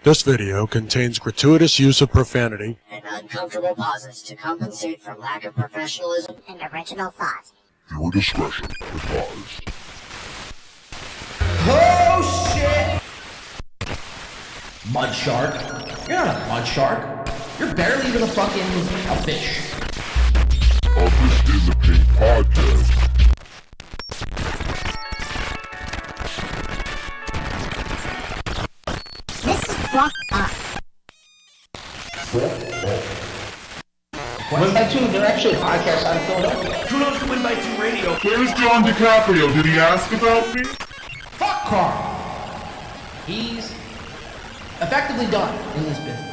This video contains gratuitous use of profanity and uncomfortable pauses to compensate for lack of professionalism and original thought. Viewer discretion advised. Oh shit! Mud shark. You're not a mud shark. You're barely even a fish. This is a Pink Podcast. This is fucked up. Win by Two, they're actually a podcast out of Philadelphia. Who knows the Win by Two radio? Where's John Di Caprio? Did he ask about me? Fuck Carl. He's effectively done in this business.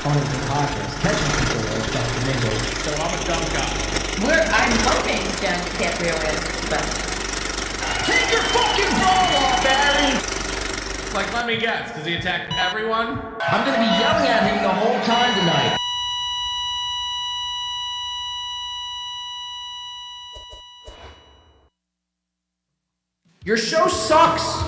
On the podcast, catching people like Dr. Mingo. So I'm a dumb guy. I'm hoping John Di Caprio is, but... Take your fucking ball off, Barry! Like, let me guess, does he attack everyone? I'm gonna be yelling at him the whole time tonight. Your show sucks!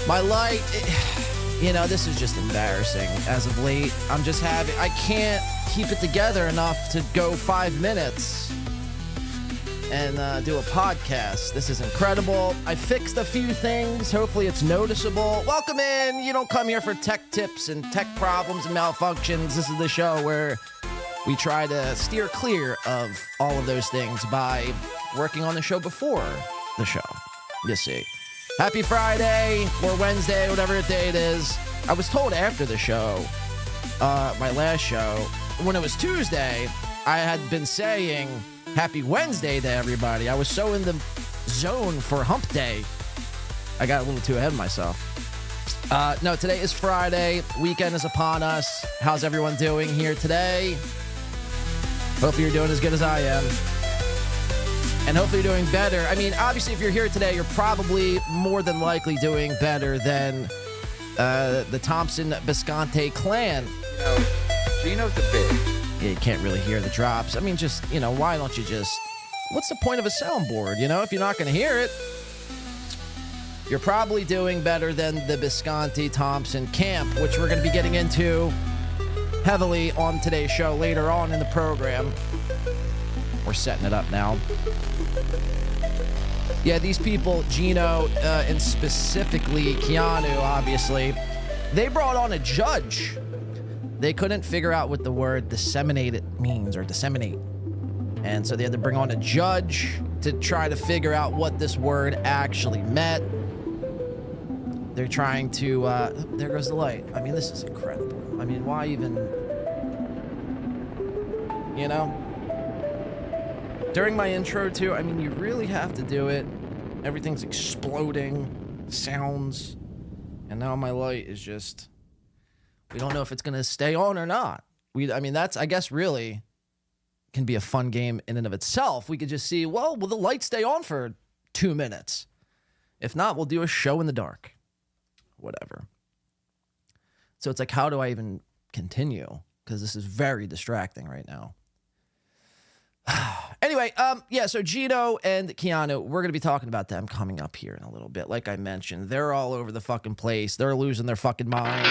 My light, this is just embarrassing as of late. I can't keep it together enough to go 5 minutes and do a podcast. This is incredible. I fixed a few things. Hopefully it's noticeable. Welcome in. You don't come here for tech tips and tech problems and malfunctions. This is the show where we try to steer clear of all of those things by working on the show before the show. You see. Happy Friday or Wednesday, whatever day it is. I was told after the show, my last show, when it was Tuesday, I had been saying Happy Wednesday to everybody. I was so in the zone for hump day. I got a little too ahead of myself. No, today is Friday. Weekend is upon us. How's everyone doing here today? Hopefully you're doing as good as I am. And hopefully you're doing better. I mean, obviously, if you're here today, you're probably more than likely doing better than the Thompson Bisconte clan. Geno's a bitch. Yeah, you can't really hear the drops. I mean, just, why don't you just... What's the point of a soundboard, if you're not going to hear it? You're probably doing better than the Bisconte-Thompson camp, which we're going to be getting into heavily on today's show later on in the program. We're setting it up now. Yeah, these people, Geno, and specifically Keanu, obviously, they brought on a judge. They couldn't figure out what the word disseminate means, or disseminate. And so they had to bring on a judge to try to figure out what this word actually meant. They're trying to, there goes the light. I mean, this is incredible. I mean, why even, you know? During my intro, too, I mean, you really have to do it. Everything's exploding, sounds, and now my light is just, we don't know if it's going to stay on or not. I mean, that's, I guess, really can be a fun game in and of itself. We could just see, well, will the light stay on for 2 minutes? If not, we'll do a show in the dark. Whatever. So it's like, how do I even continue? Because this is very distracting right now. Anyway, yeah, so Geno and Keanu, we're going to be talking about them coming up here in a little bit. Like I mentioned, they're all over the fucking place. They're losing their fucking minds.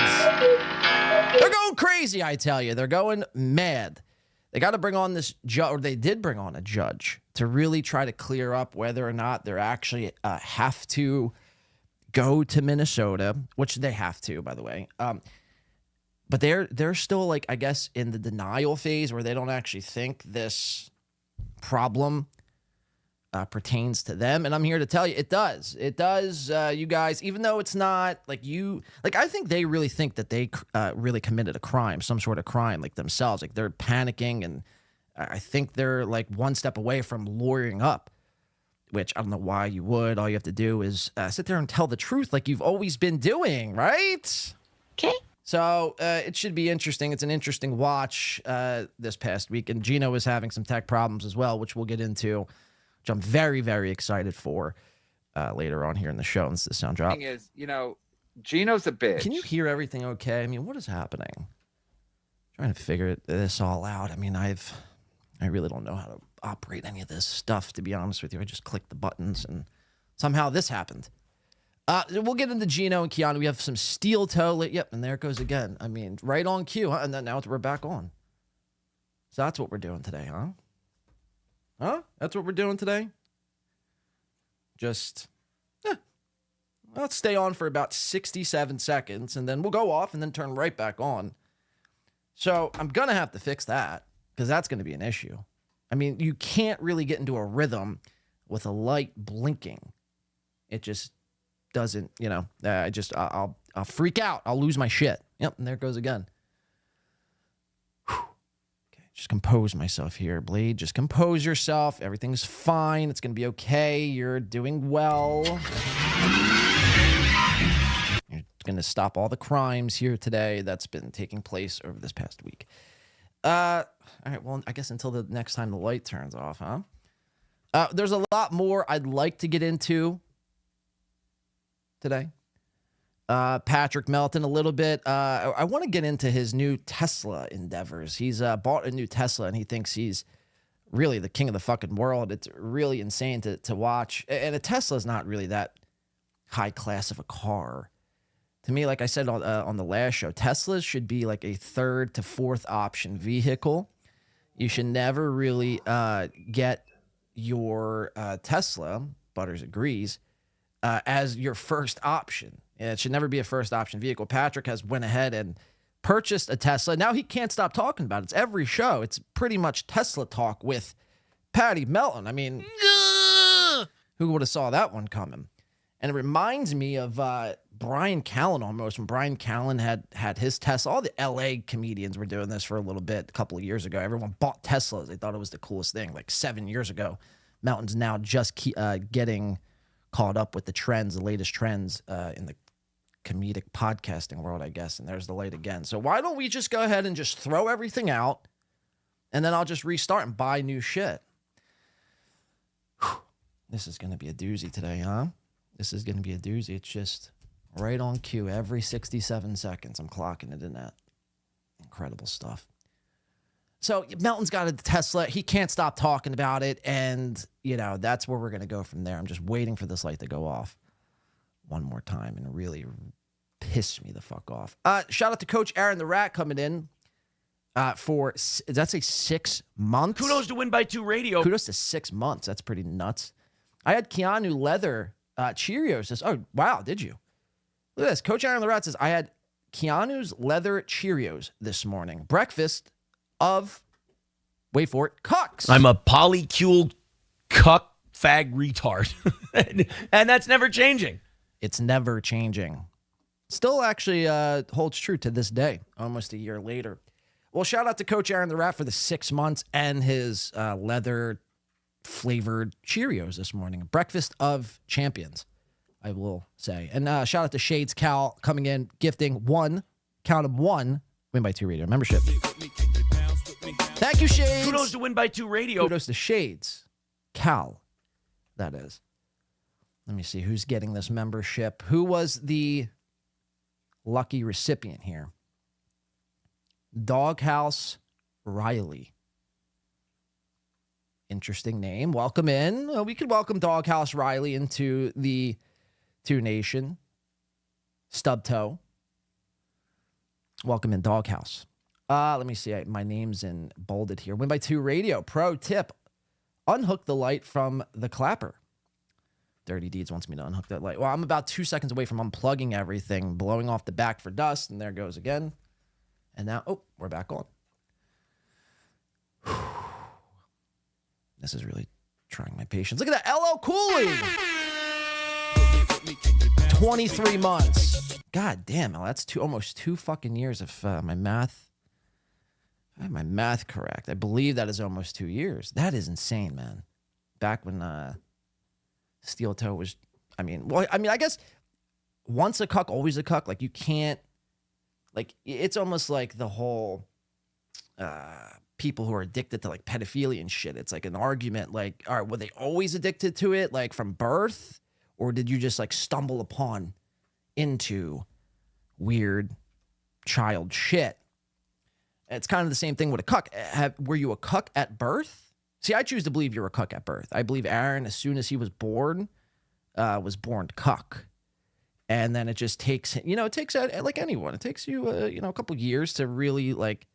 They're going crazy, I tell you. They're going mad. They got to bring on this judge, or they did bring on a judge to really try to clear up whether or not they're actually have to go to Minnesota, which they have to, by the way. But they're still, like, I guess, in the denial phase where they don't actually think this problem pertains to them. And I'm here to tell you, it does. It does, you guys, even though it's not, like, you... Like, I think they really think that they really committed a crime, some sort of crime, like, themselves. Like, they're panicking, and I think they're, like, one step away from lawyering up. Which I don't know why you would. All you have to do is sit there and tell the truth like you've always been doing, right? Okay. So it should be interesting. It's an interesting watch this past week. And Geno is having some tech problems as well, which we'll get into, which I'm very, very excited for later on here in the show. This is the sound drop. Thing is, you know, Geno's a bitch. Can you hear everything okay? I mean, what is happening? I'm trying to figure this all out. I mean, I really don't know how to operate any of this stuff, to be honest with you. I just clicked the buttons and somehow this happened. We'll get into Geno and Keanu. We have some steel toe. Yep, and there it goes again. I mean, right on cue, huh? And then now we're back on. So that's what we're doing today, huh? Huh? That's what we're doing today? Just, let's stay on for about 67 seconds, and then we'll go off and then turn right back on. So I'm going to have to fix that, because that's going to be an issue. I mean, you can't really get into a rhythm with a light blinking. It just doesn't, you know, I'll freak out. I'll lose my shit. Yep, and there it goes again. Whew. Okay, just compose myself here, Blade. Just compose yourself. Everything's fine. It's going to be okay. You're doing well. You're going to stop all the crimes here today that's been taking place over this past week. All right, well, I guess until the next time the light turns off, huh? There's a lot more I'd like to get into today. Patrick Melton a little bit. I want to get into his new Tesla endeavors. He's bought a new Tesla, and he thinks he's really the king of the fucking world. It's really insane to watch. And a Tesla is not really that high class of a car. To me, like I said on the last show, Teslas should be like a third to fourth option vehicle. You should never really get your Tesla, Butters agrees, as your first option. It should never be a first option vehicle. Patrick has went ahead and purchased a Tesla. Now he can't stop talking about it. It's every show. It's pretty much Tesla talk with Patty Melton. I mean, who would have saw that one coming? And it reminds me of Brian Callen almost, when Brian Callen had his Tesla. All the LA comedians were doing this for a little bit a couple of years ago. Everyone bought Teslas. They thought it was the coolest thing, like 7 years ago. Melton's now just getting caught up with the trends, the latest trends in the comedic podcasting world, I guess. And there's the light again. So why don't we just go ahead and just throw everything out, and then I'll just restart and buy new shit. Whew. This is going to be a doozy today, huh? This is going to be a doozy. It's just right on cue. Every 67 seconds, I'm clocking it in that. Incredible stuff. So Melton's got a Tesla. He can't stop talking about it. And, you know, that's where we're going to go from there. I'm just waiting for this light to go off one more time and really piss me the fuck off. Shout out to Coach Aaron the Rat coming in. That's a 6 months. Kudos to Win by Two Radio. Kudos to 6 months. That's pretty nuts. I had Keanu leather Cheerios. Oh, wow, did you? Look at this. Coach Aaron the Rat says, I had Keanu's leather Cheerios this morning. Breakfast of, wait for it, cucks. I'm a polycule cuck fag retard. And that's never changing. It's never changing. Still actually holds true to this day, almost a year later. Well, shout out to Coach Aaron the Rat for the 6 months and his leather-flavored Cheerios this morning. Breakfast of champions, I will say. And shout out to Shades Cal coming in, gifting one Win by Two Radio membership. Thank you, Shades. Kudos to Win by Two Radio. Kudos to Shades Cal, that is. Let me see who's getting this membership. Who was the lucky recipient here? Doghouse Riley. Interesting name. Welcome in. We could welcome Doghouse Riley into the Two Nation. Stub Toe. Welcome in, Doghouse. Let me see. My name's in bolded here. Win by Two Radio. Pro tip. Unhook the light from the clapper. Dirty Deeds wants me to unhook that light. Well, I'm about 2 seconds away from unplugging everything, blowing off the back for dust, and there it goes again. And now, we're back on. This is really trying my patience. Look at that. LL Cooley. 23 months. God damn, that's almost 2 fucking years if my math. I have my math correct. I believe that is almost 2 years. That is insane, man. Back when Steel Toe was, I guess once a cuck, always a cuck. Like, you can't, like, it's almost like the whole people who are addicted to, like, pedophilia and shit. It's like an argument, like, all right, were they always addicted to it, like, from birth? Or did you just, like, stumble upon into weird child shit? It's kind of the same thing with a cuck. Were you a cuck at birth? See, I choose to believe you're a cuck at birth. I believe Aaron, as soon as he was born cuck. And then it just takes, it takes, like anyone, it takes you, a couple years to really, like,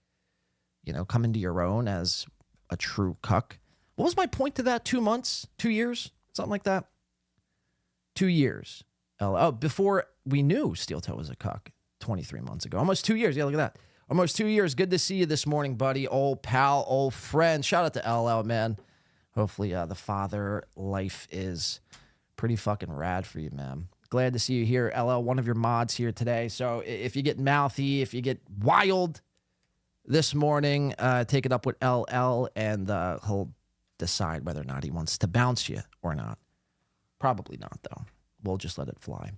come into your own as a true cuck. What was my point to that? 2 months? 2 years? Something like that? 2 years. Before we knew Steel Toe was a cuck 23 months ago. Almost 2 years. Yeah, look at that. Almost 2 years. Good to see you this morning, buddy. Old pal, old friend. Shout out to LL, man. Hopefully the father life is pretty fucking rad for you, man. Glad to see you here, LL, one of your mods here today. So if you get mouthy, if you get wild this morning, take it up with LL, and he'll decide whether or not he wants to bounce you or not. Probably not, though. We'll just let it fly.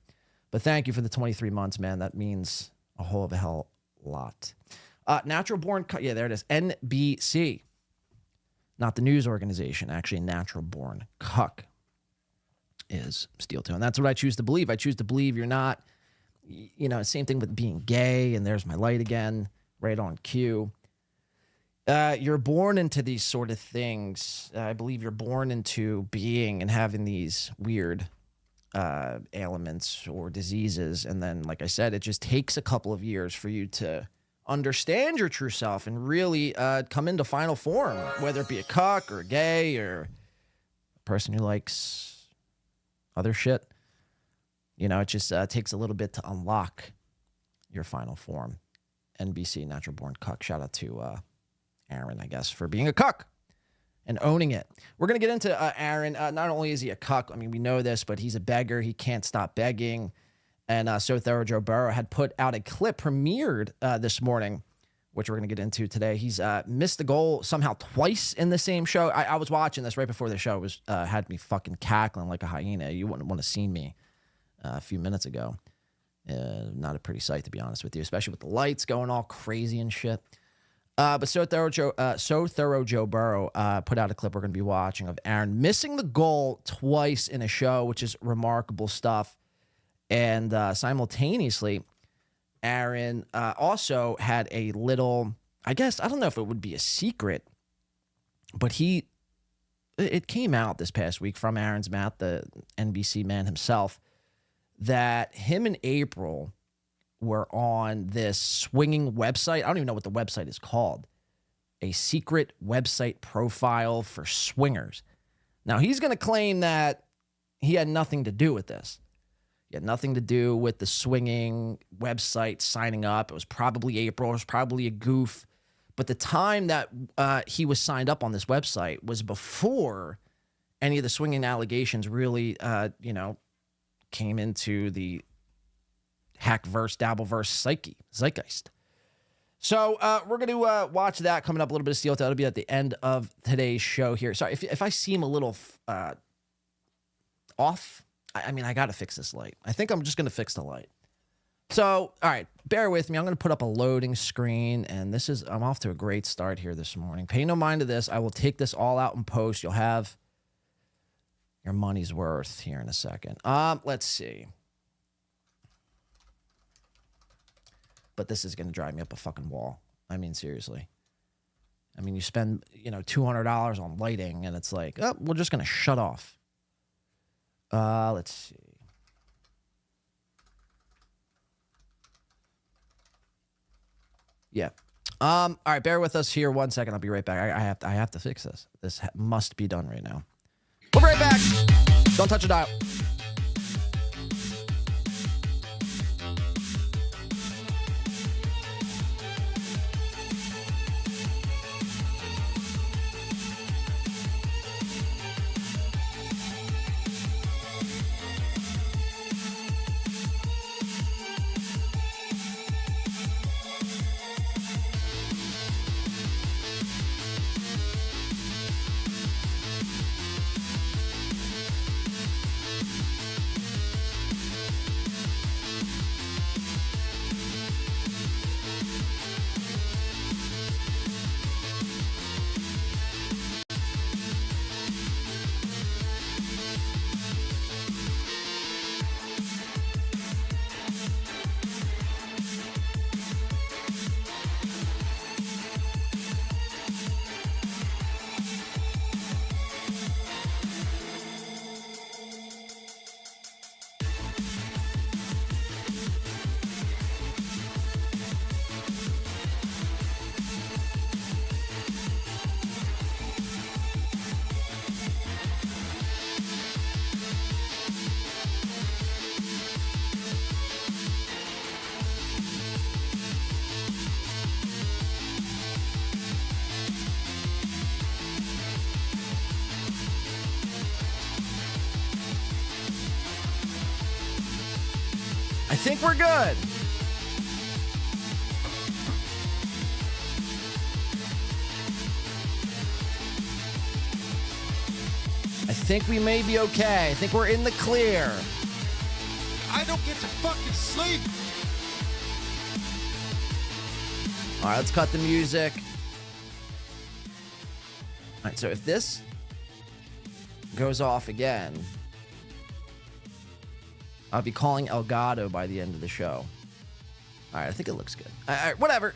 But thank you for the 23 months, man. That means a whole of a hell lot. Natural Born Cuck. Yeah, there it is. NBC. Not the news organization. Actually, Natural Born Cuck is Steel Toe. And that's what I choose to believe. I choose to believe you're not, same thing with being gay. And there's my light again, right on cue. You're born into these sort of things. I believe you're born into being and having these weird ailments or diseases. And then, like I said, it just takes a couple of years for you to understand your true self and really come into final form, whether it be a cuck or a gay or a person who likes other shit. It just takes a little bit to unlock your final form. NBC, Natural Born Cuck. Shout out to Aaron, I guess, for being a cuck and owning it. We're going to get into Aaron. Not only is he a cuck, we know this, but he's a beggar. He can't stop begging. And So Thorough Joe Burrow had put out a clip, premiered this morning, which we're going to get into today. He's missed the goal somehow twice in the same show. I was watching this right before the show. It was had me fucking cackling like a hyena. You wouldn't want to see me a few minutes ago. Not a pretty sight, to be honest with you, especially with the lights going all crazy and shit. But So Thorough Joe Burrow put out a clip we're going to be watching of Aaron missing the goal twice in a show, which is remarkable stuff. And simultaneously, Aaron also had a little, I guess, I don't know if it would be a secret, but it came out this past week from Aaron's mouth, the NBC man himself, that him and April were on this swinging website. I don't even know what the website is called. a secret website profile for swingers. Now, he's going to claim that he had nothing to do with this. He had nothing to do with the swinging website signing up. It was probably April. It was probably a goof. But the time that he was signed up on this website was before any of the swinging allegations really, came into the hackverse, dabbleverse zeitgeist. So we're going to watch that coming up, a little bit of steel. That'll be at the end of today's show here. Sorry, if I seem a little off, I got to fix this light. I think I'm just going to fix the light. So, all right, bear with me. I'm going to put up a loading screen, and I'm off to a great start here this morning. Pay no mind to this. I will take this all out in post. You'll have your money's worth here in a second. Let's see. But this is going to drive me up a fucking wall. I mean, seriously. I mean, you spend, $200 on lighting, and it's like, oh, we're just going to shut off. Let's see. Yeah. All right, bear with us here 1 second. I'll be right back. I have to fix this. This must be done right now. We'll be right back. Don't touch a dial. I think we're good. I think we may be okay. I think we're in the clear. I don't get to fucking sleep. All right, let's cut the music. All right, so if this goes off again, I'll be calling Elgato by the end of the show. All right, I think it looks good. All right, whatever.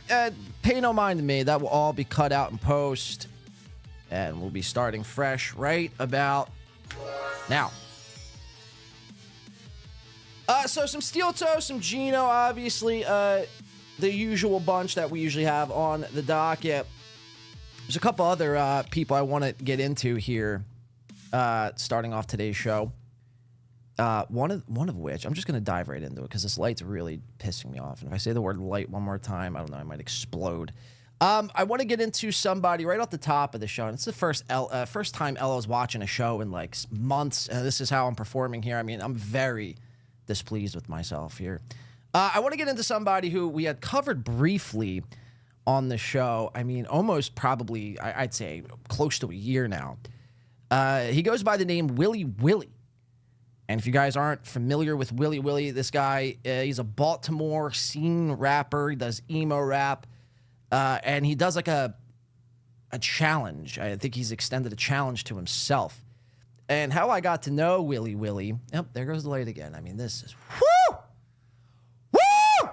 Pay no mind to me. That will all be cut out in post. And we'll be starting fresh right about now. So some steel toe, some Geno, obviously. The usual bunch that we usually have on the docket. There's a couple other people I want to get into here, starting off today's show. One of which, I'm just going to dive right into it because this light's really pissing me off. And if I say the word light one more time, I don't know, I might explode. I want to get into somebody right off the top of the show. And it's the first time Ella's watching a show in like months. And this is how I'm performing here. I mean, I'm very displeased with myself here. I want to get into somebody who we had covered briefly on the show. I mean, almost probably, I'd say close to a year now. He goes by the name Willy Willy. And if you guys aren't familiar with Willy Willy, this guy, he's a Baltimore scene rapper. He does emo rap. And he does like a challenge. I think he's extended a challenge to himself. And how I got to know Willy Willy, yep, there goes the light again. I mean, this is, whoo! Woo!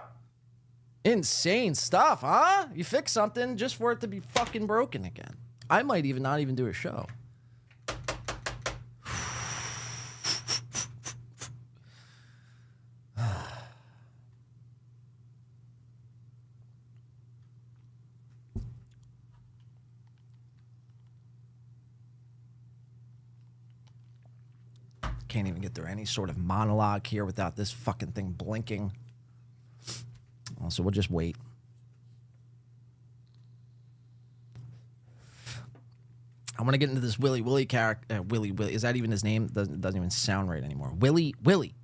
Insane stuff, huh? You fix something just for it to be fucking broken again. I might even not even do a show. Can't even get through any sort of monologue here without this fucking thing blinking. So we'll just wait. I want to get into this Willy Willy character. Willy Willy. Is that even his name? Doesn't even sound right anymore. Willy Willy.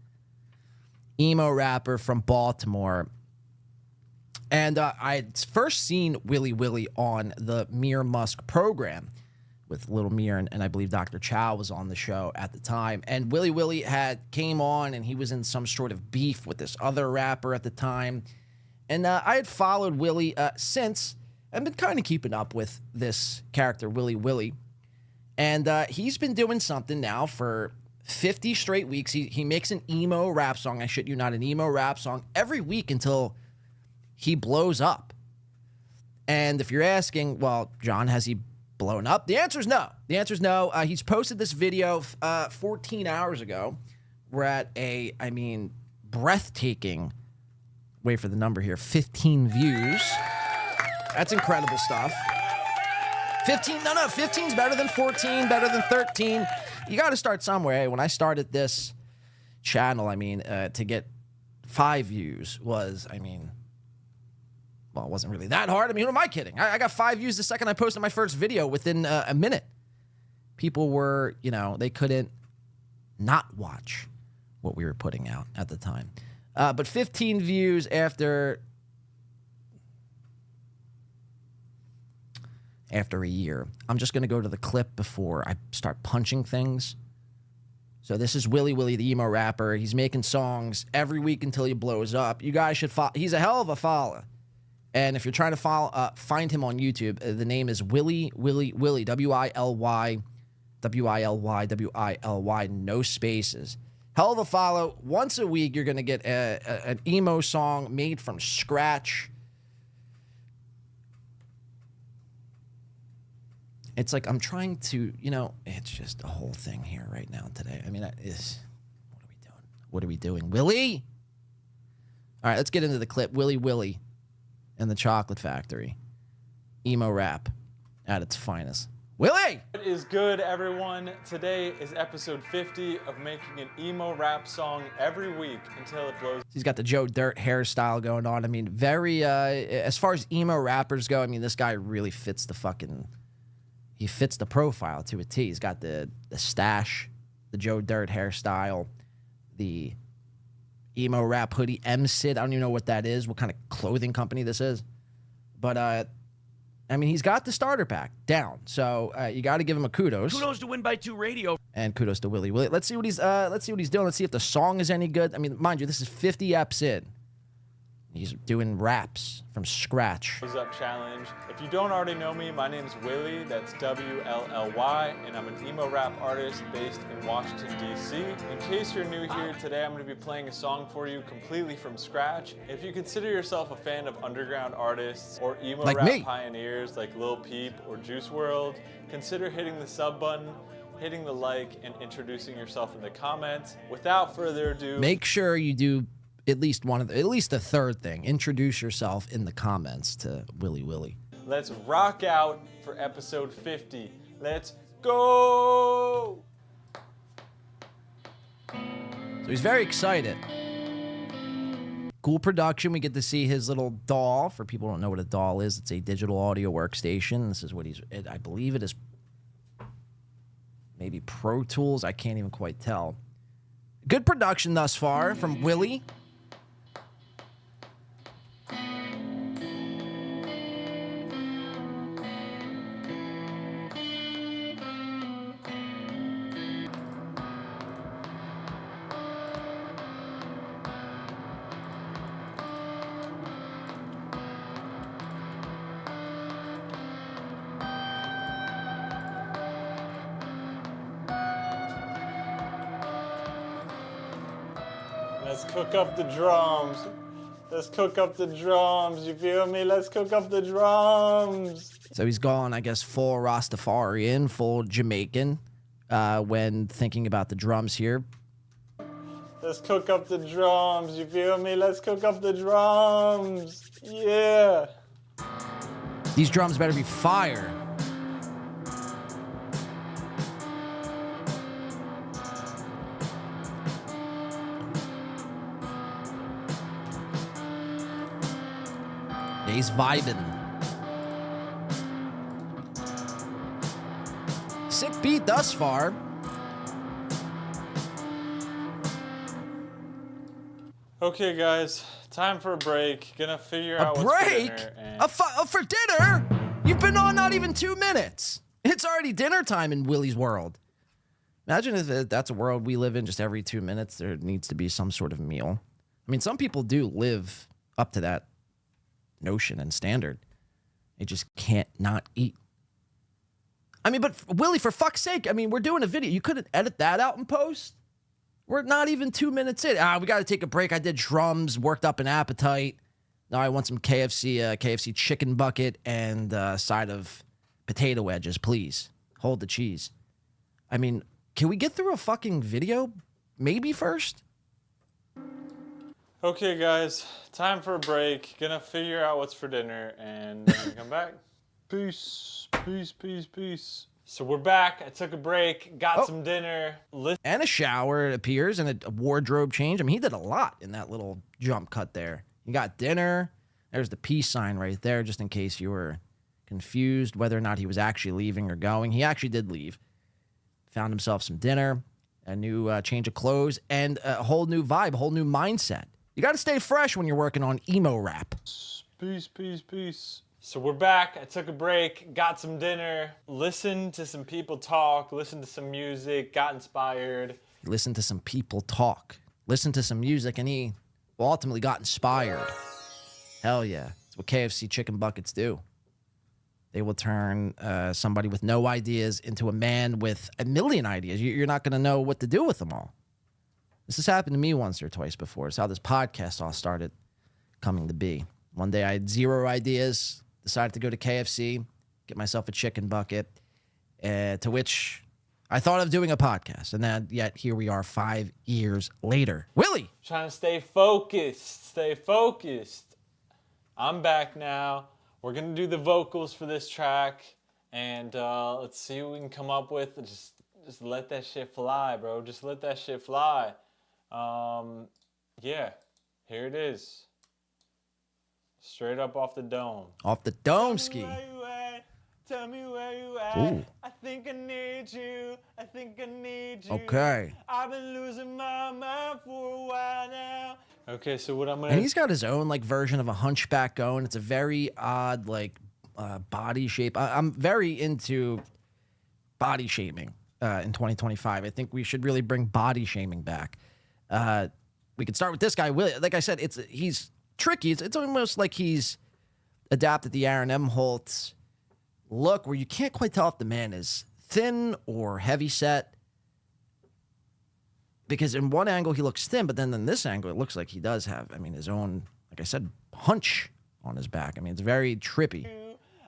Emo rapper from Baltimore. And I had first seen Willy Willy on the Mir Musk program with Little Mir, and I believe Dr. Chow was on the show at the time. And Willy Willy came on, and he was in some sort of beef with this other rapper at the time. And I had followed Willy since. I've been kind of keeping up with this character, Willy Willy. And he's been doing something now for 50 straight weeks. He makes an emo rap song. I shit you not, an emo rap song every week until he blows up. And if you're asking, well, John, has he blown up? The answer is no. The answer is no. He's posted this video 14 hours ago. We're at breathtaking, wait for the number here, 15 views. That's incredible stuff. 15's better than 14, better than 13. You got to start somewhere. When I started this channel, to get 5 views was, well, it wasn't really that hard. Who am I kidding? I got 5 views the second I posted my first video within a minute. People were, they couldn't not watch what we were putting out at the time. But 15 views after a year. I'm just going to go to the clip before I start punching things. So this is Willy Willy, the emo rapper. He's making songs every week until he blows up. You guys should follow. He's a hell of a follower. And if you're trying to find him on YouTube, the name is Willy Willy, W-I-L-Y, W-I-L-Y, no spaces. Hell of a follow. Once a week, you're going to get an emo song made from scratch. It's like I'm trying to, it's just a whole thing here right now today. What are we doing? Willy? All right, let's get into the clip. Willy Willy and the Chocolate Factory. Emo rap at its finest. Willy! What is good, everyone? Today is episode 50 of making an emo rap song every week until it blows. He's got the Joe Dirt hairstyle going on. Very, as far as emo rappers go, this guy really fits he fits the profile to a T. He's got the stash, the Joe Dirt hairstyle, the emo rap hoodie, M-Sid. I don't even know what that is, what kind of clothing company this is. But, he's got the starter pack down. So you got to give him a kudos. Kudos to Win by 2 Radio. And kudos to Willy Willy. Let's see what he's doing. Let's see if the song is any good. Mind you, this is 50 eps in. He's doing raps from scratch. What's up challenge? If you don't already know me, my name's Willy, that's W-L-L-Y, and I'm an emo rap artist based in Washington, D.C. In case you're new here, today I'm going to be playing a song for you completely from scratch. If you consider yourself a fan of underground artists or emo rap pioneers like Lil Peep or Juice WRLD, consider hitting the sub button, hitting the like, and introducing yourself in the comments. Without further ado, make sure you do at least the third thing. Introduce yourself in the comments to Willy Willy. Let's rock out for episode 50. Let's go! So he's very excited. Cool production. We get to see his little DAW. For people who don't know what a DAW is, it's a digital audio workstation. This is what I believe it is maybe Pro Tools. I can't even quite tell. Good production thus far from Willy. Let's cook up the drums. Let's cook up the drums. You feel me? Let's cook up the drums. So he's gone, I guess, full Rastafarian, full Jamaican when thinking about the drums here. Let's cook up the drums. You feel me? Let's cook up the drums. Yeah. These drums better be fire. He's vibing. Sick beat thus far. Okay, guys, time for a break. Gonna figure out what's for Break? dinner. And For dinner? You've been on not even 2 minutes. It's already dinner time in Willie's world. Imagine if that's a world we live in. Just every 2 minutes, there needs to be some sort of meal. I mean, some people do live up to that notion and standard. They just can't not eat. I mean, but Willie, for fuck's sake, I mean, we're doing a video. You couldn't edit that out in post? We're not even 2 minutes in. We got to take a break. I did drums, worked up an appetite. Now I want some KFC chicken bucket and a side of potato wedges, please. Hold the cheese. I mean, can we get through a fucking video maybe first? okay, guys, time for a break. Gonna figure out what's for dinner and then come back. Peace, peace, peace, peace. So we're back. I took a break, got some dinner. And a shower, it appears, and a wardrobe change. I mean, he did a lot in that little jump cut there. You got dinner. There's the peace sign right there, just in case you were confused whether or not he was actually leaving or going. He actually did leave. Found himself some dinner, a new change of clothes, and a whole new vibe, a whole new mindset. You got to stay fresh when you're working on emo rap. Peace, peace, peace. So we're back. I took a break, got some dinner, listened to some people talk, listened to some music, got inspired. Listened to some people talk. Listened to some music, and he ultimately got inspired. Hell yeah. That's what KFC chicken buckets do. They will turn somebody with no ideas into a man with a million ideas. You're not going to know what to do with them all. This has happened to me once or twice before. It's how this podcast all started coming to be. One day I had 0 ideas, decided to go to KFC, get myself a chicken bucket, to which I thought of doing a podcast. And then yet here we are 5 years later. Willie! Trying to stay focused, stay focused. I'm back now. We're going to do the vocals for this track. And let's see what we can come up with. Just let that shit fly, bro. Just let that shit fly. Yeah, here it is. Straight up off the dome. Off the dome ski. Tell me where you at. Ooh. I think I need you. I think I need you. Okay. I've been losing my mind for a while now. Okay, so what I'm gonna... And he's got his own like version of a hunchback going. It's a very odd like body shape. I'm very into body shaming in 2025. I think we should really bring body shaming back. We could start with this guy, Willie. Like I said, he's tricky. It's almost like he's adapted the Aaron Imholte look where you can't quite tell if the man is thin or heavy set. Because in one angle he looks thin, but then in this angle it looks like he does have, I mean, his own, like I said, hunch on his back. I mean, it's very trippy.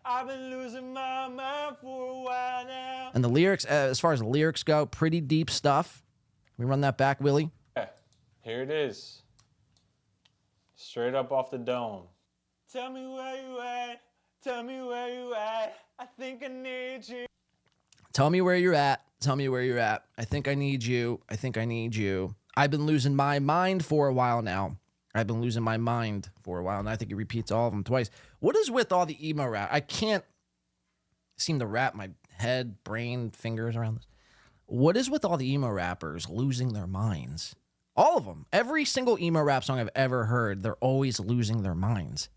I've been losing my mind for a while now. And the lyrics, as far as the lyrics go, pretty deep stuff. Can we run that back, Willie? Yeah, here it is. Straight up off the dome. Tell me where you at. Tell me where you at. I think I need you. Tell me where you're at. Tell me where you're at. I think I need you. I think I need you. I've been losing my mind for a while now. I've been losing my mind for a while, and I think he repeats all of them twice. What is with all the emo rap? I can't seem to wrap my head, brain, fingers around this. What is with all the emo rappers losing their minds? All of them. Every single emo rap song I've ever heard, they're always losing their minds.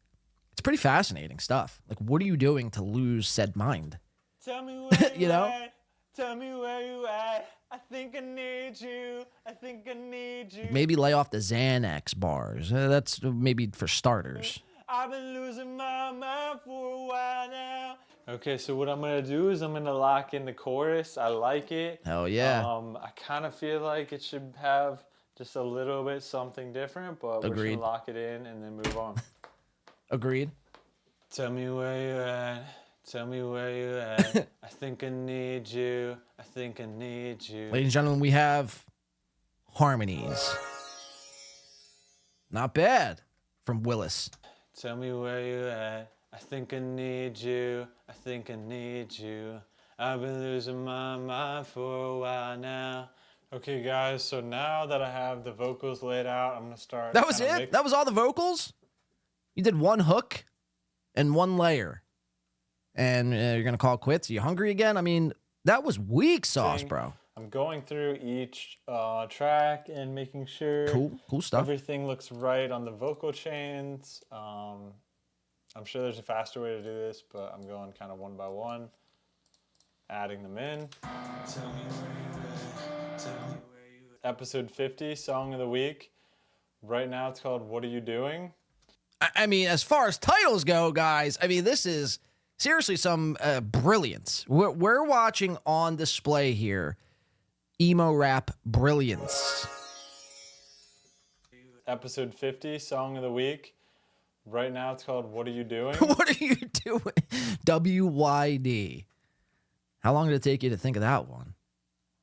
It's pretty fascinating stuff. Like, what are you doing to lose said mind? Tell me where you know? at. Tell me where you at. I think I need you. I think I need you. Maybe lay off the Xanax bars. That's maybe for starters. I've been losing my mind for a while now. Okay, so what I'm gonna do is I'm gonna lock in the chorus. I like it. Hell yeah. I kind of feel like it should have just a little bit something different, but we're Agreed. gonna lock it in and then move on. Agreed. Tell me where you at. Tell me where you at. I think I need you. I think I need you. Ladies and gentlemen, we have harmonies. Not bad from Willis. Tell me where you at. I think I need you. I think I need you. I've been losing my mind for a while now. Okay, guys, so now that I have the vocals laid out, I'm going to start. That was it? That was all the vocals? You did one hook? in one layer. And you're going to call it quits? Are you hungry again? I mean, that was weak sauce, bro. I'm going through each track and making sure cool stuff. Everything looks right on the vocal chains. I'm sure there's a faster way to do this, but I'm going kind of one by one, adding them in. Episode 50, Song of the Week. Right now it's called What Are You Doing? I mean, as far as titles go, guys, I mean, this is seriously some brilliance. We're watching on display here emo rap brilliance. Episode 50, Song of the Week. Right now it's called What Are You Doing? What are you doing? WYD. How long did it take you to think of that one?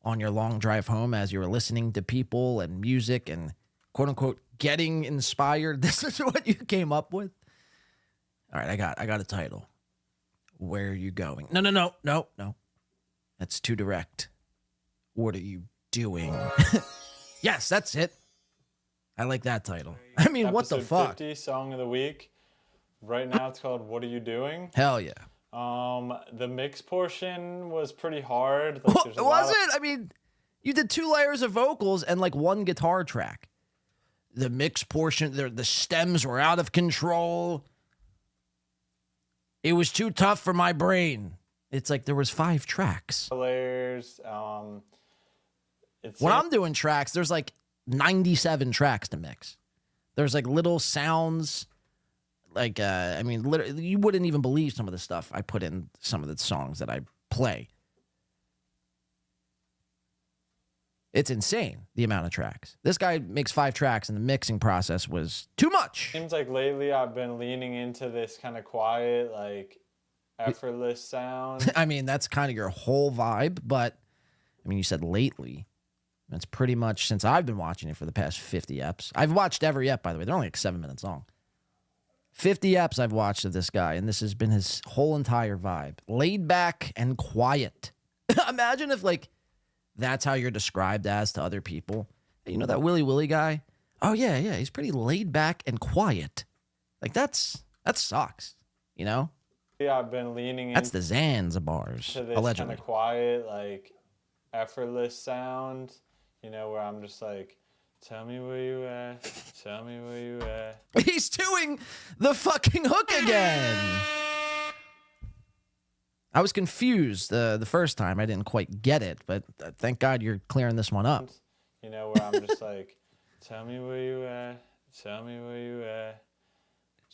On your long drive home as you were listening to people and music and quote unquote getting inspired. This is what you came up with? All right, I got a title. Where are you going? No. That's too direct. What are you doing? Yes, that's it. I like that title. I mean, what the fuck? Episode 50, Song of the Week. Right now it's called What Are You Doing? Hell yeah. The mix portion was pretty hard. Like, was it? I mean, you did 2 layers of vocals and like 1 guitar track. The mix portion, the stems were out of control. It was too tough for my brain. It's like there was 5 tracks. Layers. When I'm doing tracks, there's like 97 tracks to mix. There's like little sounds. Like, I mean, literally, you wouldn't even believe some of the stuff I put in some of the songs that I play. It's insane, the amount of tracks. This guy makes 5 tracks, and the mixing process was too much. Seems like lately I've been leaning into this kind of quiet, like, effortless sound. I mean, that's kind of your whole vibe, but, I mean, you said lately. That's pretty much since I've been watching it for the past 50 eps. I've watched every ep, by the way. They're only like 7 minutes long. 50 eps I've watched of this guy, and this has been his whole entire vibe. Laid back and quiet. Imagine if, like, that's how you're described as to other people. You know that Willy Willy guy? Oh, yeah, he's pretty laid back and quiet. Like, that sucks, you know? Yeah, I've been leaning That's the Zanzibars, to this allegedly. kind of quiet, like, effortless sound, you know, where I'm just like, tell me where you at, tell me where you at. He's doing the fucking hook again. I was confused the first time. I didn't quite get it, but thank God you're clearing this one up. You know, where I'm just like, tell me where you at, tell me where you at.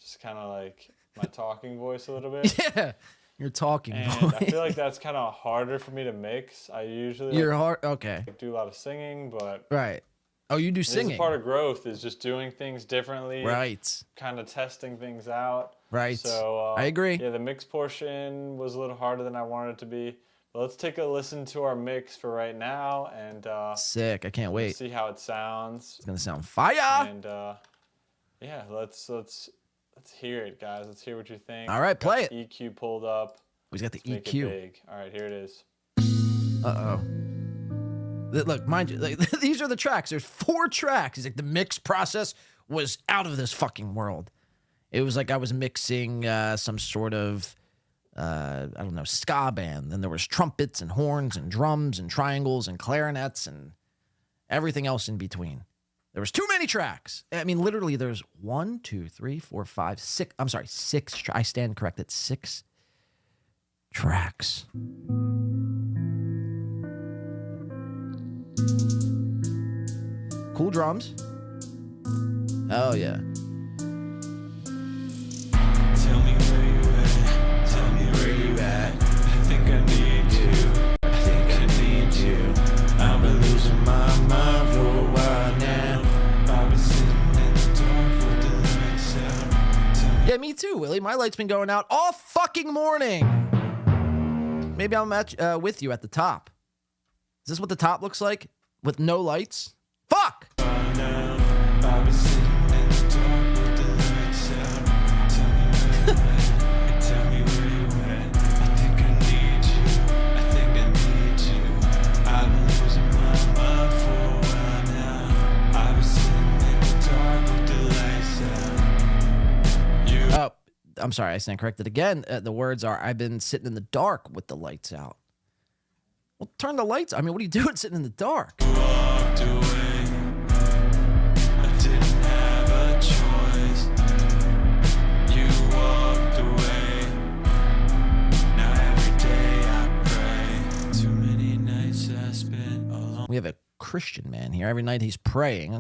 Just kind of like my talking voice a little bit. Yeah, you're talking and voice. I feel like that's kind of harder for me to mix. I usually okay. do a lot of singing, but right. Oh, you do singing. This is part of growth, is just doing things differently. Right. Kind of testing things out. Right. So I agree. Yeah, the mix portion was a little harder than I wanted it to be. But let's take a listen to our mix for right now, and sick. I can't wait. See how it sounds. It's gonna sound fire. And yeah, let's hear it, guys. Let's hear what you think. All right, play it. EQ pulled up. He's got the Let's EQ. Make it big. All right, here it is. Uh-oh. Look, mind you, like, these are the tracks. There's 4 tracks. He's like, the mix process was out of this fucking world. It was like I was mixing some sort of, I don't know, ska band. Then there was trumpets and horns and drums and triangles and clarinets and everything else in between. There was too many tracks. I mean, literally, there's 1, 2, 3, 4, 5, 6. I'm sorry, 6. I stand corrected. 6 tracks. Cool drums. Oh, yeah. Tell me where you at. Tell me where you at. I think I need you. I think I need you. I've been losing my mind for a while now. I've been sitting in the dark with the lights out. Yeah, me too, Willie. My light's been going out all fucking morning. Maybe I'm with you at the top. Is this what the top looks like? With no lights? Fuck! I'm sorry, I stand corrected again. The words are, I've been sitting in the dark with the lights out. Well, turn the lights. I mean, what are you doing sitting in the dark? Walked away. I didn't have a choice. You walked away. Now every day I pray. Too many nights I spent alone. We have a Christian man here. Every night he's praying.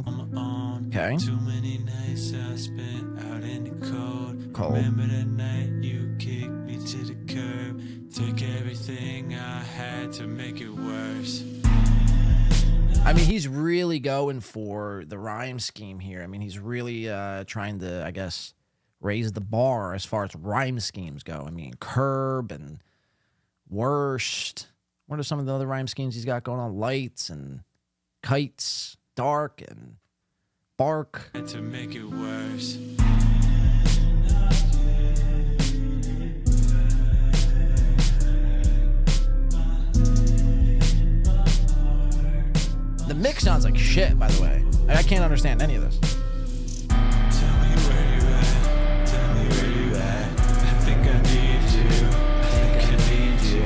Okay. Too many nights I spent out in the cold. Cold. Remember the night you kicked me to the curb. Took everything I had to make it worse. I mean, he's really going for the rhyme scheme here. I mean, he's really trying to, I guess, raise the bar as far as rhyme schemes go. I mean, curb and worst. What are some of the other rhyme schemes he's got going on? Lights and kites, dark and bark. Had to make it worse. The mix sounds like shit, by the way. I can't understand any of this. Tell me where you at. Tell me where you at. I think I need you. I think I need you.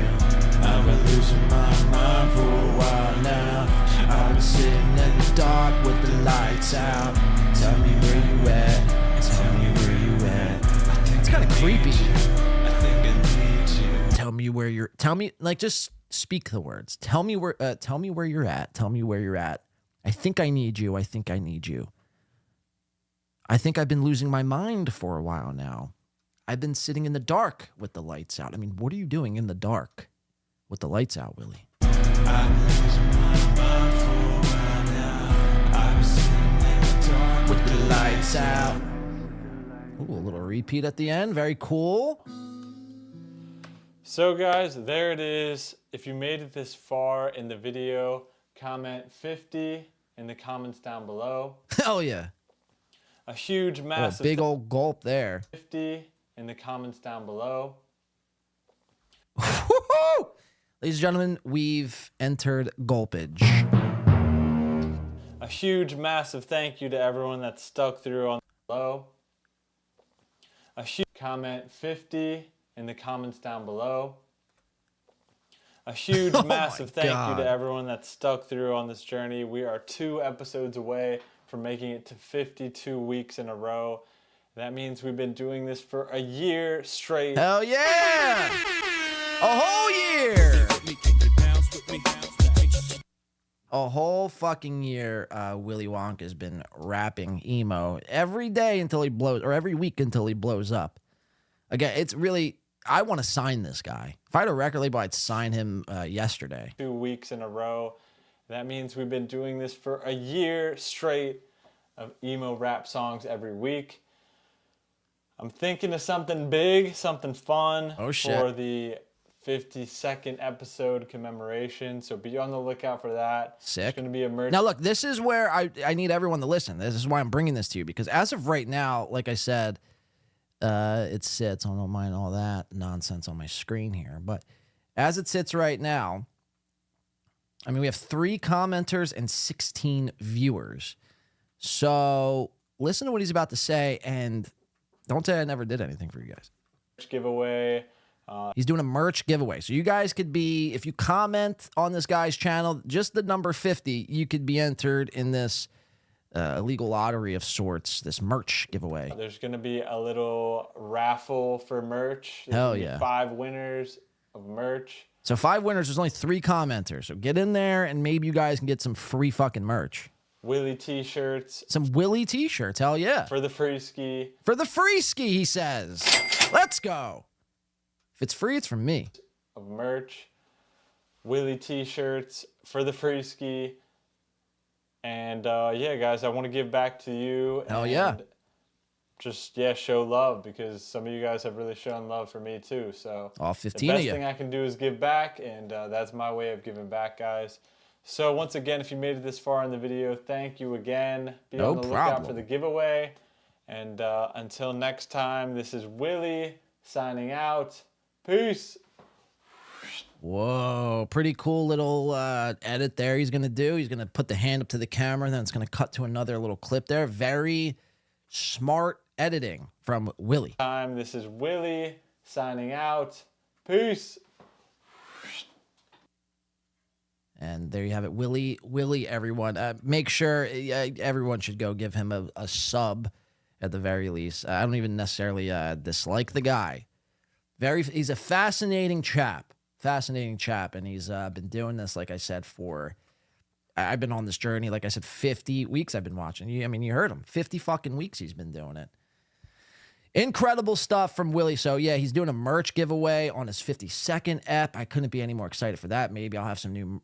I've been losing my mind for a while now. I've been sitting in the dark with the lights out. Tell me where you at. Tell me where you at. It's kind of creepy. I think I need you. Tell me where you're. Tell me, like, just speak the words. Tell me where. Tell me where you're at. Tell me where you're at. I think I need you. I think I need you. I think I've been losing my mind for a while now. I've been sitting in the dark with the lights out. I mean, what are you doing in the dark with the lights out, Willie? I've been losing my mind for a while now. I've been sitting in the dark With the lights out. Ooh, a little repeat at the end. Very cool. So guys, there it is. If you made it this far in the video, comment 50 in the comments down below. Hell yeah. A huge, massive big old gulp there. 50 in the comments down below. Woo-hoo! Ladies and gentlemen, we've entered gulpage. A huge, massive thank you to everyone that stuck through on below. A huge comment 50 in the comments down below. A huge, massive thank you to everyone that stuck through on this journey. We are 2 episodes away from making it to 52 weeks in a row. That means we've been doing this for a year straight. Hell yeah! A whole year! A whole fucking year, Willy Wonka's been rapping emo every day until he blows, or every week until he blows up. Again, it's really, I want to sign this guy. If I had a record label, I'd sign him yesterday. 2 weeks in a row. That means we've been doing this for a year straight of emo rap songs every week. I'm thinking of something big, something fun for the 52nd episode commemoration. So be on the lookout for that. Sick. It's going to be a merch. Now, look, this is where I need everyone to listen. This is why I'm bringing this to you, because as of right now, like I said, it sits, I don't mind all that nonsense on my screen here, but as it sits right now, I mean, we have 3 commenters and 16 viewers. So listen to what he's about to say, and don't say I never did anything for you guys. Giveaway. He's doing a merch giveaway. So you guys could be, if you comment on this guy's channel, just the number 50, you could be entered in this illegal lottery of sorts, this merch giveaway. There's going to be a little raffle for merch. Hell yeah. 5 winners of merch. So 5 winners, there's only 3 commenters. So get in there and maybe you guys can get some free fucking merch. Willy t-shirts. Some Willy t-shirts, hell yeah. For the free ski. For the free ski, he says. Let's go. If it's free, it's from me. Of merch. Willy t-shirts for the free ski. And yeah, guys, I want to give back to you. Hell yeah. Just, yeah, show love, because some of you guys have really shown love for me too. So all 15 the of best you. thing I can do is give back, and that's my way of giving back, guys. So once again, if you made it this far in the video, thank you again. Be on the lookout for the giveaway. And until next time, this is Willie signing out. Peace. Whoa, pretty cool little edit there he's going to do. He's going to put the hand up to the camera, then it's going to cut to another little clip there. Very smart editing from Willy. This is Willy signing out. Peace. And there you have it. Willy Willy, everyone. Make sure everyone should go give him a sub at the very least. I don't even necessarily dislike the guy. He's a fascinating chap. And he's been doing this, like I said, I've been on this journey, like I said, 50 weeks I've been watching. You heard him. 50 fucking weeks he's been doing it. Incredible stuff from Willy. So, yeah, he's doing a merch giveaway on his 52nd ep. I couldn't be any more excited for that. Maybe I'll have some new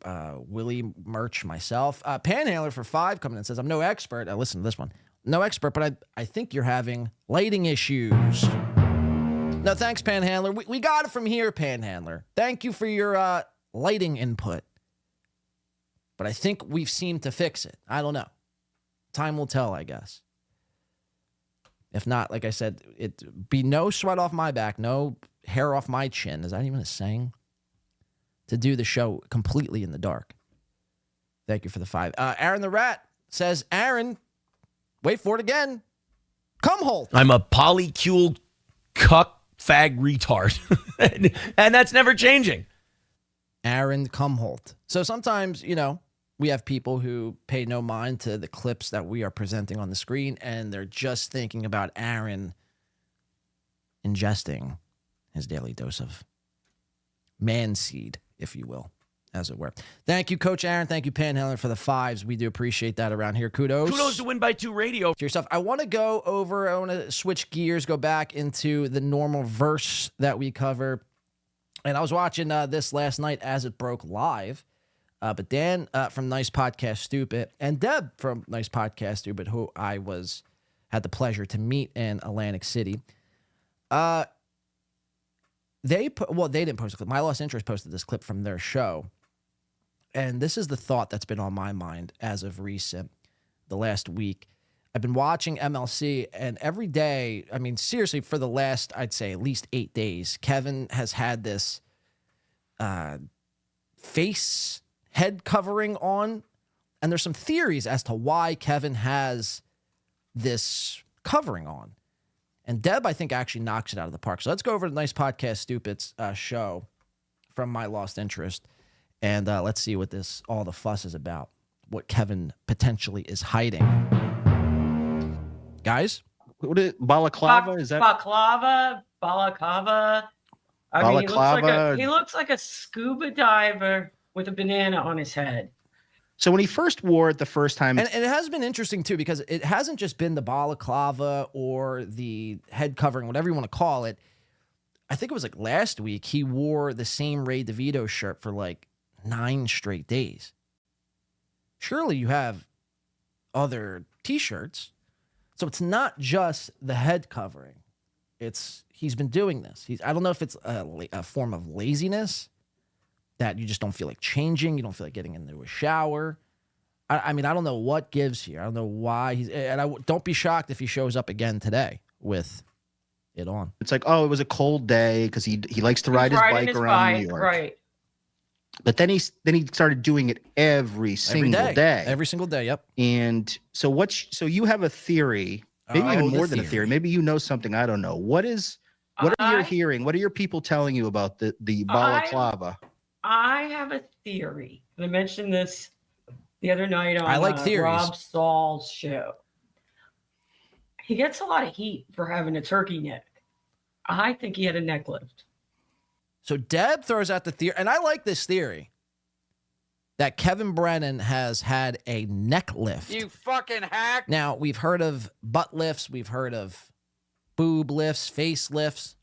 Willy merch myself. Panhandler for 5 coming in and says, I'm no expert. Listen to this one. No expert, but I think you're having lighting issues. No, thanks, Panhandler. We got it from here, Panhandler. Thank you for your lighting input. But I think we've seemed to fix it. I don't know. Time will tell, I guess. If not, like I said, it be no sweat off my back, no hair off my chin. Is that even a saying? To do the show completely in the dark. Thank you for the 5. Aaron the Rat says, Aaron, wait for it again. Imholte. I'm a polycule cuck fag retard. And that's never changing. Aaron Imholte. So sometimes, we have people who pay no mind to the clips that we are presenting on the screen, and they're just thinking about Aaron ingesting his daily dose of man seed, if you will, as it were. Thank you, Coach Aaron. Thank you, Panhandler, for the 5s. We do appreciate that around here. Kudos. Kudos to Win by 2 Radio. To yourself. I want to switch gears, go back into the normal verse that we cover. And I was watching this last night as it broke live. But Dan from Nice Podcast Stupid and Deb from Nice Podcast Stupid, who I had the pleasure to meet in Atlantic City, they didn't post a clip. My Lost Interest posted this clip from their show. And this is the thought that's been on my mind as of recent, the last week. I've been watching MLC, and every day, seriously, for the last, I'd say, at least 8 days, Kevin has had this head covering on, and there's some theories as to why Kevin has this covering on. And Deb, I think, actually knocks it out of the park. So let's go over to the Nice Podcast Stupid's show from My Lost Interest, and let's see what all the fuss is about, what Kevin potentially is hiding. Guys? What is balaclava? Is that balaclava? He looks like a scuba diver with a banana on his head. So when he first wore it the first time... And it has been interesting, too, because it hasn't just been the balaclava or the head covering, whatever you want to call it. I think it was last week, he wore the same Ray DeVito shirt for 9 straight days. Surely you have other T-shirts. So it's not just the head covering. He's been doing this. I don't know if it's a form of laziness, that you just don't feel like changing. You don't feel like getting into a shower. I don't know what gives here. I don't know why don't be shocked if he shows up again today with it on. It's it was a cold day because he likes to ride his bike around New York. Right. But then he started doing it every single day. Every single day, yep. And so you have a theory, maybe even more than a theory. Maybe you know something I don't know. What are you hearing? What are your people telling you about the balaclava? I have a theory. I mentioned this the other night on Rob Saul's show. He gets a lot of heat for having a turkey neck. I think he had a neck lift. So Deb throws out the theory, and I like this theory, that Kevin Brennan has had a neck lift. You fucking hack. Now, we've heard of butt lifts. We've heard of boob lifts, face lifts.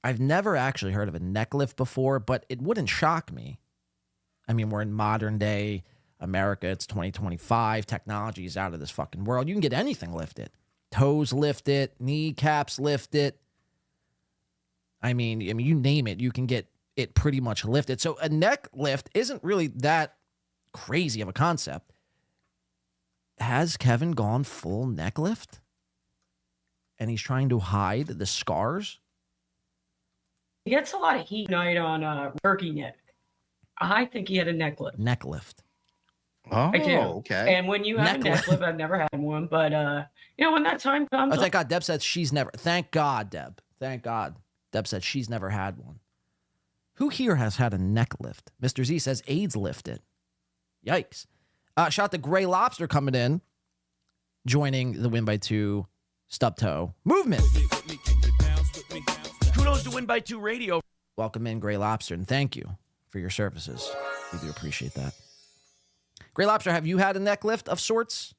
I've never actually heard of a neck lift before, but it wouldn't shock me. We're in modern day America. It's 2025. Technology is out of this fucking world. You can get anything lifted. Toes lifted, kneecaps lifted. You name it, you can get it pretty much lifted. So a neck lift isn't really that crazy of a concept. Has Kevin gone full neck lift? And he's trying to hide the scars? He gets a lot of heat night on turkey neck. I think he had a neck lift. Neck lift. Oh, I do. okay. And when you have a neck lift, I've never had one, but when that time comes, thank God. Deb said she's never. Thank God, Deb. Thank God. Deb said she's never had one. Who here has had a neck lift? Mr. Z says AIDS lifted. Yikes. Shout out to Gray Lobster coming in, joining the Win by Two Stub Toe movement. Kudos to Win by Two Radio. Welcome in, Gray Lobster, and thank you for your services. We do appreciate that. Gray Lobster, have you had a neck lift of sorts?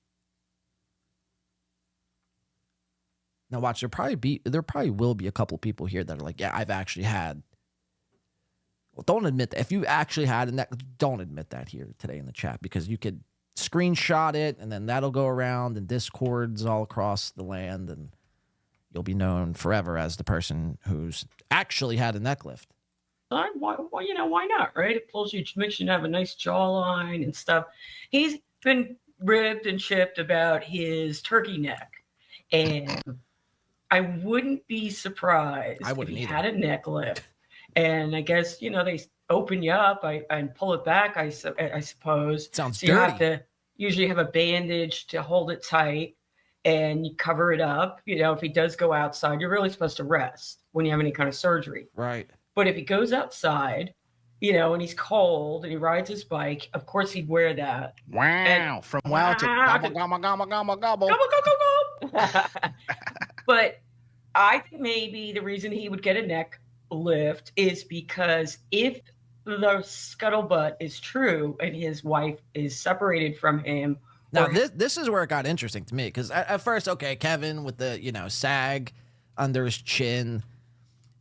Now watch, there probably will be a couple people here that are like, yeah, I've actually had. Well, don't admit that. If you actually had a neck, don't admit that here today in the chat, because you could screenshot it and then that'll go around in Discords all across the land and you'll be known forever as the person who's actually had a neck lift. Why not, right? It pulls you, makes you have a nice jawline and stuff. He's been ribbed and chipped about his turkey neck, and I wouldn't be surprised if he had a neck lift. And I guess, they open you up and pull it back, I suppose. Sounds so dirty. You have to usually have a bandage to hold it tight, and you cover it up. If he does go outside, you're really supposed to rest when you have any kind of surgery. Right. But if he goes outside, and he's cold and he rides his bike, of course he'd wear that. Wow. And, from wow to gobble, gobble, gobble, gobble, gobble. Gobble, gobble, gobble. But I think maybe the reason he would get a neck lift is because if the scuttlebutt is true and his wife is separated from him. Now, this is where it got interesting to me, because at first, okay, Kevin with the, sag under his chin,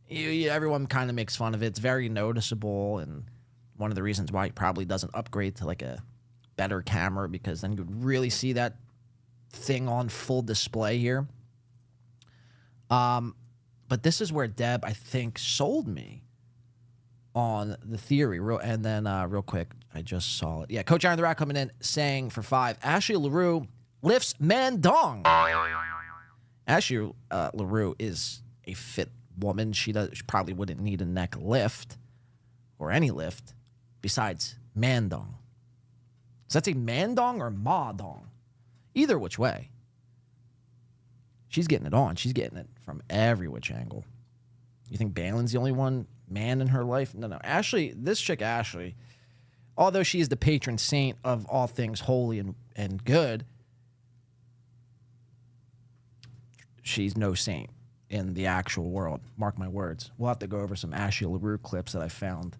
everyone kind of makes fun of it. It's very noticeable, and one of the reasons why he probably doesn't upgrade to like a better camera, because then you would really see that thing on full display here. But this is where Deb, I think, sold me on the theory. Real quick, I just saw it. Yeah, Coach Aaron the Rat coming in saying for 5, Ashley LaRue lifts man dong. Ashley LaRue is a fit woman. She probably wouldn't need a neck lift or any lift besides man dong. Does that say man dong or ma dong? Either which way. She's getting it on. She's getting it from every which angle. You think Balin's the only one man in her life? No. This chick Ashley, although she is the patron saint of all things holy and good, she's no saint in the actual world. Mark my words. We'll have to go over some Ashley LaRue clips that I found.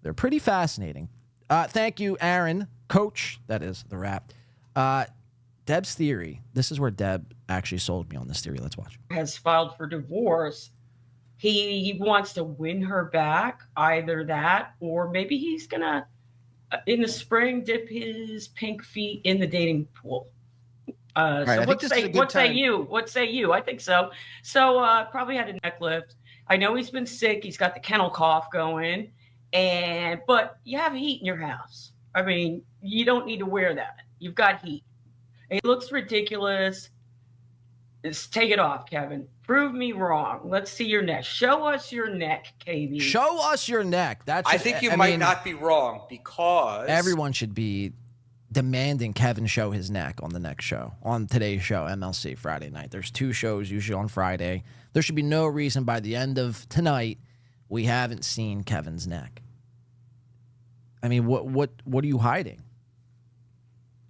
They're pretty fascinating. Thank you, Aaron. Coach, that is the rap. Deb's theory. This is where Deb actually sold me on this theory. Let's watch. Has filed for divorce. He wants to win her back. Either that, or maybe he's gonna, in the spring, dip his pink feet in the dating pool. So what say you? I think so. So probably had a neck lift. I know he's been sick. He's got the kennel cough going, but you have heat in your house. I mean, you don't need to wear that. You've got heat. It looks ridiculous. Just take it off, Kevin. Prove me wrong. Let's see your neck. Show us your neck, KB. Show us your neck. I think you might not be wrong, because everyone should be demanding Kevin show his neck on the next show, on today's show, MLC Friday night. There's 2 shows usually on Friday. There should be no reason by the end of tonight we haven't seen Kevin's neck. I mean, what are you hiding?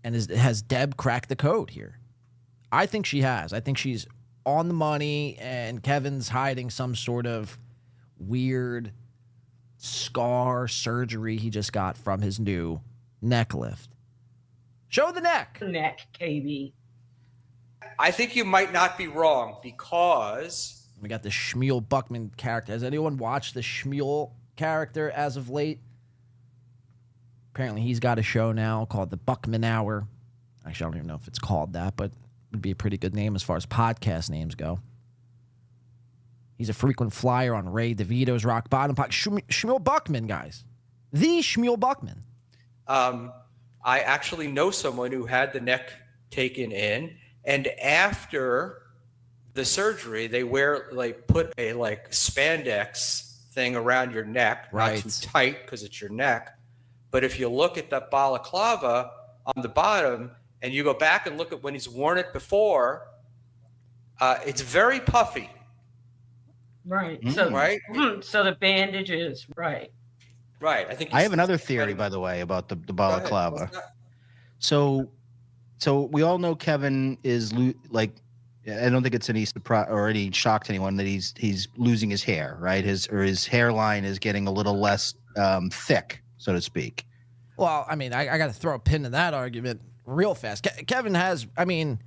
And has Deb cracked the code here? I think she has. I think she's on the money, and Kevin's hiding some sort of weird scar surgery he just got from his new neck lift. Show the neck. Neck, KB. I think you might not be wrong, because we got the Shmuel Buckman character. Has anyone watched the Shmuel character as of late? Apparently he's got a show now called the Buckman Hour. Actually, I don't even know if it's called that, but it would be a pretty good name as far as podcast names go. He's a frequent flyer on Ray DeVito's Rock Bottom podcast. Shmuel Buckman, guys. The Shmuel Buckman. I actually know someone who had the neck taken in, and after the surgery, they put a spandex thing around your neck, right? Not too tight because it's your neck, But if you look at that balaclava on the bottom and you go back and look at when he's worn it before, it's very puffy. Right. So right. So the bandages, right. Right. I think I have another theory, by the way, about the balaclava. So we all know Kevin is like, I don't think it's any surprise or any shock to anyone that he's losing his hair, right? His hairline is getting a little less thick, so to speak. Well, I mean, I got to throw a pin in that argument real fast. Kevin has, I mean,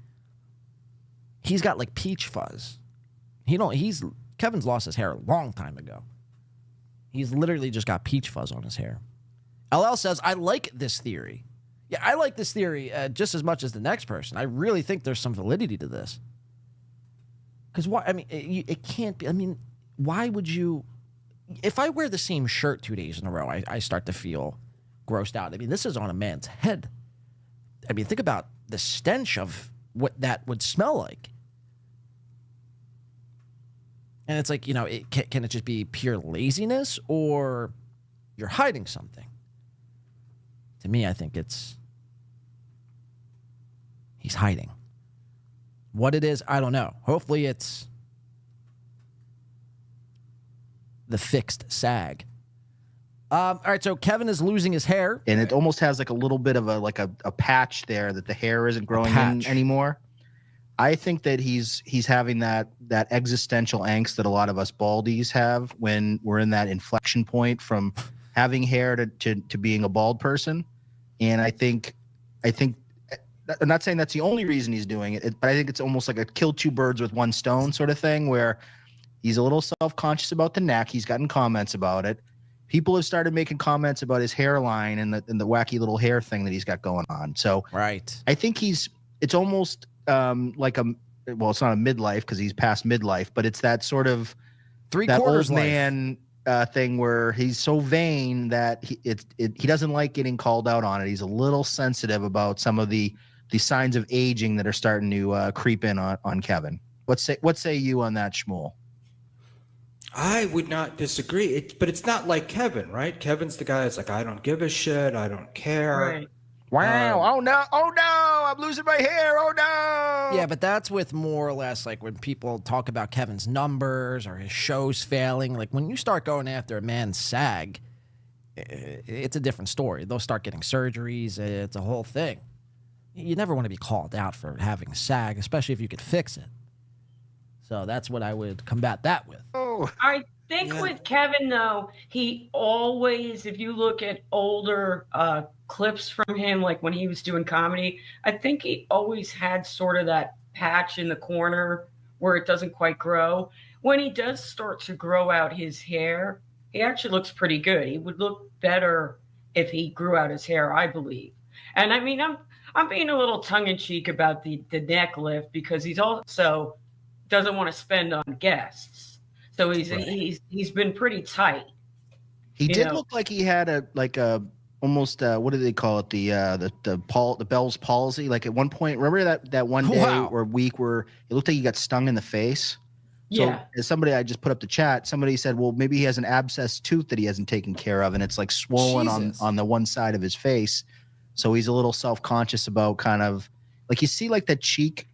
he's got like peach fuzz. Kevin's lost his hair a long time ago. He's literally just got peach fuzz on his hair. LL says, I like this theory. Yeah, I like this theory just as much as the next person. I really think there's some validity to this. Because why? I mean, it can't be. I mean, why would you? If I wear the same shirt 2 days in a row, I start to feel grossed out. I mean, this is on a man's head. I mean, think about the stench of what that would smell like. And it's like, can it just be pure laziness or you're hiding something? To me, I think he's hiding. What it is, I don't know. Hopefully it's the fixed sag. All right, so Kevin is losing his hair. And it almost has like a little bit of a patch there that the hair isn't growing in anymore. I think that he's having that existential angst that a lot of us baldies have when we're in that inflection point from having hair to being a bald person. And I think I'm not saying that's the only reason he's doing it, but I think it's almost like a kill two birds with one stone sort of thing where he's a little self-conscious about the neck. He's gotten comments about it. People have started making comments about his hairline and the wacky little hair thing that he's got going on. So right. I think it's almost like it's not a midlife because he's past midlife, but it's that sort of that old man thing where he's so vain that he doesn't like getting called out on it. He's a little sensitive about some of the signs of aging that are starting to creep in on Kevin. What say you on that, Shmuel? I would not disagree. But it's not like Kevin, right? Kevin's the guy that's like, I don't give a shit. I don't care. Right. Wow. Oh no. I'm losing my hair. Oh no. Yeah, but that's with more or less like when people talk about Kevin's numbers or his shows failing. Like when you start going after a man's sag, it's a different story. They'll start getting surgeries. It's a whole thing. You never want to be called out for having sag, especially if you could fix it. So that's what I would combat that with. Oh. I think with Kevin, though, he always, if you look at older clips from him, like when he was doing comedy, I think he always had sort of that patch in the corner where it doesn't quite grow. When he does start to grow out his hair, he actually looks pretty good. He would look better if he grew out his hair, I believe. And I mean, I'm being a little tongue-in-cheek about the neck lift because he's also doesn't want to spend on guests. So he's been pretty tight. He did look like he had almost what do they call it? The Bell's palsy. Like at one point, remember that one day or week where it looked like he got stung in the face? Yeah. So as somebody I just put up the chat, somebody said, well, maybe he has an abscess tooth that he hasn't taken care of, and it's like swollen on the one side of his face. So he's a little self-conscious about kind of like you see like that cheek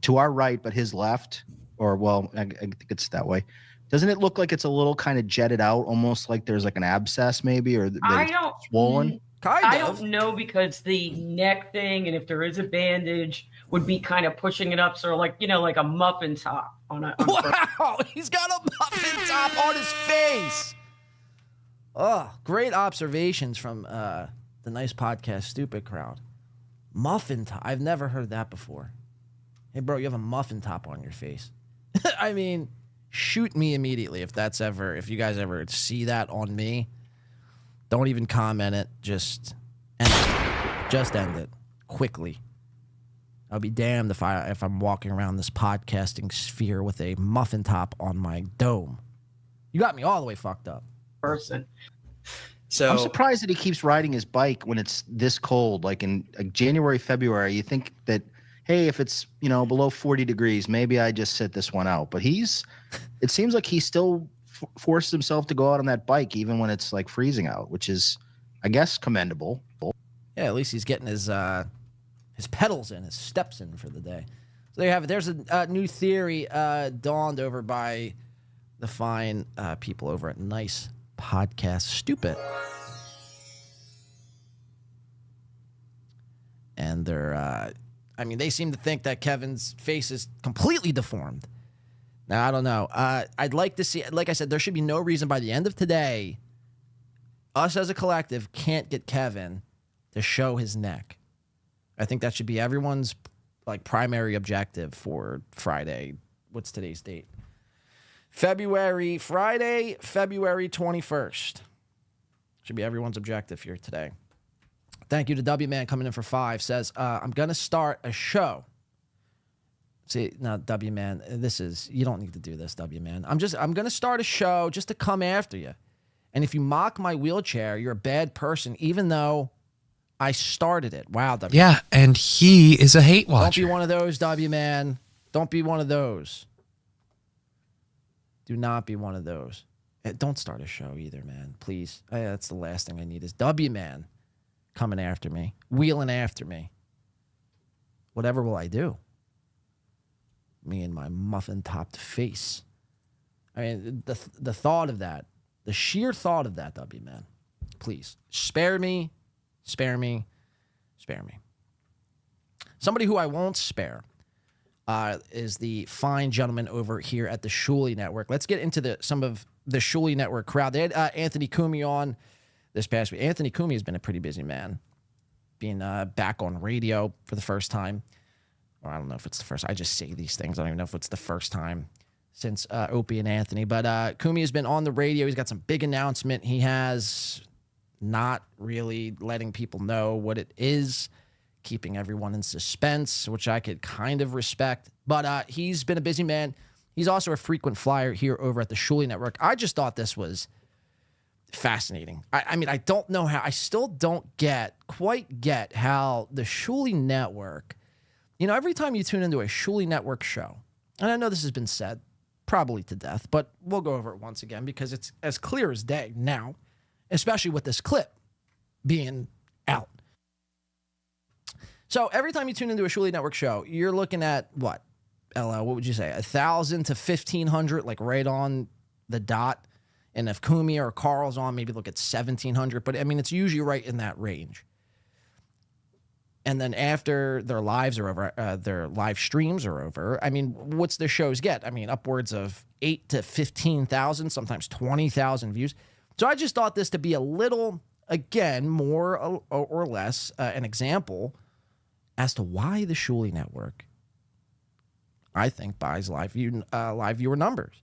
to our right, but his left, or well, I think it's that way. Doesn't it look like it's a little kind of jetted out, almost like there's like an abscess maybe, or swollen? I don't know because the neck thing, and if there is a bandage, would be kind of pushing it up, so like like a muffin top on a. Wow, he's got a muffin top on his face. Oh, great observations from the nice podcast, Stupid Crowd. Muffin top. I've never heard that before. Hey, bro, you have a muffin top on your face. I mean, shoot me immediately if you guys ever see that on me. Don't even comment it. Just end it. Just end it quickly. I'll be damned if I'm walking around this podcasting sphere with a muffin top on my dome. You got me all the way fucked up. Person. So I'm surprised that he keeps riding his bike when it's this cold. Like in January, February, you think that, hey, if it's below 40 degrees, maybe I just sit this one out. But it seems like he still forces himself to go out on that bike even when it's like freezing out, which is, I guess commendable. Yeah, at least he's getting his pedals in, his steps in for the day. So there you have it. There's a new theory dawned over by the fine people over at Nice Podcast Stupid. And they're, they seem to think that Kevin's face is completely deformed. Now, I don't know. I'd like to see, like I said, there should be no reason by the end of today, us as a collective can't get Kevin to show his neck. I think that should be everyone's primary objective for Friday. What's today's date? Friday, February 21st. Should be everyone's objective here today. Thank you to W-Man coming in for 5. Says, I'm going to start a show. See, now, W-Man, you don't need to do this, W-Man. I'm going to start a show just to come after you. And if you mock my wheelchair, you're a bad person, even though I started it. Wow, W-Man. Yeah, and he is a hate watcher. Don't be one of those, W-Man. Don't be one of those. Do not be one of those. Don't start a show either, man. Please. That's the last thing I need is W-Man coming after me, wheeling after me. Whatever will I do? Me and my muffin-topped face. I mean, the thought of that, the sheer thought of that, W-Man. Please, spare me, spare me, spare me. Somebody who I won't spare is the fine gentleman over here at the Shuli Network. Let's get into some of the Shuli Network crowd. They had Anthony Cumia on this past week. Anthony Cumia has been a pretty busy man, being back on radio for the first time. Or I don't know if it's the first. I just say these things. I don't even know if it's the first time since Opie and Anthony. But Cumia has been on the radio. He's got some big announcement. He has not really letting people know what it is, keeping everyone in suspense, which I could kind of respect. But he's been a busy man. He's also a frequent flyer here over at the Shuli Network. I just thought this was fascinating. I mean, I don't know how. I still don't quite get how the Shuli Network, every time you tune into a Shuli Network show, and I know this has been said probably to death, but we'll go over it once again because it's as clear as day now, especially with this clip being out. So every time you tune into a Shuli Network show, you're looking at what? LL, what would you say? 1,000 to 1,500, right on the dot. And if Cumia or Carl's on, maybe look at 1,700. But, it's usually right in that range. And then after their lives are over, their live streams are over, what's the shows get? Upwards of 8 to 15,000, sometimes 20,000 views. So I just thought this to be a little, again, more or less an example as to why the Shuli Network, I think, buys live viewer numbers.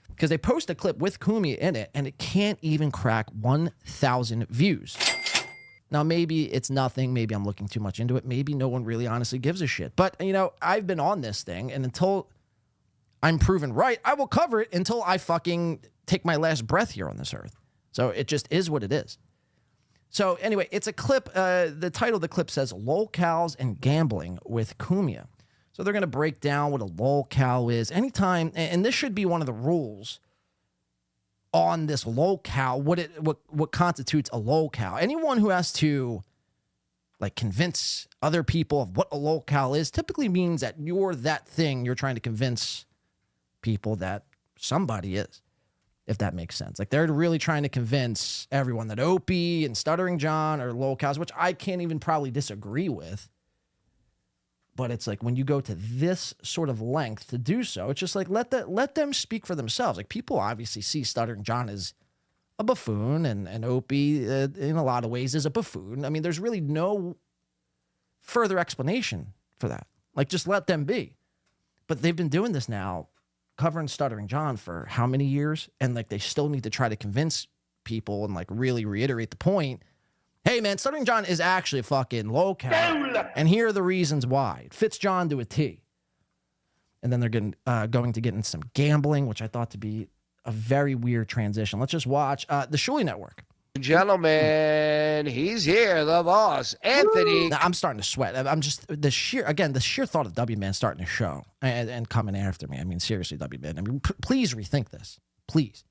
Because they post a clip with Cumia in it, and it can't even crack 1,000 views. Now, maybe it's nothing. Maybe I'm looking too much into it. Maybe no one really honestly gives a shit. But, I've been on this thing, and until I'm proven right, I will cover it until I fucking take my last breath here on this earth. So it just is what it is. So anyway, it's a clip. The title of the clip says, Lolcows and Gambling with Cumia. So they're going to break down what a lolcow is. Anytime, and this should be one of the rules on this lolcow, what constitutes a lolcow. Anyone who has to convince other people of what a lolcow is typically means that you're that thing you're trying to convince people that somebody is, if that makes sense. They're really trying to convince everyone that Opie and Stuttering John are lolcows, which I can't even probably disagree with. But it's when you go to this sort of length to do so, it's just let them speak for themselves. People obviously see Stuttering John as a buffoon and Opie in a lot of ways is a buffoon. There's really no further explanation for that. Just let them be. But they've been doing this now, covering Stuttering John for how many years? And they still need to try to convince people and really reiterate the point. Hey, man, Stuttering John is actually a fucking lolcow, and here are the reasons why. It fits John to a T. And then they're going to get into some gambling, which I thought to be a very weird transition. Let's just watch the Shuli Network. Gentlemen, he's here, the boss, Anthony. Now, I'm starting to sweat. I'm just, the sheer thought of W-Man starting a show and coming after me. Seriously, W-Man. Please rethink this. Please.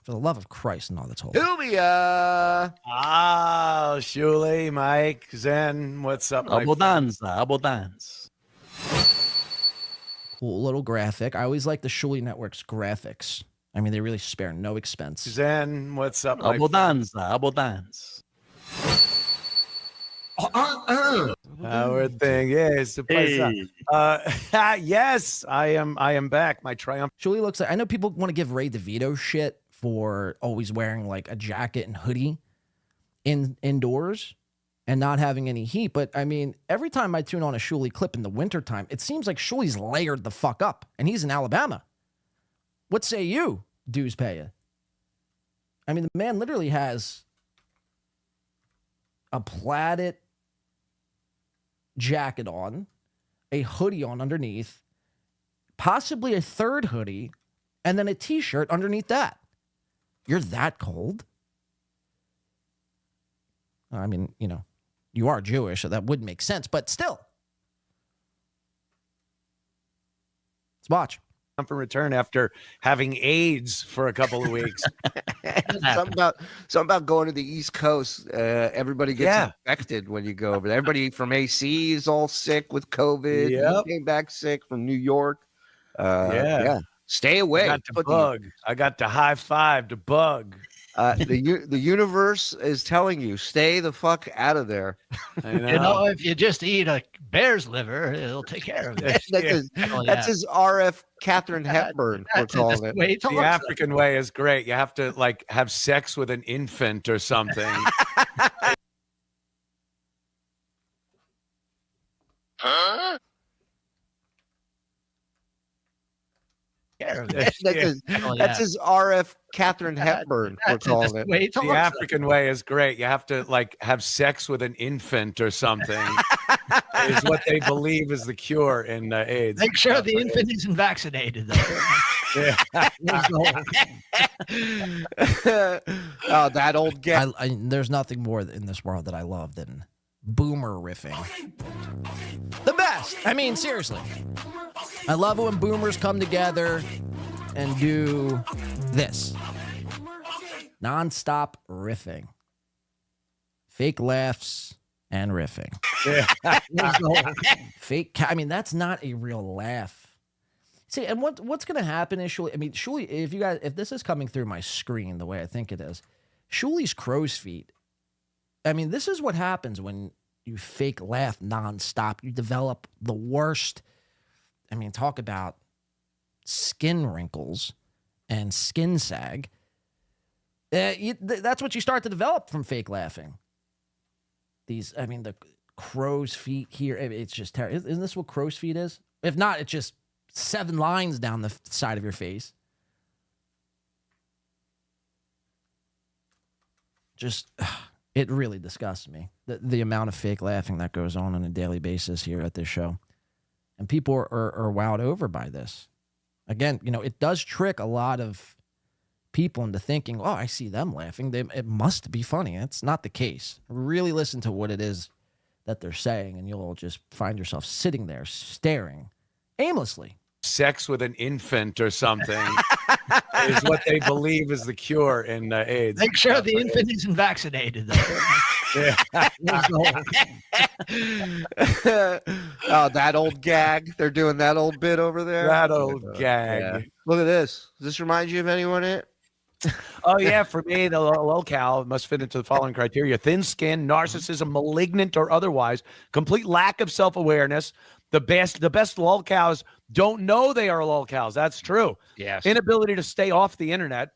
For the love of Christ and all that's holy. Jubia. Ah, Shuli, Mike, Zen, what's up, my Abundance. Cool little graphic. I always like the Shuli Network's graphics. I mean, they really spare no expense. Zen, what's up, my Abundance. Our thing, yes, the place. Yes, I am back. My triumph. Shuli looks like, I know people want to give Ray DeVito shit for always wearing like a jacket and hoodie indoors and not having any heat. But I mean, every time I tune on a Shuli clip in the wintertime, it seems like Shuli's layered the fuck up, and he's in Alabama. What say you, dues payer? I mean, the man literally has a plaided jacket on, a hoodie on underneath, possibly a third hoodie, and then a t-shirt underneath that. You're that cold? I mean, you know, you are Jewish, so that would make sense, but still. Let's watch. From return after having AIDS for a couple of weeks. something about going to the East Coast. Everybody gets infected when you go over there. Everybody from AC is all sick with COVID. Yep. He came back sick from New York. Stay away. I got to high five to bug. The universe is telling you, stay the fuck out of there. I know. You know, if you just eat a bear's liver, it'll take care of it. That's his RF Catherine Hepburn. We're calling it. The African way is great. You have to like have sex with an infant or something. Huh? That's his RF Catherine Hepburn. We're calling it. The African way is great. You have to like have sex with an infant or something. Is what they believe is the cure in AIDS. Make sure the infant isn't vaccinated, though. Oh, that old guy. There's nothing more in this world that I love than boomer riffing. The best. I mean, seriously. I love it when boomers come together and do this. Non-stop riffing. Fake laughs and riffing. Fake. I mean, that's not a real laugh. See, and what's going to happen is Shuli. I mean, Shuli. If this is coming through my screen the way I think it is, Shuli's crow's feet. I mean, this is what happens when you fake laugh nonstop. You develop the worst. I mean, talk about skin wrinkles and skin sag. That's what you start to develop from fake laughing. The crow's feet here. It's just terrible. Isn't this what crow's feet is? If not, it's just 7 lines down the side of your face. Just, it really disgusts me. The amount of fake laughing that goes on a daily basis here at this show. And people are wowed over by this. Again, you know, it does trick a lot of people into thinking, oh, I see them laughing. It must be funny. It's not the case. Really listen to what it is that they're saying, and you'll just find yourself sitting there staring aimlessly. Sex with an infant or something is what they believe is the cure in AIDS. Make sure the infant isn't vaccinated, though. Oh, that old gag. They're doing that old bit over there. That old gag. Yeah. Look at this. Does this remind you of anyone? Oh, yeah. For me, the locale must fit into the following criteria: thin skin, narcissism, malignant or otherwise, complete lack of self-awareness. The best lolcows don't know they are lolcows. That's true. Yes. Inability to stay off the internet,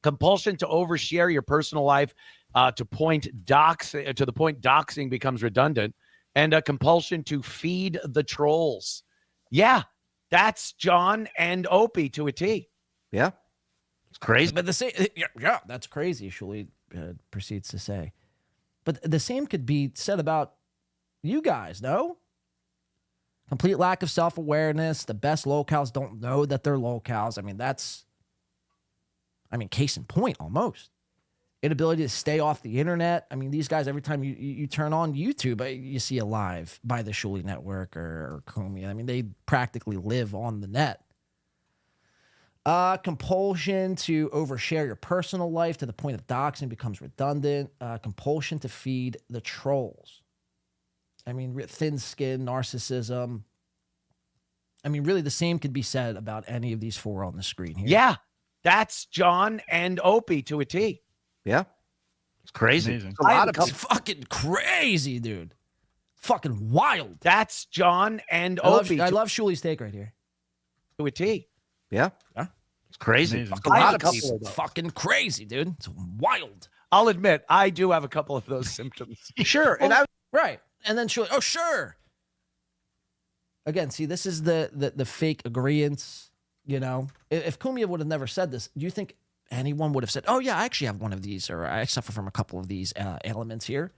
compulsion to overshare your personal life to the point doxing becomes redundant, and a compulsion to feed the trolls. Yeah, that's John and Opie to a T. Yeah, it's crazy. But yeah, that's crazy. Shuli proceeds to say, but the same could be said about you guys. No. Complete lack of self-awareness. The best locals don't know that they're locals. I mean, case in point, almost. Inability to stay off the internet. I mean, these guys, every time you turn on YouTube, you see a live by the Shuli Network or Comey. I mean, they practically live on the net. Compulsion to overshare your personal life to the point of doxing becomes redundant. Compulsion to feed the trolls. I mean, thin skin, narcissism. I mean, really, the same could be said about any of these four on the screen here. Yeah, that's John and Opie to a T. Yeah, it's crazy. Amazing. It's a lot of It's fucking crazy, dude. Fucking wild. That's John and I love, Opie. I love Shulie steak right here. To a T. Yeah. It's crazy. Fucking, I have a couple couple of those. fucking crazy, dude. It's wild. I'll admit, I do have a couple of those symptoms. Sure. And right. And then Shulie, oh, sure. Again, see, this is the fake agreeance, you know. If Kumia would have never said this, do you think anyone would have said, oh, yeah, I actually have one of these, or I suffer from a couple of these ailments here?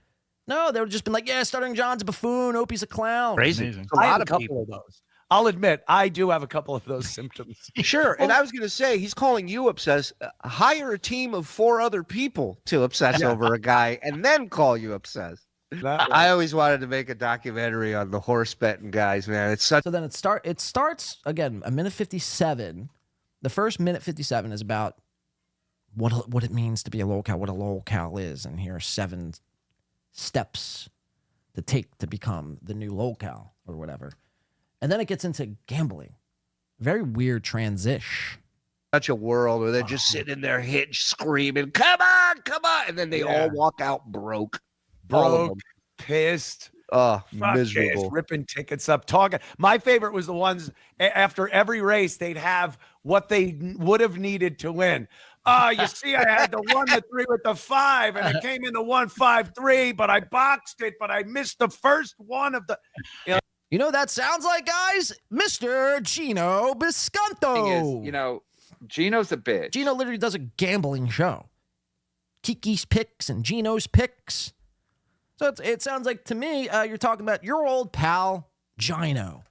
No, they would have just been like, yeah, Stuttering John's a buffoon, Opie's a clown. Crazy. Amazing. A lot a of couple people. of those. I'll admit, I do have a couple of those symptoms. Sure. And I was going to say, he's calling you obsessed. Hire a team of 4 other people to obsess over a guy and then call you obsessed. I always wanted to make a documentary on the horse betting guys, man. It's such. So then it starts again, a minute 57. The first minute 57 is about what it means to be a lolcow, what a lolcow is, and here are 7 steps to take to become the new lolcow or whatever. And then it gets into gambling. Very weird transition. Such a world where they're just sitting in their hitch screaming, come on, and then they all walk out broke. Pissed. Oh, Fuck miserable. this, ripping tickets up, talking. My favorite was the ones after every race, they'd have what they would have needed to win. You see, I had the 1, the 3 with the 5, and it came in the 1, 5, 3, but I boxed it, but I missed the first one of the. You know what that sounds like, guys? Mr. Geno Bisconto. Thing is, Geno's a bitch. Geno literally does a gambling show. Kiki's picks and Geno's picks. So it sounds like to me, you're talking about your old pal, Geno.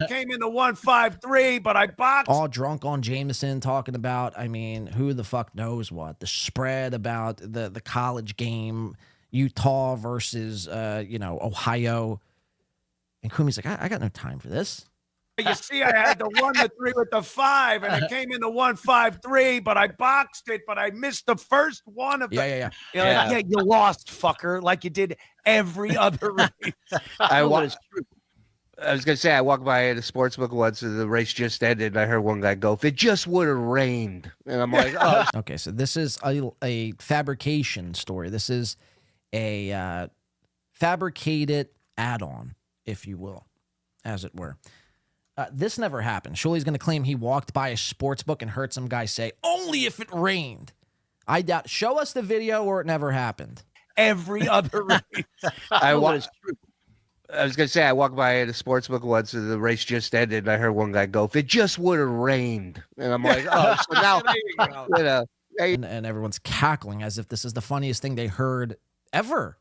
Came in the 1, 5, 3, but I boxed. All drunk on Jameson, talking about, I mean, who the fuck knows what? The spread about the college game, Utah versus, Ohio. And Kumi's like, I got no time for this. You see, I had the 1, the 3 with the 5, and it came in the 1, 5, 3, but I boxed it, but I missed the first one of the. Yeah. Yeah, you lost, fucker, like you did every other race. I was going to say, I walked by at a sports book once and the race just ended. And I heard one guy go, if it just would have rained. And I'm like, oh. Okay, so this is a fabrication story. This is a fabricated add-on, if you will, as it were. This never happened. Shulie's going to claim he walked by a sports book and heard some guy say, only if it rained. I doubt. Show us the video or it never happened. Every other race. I was going to say, I walked by at a sports book once and the race just ended. And I heard one guy go, if it just would have rained. And I'm like, oh, so now, and everyone's cackling as if this is the funniest thing they heard ever.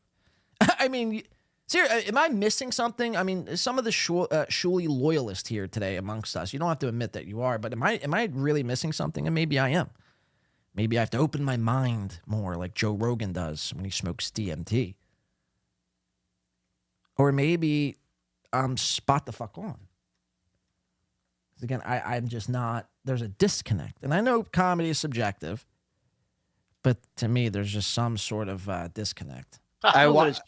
I mean, seriously, am I missing something? I mean, some of the Shulie loyalists here today amongst us, you don't have to admit that you are, but am I really missing something? And maybe I am. Maybe I have to open my mind more like Joe Rogan does when he smokes DMT. Or maybe I'm spot the fuck on. Because again, I'm just not, there's a disconnect. And I know comedy is subjective, but to me, there's just some sort of disconnect. I was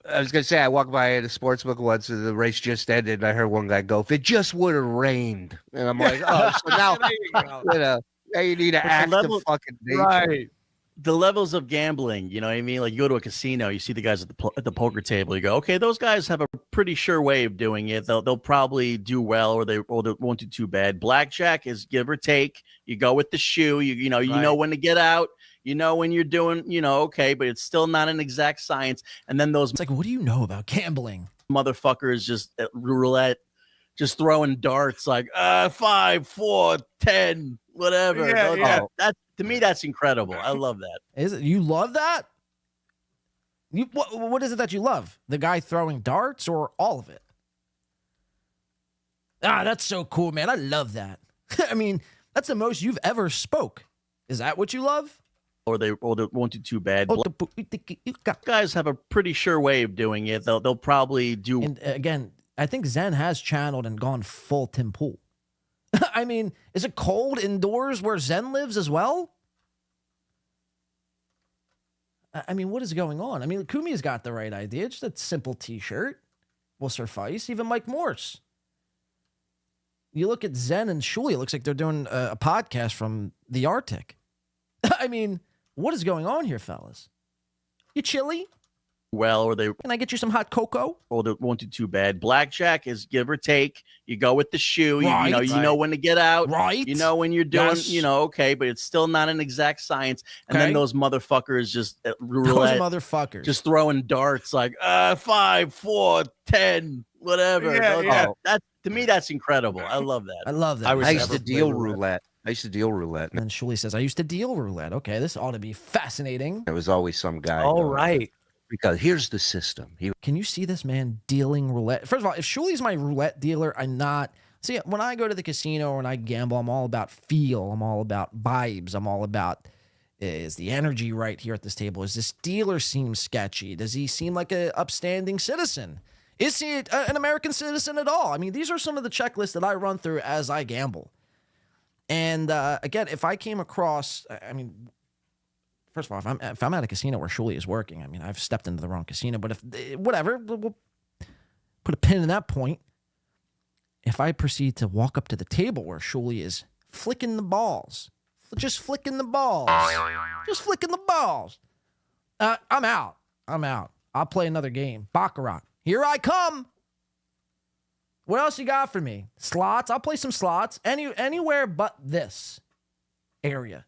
going to say, I walked by at a sports book once and the race just ended. And I heard one guy go, if it just would have rained. And I'm like, oh, so now, now you need to act the fucking nature. Right. The levels of gambling, you know what I mean? Like you go to a casino, you see the guys at the poker table, you go, okay, those guys have a pretty sure way of doing it. They'll probably do well or they won't do too bad. Blackjack is give or take. You go with the shoe, you know when to get out. You know when you're doing, okay, but it's still not an exact science. And then those, it's like, what do you know about gambling? Motherfuckers just at roulette, just throwing darts like 5, 4, 10, whatever. Yeah. That to me, that's incredible. I love that. Is it? You love that? What is it that you love? The guy throwing darts or all of it? That's so cool, man. I love that. I mean, that's the most you've ever spoke. Is that what you love? Or they won't do too bad. Guys have a pretty sure way of doing it. They'll probably do. And again, I think Zen has channeled and gone full Tim Pool. I mean, is it cold indoors where Zen lives as well? I mean, what is going on? I mean, Kumi's got the right idea. Just a simple t-shirt will suffice. Even Mike Morse. You look at Zen and Shuli, it looks like they're doing a podcast from the Arctic. I mean, what is going on here, fellas? You chilly? Well, or they Can I get you some hot cocoa? Or they won't do too bad. Blackjack is give or take. You go with the shoe. Right. You know when to get out. Right. You know when you're doing, Yes. Okay, but it's still not an exact science. And then Okay. those motherfuckers just Those roulette, motherfuckers. just throwing darts like 5, 4, 10, whatever. That to me, that's incredible. I love that. I love that. I used to deal roulette. I used to deal roulette. And then Shuli says, I used to deal roulette. Okay, this ought to be fascinating. There was always some guy. All going, right. Because here's the system. Can you see this man dealing roulette? First of all, if Shuli's my roulette dealer, I'm not. See, when I go to the casino or when I gamble, I'm all about feel. I'm all about vibes. I'm all about, is the energy right here at this table? Is this dealer seem sketchy? Does he seem like an upstanding citizen? Is he an American citizen at all? I mean, these are some of the checklists that I run through as I gamble. And again, if I came across, I mean, first of all, if I'm at a casino where Shuli is working, I mean, I've stepped into the wrong casino, but whatever, we'll put a pin in that point. If I proceed to walk up to the table where Shuli is flicking the balls, just flicking the balls, I'm out. I'll play another game. Baccarat. Here I come. What else you got for me? Slots. I'll play some slots. Anywhere but this area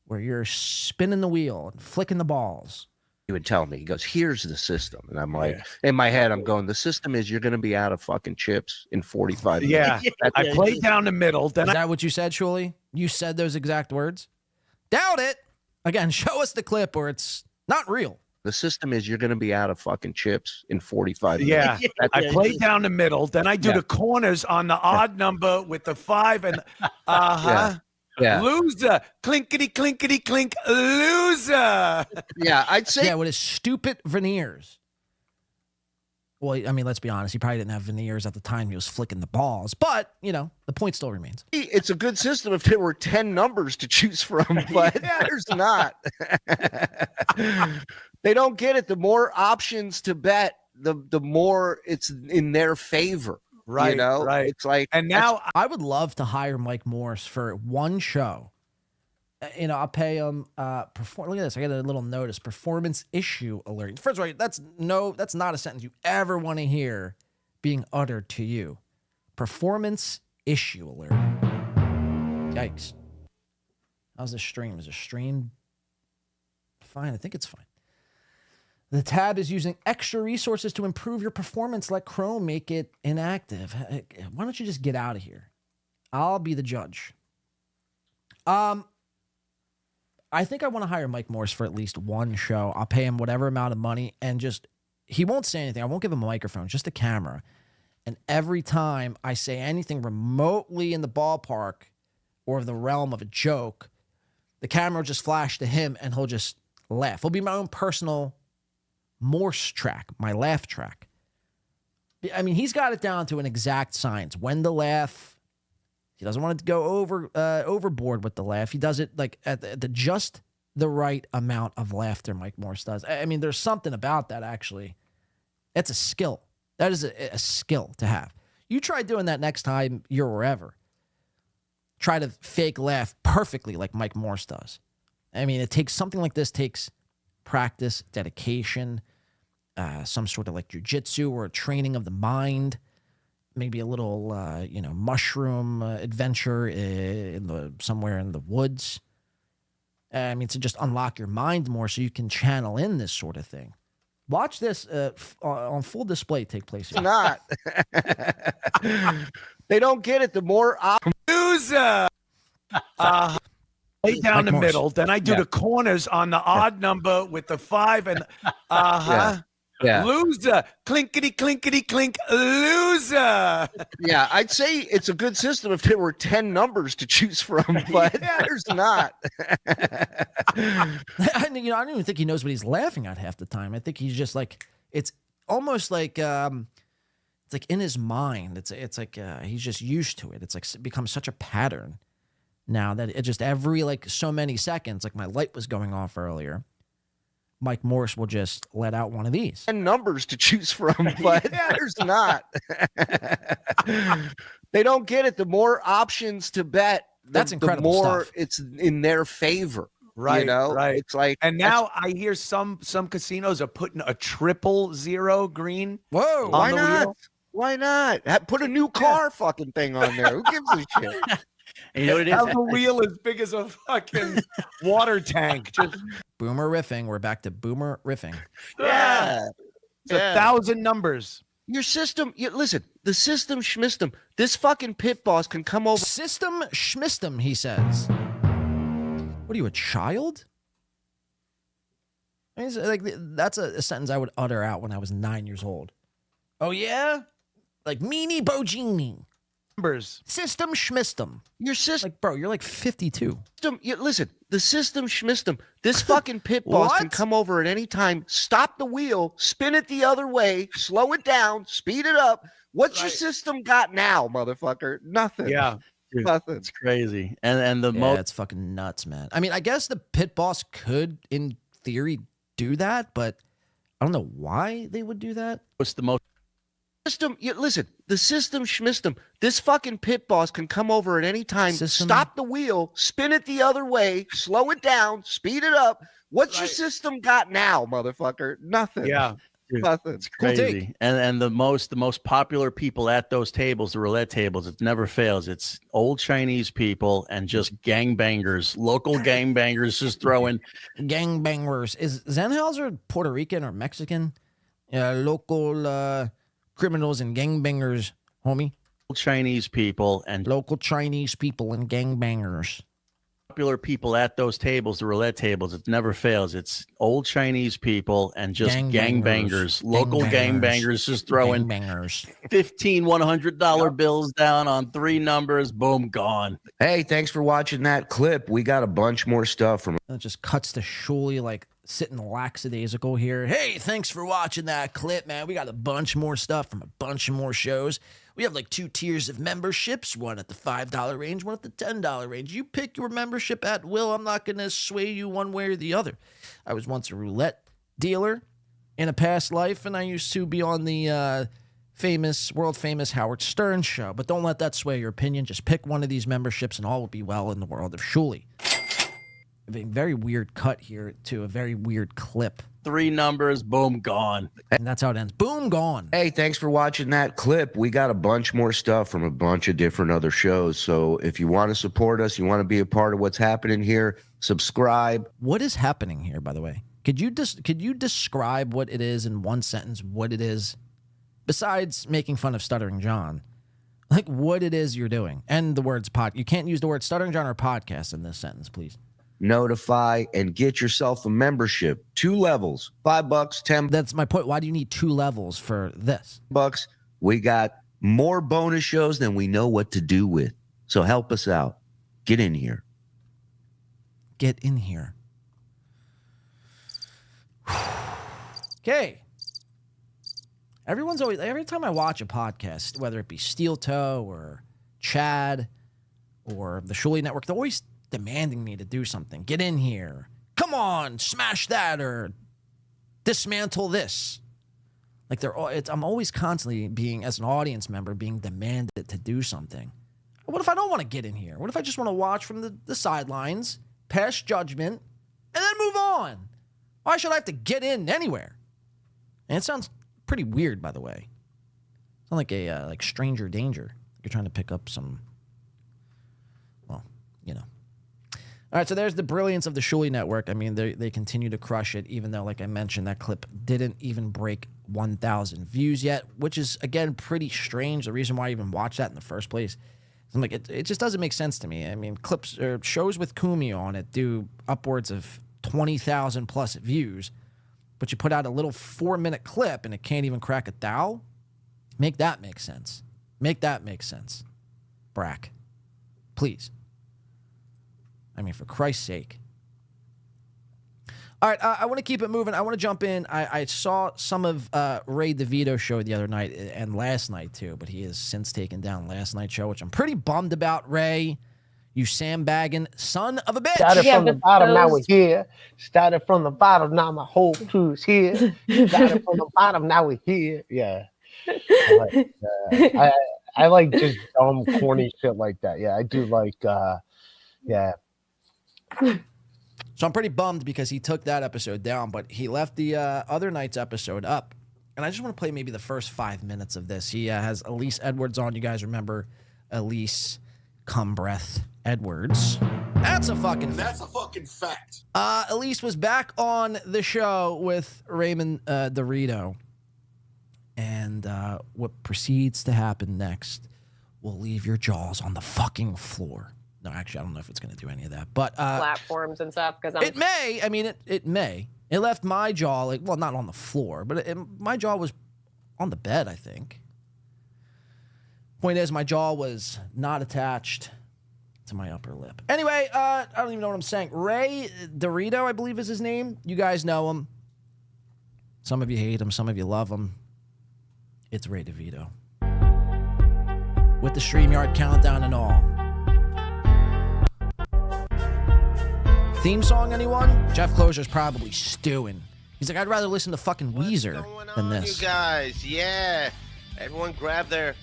where you're spinning the wheel and flicking the balls. He would tell me, he goes, here's the system. And I'm like, in my head, I'm going, the system is you're going to be out of fucking chips in 45 minutes. Yeah. I played down the middle. Then Is that what you said, Shuli? You said those exact words? Doubt it. Again, show us the clip where it's not real. The system is you're going to be out of fucking chips in 45 minutes. Yeah. I play down the middle. Then I do the corners on the odd number with the 5 and Yeah. Loser. Clinkety, clinkety, clink. Loser. Yeah, I'd say. Yeah, with his stupid veneers. Well, I mean, let's be honest. He probably didn't have veneers at the time he was flicking the balls. But, the point still remains. It's a good system if there were 10 numbers to choose from, but there's not. They don't get it. The more options to bet, the more it's in their favor. Right, right. It's like, and now I would love to hire Mike Morse for one show. I'll pay him. Look at this. I got a little notice. Performance issue alert. First of all, that's not a sentence you ever want to hear being uttered to you. Performance issue alert. Yikes. How's the stream? Is the stream fine? I think it's fine. The tab is using extra resources to improve your performance. Let Chrome make it inactive. Why don't you just get out of here? I'll be the judge. I think I want to hire Mike Morse for at least one show. I'll pay him whatever amount of money and he won't say anything. I won't give him a microphone, just a camera. And every time I say anything remotely in the ballpark or the realm of a joke, the camera will just flash to him and he'll just laugh. It'll be my own personal Morse track, my laugh track. I mean, he's got it down to an exact science. When to laugh. He doesn't want it to go overboard with the laugh. He does it like at just the right amount of laughter, Mike Morse does. I mean, there's something about that, actually. It's a skill. That is a skill to have. You try doing that next time you're wherever. Try to fake laugh perfectly like Mike Morse does. I mean, something like this takes practice, dedication, some sort of like jujitsu or training of the mind, maybe a little, mushroom adventure somewhere in the woods. I mean, to just unlock your mind more so you can channel in this sort of thing. Watch this on full display take place here. It's not. They don't get it. The more loser. Lay down the middle. Then I do the corners on the odd number with the 5 and loser. Clinkety, clinkety, clink. Loser. Yeah, I'd say it's a good system if there were 10 numbers to choose from, but there's not. I don't even think he knows what he's laughing at half the time. I think he's just like, it's almost like it's like in his mind. It's like he's just used to it. It's like it becomes such a pattern now that it just every like so many seconds, like my light was going off earlier, Mike Morse will just let out one of these. And numbers to choose from, but there's not. They don't get it. The more options to bet, That's incredible the more stuff. it's in their favor. Right, You know, right. it's like, And now I hear some casinos are putting a 000 green. Whoa, why on the not? wheel. Why not? Put a new car fucking thing on there. Who gives a shit? And you know what it is? Have a wheel as big as a fucking water tank. Just Boomer riffing. We're back to boomer riffing. Yeah. it's 1,000 numbers. Your system, listen, the system schmistem. This fucking pit boss can come over. System schmistem, he says. What are you, a child? I mean, like that's a sentence I would utter out when I was 9 years old. Oh yeah, like meanie bojini. Numbers. System schmistem. Your system, Like, bro, you're like 52. listen, the system schmistem. This fucking pit boss can What? come over at any time, stop the wheel, spin it the other way, slow it down, speed it up. What's your system got now, motherfucker? Nothing. Yeah. Dude, Nothing. it's crazy. And the Yeah, most it's fucking nuts, man. I mean, I guess the pit boss could, in theory, do that, but I don't know why they would do that. what's the most System, listen, the system schmistem. This fucking pit boss can come over at any time, System- stop the wheel, spin it the other way, slow it down, speed it up. What's your system got now, motherfucker? Nothing. Yeah. Dude, Nothing. it's Cool crazy. take. And the most popular people at those tables, the roulette tables, it never fails. It's old Chinese people and just gangbangers, local gangbangers just throwing Gangbangers. Is Zenhauser Puerto Rican or Mexican? Local criminals and gangbangers, homie. old Chinese people and Local Chinese people and gangbangers. popular people at those tables, the roulette tables, it never fails. It's old Chinese people and just gangbangers, local gangbangers just throwing Gangbangers. $15, $100 bills down on 3 numbers. Boom, gone. Hey, thanks for watching that clip. We got a bunch more stuff from And it just cuts to Shuli like sitting lackadaisical here. Hey, thanks for watching that clip, man. We got a bunch more stuff from a bunch of more shows. We have like 2 tiers of memberships, one at the $5 range, one at the $10 range. You pick your membership at will. I'm not going to sway you one way or the other. I was once a roulette dealer in a past life, and I used to be on the world famous Howard Stern show. But don't let that sway your opinion. Just pick one of these memberships, and all will be well in the world of Shuli. A very weird cut here to a very weird clip. 3 numbers, boom, gone. And that's how it ends. Boom, gone. Hey, thanks for watching that clip. We got a bunch more stuff from a bunch of different other shows. So if you want to support us, you want to be a part of what's happening here, subscribe. What is happening here, by the way? Could you describe what it is in one sentence, what it is, besides making fun of Stuttering John? Like what it is you're doing. And the words pod. You can't use the word Stuttering John or podcast in this sentence, please. Notify and get yourself a membership. 2 levels, $5, $10. That's my point. Why do you need 2 levels for this? Bucks. We got more bonus shows than we know what to do with. So help us out. Get in here. Get in here. Okay. Every time I watch a podcast, whether it be Steel Toe or Chad or the Shuli Network, they're always demanding me to do something. Get in here. Come on, smash that or dismantle this. Like I'm always constantly being, as an audience member, being demanded to do something. What if I don't want to get in here? What if I just want to watch from the sidelines, pass judgment, and then move on? Why should I have to get in anywhere? And it sounds pretty weird, by the way. It's not like a like stranger danger. You're trying to pick up some, well, you know. All right, so there's the brilliance of the Shuli Network. I mean, they continue to crush it, even though, like I mentioned, that clip didn't even break 1,000 views yet, which is, again, pretty strange. The reason why I even watched that in the first place. I'm like, it just doesn't make sense to me. I mean, clips or shows with Kumi on it do upwards of 20,000 plus views, but you put out a little 4-minute clip and it can't even crack a thou? Make that make sense. Make that make sense. Brack. Please. I mean, for Christ's sake. All right, I want to keep it moving. I want to jump in. I saw some of Ray DeVito show the other night and last night too, but he has since taken down last night's show, which I'm pretty bummed about. Ray, you sandbagging son of a bitch. Started from the bottom, now we're here. Started from the bottom, now my whole crew's here. Started from the bottom, now we're here. Yeah. I like just dumb, corny shit like that. Yeah, I do like, yeah. So I'm pretty bummed because he took that episode down, but he left the other night's episode up. And I just want to play maybe the first 5 minutes of this. He has Elise Edwards on. You guys remember Elise Come Breath Edwards. That's a fucking fact. Elise was back on the show with Raymond Dorito. And what proceeds to happen next will leave your jaws on the fucking floor. No, actually, I don't know if it's going to do any of that. But platforms and stuff. Because it may. I mean, it may. It left my jaw, like, well, not on the floor, but my jaw was on the bed, I think. Point is, my jaw was not attached to my upper lip. Anyway, I don't even know what I'm saying. Ray Dorito, I believe is his name. You guys know him. Some of you hate him. Some of you love him. It's Ray DeVito. With the StreamYard countdown and all. Theme song, anyone? Jeff Closer's probably stewing. He's like, I'd rather listen to fucking Weezer than this. You guys, yeah. Everyone grab their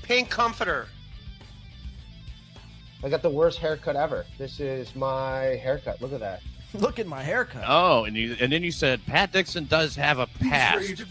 pink comforter. I got the worst haircut ever. This is my haircut. Look at that. Look at my haircut. Oh, and then you said Pat Dixon does have a past.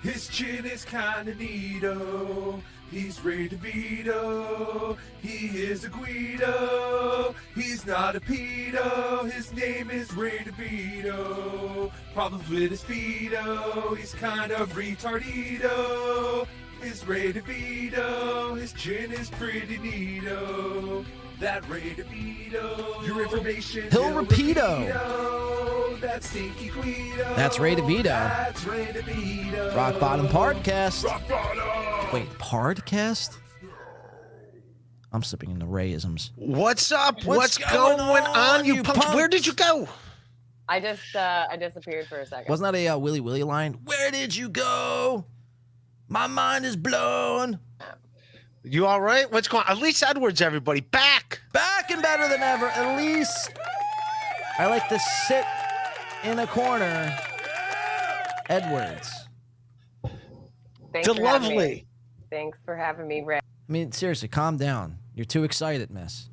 His chin is kinda neato. He's Ray DeVito. He is a Guido. He's not a pedo. His name is Ray DeVito. Problems with his pedo. He's kind of retardito. Is Ray DeVito. His chin is pretty neato. That Ray DeVito. Your information. He'll repeato. That stinky Guido. That's Ray DeVito. That's Ray DeVito. Rock Bottom Podcast. Rock Bottom. Wait, Podcast? I'm slipping into Rayisms. What's up? What's going on, you punks? Where did you go? I disappeared for a second. Wasn't that a Willy Willy line? Where did you go? My mind is blown. You all right? What's going on? Elise Edwards, everybody. Back and better than ever. Elise. I like to sit in a corner. Edwards. Thanks for having me. Thanks for having me, Ray. I mean, seriously, calm down. You're too excited, miss.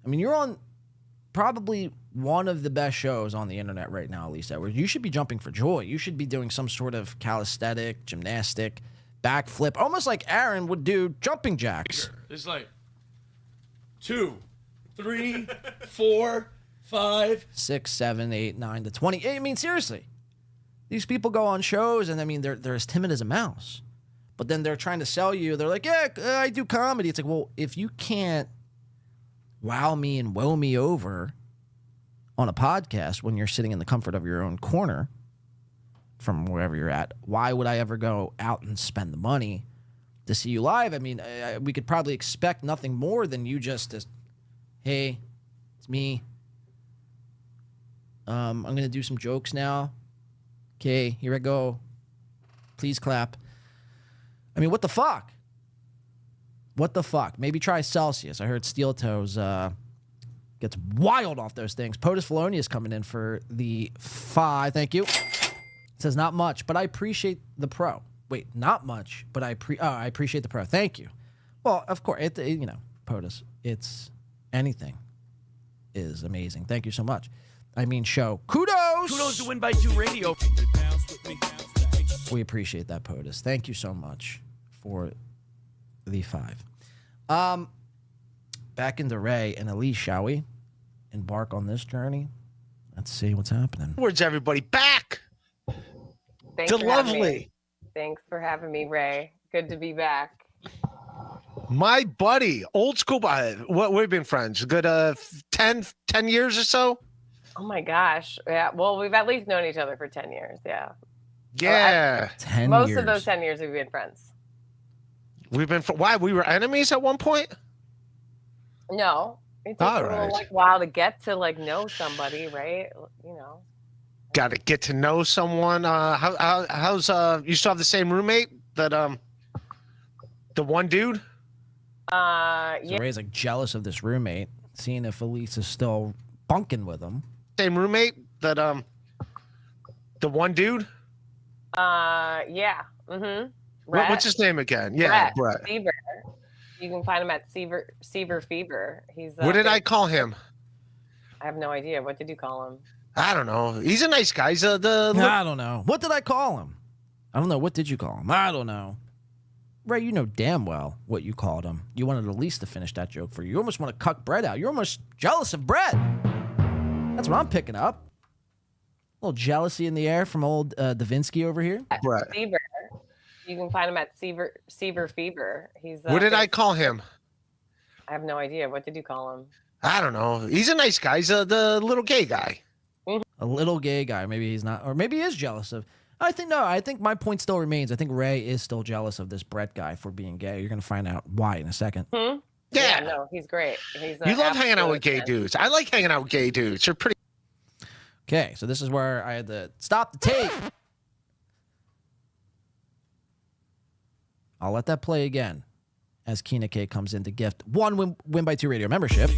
I mean, you're on probably one of the best shows on the internet right now, Elise Edwards. You should be jumping for joy. You should be doing some sort of calisthenic, gymnastic, backflip, almost like Aaron would do jumping jacks. It's like 2, 3, 4, 5, 6, 7, 8, 9 to 20. I mean, seriously. These people go on shows, and I mean, they're as timid as a mouse. But then they're trying to sell you. They're like, yeah, I do comedy. It's like, well, if you can't wow me and woe me over on a podcast when you're sitting in the comfort of your own corner from wherever you're at, why would I ever go out and spend the money to see you live? I mean, we could probably expect nothing more than you just to, hey, it's me. I'm going to do some jokes now. Okay, here I go. Please clap. I mean, what the fuck? What the fuck? Maybe try Celsius. I heard Steel Toes gets wild off those things. POTUS Felonious coming in for the 5. Thank you. It says not much, but I appreciate the pro. Wait, not much, but I appreciate the pro. Thank you. Well, of course, you know, POTUS. It's anything is amazing. Thank you so much. I mean, show. Kudos. Kudos to Win by 2 Radio. We appreciate that, POTUS. Thank you so much for the 5. Back into Ray and Elise, shall we? Embark on this journey. Let's see what's happening. Where's everybody? Back. Thanks for having me. Thanks for having me, Ray. Good to be back. My buddy, old school. What we've been friends. Good 10 years or so. Oh my gosh. Yeah. Well, we've at least known each other for 10 years. Yeah. Yeah. 10 Most years. of those 10 years we've been friends. We've been why? We were enemies at one point? No. It takes a little while to get to know somebody, right? Got to get to know someone. How's you still have the same roommate that the one dude? So Ray's jealous of this roommate, seeing if Elise is still bunking with him. Same roommate that the one dude? Yeah. Mm-hmm. What's his name again? Yeah, Brett. Seaver. You can find him at Seaver Fever. He's. What did I call him? I have no idea. What did you call him? I don't know. He's a nice guy. He's I don't know. What did I call him? I don't know. What did you call him? I don't know. Ray, you know damn well what you called him. You wanted Elise to finish that joke for you. You almost want to cuck Brett out. You're almost jealous of Brett. That's what I'm picking up. A little jealousy in the air from old Davinsky over here. Brett. Seaver. You can find him at Seaver Fever. He's. What did I call him? I have no idea. What did you call him? I don't know. He's a nice guy. He's the little gay guy. A little gay guy. Maybe he's not, or maybe he is jealous of. I think my point still remains. I think Ray is still jealous of this Brett guy for being gay. You're gonna find out why in a second. Yeah, no, he's great. You love hanging out with gay dudes. I like hanging out with gay dudes. They're pretty. Okay, so this is where I had to stop the tape. I'll let that play again as Keena K comes in to gift one Win by 2 radio membership.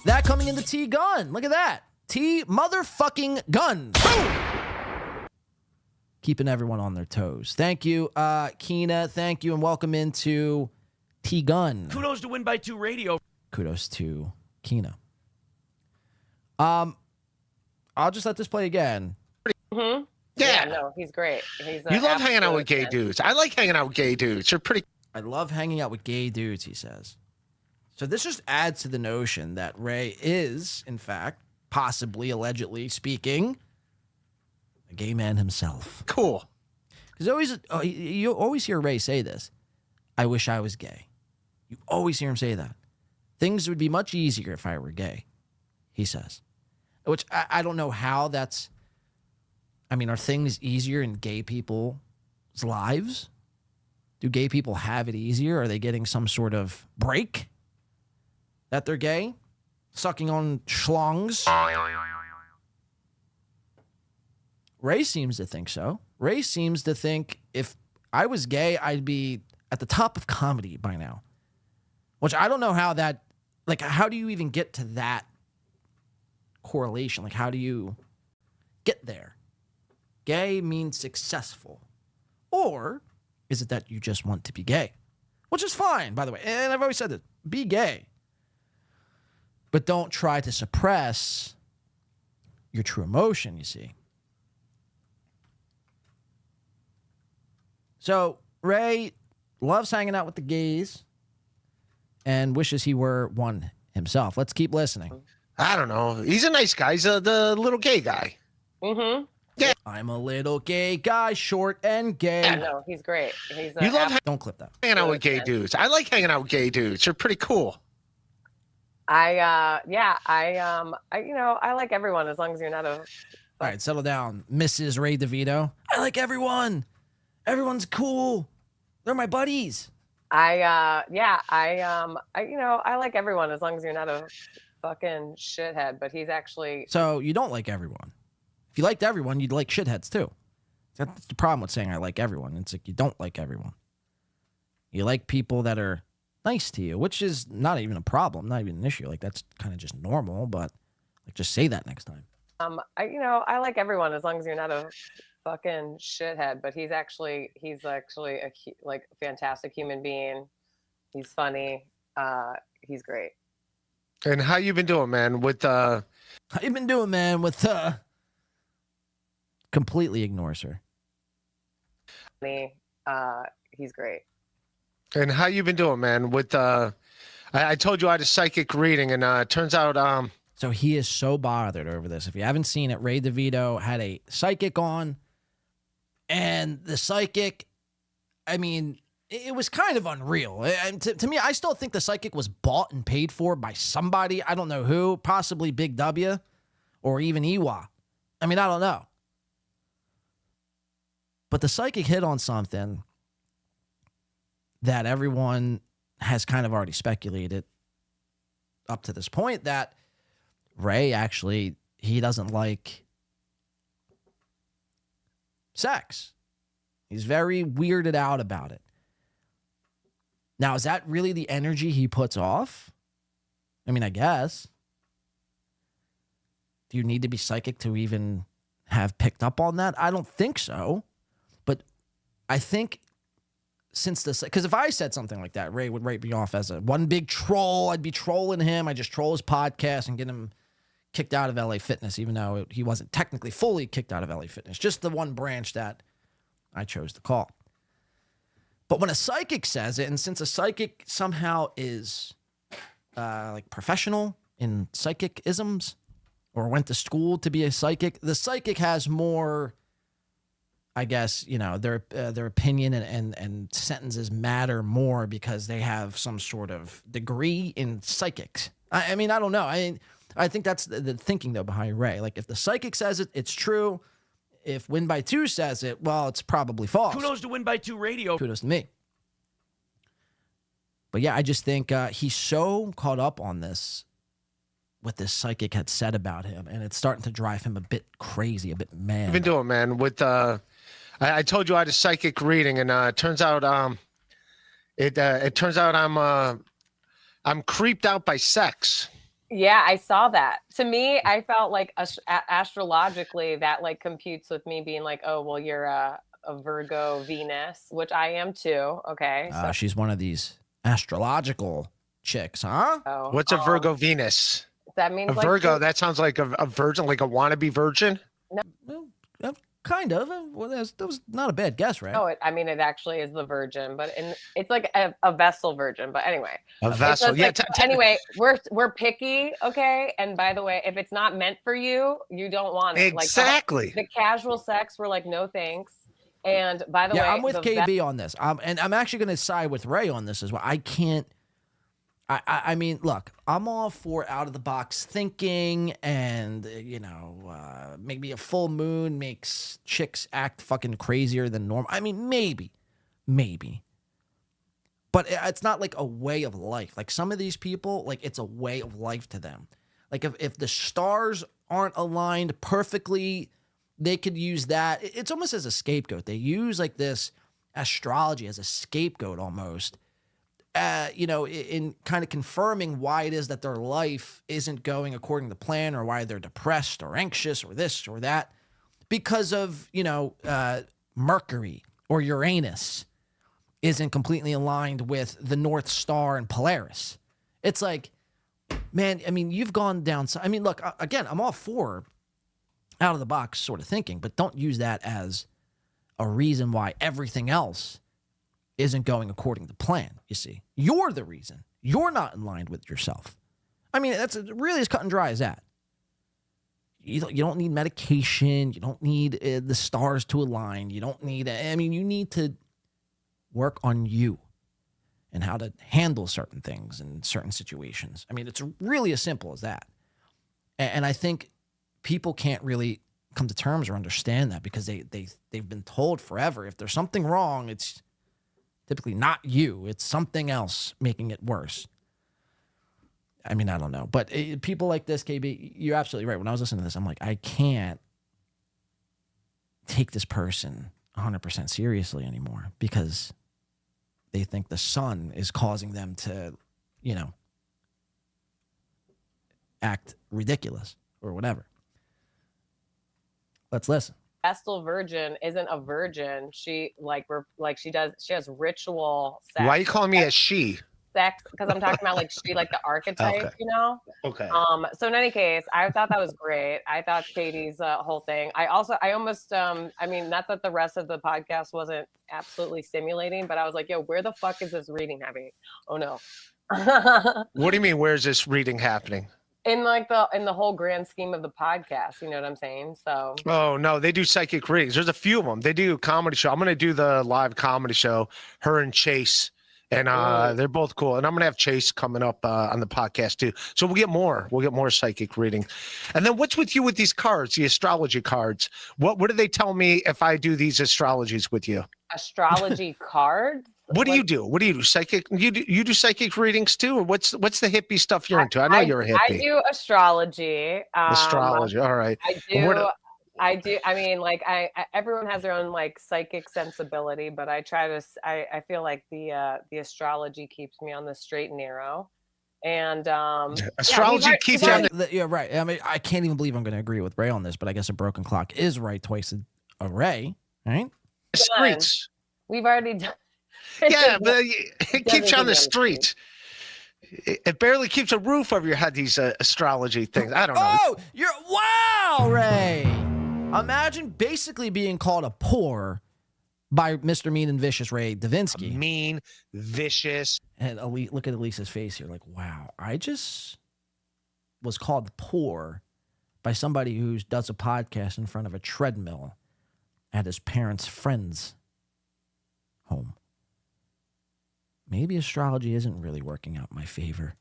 That coming into T Gun. Look at that. T motherfucking Gun. Boom! Keeping everyone on their toes. Thank you, Keena. Thank you, and welcome into T Gun. Kudos to Win by 2 radio. Kudos to Keena. I'll just let this play again. Mm-hmm. Yeah, no, he's great. He's. You love hanging out with gay dudes. I like hanging out with gay dudes. They're pretty. I love hanging out with gay dudes, he says. So this just adds to the notion that Ray is, in fact, possibly, allegedly speaking, a gay man himself. Cool. Because you always hear Ray say this. I wish I was gay. You always hear him say that. Things would be much easier if I were gay, he says. Which I don't know how that's... I mean, are things easier in gay people's lives? Do gay people have it easier? Are they getting some sort of break that they're gay? Sucking on schlongs? Ray seems to think so. Ray seems to think if I was gay, I'd be at the top of comedy by now. Which I don't know how that... Like, how do you even get to that correlation? Like, how do you get there? Gay means successful. Or is it that you just want to be gay? Which is fine, by the way. And I've always said this. Be gay. But don't try to suppress your true emotion, you see. So Ray loves hanging out with the gays and wishes he were one himself. Let's keep listening. I don't know. He's a nice guy. He's the little gay guy. Mm-hmm. Yeah. I'm a little gay guy, short and gay. Yeah, no, he's great. He's. You love don't clip that. Hanging out with gay dudes. I like hanging out with gay dudes. They're pretty cool. I like everyone as long as you're not a. All right, settle down, Mrs. Ray DeVito. I like everyone. Everyone's cool. They're my buddies. I like everyone as long as you're not a fucking shithead. But he's actually. So you don't like everyone. If you liked everyone, you'd like shitheads too. That's the problem with saying I like everyone. It's like you don't like everyone. You like people that are nice to you, which is not even a problem, not even an issue. Like that's kind of just normal, but like just say that next time. I like everyone as long as you're not a fucking shithead. But he's actually a fantastic human being. He's funny. He's great. And how you been doing, man? Completely ignores her. He's great. And how you been doing, man? I told you I had a psychic reading, and it turns out So he is so bothered over this. If you haven't seen it, Ray DeVito had a psychic on, and the psychic, I mean, it was kind of unreal. And to me, I still think the psychic was bought and paid for by somebody. I don't know who, possibly Big W or even Iwa. I mean, I don't know. But the psychic hit on something that everyone has kind of already speculated up to this point that Ray actually, he doesn't like sex. He's very weirded out about it. Now, is that really the energy he puts off? I mean, I guess. Do you need to be psychic to even have picked up on that? I don't think so. But I think since this, because if I said something like that, Ray would write me off as a one big troll. I'd be trolling him. I just troll his podcast and get him kicked out of LA Fitness, even though he wasn't technically fully kicked out of LA Fitness. Just the one branch that I chose to call. But when a psychic says it, and since a psychic somehow is like professional in psychic isms or went to school to be a psychic, the psychic has more, I guess, you know, their opinion and sentences matter more because they have some sort of degree in psychics. I mean, I don't know. I think that's the thinking, though, behind Ray. Like, if the psychic says it, it's true. If Win by Two says it, well, it's probably false. Kudos to Win by Two Radio. Kudos to me. But yeah, I just think he's so caught up on this, what this psychic had said about him, and it's starting to drive him a bit crazy, a bit mad. I've been doing, man, with I told you I had a psychic reading, and it turns out it turns out I'm creeped out by sex. Yeah, I saw that. To me, I felt like astrologically that like computes with me being like, oh, well, you're a Virgo Venus, which I am too. Okay. So. She's one of these astrological chicks, huh? Oh, what's a Virgo Venus? That means a like Virgo. That sounds like a virgin, like a wannabe virgin. No. Well, kind of. Well, that was not a bad guess, right? No, it actually is the Virgin, but it's like a vessel virgin. But anyway, a vessel. Yeah. Like, anyway, we're picky, okay. And by the way, if it's not meant for you, you don't want it. Exactly. Like the casual sex, we're like, no thanks. And by the way, I'm with KB on this. And I'm actually going to side with Ray on this as well. I can't. I mean, look, I'm all for out of the box thinking, and you know, maybe a full moon makes chicks act fucking crazier than normal. I mean, maybe, but it's not like a way of life. Like some of these people, like it's a way of life to them. Like if the stars aren't aligned perfectly, they could use that. It's almost as a scapegoat. They use like this astrology as a scapegoat almost. You know, in kind of confirming why it is that their life isn't going according to plan, or why they're depressed or anxious or this or that, because of, you know, Mercury or Uranus isn't completely aligned with the North Star and Polaris. It's like, man, I mean, you've gone down. I mean, look, again, I'm all for out of the box sort of thinking, but don't use that as a reason why everything else isn't going according to plan. You see, you're the reason. You're not in line with yourself. I mean, that's really as cut and dry as that. You don't need medication. You don't need the stars to align. You don't need, I mean, you need to work on you and how to handle certain things in certain situations. I mean, it's really as simple as that. And I think people can't really come to terms or understand that because they've been told forever, if there's something wrong, it's typically not you. It's something else making it worse. I mean, I don't know. But people like this, KB, you're absolutely right. When I was listening to this, I'm like, I can't take this person 100% seriously anymore because they think the sun is causing them to, you know, act ridiculous or whatever. Let's listen. Vestal Virgin isn't a virgin. She she has ritual sex. Why are you calling me a she? Sex, because I'm talking about like she, like the archetype, Okay. you know? Okay. So in any case, I thought that was great. I thought Katie's whole thing. I almost I mean, not that the rest of the podcast wasn't absolutely stimulating, but I was like, yo, where the fuck is this reading happening? Oh no. What do you mean? Where's this reading happening? In the whole grand scheme of the podcast, you know what I'm saying? So Oh no, they do psychic readings. There's a few of them. They do a comedy show. I'm gonna do the live comedy show. Her and Chase, and they're both cool. And I'm gonna have Chase coming up on the podcast too. So we'll get more. We'll get more psychic reading. And then what's with you with these cards, the astrology cards? What do they tell me if I do these astrologies with you? astrology cards. What do you do? What do you do? Psychic? You do psychic readings too, or what's the hippie stuff you're into? I know you're a hippie. I do astrology. Astrology. All right. I do. I mean, like everyone has their own like psychic sensibility, but I try to. I feel like the astrology keeps me on the straight and narrow, and astrology keeps you on the. Yeah, right. I mean, I can't even believe I'm going to agree with Ray on this, but I guess a broken clock is right twice a Ray, right? Streets. We've already done. Yeah, but it keeps you on the streets. It barely keeps a roof over your head. These astrology things. I don't know. Oh, wow, Ray. Imagine basically being called a poor by Mr. Mean and Vicious Ray Davinsky. Mean, vicious. And look at Elise's face here. Like, wow, I just was called poor by somebody who does a podcast in front of a treadmill at his parents' friend's home. Maybe astrology isn't really working out in my favor.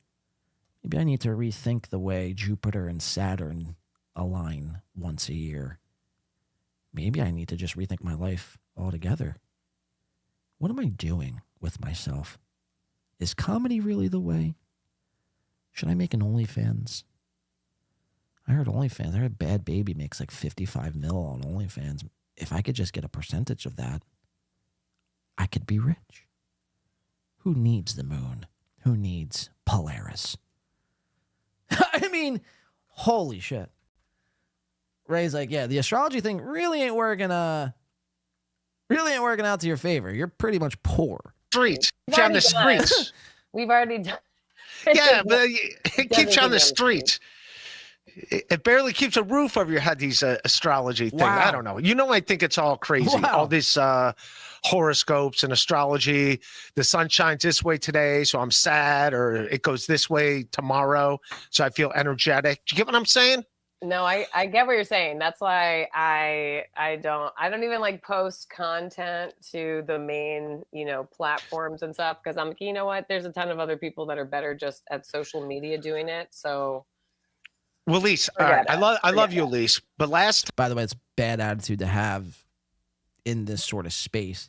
Maybe I need to rethink the way Jupiter and Saturn align once a year. Maybe I need to just rethink my life altogether. What am I doing with myself? Is comedy really the way? Should I make an OnlyFans? I heard OnlyFans, I heard Bad Baby makes like 55 mil on OnlyFans. If I could just get a percentage of that, I could be rich. Who needs the moon? Who needs Polaris? I mean, holy shit. Ray's like, yeah, the astrology thing really ain't working out to your favor. You're pretty much poor. Streets. On the streets. We've already done. Yeah, but it keeps you on the streets. It barely keeps a roof over your head, these astrology things. Wow. I don't know. I think it's all crazy. Wow. All these horoscopes and astrology. The sun shines this way today, so I'm sad, or it goes this way tomorrow, so I feel energetic. Do you get what I'm saying? No, I get what you're saying. That's why I don't even like post content to the main, platforms and stuff, because I'm like, you know what? There's a ton of other people that are better just at social media doing it. So Well, Elise, all right. I love you, Elise. But by the way, it's bad attitude to have in this sort of space.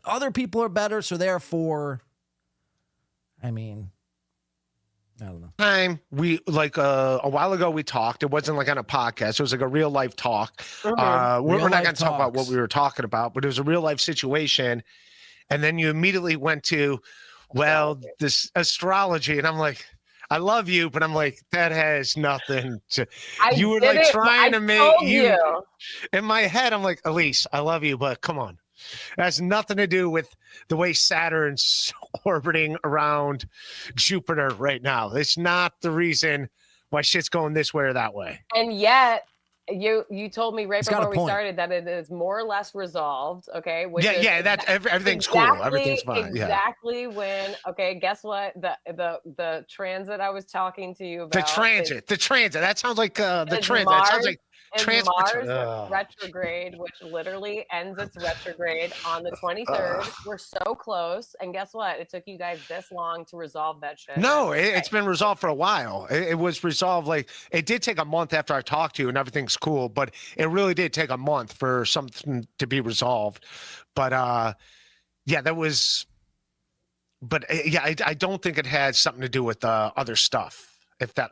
Other people are better, so therefore, I mean, I don't know. Time we a while ago we talked. It wasn't like on a podcast. It was like a real life talk. We're not going to talk about what we were talking about, but it was a real life situation. And then you immediately went to, this astrology, and I'm like, I love you, but I'm like, that has nothing to. You were like trying to make you. In my head, I'm like, Elise, I love you, but come on. It has nothing to do with the way Saturn's orbiting around Jupiter right now. It's not the reason why shit's going this way or that way. And yet, you told me right before we started that it is more or less resolved. Okay. Everything's cool. Everything's fine. Exactly when. Okay. Guess what? The transit I was talking to you about. The transit. That sounds like the transit. That sounds like. Mars retrograde, which literally ends its retrograde on the 23rd. We're so close, and guess what? It took you guys this long to resolve that shit. No, it's been resolved for a while. It was resolved it did take a month after I talked to you, and everything's cool. But it really did take a month for something to be resolved. But that was. But I don't think it had something to do with other stuff. If that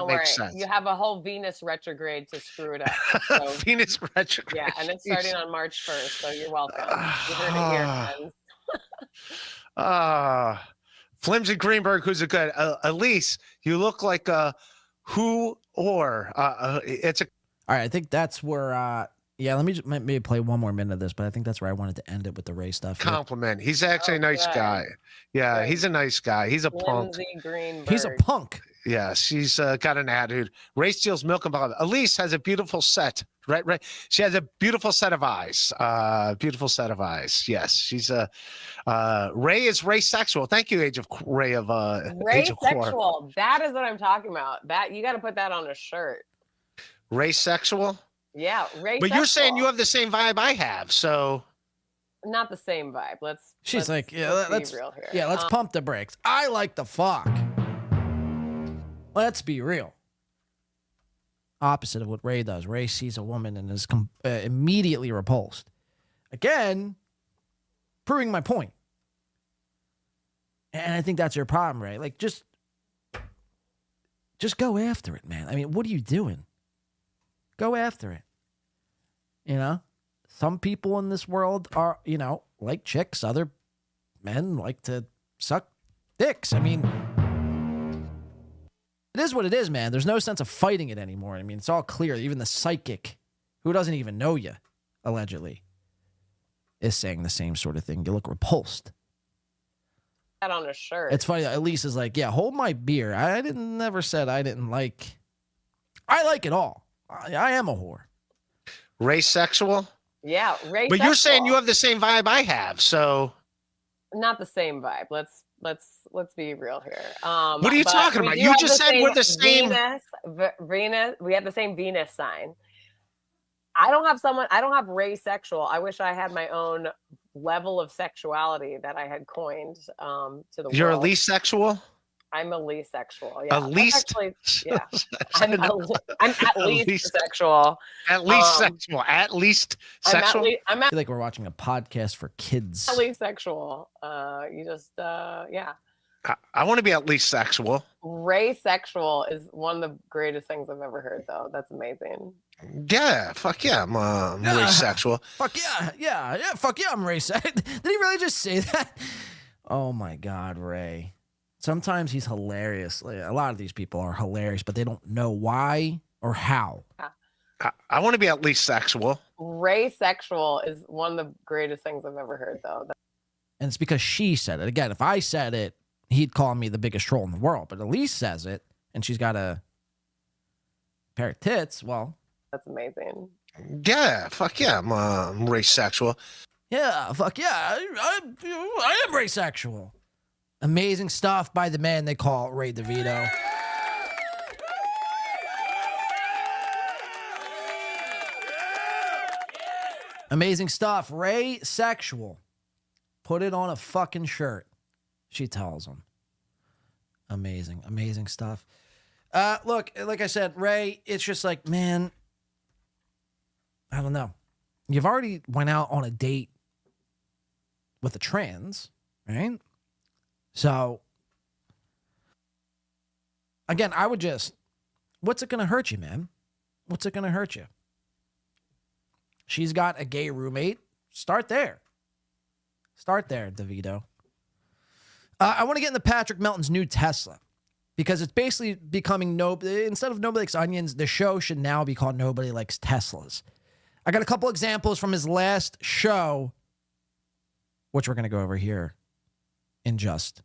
makes sense. You have a whole Venus retrograde to screw it up. So, Venus retrograde. Yeah, and it's starting on March 1st, so you're welcome. You heard it here, friends. Flimsy Greenberg, who's a good Elise, you look like a who or it's a. All right, I think that's where. Let me just maybe play one more minute of this, but I think that's where I wanted to end it with the Ray stuff. Compliment. He's actually a nice guy. Yeah, he's a nice guy. He's a punk. He's a punk. Yeah, she's got an attitude. Ray steals milk and bottle. Elise has a beautiful set. Right. She has a beautiful set of eyes. Yes, she's a. Ray is Ray sexual. Thank you, Ray of sexual. That is what I'm talking about. That you got to put that on a shirt. Ray sexual. Yeah, Ray. But you're saying you have the same vibe I have, so. Not the same vibe. Let's be real here. Yeah, let's pump the brakes. I like the fuck. Let's be real. Opposite of what Ray does. Ray sees a woman and is immediately repulsed. Again, proving my point. And I think that's your problem, Ray. Like, just go after it, man. I mean, what are you doing? Go after it. You know? Some people in this world are, you know, like chicks. Other men like to suck dicks. I mean, it is what it is, man. There's no sense of fighting it anymore. I mean, it's all clear. Even the psychic, who doesn't even know you, allegedly, is saying the same sort of thing. You look repulsed. That on a shirt. It's funny. Elise is like, yeah, hold my beer. I never said I didn't like. I like it all. I am a whore. Race sexual? Yeah, race. But you're saying you have the same vibe I have, so not the same vibe. Let's be real here. What are you talking about? You just said we're the same. Venus. We have the same Venus sign. I don't have race sexual. I wish I had my own level of sexuality that I had coined to the world. You're Elise sexual? I'm Elise sexual. Yeah. Actually, yeah. I'm at least sexual. At least sexual. At least sexual. I feel like we're watching a podcast for kids. At least sexual. You just yeah. I want to be at least sexual. Race sexual is one of the greatest things I've ever heard, though. That's amazing. Yeah, fuck yeah, I'm race sexual. Fuck yeah, fuck yeah, I'm race. Did he really just say that? Oh my God, Ray. Sometimes he's hilarious. Like, a lot of these people are hilarious, but they don't know why or how. I want to be at least sexual. Race sexual is one of the greatest things I've ever heard, though. And it's because she said it. Again, if I said it, he'd call me the biggest troll in the world. But Elise says it, and she's got a pair of tits. Well, that's amazing. Yeah, fuck yeah, I'm race sexual. Yeah, fuck yeah, I am race sexual. Amazing stuff by the man they call Ray DeVito. Amazing stuff. Ray sexual. Put it on a fucking shirt. She tells him. Amazing. Amazing stuff. Look, like I said, Ray, it's just like, man, I don't know. You've already went out on a date with a trans, right? So, again, I would just, what's it going to hurt you, man? What's it going to hurt you? She's got a gay roommate. Start there. Start there, DeVito. I want to get into Patrick Melton's new Tesla because it's basically becoming instead of Nobody Likes Onions, the show should now be called Nobody Likes Teslas. I got a couple examples from his last show, which we're going to go over here in just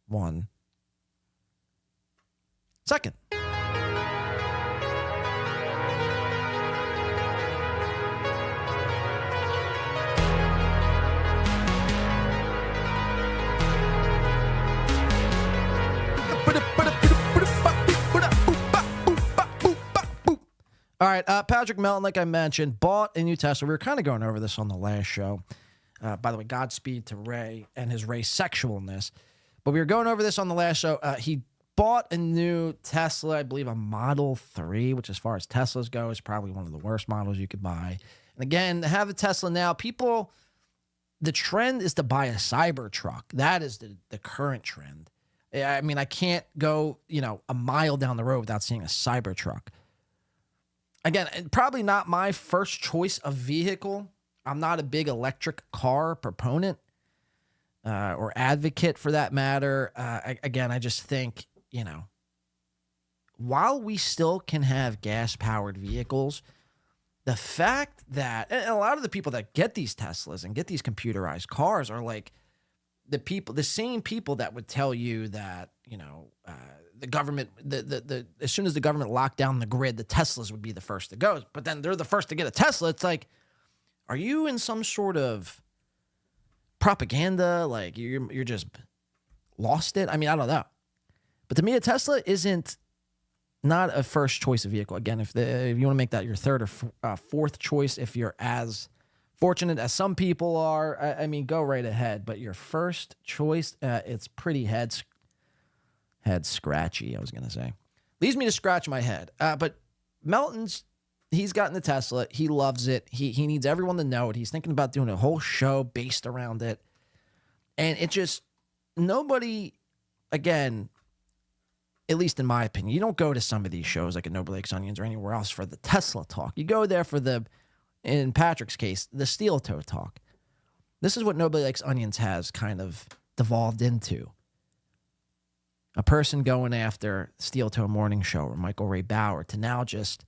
1 second. All right, Patrick Melton, like I mentioned, bought a new Tesla. We were kind of going over this on the last show. By the way, Godspeed to Ray and his Ray sexualness. But we were going over this on the last show. He bought a new Tesla, I believe a Model 3, which as far as Teslas go is probably one of the worst models you could buy. And again, to have a Tesla now, the trend is to buy a Cybertruck. That is the current trend. I mean, I can't go, a mile down the road without seeing a Cybertruck. Again, probably not my first choice of vehicle. I'm not a big electric car proponent or advocate for that matter. Again, I just think, while we still can have gas-powered vehicles, the fact that and a lot of the people that get these Teslas and get these computerized cars are like the same people that would tell you that, the government, as soon as the government locked down the grid, the Teslas would be the first to go. But then they're the first to get a Tesla. It's like, are you in some sort of propaganda? Like you're just lost it? I mean, I don't know. But to me, a Tesla isn't not a first choice of vehicle. Again, if you want to make that your third or fourth choice, if you're as fortunate as some people are, I mean, go right ahead. But your first choice, it's pretty head scratchy, I was going to say. Leads me to scratch my head. But Melton's, he's gotten the Tesla. He loves it. He needs everyone to know it. He's thinking about doing a whole show based around it. And it just, nobody, again, at least in my opinion, you don't go to some of these shows like at Nobody Likes Onions or anywhere else for the Tesla talk. You go there for in Patrick's case, the steel toe talk. This is what Nobody Likes Onions has kind of devolved into. A person going after Steel Toe Morning Show or Michael Ray Bauer to now just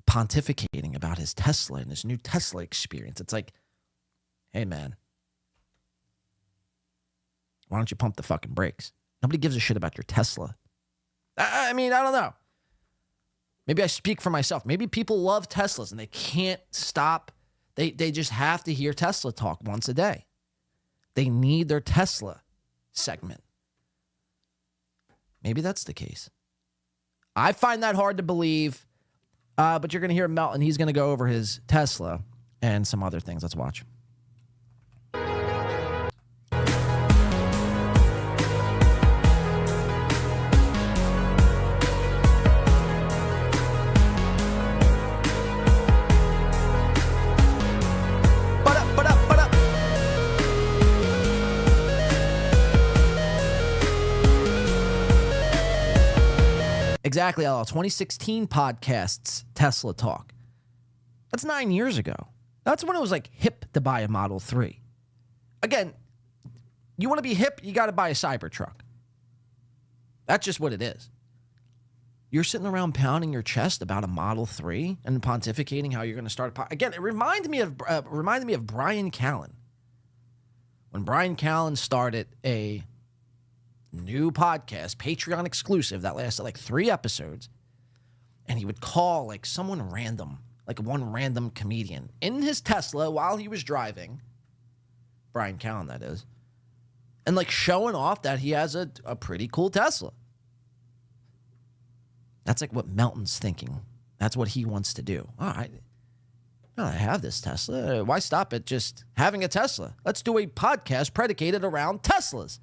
pontificating about his Tesla and his new Tesla experience. It's like, hey, man, why don't you pump the fucking brakes? Nobody gives a shit about your Tesla. I mean, I don't know. Maybe I speak for myself. Maybe people love Teslas and they can't stop. They just have to hear Tesla talk once a day. They need their Tesla segment. Maybe that's the case. I find that hard to believe, but you're going to hear Melton. He's going to go over his Tesla and some other things. Let's watch. Exactly, LL. 2016 podcasts, Tesla Talk. That's 9 years ago. That's when it was like hip to buy a Model 3. Again, you want to be hip, you got to buy a Cybertruck. That's just what it is. You're sitting around pounding your chest about a Model 3 and pontificating how you're going to start again, it reminded me of Brian Callen. When Brian Callen started a new podcast, Patreon exclusive, that lasted like 3 episodes, and he would call like someone random, like one random comedian in his Tesla while he was driving, Brian Callen that is, and like showing off that he has a pretty cool Tesla. That's like what Melton's thinking. That's what he wants to do. All right, I have this Tesla. Why stop at just having a Tesla? Let's do a podcast predicated around Teslas.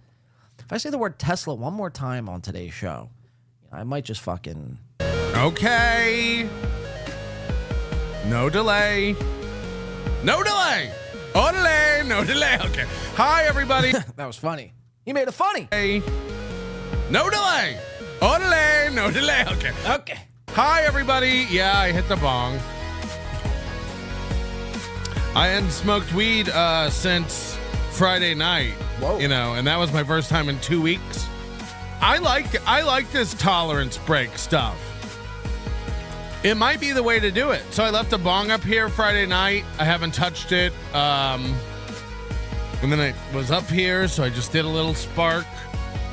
If I say the word Tesla one more time on today's show, I might just fucking... Okay. No delay. No delay. Oh, delay. No delay. Okay. Hi, everybody. That was funny. He made it funny. No delay. Oh, delay. No delay. Okay. Okay. Hi, everybody. Yeah, I hit the bong. I hadn't smoked weed since Friday night. Whoa. You know, and that was my first time in 2 weeks. I like this tolerance break stuff. It might be the way to do it. So I left a bong up here Friday night. I haven't touched it. And then I was up here, so I just did a little spark.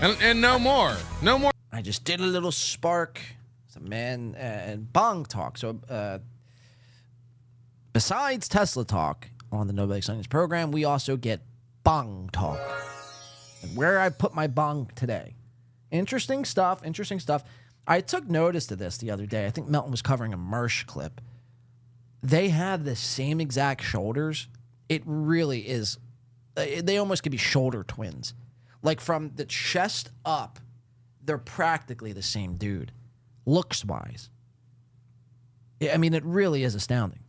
And no more. No more. I just did a little spark. Some man and bong talk. So besides Tesla talk on the Nobody Likes Onions program, we also get bong talk. And where I put my bong today. Interesting stuff. Interesting stuff. I took notice of this the other day. I think Melton was covering a Mersh clip. They have the same exact shoulders. It really is. They almost could be shoulder twins. Like from the chest up, they're practically the same dude. Looks wise. I mean, it really is astounding.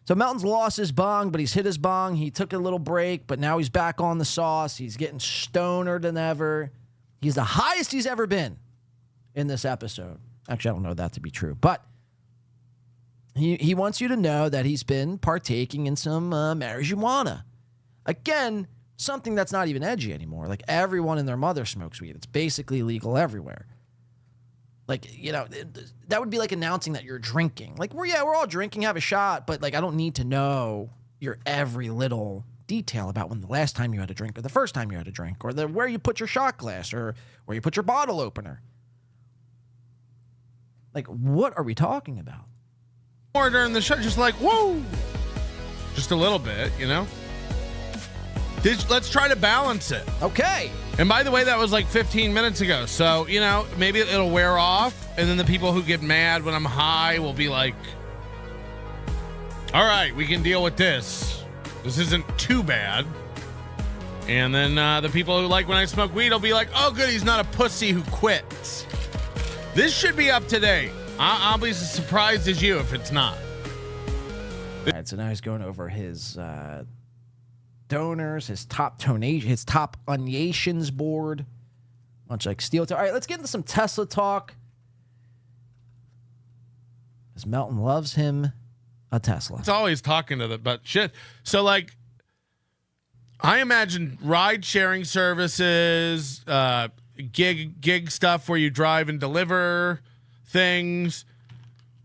So Melton's lost his bong, but he's hit his bong. He took a little break, but now he's back on the sauce. He's getting stoner than ever. He's the highest he's ever been in this episode. Actually, I don't know that to be true, but he wants you to know that he's been partaking in some marijuana. Again, something that's not even edgy anymore. Like everyone and their mother smokes weed. It's basically legal everywhere. Like, you know, that would be like announcing that you're drinking. Like, we're all drinking, have a shot, but like I don't need to know your every little detail about when the last time you had a drink or the first time you had a drink or where you put your shot glass or where you put your bottle opener. Like, what are we talking about? More during the show, just like, whoa. Just a little bit, you know? Let's try to balance it. Okay. And by the way, that was like 15 minutes ago. So, you know, maybe it'll wear off. And then the people who get mad when I'm high will be like, all right, we can deal with this. This isn't too bad. And then the people who like when I smoke weed will be like, oh, good, he's not a pussy who quits. This should be up to date. I'll be as surprised as you if it's not. All right, so now he's going over his donors, his top donations board. Much like Steel. All right, let's get into some Tesla talk. Because Melton loves him a Tesla. It's always talking to them about shit. So, like, I imagine ride-sharing services, gig stuff where you drive and deliver things.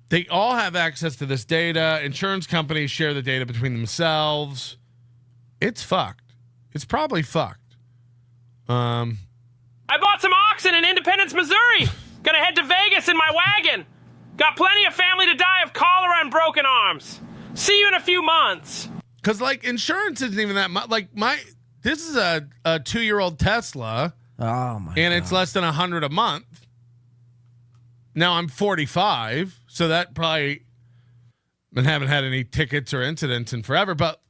They all have access to this data. Insurance companies share the data between themselves. It's fucked. It's probably fucked. I bought some oxen in Independence, Missouri. Gonna head to Vegas in my wagon. Got plenty of family to die of cholera and broken arms. See you in a few months. Because, like, insurance isn't even that much. Like, this is a 2-year-old Tesla. Oh, my And it's less than $100 a month. Now I'm 45, so that probably I haven't had any tickets or incidents in forever. But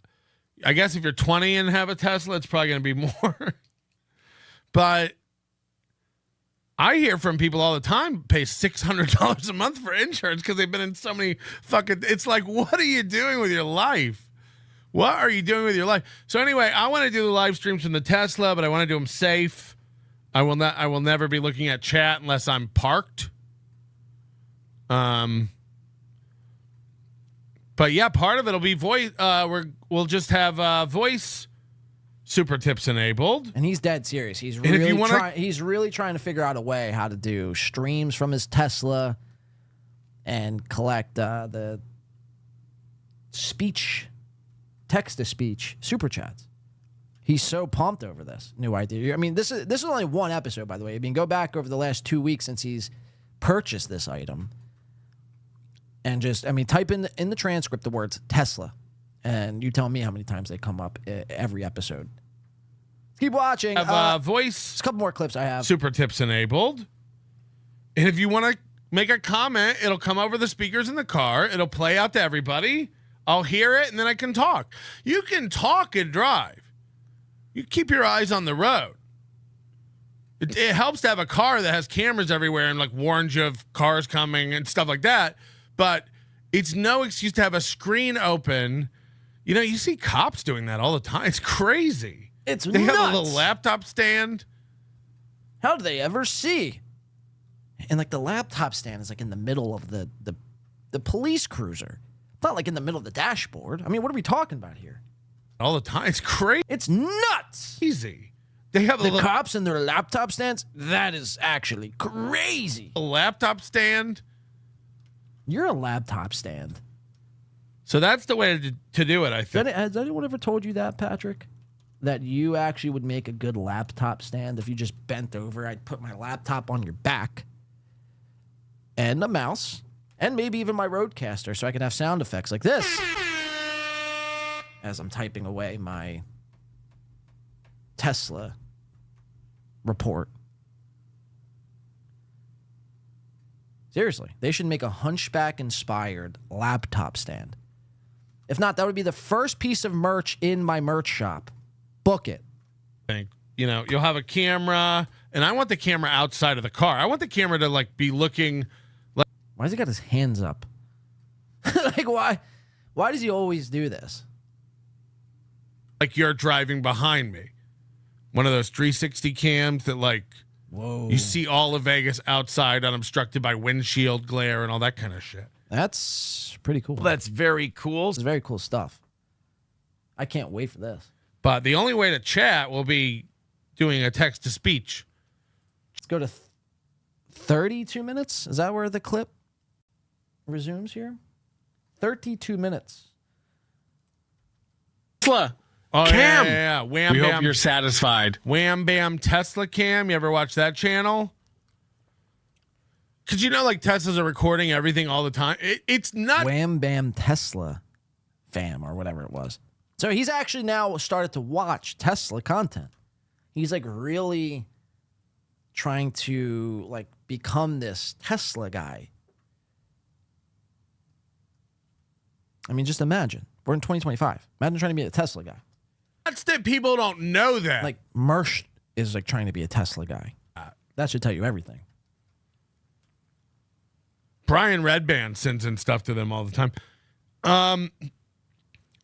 I guess if you're 20 and have a Tesla, it's probably going to be more. But I hear from people all the time pay $600 a month for insurance because they've been in so many fucking. It's like, what are you doing with your life? What are you doing with your life? So anyway, I want to do the live streams from the Tesla, but I want to do them safe. I will never be looking at chat unless I'm parked. But yeah, part of it'll be voice. We'll just have voice super tips enabled. And he's dead serious. He's And if really you wanna- he's really trying to figure out a way how to do streams from his Tesla and collect the text to speech super chats. He's so pumped over this new idea. I mean, this is only one episode, by the way. I mean, go back over the last 2 weeks since he's purchased this item, and type in the transcript the words Tesla, and you tell me how many times they come up every episode. Keep watching. Have voice. There's a couple more clips I have. Super tips enabled. And if you want to make a comment, it'll come over the speakers in the car. It'll play out to everybody. I'll hear it, and then I can talk. You can talk and drive. You keep your eyes on the road. It helps to have a car that has cameras everywhere and like warns you of cars coming and stuff like that. But it's no excuse to have a screen open. You know, you see cops doing that all the time. It's crazy. They have a little laptop stand. How do they ever see? And like the laptop stand is like in the middle of the police cruiser. It's not like in the middle of the dashboard. I mean, what are we talking about here? All the time. It's crazy. It's nuts. Easy. They have the cops and their laptop stands. That is actually crazy. A laptop stand. You're a laptop stand. So that's the way to do it, I think. Has anyone ever told you that, Patrick? That you actually would make a good laptop stand if you just bent over? I'd put my laptop on your back and a mouse and maybe even my Rodecaster so I could have sound effects like this as I'm typing away my Tesla report. Seriously, they should make a Hunchback-inspired laptop stand. If not, that would be the first piece of merch in my merch shop. Book it. You know, you'll have a camera, and I want the camera outside of the car. I want the camera to like be looking. Like, why has he got his hands up? Like, why? Why does he always do this? Like you're driving behind me. One of those 360 cams that like, whoa, you see all of Vegas outside unobstructed by windshield glare and all that kind of shit. That's pretty cool. Well, that's very cool. It's very cool stuff. I can't wait for this. But the only way to chat will be doing a text to speech. Let's go to 32 minutes. Is that where the clip resumes here? 32 minutes. Tesla. Oh, Cam. yeah. Wham, we bam. hope you're satisfied. Wham Bam Tesla Cam. You ever watch that channel? Because you know, like Teslas are recording everything all the time. It's not Wham Bam Tesla fam or whatever it was. So he's actually now started to watch Tesla content. He's like really trying to like become this Tesla guy. I mean, just imagine. We're in 2025. Imagine trying to be a Tesla guy. That's that people don't know that. Like Mersh is like trying to be a Tesla guy. That should tell you everything. Brian Redband sends in stuff to them all the time.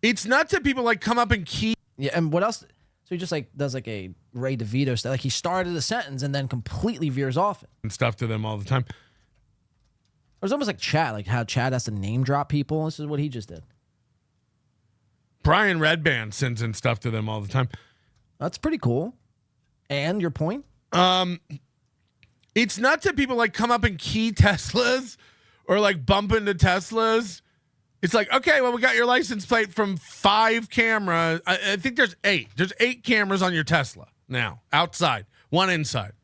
It's nuts that people like come up and key Yeah, and what else? So he just like does like a Ray DeVito style. Like he started a sentence and then completely veers off it. And stuff to them all the time. It was almost like Chad, like how Chad has to name drop people. This is what he just did. Brian Redband sends in stuff to them all the time. That's pretty cool. And your point? It's nuts that people like come up and key Teslas or like bump into Teslas. It's like, okay, well, we got your license plate from 5 cameras. I think there's 8. There's 8 cameras on your Tesla now, outside, 1 inside.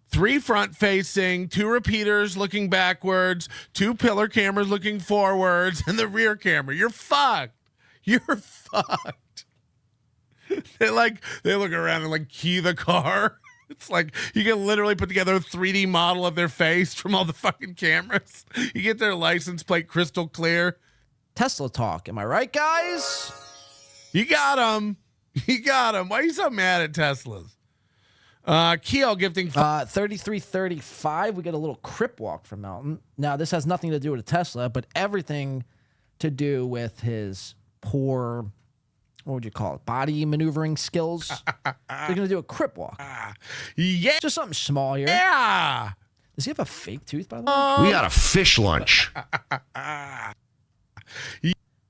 3 front facing, 2 repeaters looking backwards, 2 pillar cameras looking forwards, and the rear camera. You're fucked. You're fucked. They look around and like key the car. It's like you can literally put together a 3D model of their face from all the fucking cameras. You get their license plate crystal clear. Tesla talk. Am I right, guys? You got them. You got them. Why are you so mad at Teslas? Keel gifting 3335. We get a little crip walk from Melton. Now, this has nothing to do with a Tesla, but everything to do with his poor, what would you call it, body maneuvering skills. They're going to do a crip walk. Yeah. Just something small here. Yeah. Does he have a fake tooth, by the way? We got a fish lunch.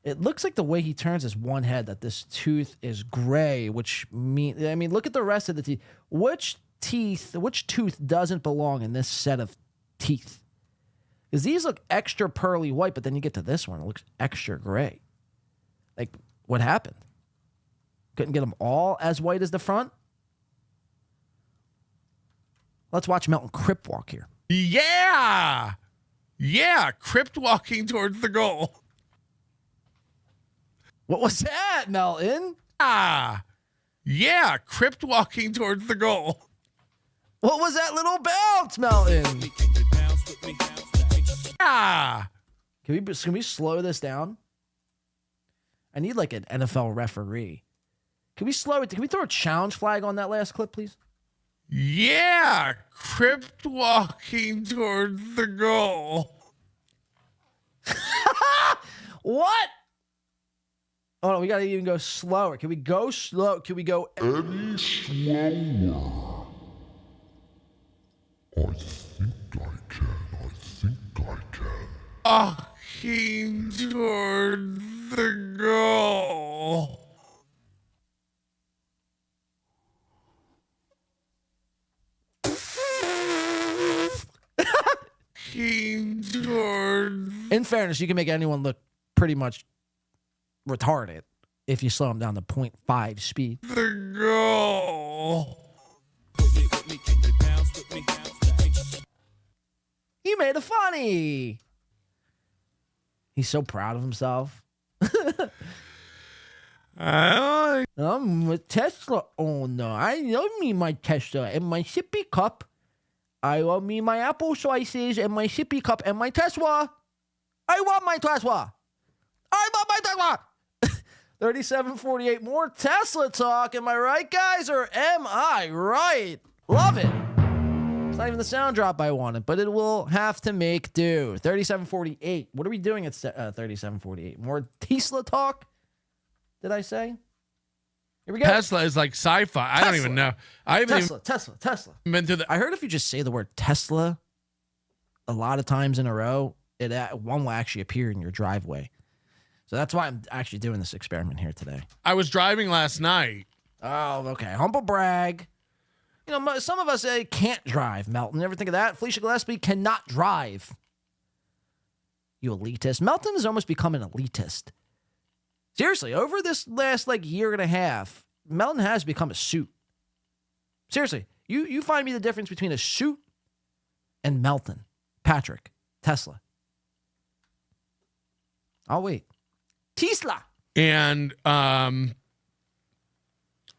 It looks like the way he turns his one head that this tooth is gray, which means, I mean, look at the rest of the teeth. Which tooth doesn't belong in this set of teeth? Because these look extra pearly white, but then you get to this one, it looks extra gray. Like, what happened? Couldn't get them all as white as the front? Let's watch Melton crip walk here. Yeah. Yeah. Crypt walking towards the goal. What was that, Melton? Yeah. Crypt walking towards the goal. What was that little bounce, Melton? Can we slow this down? I need like an NFL referee. Can we slow it? Can we throw a challenge flag on that last clip, please? Yeah. Crypt walking towards the goal. What? Oh no, we gotta even go slower. Can we go slow? Can we go any slower? I think I can. Walking towards the goal. In fairness, you can make anyone look pretty much retarded if you slow them down to 0.5 speed. The goal. He made it funny. He's so proud of himself. I'm a Tesla owner. I love me my Tesla and my sippy cup. I love me my apple slices and my sippy cup and my Tesla. I want my Tesla. I want my Tesla. 3748, more Tesla talk. Am I right, guys, or am I right? Love it. It's not even the sound drop I wanted, but it will have to make do. 3748. What are we doing at 3748? More Tesla talk? Did I say? Here we go. Tesla is like sci-fi. I don't even know. Tesla. Been to the. I heard if you just say the word Tesla a lot of times in a row, one will actually appear in your driveway. So that's why I'm actually doing this experiment here today. I was driving last night. Oh, okay. Humble brag. You know, some of us can't drive, Melton. Ever think of that? Felicia Gillespie cannot drive. You elitist. Melton has almost become an elitist. Seriously, over this last year and a half, Melton has become a suit. Seriously, you find me the difference between a suit and Melton, Patrick, Tesla. I'll wait. Tesla. And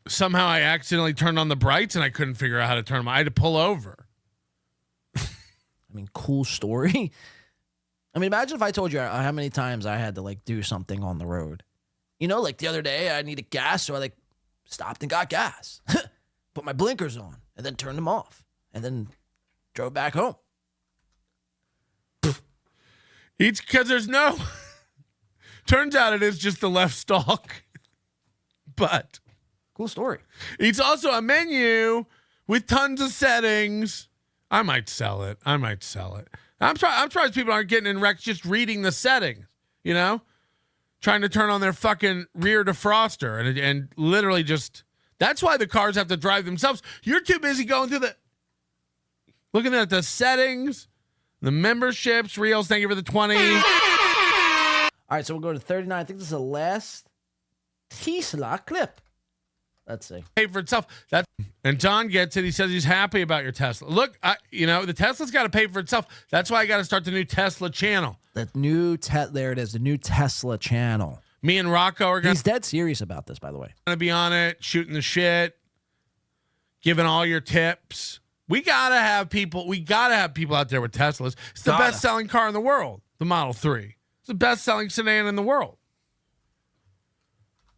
somehow I accidentally turned on the brights and I couldn't figure out how to turn them on. I had to pull over. I mean, cool story. I mean, imagine if I told you how many times I had to do something on the road. You know, the other day I needed gas, so I stopped and got gas. Put my blinkers on and then turned them off and then drove back home. It's because there's no... Turns out it is just the left stalk. But cool story. It's also a menu with tons of settings. I might sell it. I'm surprised people aren't getting in wrecks just reading the settings, you know? Trying to turn on their fucking rear defroster and literally just, that's why the cars have to drive themselves. You're too busy going through looking at the settings, the memberships. Reels, thank you for the 20. All right, so we'll go to 39. I think this is the last Tesla clip. Let's see. Pay for itself. And John gets it. He says he's happy about your Tesla. Look, the Tesla's got to pay for itself. That's why I got to start the new Tesla channel. There it is, the new Tesla channel. Me and Rocco are going. He's dead serious about this, by the way. Going to be on it, shooting the shit, giving all your tips. We gotta have people. We gotta have people out there with Teslas. It's the best-selling car in the world. The Model 3. It's the best-selling sedan in the world.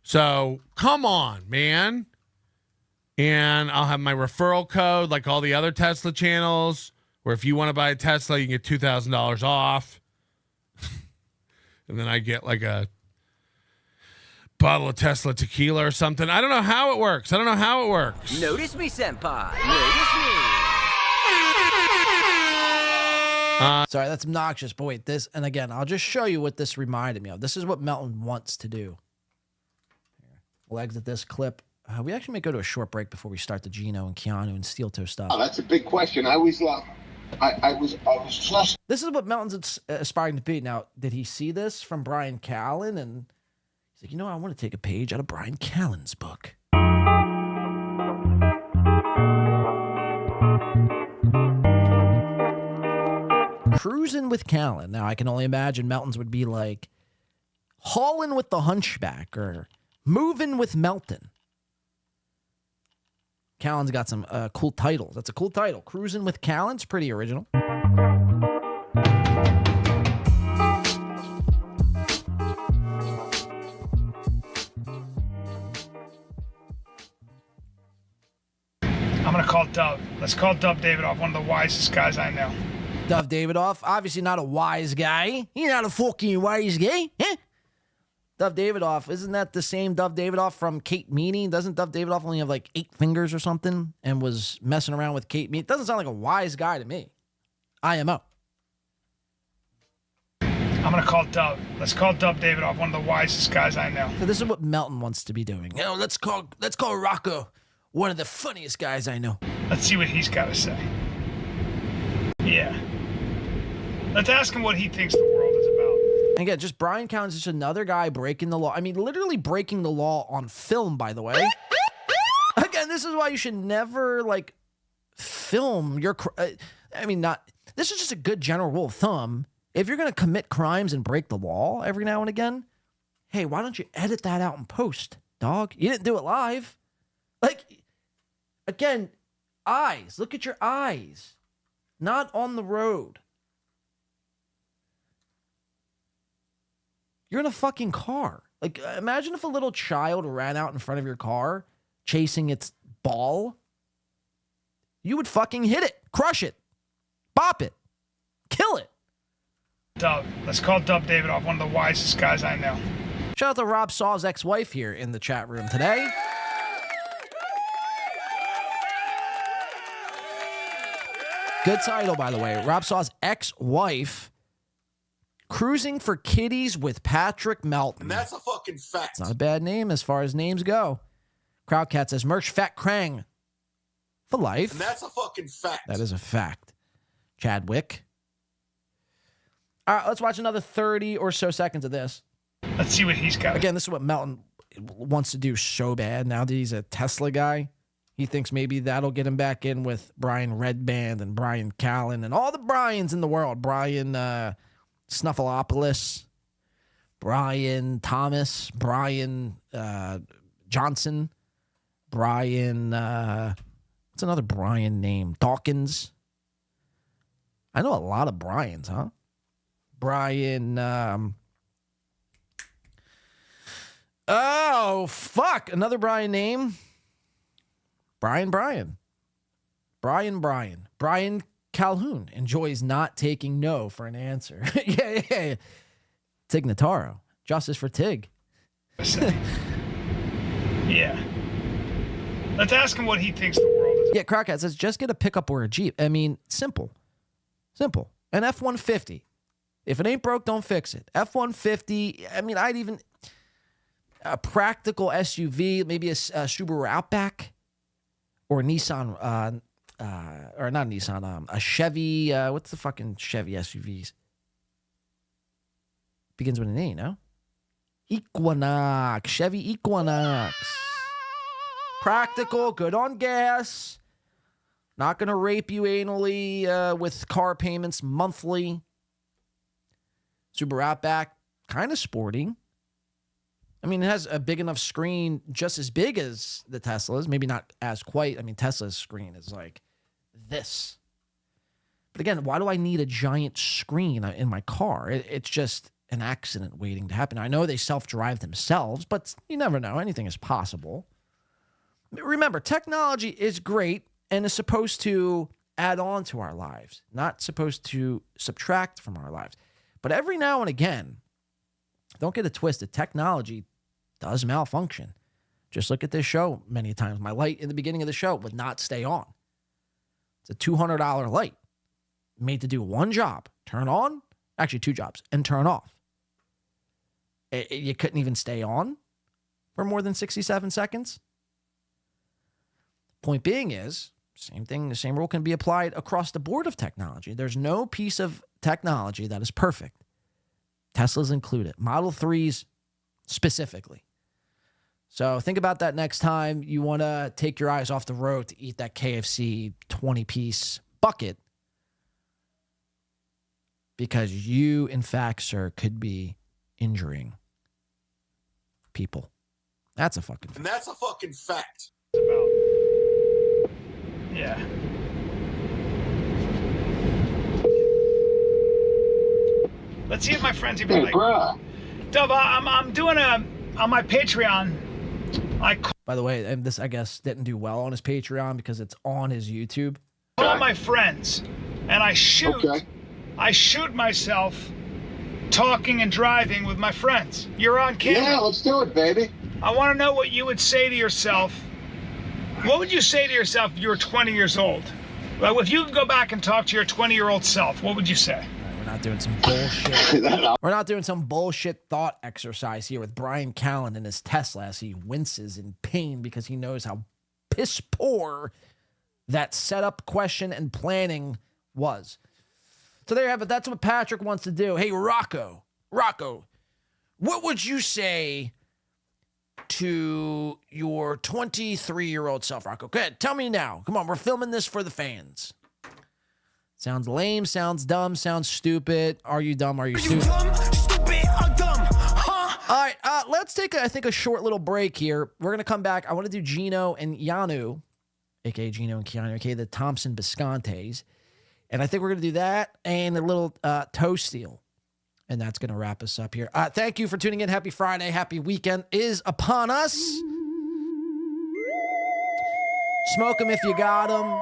So come on, man. And I'll have my referral code like all the other Tesla channels, where if you want to buy a Tesla, you can get $2,000 off. And then I get like a bottle of Tesla tequila or something. I don't know how it works. Notice me, senpai. Notice me. Sorry, that's obnoxious. But wait, and again, I'll just show you what this reminded me of. This is what Melton wants to do. We'll exit this clip. We actually may go to a short break before we start the Geno and Keanu and Steel Toe stuff. Oh, that's a big question. I was just. This is what Melton's aspiring to be. Now, did he see this from Brian Callen? And he's like, I want to take a page out of Brian Callen's book. Cruising with Callen. Now, I can only imagine Melton's would be like hauling with the Hunchback or moving with Melton. Callen's got some cool titles. That's a cool title. Cruising with Callen's pretty original. I'm going to call Dove. Let's call Dove Davidoff, one of the wisest guys I know. Dove Davidoff, obviously not a wise guy. He's not a fucking wise guy. Huh? Dove Davidoff, isn't that the same Dove Davidoff from Kate Meany? Doesn't Dove Davidoff only have like 8 fingers or something and was messing around with Kate Meany? It doesn't sound like a wise guy to me. IMO. I'm going to call Dove. Let's call Dove Davidoff, one of the wisest guys I know. So this is what Melton wants to be doing. Let's call Rocco one of the funniest guys I know. Let's see what he's got to say. Yeah. Let's ask him what he thinks the world is about. And again, just Brian Callen's just another guy breaking the law. I mean, literally breaking the law on film, by the way. Again, this is why you should never, film your... This is just a good general rule of thumb. If you're going to commit crimes and break the law every now and again, hey, why don't you edit that out in post, dog? You didn't do it live. Again, eyes. Look at your eyes. Not on the road. You're in a fucking car. Imagine if a little child ran out in front of your car chasing its ball. You would fucking hit it, crush it, bop it, kill it. Dove. Let's call Dove Davidoff, one of the wisest guys I know. Shout out to Rob Saw's ex-wife here in the chat room today. Good title, by the way. Rob Saw's ex-wife, Cruising for Kitties with Patrick Melton. And that's a fucking fact. It's not a bad name as far as names go. Crowdcat says, Merch Fat Krang for life. And that's a fucking fact. That is a fact. Chadwick. All right, let's watch another 30 or so seconds of this. Let's see what he's got. Again, this is what Melton wants to do so bad now that he's a Tesla guy. He thinks maybe that'll get him back in with Brian Redband and Brian Callen and all the Brians in the world. Brian Snuffleupagus, Brian Thomas, Brian Johnson, Brian, what's another Brian name? Dawkins. I know a lot of Brians, huh? Brian, oh, fuck. Another Brian name. Brian Calhoun enjoys not taking no for an answer. yeah. Tig Notaro. Justice for Tig. Yeah. Let's ask him what he thinks the world is. Yeah, Crockett says, just get a pickup or a Jeep. I mean, simple. Simple. An F-150. If it ain't broke, don't fix it. F-150, I mean, I'd even... A practical SUV, maybe a Subaru Outback or a Nissan, or not Nissan, a Chevy, what's the fucking Chevy SUVs? Begins with an A, no? Equinox, Chevy Equinox. Practical, good on gas. Not going to rape you anally with car payments monthly. Subaru Outback, kind of sporty. I mean, it has a big enough screen, just as big as the Tesla's. Maybe not as quite. I mean, Tesla's screen is like this. But again, why do I need a giant screen in my car? It's just an accident waiting to happen. I know they self-drive themselves, but you never know. Anything is possible. Remember, technology is great and is supposed to add on to our lives, not supposed to subtract from our lives. But every now and again, don't get it twisted, technology does malfunction. Just look at this show many times. My light in the beginning of the show would not stay on. It's a $200 light made to do one job, turn on, actually two jobs, and turn off. You couldn't even stay on for more than 67 seconds. Point being is, same thing, the same rule can be applied across the board of technology. There's no piece of technology that is perfect. Tesla's included. Model 3s specifically. So think about that next time you want to take your eyes off the road to eat that KFC 20-piece bucket. Because you, in fact, sir, could be injuring people. That's a fucking fact. And that's a fucking fact. Yeah. Let's see if my friends even like. Dove, I'm doing on my Patreon. By the way, and this I guess didn't do well on his Patreon because it's on his YouTube. Call my friends, and I shoot. Okay. I shoot myself talking and driving with my friends. You're on camera. Yeah, let's do it, baby. I want to know what you would say to yourself. What would you say to yourself if you were 20 years old? Well, if you could go back and talk to your 20-year-old self, what would you say? We're not doing some bullshit. We're not doing some bullshit thought exercise here with Brian Callen and his Tesla as he winces in pain because he knows how piss poor that setup, question, and planning was. So there you have it. That's what Patrick wants to do. Hey, Rocco, what would you say to your 23-year-old self, Rocco? Go ahead, tell me now. Come on, we're filming this for the fans. Sounds lame, sounds dumb, sounds stupid. Are you dumb? Are you stupid? Dumb, stupid, or dumb, huh? All right, let's take, I think, a short little break here. We're going to come back. I want to do Geno and Keanu, a.k.a. Geno and Keanu, a.k.a. the Thompson Biscontes. And I think we're going to do that and a little toe steal. And that's going to wrap us up here. Thank you for tuning in. Happy Friday. Happy weekend is upon us. Smoke them if you got them.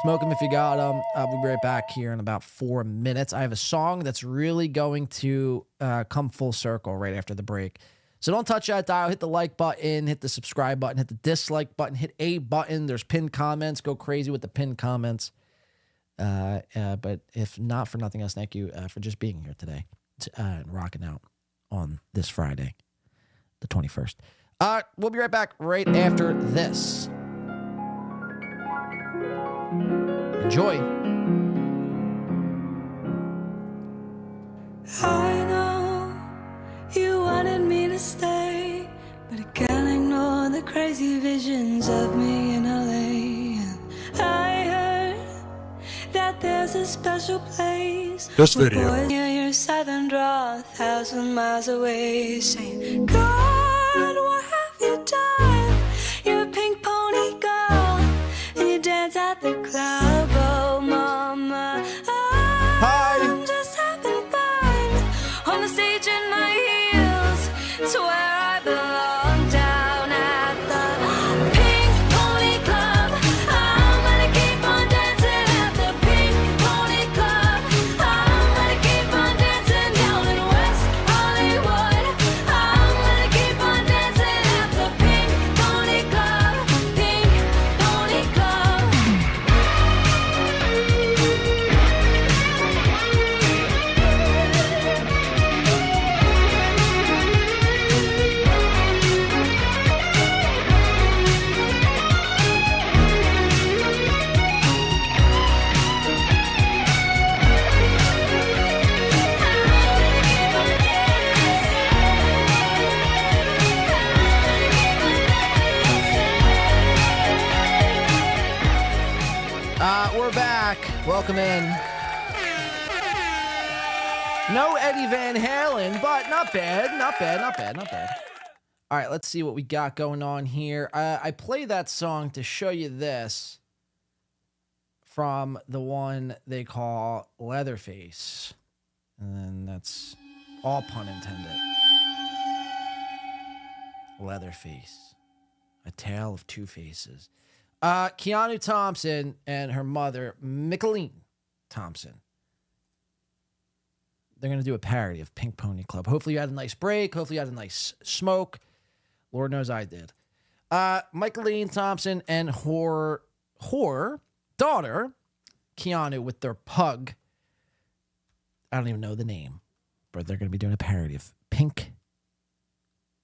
Smoke them if you got them. We'll be right back here in about 4 minutes. I have a song that's really going to come full circle right after the break. So don't touch that dial. Hit the like button. Hit the subscribe button. Hit the dislike button. Hit a button. There's pinned comments. Go crazy with the pinned comments. But if not for nothing else, thank you for just being here today and rocking out on this Friday, the 21st. We'll be right back right after this. Enjoy. I know you wanted me to stay, but I can't ignore the crazy visions of me in LA. And I heard that there's a special place. This video. Boys near your southern draw, 1,000 miles away, saying, God, what have you done? You're a pink pony girl, and you dance at the club. Oh, mama, I'm just having fun on the stage in my heels. It's where I belong, down at the Pink Pony Club. I'm gonna keep on dancing at the Pink Pony Club. I'm gonna keep on dancing down in West Hollywood. I'm gonna keep on dancing at the Welcome in. No Eddie Van Halen, but not bad. Not bad. All right, let's see what we got going on here. I play that song to show you this from the one they call Leatherface. And then that's all pun intended. Leatherface. A Tale of Two Faces. Keanu Thompson and her mother, Micheline Thompson. They're going to do a parody of Pink Pony Club. Hopefully you had a nice break. Hopefully you had a nice smoke. Lord knows I did. Micheline Thompson and her daughter, Keanu, with their pug. I don't even know the name, but they're going to be doing a parody of Pink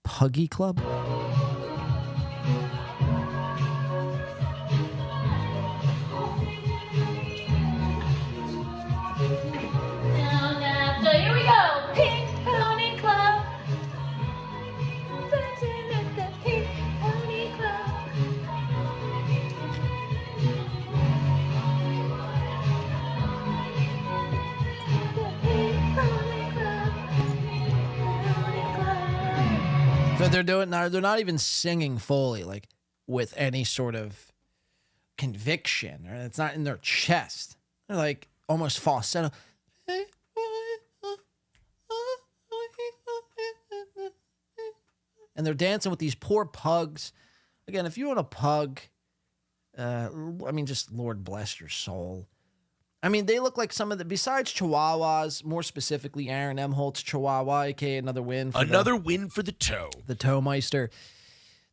Puggy Club. So here we go. Pink Pony Club. Dancing at the Pink Pony Club. So they're not even singing fully, like with any sort of conviction, or it's not in their chest. They're like almost falsetto. And they're dancing with these poor pugs. Again, if you own a pug, just Lord bless your soul. I mean, they look like some of the, besides Chihuahuas, more specifically Aaron Imholte's Chihuahua, aka another win. Another win for the toe. The toe meister.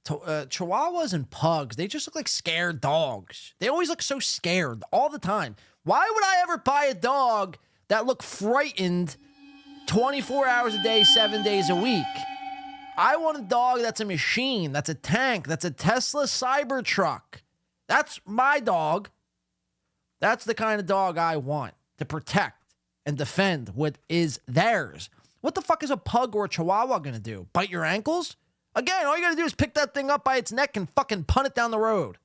Chihuahuas and pugs, they just look like scared dogs. They always look so scared all the time. Why would I ever buy a dog that look frightened 24 hours a day, 7 days a week? I want a dog that's a machine, that's a tank, that's a Tesla Cybertruck. That's my dog. That's the kind of dog I want to protect and defend what is theirs. What the fuck is a pug or a chihuahua going to do? Bite your ankles? Again, all you got to do is pick that thing up by its neck and fucking punt it down the road.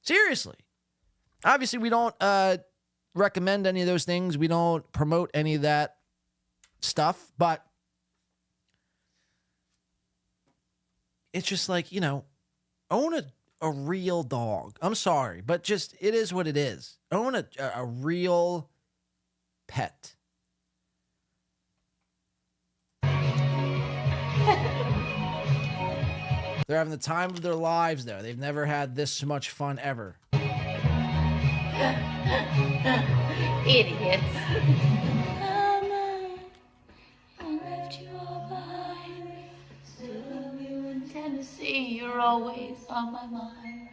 Seriously. Obviously, we don't recommend any of those things. We don't promote any of that stuff, but it's just like, own a real dog. I'm sorry, but just, it is what it is. Own a real pet. They're having the time of their lives there. They've never had this much fun ever. Idiots. Mama, I left you all behind. Still love you in Tennessee. You're always on my mind.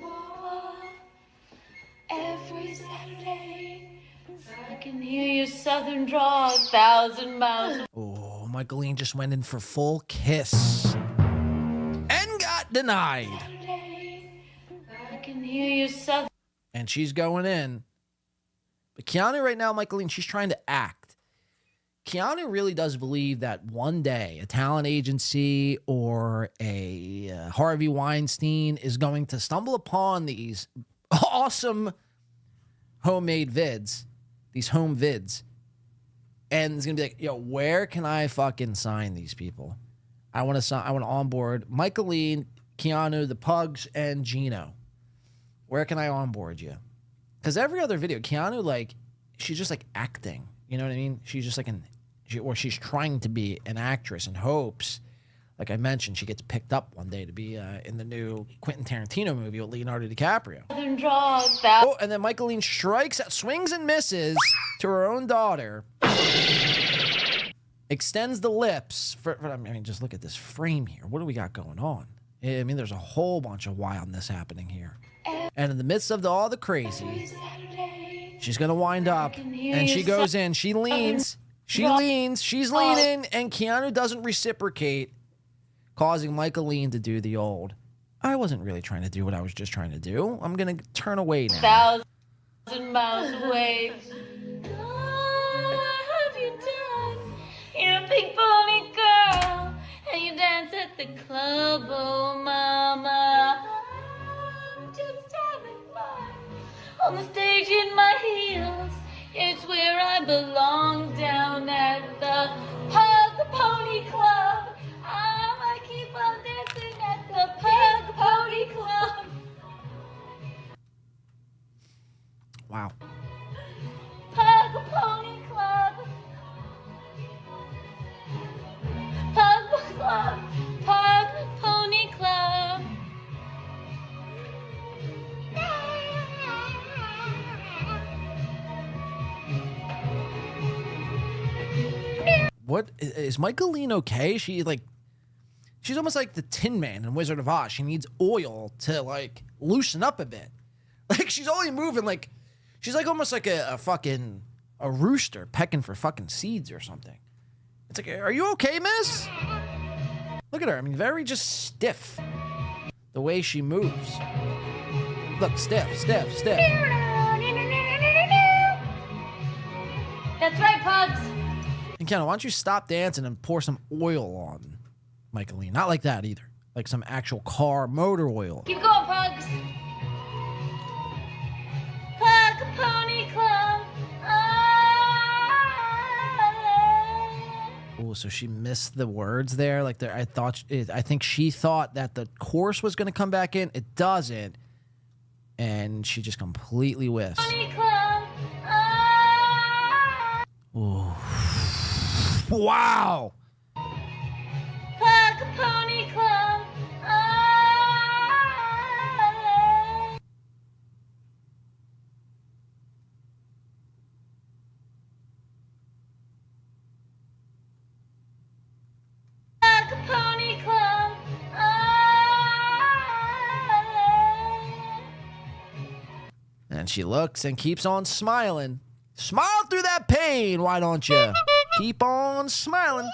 Oh, every Saturday, I can hear your southern drawl 1,000 miles. Oh, Micheline just went in for full kiss. And got denied. Saturday, I can hear your southern. And she's going in. But Keanu right now, Micheline, she's trying to act. Keanu really does believe that one day a talent agency or a Harvey Weinstein is going to stumble upon these awesome homemade vids, these home vids, and it's going to be like, yo, where can I fucking sign these people? I want to onboard Micheline, Keanu, the Pugs, and Geno. Where can I onboard you? Because every other video, Keanu, she's just acting. You know what I mean? She's just she's trying to be an actress and hopes, like I mentioned, she gets picked up one day to be in the new Quentin Tarantino movie with Leonardo DiCaprio. Oh, and then Micheline swings and misses to her own daughter. Extends the lips. Just look at this frame here. What do we got going on? I mean, there's a whole bunch of wildness happening here. And in the midst of all the crazy, she's going to wind up, and she goes in. She leans. She's leaning, and Keanu doesn't reciprocate, causing Micheline to do the old, I wasn't really trying to do what I was just trying to do. I'm going to turn away now. 1,000 miles away. Oh, what have you done? You're a pink pony girl, and you dance at the club, oh mama. I'm just having fun. On the stage in my heels, it's where I belong down at the Pug Pony Club. I keep on dancing at the Pug Pony Club. Wow. Pug Pony Club. Pug Club. Pug Pony Club. What is Michaeline okay? She's almost like the Tin Man in Wizard of Oz. She needs oil to like loosen up a bit. Like she's only moving like she's like almost like a rooster pecking for fucking seeds or something. It's like, are you okay, miss? Look at her. I mean, very just stiff. The way she moves. Look, stiff. That's right, Pugs. And Keanu, why don't you stop dancing and pour some oil on Michaeline? Not like that either. Like some actual car motor oil. Keep going, Pugs. Pug Pony Club. Oh, so she missed the words there. Like there, I think she thought that the chorus was going to come back in. It doesn't, and she just completely whiffs. Pony Club. Ooh. Wow. Pug Pony Club. Pug Pony Club. And she looks and keeps on smiling. Smile through that pain, why don't you? Keep on smiling.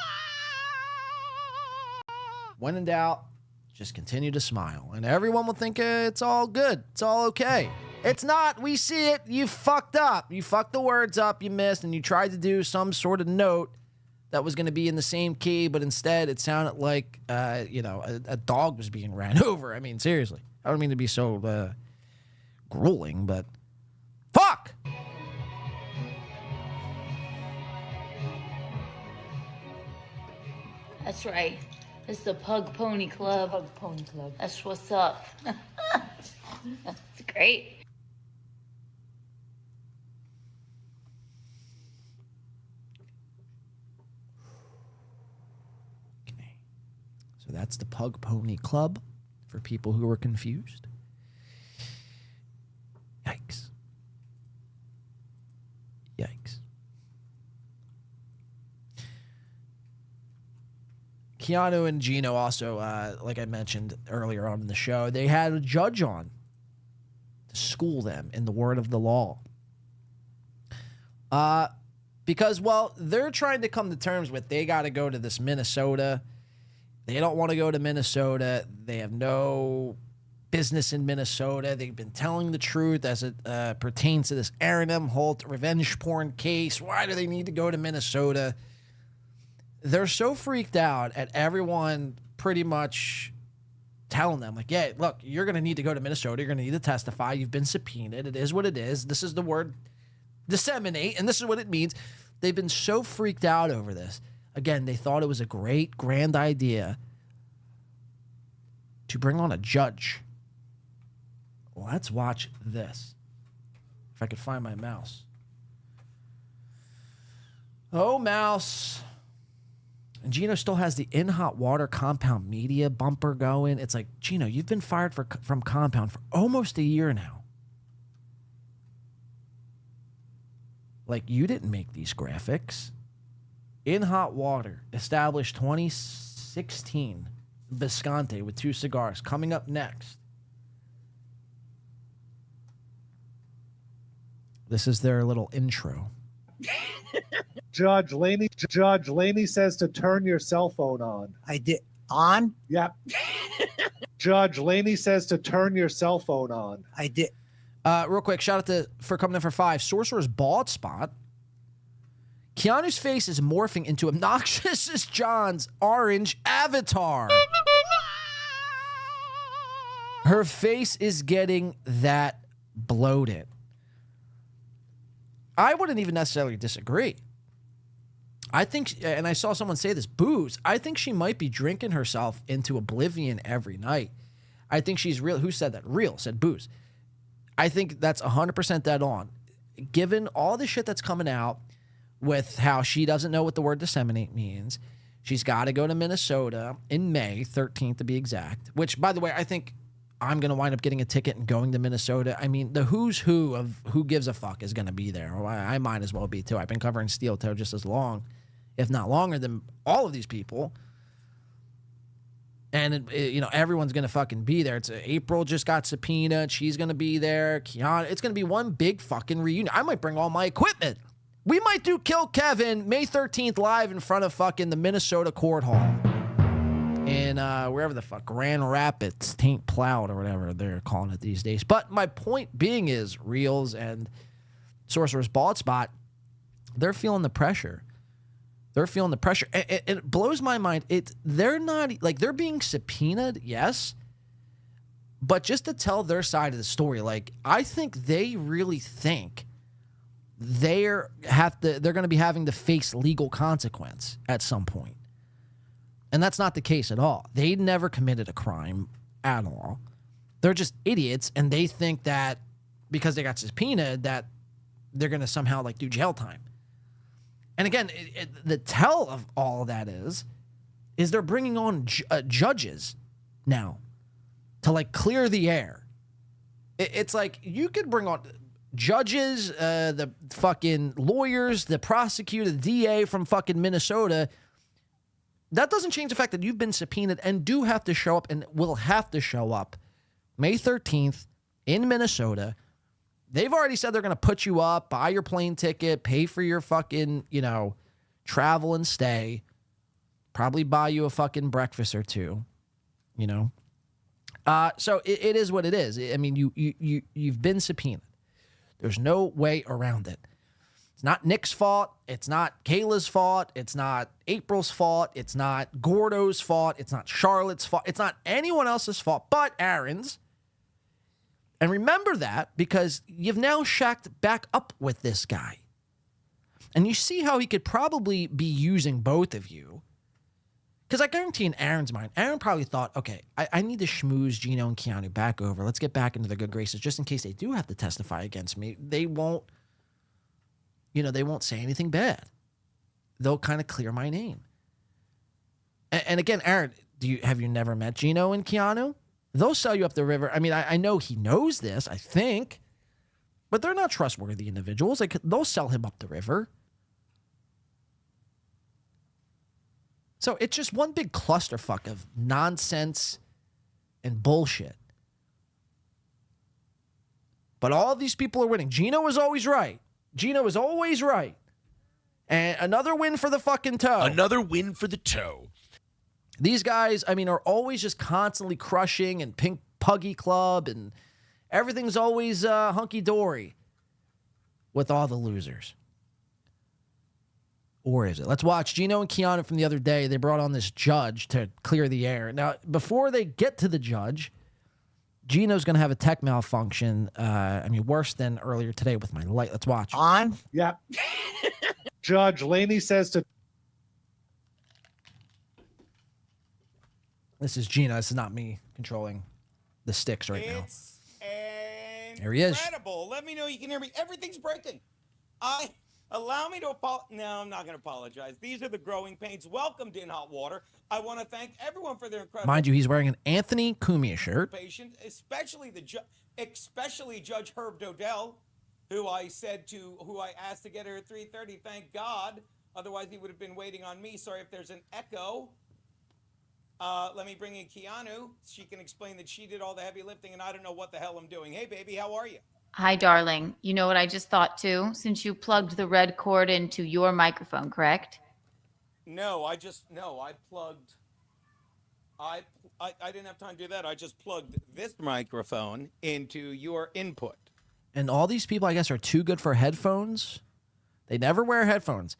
When in doubt, just continue to smile. And everyone will think it's all good. It's all okay. It's not. We see it. You fucked up. You fucked the words up. You missed. And you tried to do some sort of note that was going to be in the same key. But instead, it sounded like, a dog was being ran over. I mean, seriously. I don't mean to be so grueling, but fuck! That's right. It's the Pug Pony Club. Pug Pony Club. That's what's up. That's great. Okay. So that's the Pug Pony Club for people who were confused. Yikes. Yikes. Keanu and Geno also, like I mentioned earlier on in the show, they had a judge on to school them in the word of the law. Because, well, they're trying to come to terms with they got to go to this Minnesota. They don't want to go to Minnesota. They have no business in Minnesota. They've been telling the truth as it pertains to this Aaron Imholte revenge porn case. Why do they need to go to Minnesota? They're so freaked out at everyone pretty much telling them, like, yeah, look, you're going to need to go to Minnesota. You're going to need to testify. You've been subpoenaed. It is what it is. This is the word disseminate, and this is what it means. They've been so freaked out over this. Again, they thought it was a great, grand idea to bring on a judge. Let's watch this. If I could find my mouse. Oh, mouse. And Geno still has the In Hot Water Compound Media bumper going. It's like, Geno, you've been fired from Compound for almost a year now. Like, you didn't make these graphics. In Hot Water, established 2016. Visconti with 2 cigars. Coming up next. This is their little intro. Judge Laney says to turn your cell phone on. I did. On? Yep. Judge Laney says to turn your cell phone on. I did. Real quick, shout out for coming in for 5. Sorcerer's Bald Spot. Keanu's face is morphing into obnoxious as John's orange avatar. Her face is getting that bloated. I wouldn't even necessarily disagree. I think, and I saw someone say this, booze. I think she might be drinking herself into oblivion every night. I think she's real. Who said that? Real said booze. I think that's 100% dead on. Given all the shit that's coming out with how she doesn't know what the word disseminate means, she's got to go to Minnesota in May 13th to be exact, which, by the way, I think I'm going to wind up getting a ticket and going to Minnesota. I mean, the who's who of who gives a fuck is going to be there. Well, I might as well be, too. I've been covering steel toe just as long, if not longer, than all of these people. And, everyone's going to fucking be there. April just got subpoenaed. She's going to be there. Keanu. It's going to be one big fucking reunion. I might bring all my equipment. We might do Kill Kevin May 13th live in front of fucking the Minnesota Court Hall. In wherever the fuck, Grand Rapids, Taint Plowed, or whatever they're calling it these days. But my point being is, Reels and Sorcerer's Bald Spot, they're feeling the pressure. They're feeling the pressure. It blows my mind. They're not, like, they're being subpoenaed, yes, but just to tell their side of the story, like, I think they really think they're going to be having to face legal consequence at some point. And that's not the case at all. They never committed a crime at all. They're just idiots, and they think that because they got subpoenaed that they're going to somehow, like, do jail time. And again, the tell of all of that is they're bringing on judges now to, like, clear the air. It's like you could bring on judges, the fucking lawyers, the prosecutor, the DA from fucking Minnesota. That doesn't change the fact that you've been subpoenaed and do have to show up and will have to show up May 13th in Minnesota. They've already said they're going to put you up, buy your plane ticket, pay for your fucking, travel and stay, probably buy you a fucking breakfast or two, So it is what it is. I mean, you've been subpoenaed. There's no way around it. It's not Nick's fault. It's not Kayla's fault. It's not April's fault. It's not Gordo's fault. It's not Charlotte's fault. It's not anyone else's fault but Aaron's. And remember that because you've now shacked back up with this guy. And you see how he could probably be using both of you. Because I guarantee in Aaron's mind, Aaron probably thought, okay, I need to schmooze Geno and Keanu back over. Let's get back into their good graces just in case they do have to testify against me. They won't say anything bad. They'll kind of clear my name. And again, Aaron, have you never met Geno and Keanu? They'll sell you up the river. I mean, I know he knows this, I think, but they're not trustworthy individuals. Like, they'll sell him up the river. So it's just one big clusterfuck of nonsense and bullshit. But all of these people are winning. Geno is always right. Geno is always right. And another win for the fucking toe. Another win for the toe. These guys, I mean, are always just constantly crushing and pink Puggy Club and everything's always hunky-dory with all the losers. Or is it? Let's watch Geno and Keanu from the other day. They brought on this judge to clear the air. Now, before they get to the judge, Geno's going to have a tech malfunction. Worse than earlier today with my light. Let's watch. On? Yeah. Judge Laney says to... This is Geno. This is not me controlling the sticks right now. There he is. Incredible. Let me know you can hear me. Everything's breaking. Allow me to apologize. No, I'm not going to apologize. These are the growing pains. Welcome to In Hot Water. I want to thank everyone for their incredible... Mind you, he's wearing an Anthony Cumia shirt. Especially Judge Herb Dodell, who I asked to get her at 3:30. Thank God. Otherwise, he would have been waiting on me. Sorry if there's an echo. Let me bring in Keanu. She can explain that she did all the heavy lifting, and I don't know what the hell I'm doing. Hey, baby, how are you? Hi, darling. You know what I just thought too? Since you plugged the red cord into your microphone, correct? No, I plugged. I didn't have time to do that. I just plugged this microphone into your input. And all these people, I guess, are too good for headphones. They never wear headphones.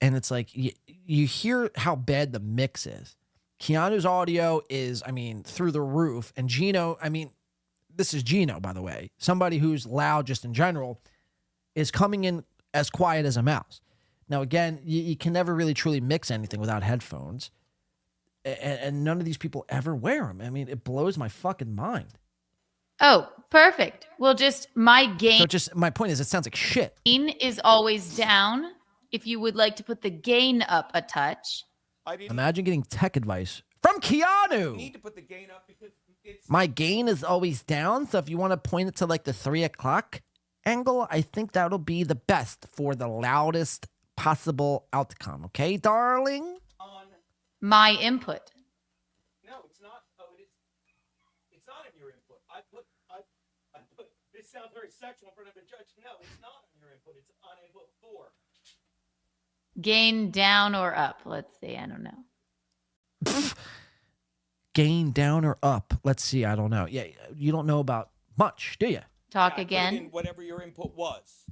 And it's like, you hear how bad the mix is. Keanu's audio is, through the roof. And Geno, this is Geno, by the way. Somebody who's loud just in general. is coming in as quiet as a mouse. Now, again, you can never really truly mix anything without headphones. And none of these people ever wear them. I mean, it blows my fucking mind. Oh, perfect. Well, just my gain. So just my point is, it sounds like shit. Gain is always down. If you would like to put the gain up a touch. Imagine getting tech advice from Keanu. Need to put the gain up because it's My gain is always down. So if you want to point it to like the 3 o'clock angle, I think that'll be the best for the loudest possible outcome. Okay, darling? My input. No, it's not. Oh, it is. It's not in your input. I put. This sounds very sexual in front of a judge. No, it's not on your input. It's on input 4. Gain down or up. Let's see. I don't know. Gain down or up? Let's see. I don't know. Yeah, you don't know about much, do you? Talk I put it again. in whatever your input was.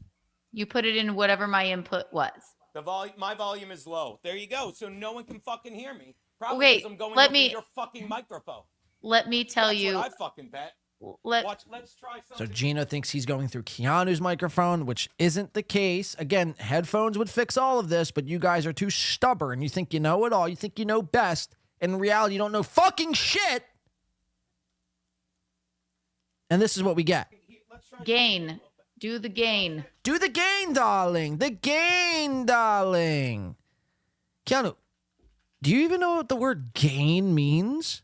You put it in whatever my input was. The volume. My volume is low. There you go. So no one can fucking hear me. Probably Wait, because I'm going let over me- your fucking microphone. Let me tell That's you. what I fucking bet. Let Let's try So something. Gino thinks he's going through Keanu's microphone, which isn't the case. Again, headphones would fix all of this, but you guys are too stubborn. You think you know it all. You think you know best. In reality, you don't know fucking shit. And this is what we get. gain. Do the gain. Do the gain, darling. The gain, darling. Keanu, do you even know what the word gain means?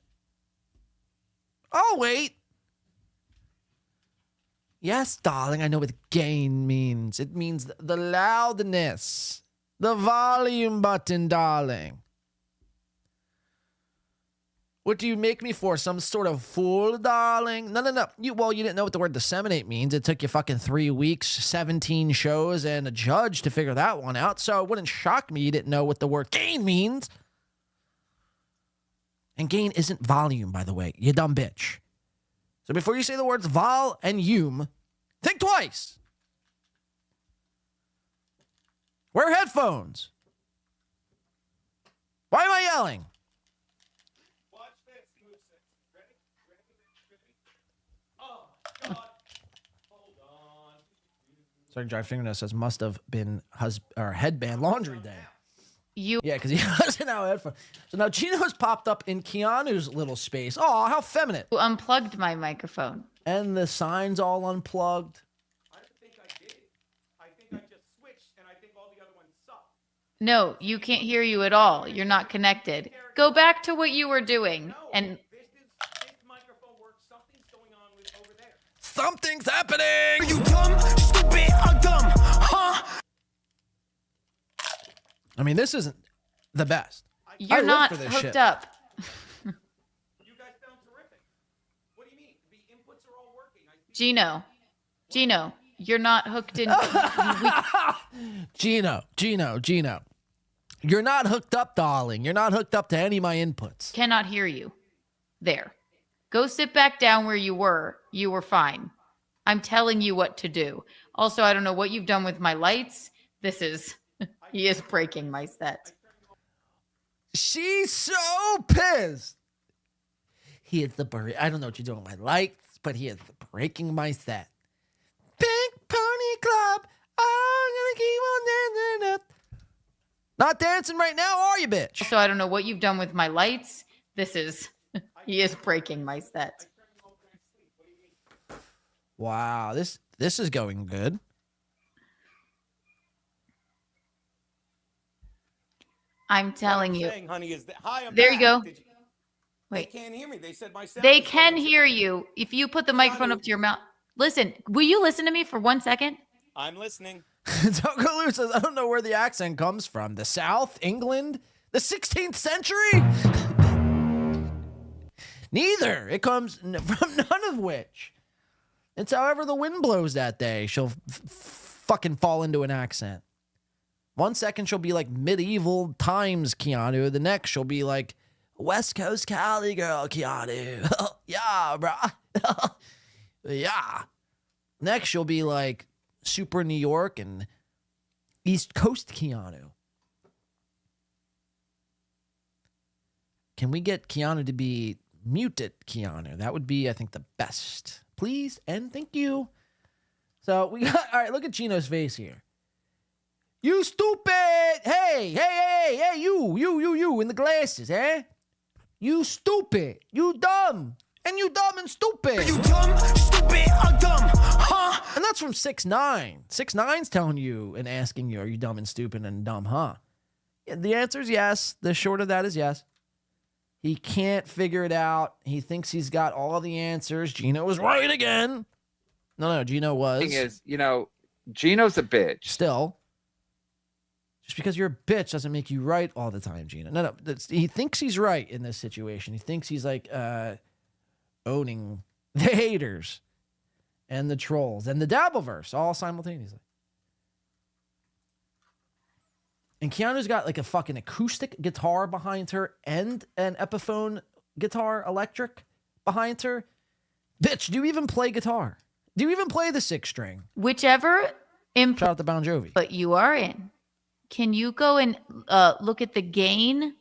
Oh, wait. Yes, darling, I know what gain means. It means the loudness, the volume button, darling. What do you make me for? Some sort of fool, darling? No. You didn't know what the word disseminate means. It took you fucking 3 weeks, 17 shows, and a judge to figure that one out. So it wouldn't shock me you didn't know what the word gain means. And gain isn't volume, by the way, you dumb bitch. So before you say the words vol and ume, think twice. Wear headphones. Why am I yelling? Sergeant Dry Fingernail says must have been headband laundry day. Yeah, because he doesn't have headphones. So now Gino's popped up in Keanu's little space. Oh, how feminine. You unplugged my microphone. And the sign's all unplugged. I don't think I did. I think I just switched, and I think all the other ones suck. No, you can't hear you at all. You're not connected. Go back to what you were doing. And This microphone works. Something's going on with over there. Something's happening. You dumb, stupid, or dumb, huh? I mean, this isn't the best. you're live not for this hooked shit. up. You guys sound terrific. What do you mean? The inputs are all working. Gino, you're not hooked in. Gino. You're not hooked up, darling. You're not hooked up to any of my inputs. Cannot hear you. There. Go sit back down where you were. You were fine. I'm telling you what to do. Also, I don't know what you've done with my lights. He is breaking my set. She's so pissed. He is I don't know what you're doing with my lights, but he is breaking my set. Pink Pony Club. I'm gonna keep on dancing up. Not dancing right now, are you, bitch? Also, I don't know what you've done with my lights. He is breaking my set. Wow, this is going good. I'm telling you. Saying, honey, is that hi? I'm There you back. go. They Wait. can't hear me. They said my sound. They is can going. hear you if you put the microphone up to your mouth. Listen, will you listen to me for 1 second? I'm listening. Tokaloo says, I don't know where the accent comes from. The South? England? The 16th century? Neither. It comes from none of which. It's however the wind blows that day. She'll fucking fall into an accent. 1 second she'll be like medieval times Keanu. The next she'll be like West Coast Cali girl Keanu. Yeah, bruh. Yeah. Next she'll be like super New York and East Coast Keanu. Can we get Keanu to be muted Keanu? That would be, I think, the best. Please and thank you. So we got, all right, look at Gino's face here. You stupid. Hey, you in the glasses, eh? You stupid. You dumb. And you dumb and stupid. You dumb, stupid, or dumb, huh? And that's from 6ix9ine. 6ix9ine's telling you and asking you, are you dumb and stupid and dumb, huh? Yeah, the answer is yes. The short of that is yes. He can't figure it out. He thinks he's got all the answers. Gino was right again. No, Gino was. Thing is, Gino's a bitch. Still. Just because you're a bitch doesn't make you right all the time, Gino. No. He thinks he's right in this situation. He thinks he's like owning the haters and the trolls and the Dabbleverse all simultaneously. And Keanu's got like a fucking acoustic guitar behind her and an Epiphone guitar electric behind her. Bitch, do you even play guitar? Do you even play the 6-string? Whichever Shout out to Bon Jovi. But you are in. Can you go and look at the gain?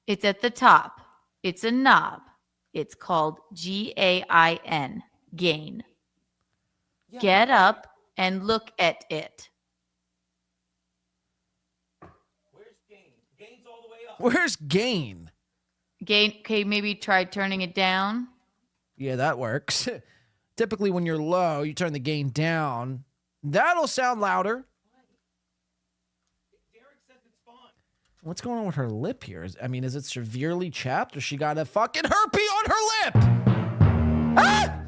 It's at the top. It's a knob. It's called GAIN. Gain. Yeah. Get up and look at it. Where's gain? Gain's all the way up. Where's gain? Gain. Okay, maybe try turning it down. Yeah, that works. Typically, when you're low, you turn the gain down. That'll sound louder. Derek says it's fine. What's going on with her lip here? Is it severely chapped or she got a fucking herpy on her lip? Ah!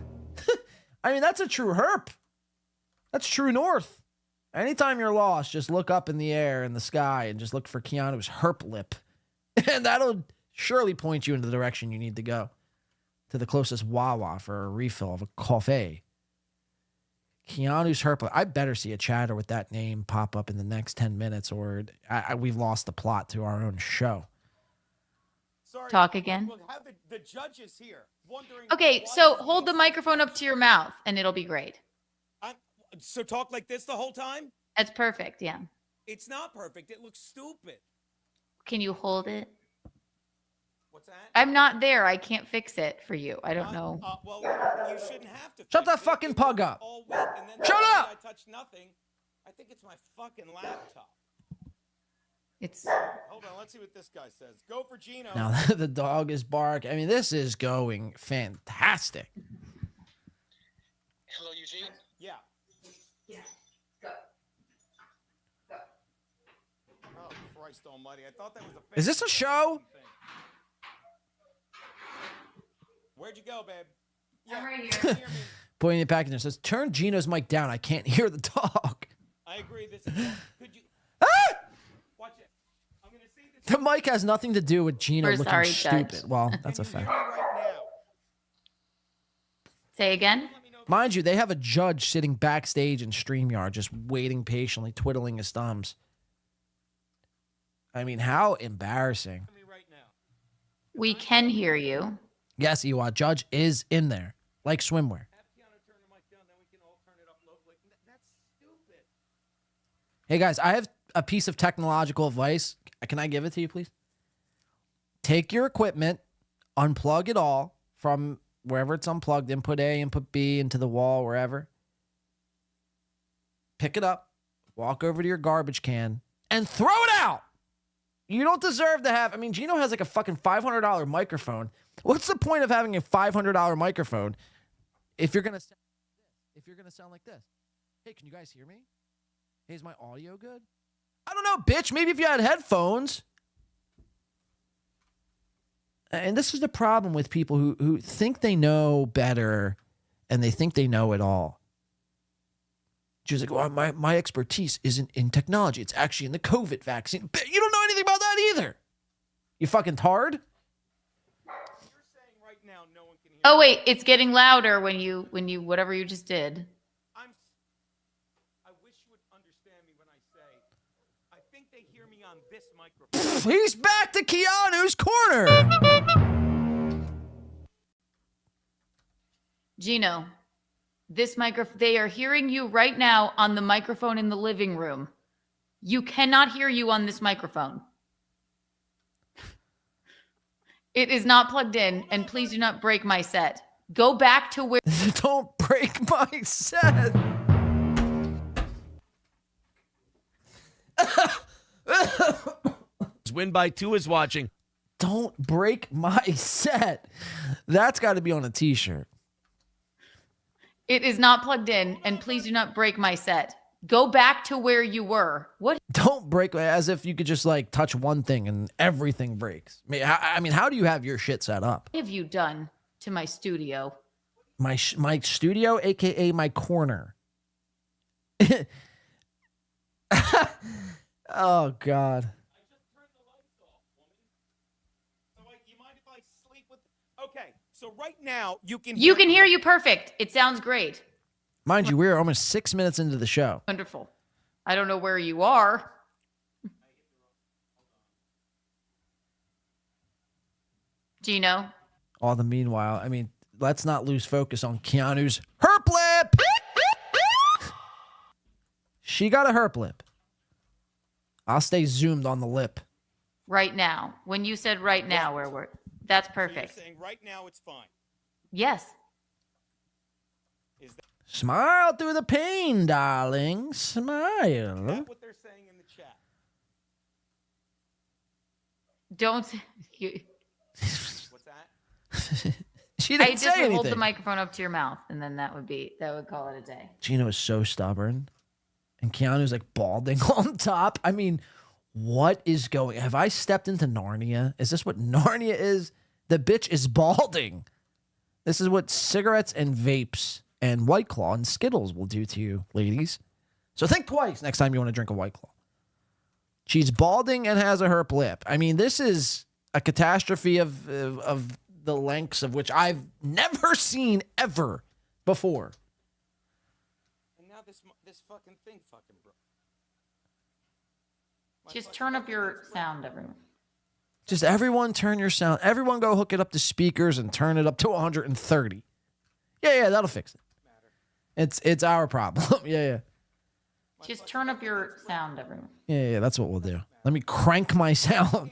That's a true herp. That's true north. Anytime you're lost, just look up in the air in the sky and just look for Keanu's herp lip. And that'll surely point you in the direction you need to go. To the closest Wawa for a refill of a coffee. Keanu's herp. I better see a chatter with that name pop up in the next 10 minutes or we've lost the plot to our own show. Sorry, Talk again. We'll have the judges here wondering. Okay, so hold the microphone up to your mouth and it'll be great. So talk like this the whole time? That's perfect, yeah. It's not perfect. It looks stupid. Can you hold it? What's that? I'm not there. I can't fix it for you. I don't know. Well, you shouldn't have to. Shut that fucking pug up. All week, and then Shut up! I touched nothing. I think it's my fucking laptop. It's. Hold on. Let's see what this guy says. Go for Geno. Now the dog is barking. This is going fantastic. Hello, Eugene. Yeah. Yeah. Go. Oh, Christ Almighty! I thought that was a. Is this a show? Where'd you go, babe? I'm right here. Pointing it back in there says, turn Gino's mic down. I can't hear the dog. I agree. This is. Could you? Watch it. I'm gonna see this. The mic has nothing to do with Gino We're looking sorry, stupid. Judge. Well, that's a fact. Say again? Mind you, they have a judge sitting backstage in StreamYard just waiting patiently, twiddling his thumbs. How embarrassing. We can hear you. Yes, Ewa, judge is in there, like swimwear. Hey, guys, I have a piece of technological advice. Can I give it to you, please? Take your equipment, unplug it all from wherever it's unplugged, input A, input B, into the wall, wherever. Pick it up, walk over to your garbage can, and throw it out. You don't deserve to have... Gino has like a fucking $500 microphone. What's the point of having a $500 microphone if you're gonna sound like this? Hey, can you guys hear me? Hey, is my audio good? I don't know, bitch. Maybe if you had headphones. And this is the problem with people who think they know better and they think they know it all. She's like, well, my expertise isn't in technology. It's actually in the COVID vaccine. You don't know anything about that either. You fucking tard? Oh wait, it's getting louder when you whatever you just did. I wish you would understand me when I say I think they hear me on this microphone. He's back to Keanu's corner. Gino, they are hearing you right now on the microphone in the living room. You cannot hear you on this microphone. It is not plugged in, and please do not break my set. Go back to where. Don't break my set. Win by 2 is watching. Don't break my set. That's got to be on a t-shirt. It is not plugged in, and please do not break my set. Go back to where you were. What? Don't break, as if you could just like touch one thing and everything breaks. I mean, how do you have your shit set up? What have you done to my studio? My studio, aka my corner. Oh God. Okay, so right now you can hear you perfect. It sounds great. Mind you, we're almost 6 minutes into the show. Wonderful. I don't know where you are. Geno. All the meanwhile, I mean, let's not lose focus on Keanu's herp lip. She got a herp lip. I'll stay zoomed on the lip. Right now. When you said right now, where we're... That's perfect. So you're saying right now it's fine. Yes. Smile through the pain, darling. Smile. That's what they're saying in the chat. Don't. What's that? She didn't I say just would anything. hold the microphone up to your mouth, and then that would call it a day. Geno is so stubborn. And Keanu's like balding on top. I mean, what is going? Have I stepped into Narnia? Is this what Narnia is? The bitch is balding. This is what cigarettes and vapes and White Claw and Skittles will do to you, ladies. So think twice next time you want to drink a White Claw. She's balding and has a herp lip. I mean, this is a catastrophe of the lengths of which I've never seen ever before. And now this fucking thing fucking broke. Just turn up your sound, everyone. Just everyone turn your sound. Everyone go hook it up to speakers and turn it up to 130. Yeah, that'll fix it. It's our problem. Yeah. Just turn up your sound, everyone. Yeah, that's what we'll do. Let me crank my sound.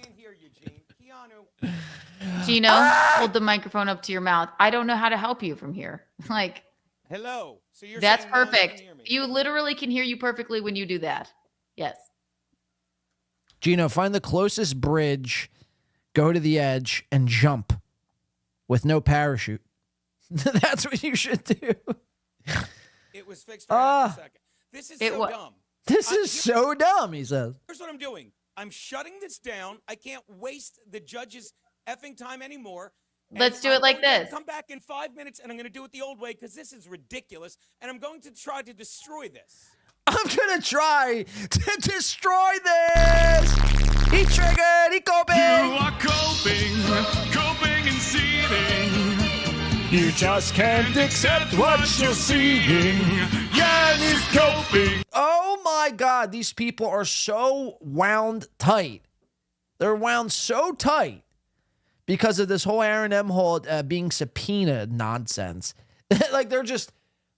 Geno, hold the microphone up to your mouth. I don't know how to help you from here. Like, hello. So you're that's saying no one can perfect. hear me. You literally can hear you perfectly when you do that. Yes. Geno, find the closest bridge, go to the edge, and jump with no parachute. That's what you should do. It was fixed right after a second. This is so dumb. This is so dumb, he says. Here's what I'm doing. I'm shutting this down. I can't waste the judge's effing time anymore. Let's do it like this. Come back in 5 minutes, and I'm going to do it the old way because this is ridiculous, and I'm going to try to destroy this. I'm going to try to destroy this. He triggered. He coping. You are coping and seething. You just can't accept what you're seeing. Yan is coping. Oh my God, these people are so wound tight. They're wound so tight because of this whole Aaron Imholte being subpoenaed nonsense. Like they're just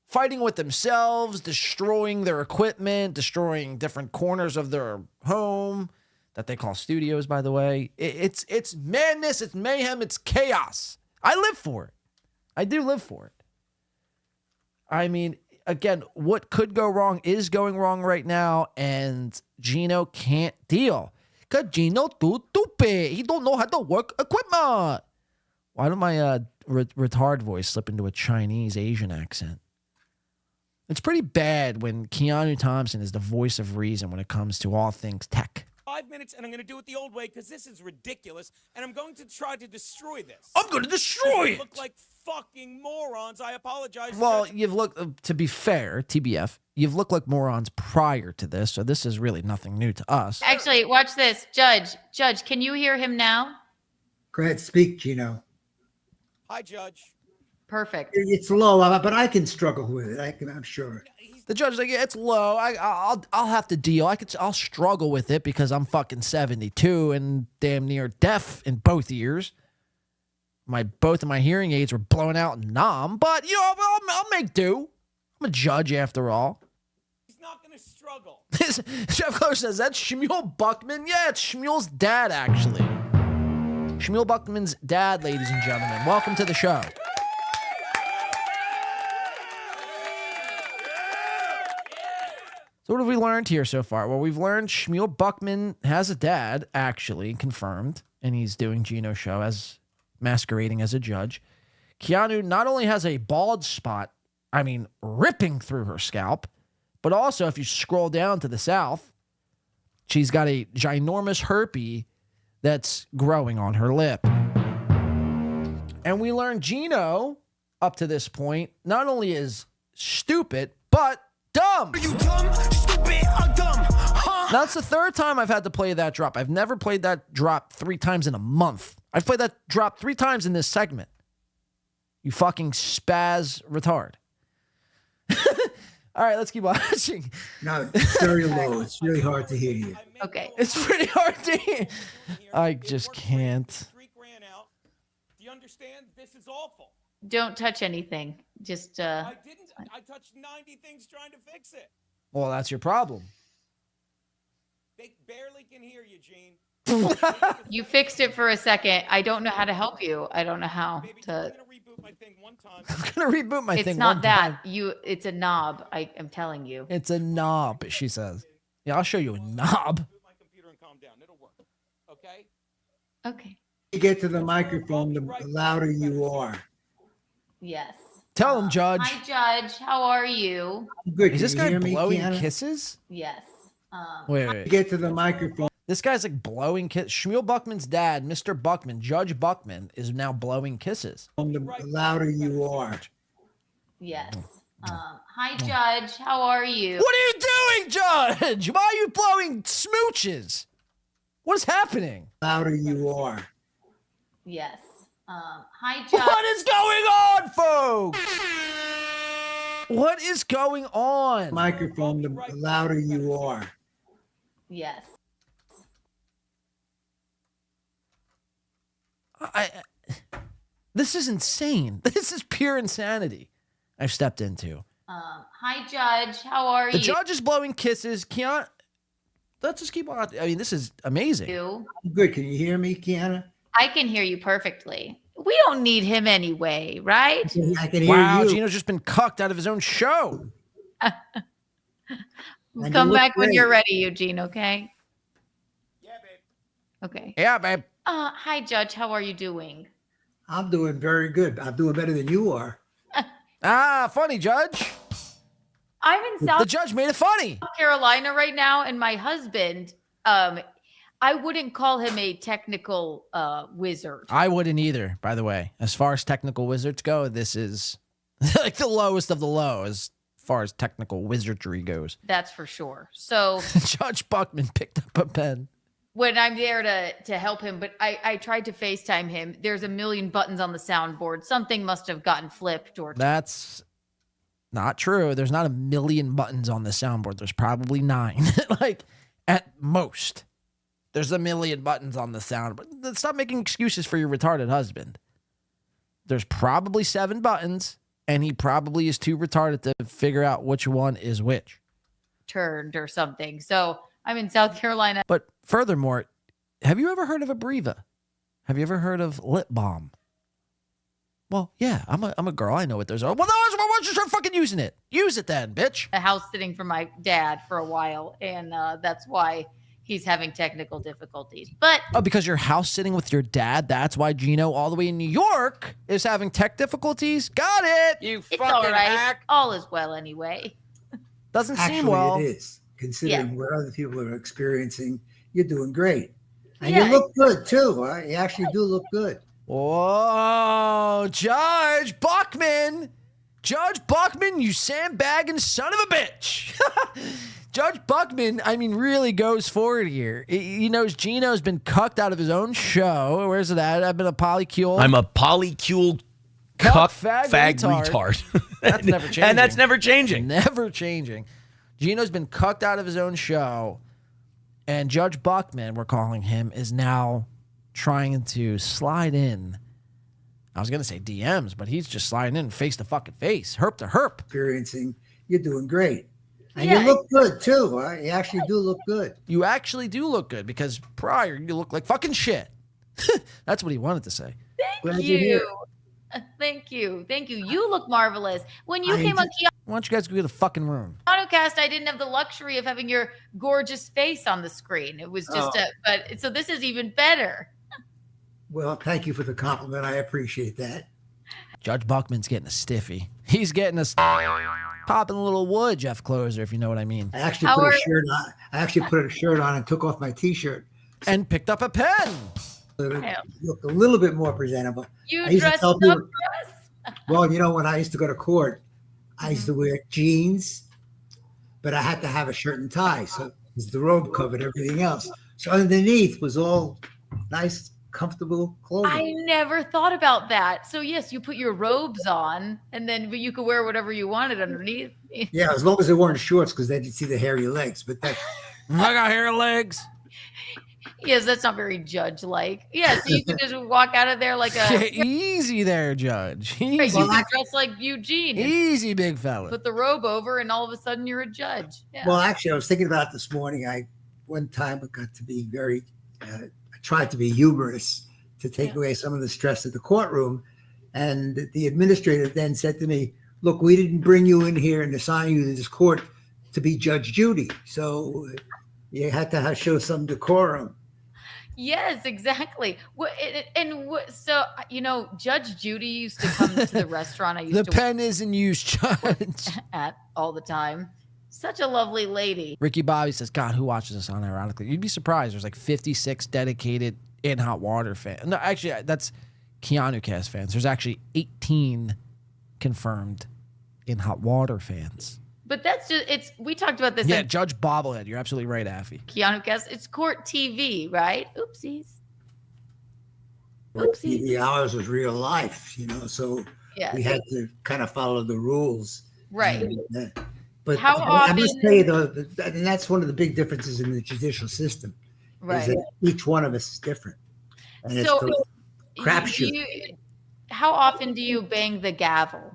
fighting with themselves, destroying their equipment, destroying different corners of their home that they call studios, by the way. It's madness, it's mayhem, it's chaos. I live for it. I do live for it. I mean, again, what could go wrong is going wrong right now, and Geno can't deal. Because Geno too stupid. He don't know how to work equipment. Why don't my retard voice slip into a Chinese Asian accent? It's pretty bad when Keanu Thompson is the voice of reason when it comes to all things tech. 5 minutes, and I'm going to do it the old way because this is ridiculous, and I'm going to try to destroy this. I'm going to destroy You it. look like fucking morons. I apologize. Well, you've looked, to be fair, TBF, you've looked like morons prior to this, so this is really nothing new to us. Actually, watch this. Judge, can you hear him now? Go ahead, speak, Geno. Hi, Judge. Perfect. It's low, but I can struggle with it. I'm sure. The judge is like, yeah, it's low. I'll have to deal. I'll struggle with it because I'm fucking 72 and damn near deaf in both ears. Both of my hearing aids were blown out and numb, but you know, I'll make do. I'm a judge after all. He's not going to struggle. Jeff Close says, that's Shmuel Buckman? Yeah, it's Shmuel's dad, actually. Shmuel Buckman's dad, ladies and gentlemen. Welcome to the show. So what have we learned here so far? Well, we've learned Shmuel Buckman has a dad, actually, confirmed, and he's doing Geno's show as masquerading as a judge. Keanu not only has a bald spot, ripping through her scalp, but also if you scroll down to the south, she's got a ginormous herpes that's growing on her lip. And we learned Geno, up to this point, not only is stupid, but dumb. Are you dumb, stupid, or dumb? Huh? Now, that's the third time I've had to play that drop. I've never played that drop 3 times in a month. I've played that drop 3 times in this segment. You fucking spaz retard. All right, let's keep watching. No, it's very low. It's really hard to hear you. Okay. It's pretty hard to hear. I just can't. Do you understand? This is awful. Don't touch anything. Just I didn't. I touched 90 things trying to fix it. Well, that's your problem. They barely can hear you, Gene. You fixed it for a second. I don't know how to help you. I don't know how to. I'm gonna reboot my thing. It's not one that. time. It's a knob. I am telling you. It's a knob, she says. Yeah, I'll show you a knob. My computer and calm down. It'll work. Okay. Okay. You get to the microphone, the louder you are. Yes. Tell him, Judge. Hi, Judge. How are you? Good. Is this Can you guy hear me, blowing Keanu? kisses? Yes. Wait. You get to the microphone. This guy's like blowing kisses. Shmuel Buckman's dad, Mr. Buckman, Judge Buckman, is now blowing kisses. The louder you are. Yes. Hi, Judge. How are you? What are you doing, Judge? Why are you blowing smooches? What is happening? Louder you are. Yes. Hi, Judge. What is going on, folks? What is going on? Microphone, the louder you are. Yes. This is insane. This is pure insanity I've stepped into. Hi, Judge. How are The you? judge is blowing kisses. Keanu, let's just keep on. This is amazing. Good. Can you hear me, Keanu? I can hear you perfectly. We don't need him anyway, right? I can hear Wow, you. Geno's just been cucked out of his own show. And Come you look back when great. you're ready, Eugene, okay? Yeah, babe. Okay. Yeah, babe. Hi, Judge. How are you doing? I'm doing very good. I'm doing better than you are. Funny, Judge. I'm in The judge made it funny. South Carolina right now, and my husband, I wouldn't call him a technical wizard. I wouldn't either, by the way. As far as technical wizards go, this is like the lowest of the low as far as technical wizardry goes. That's for sure. So Judge Buckman picked up a pen. when I'm there to help him, but I tried to FaceTime him. There's a million buttons on the soundboard. Something must have gotten flipped or That's not true. There's not a million buttons on the soundboard. There's probably 9. Like, at most. There's a million buttons on the soundboard. Stop making excuses for your retarded husband. There's probably 7 buttons, and he probably is too retarded to figure out which one is which. turned or something. So I'm in South Carolina. But furthermore, have you ever heard of a Breva? Have you ever heard of lip balm? Well, yeah, I'm a girl. I know what those are. Well, why don't you start fucking using it? Use it then, bitch. A house sitting for my dad for a while, and that's why he's having technical difficulties. But Oh, because you're house sitting with your dad? That's why Geno, all the way in New York, is having tech difficulties? Got it! You it's all right. All is well anyway. Doesn't Actually, seem well. it is. Considering Yeah. what other people are experiencing, you're doing great. And Yeah. you look good, too. Huh? You actually do look good. Whoa, Judge Buckman. Judge Buckman, you sandbagging son of a bitch. Judge Buckman, really goes forward here. He knows Geno's been cucked out of his own show. Where's it at? I've been a polycule. I'm a polycule Cuck, cuck fag, fag retard. That's never changing. And that's never changing. Never changing. Geno's been cucked out of his own show. And Judge Buckman, we're calling him, is now trying to slide in. I was going to say DMs, but he's just sliding in face to fucking face. Herp to herp. Experiencing, you're doing great. And Yeah. you look good, too. Huh? You actually do look good. You actually do look good because prior you look like fucking shit. That's what he wanted to say. Glad Thank you're here. you. Thank you. Thank you. You look marvelous. When you I came on enjoy- Why don't you guys go get a fucking room? Autocast, I didn't have the luxury of having your gorgeous face on the screen. It was just so this is even better. Well, thank you for the compliment. I appreciate that. Judge Buckman's getting a stiffy. He's getting a popping a little wood, Jeff Closer, if you know what I mean. I actually put a shirt on. I actually put a shirt on and took off my T-shirt and picked up a pen. So it looked a little bit more presentable. You dressed up for us? Well, you know, when I used to go to court, I used to wear jeans, but I had to have a shirt and tie. So the robe covered everything else. So underneath was all nice, comfortable clothing. I never thought about that. So yes, you put your robes on, and then you could wear whatever you wanted underneath. Yeah, as long as they weren't shorts, because then you'd see the hairy legs. But that I got hairy legs. Yes, that's not very Judge-like. Yeah, so you can just walk out of there like a easy there, Judge. Easy. Right, you can dress like Eugene. Easy, big fella. Put the robe over, and all of a sudden you're a judge. Yeah. Well, actually, I was thinking about it this morning. One time I got to be very. I tried to be humorous to take away some of the stress of the courtroom, and the administrator then said to me, "Look, we didn't bring you in here and assign you to this court to be Judge Judy, so you had to show some decorum." Yes, exactly. So, you know, Judge Judy used to come to the restaurant I used to The pen is in use, Judge. At all the time. Such a lovely lady. Ricky Bobby says, God, who watches this unironically? You'd be surprised. There's like 56 dedicated In Hot Water fans. No, actually, that's Keanu Cast fans. There's actually 18 confirmed In Hot Water fans. But that's just, we talked about this. Yeah, Judge Bobblehead. You're absolutely right, Affy. Keanu Cast, it's court TV, right? Oopsies. The hours was real life, you know, so we had to kind of follow the rules. Right. But how often? I must tell you, though, and that's one of the big differences in the judicial system. Right. Is that each one of us is different. And so, it's a crapshoot. How often do you bang the gavel?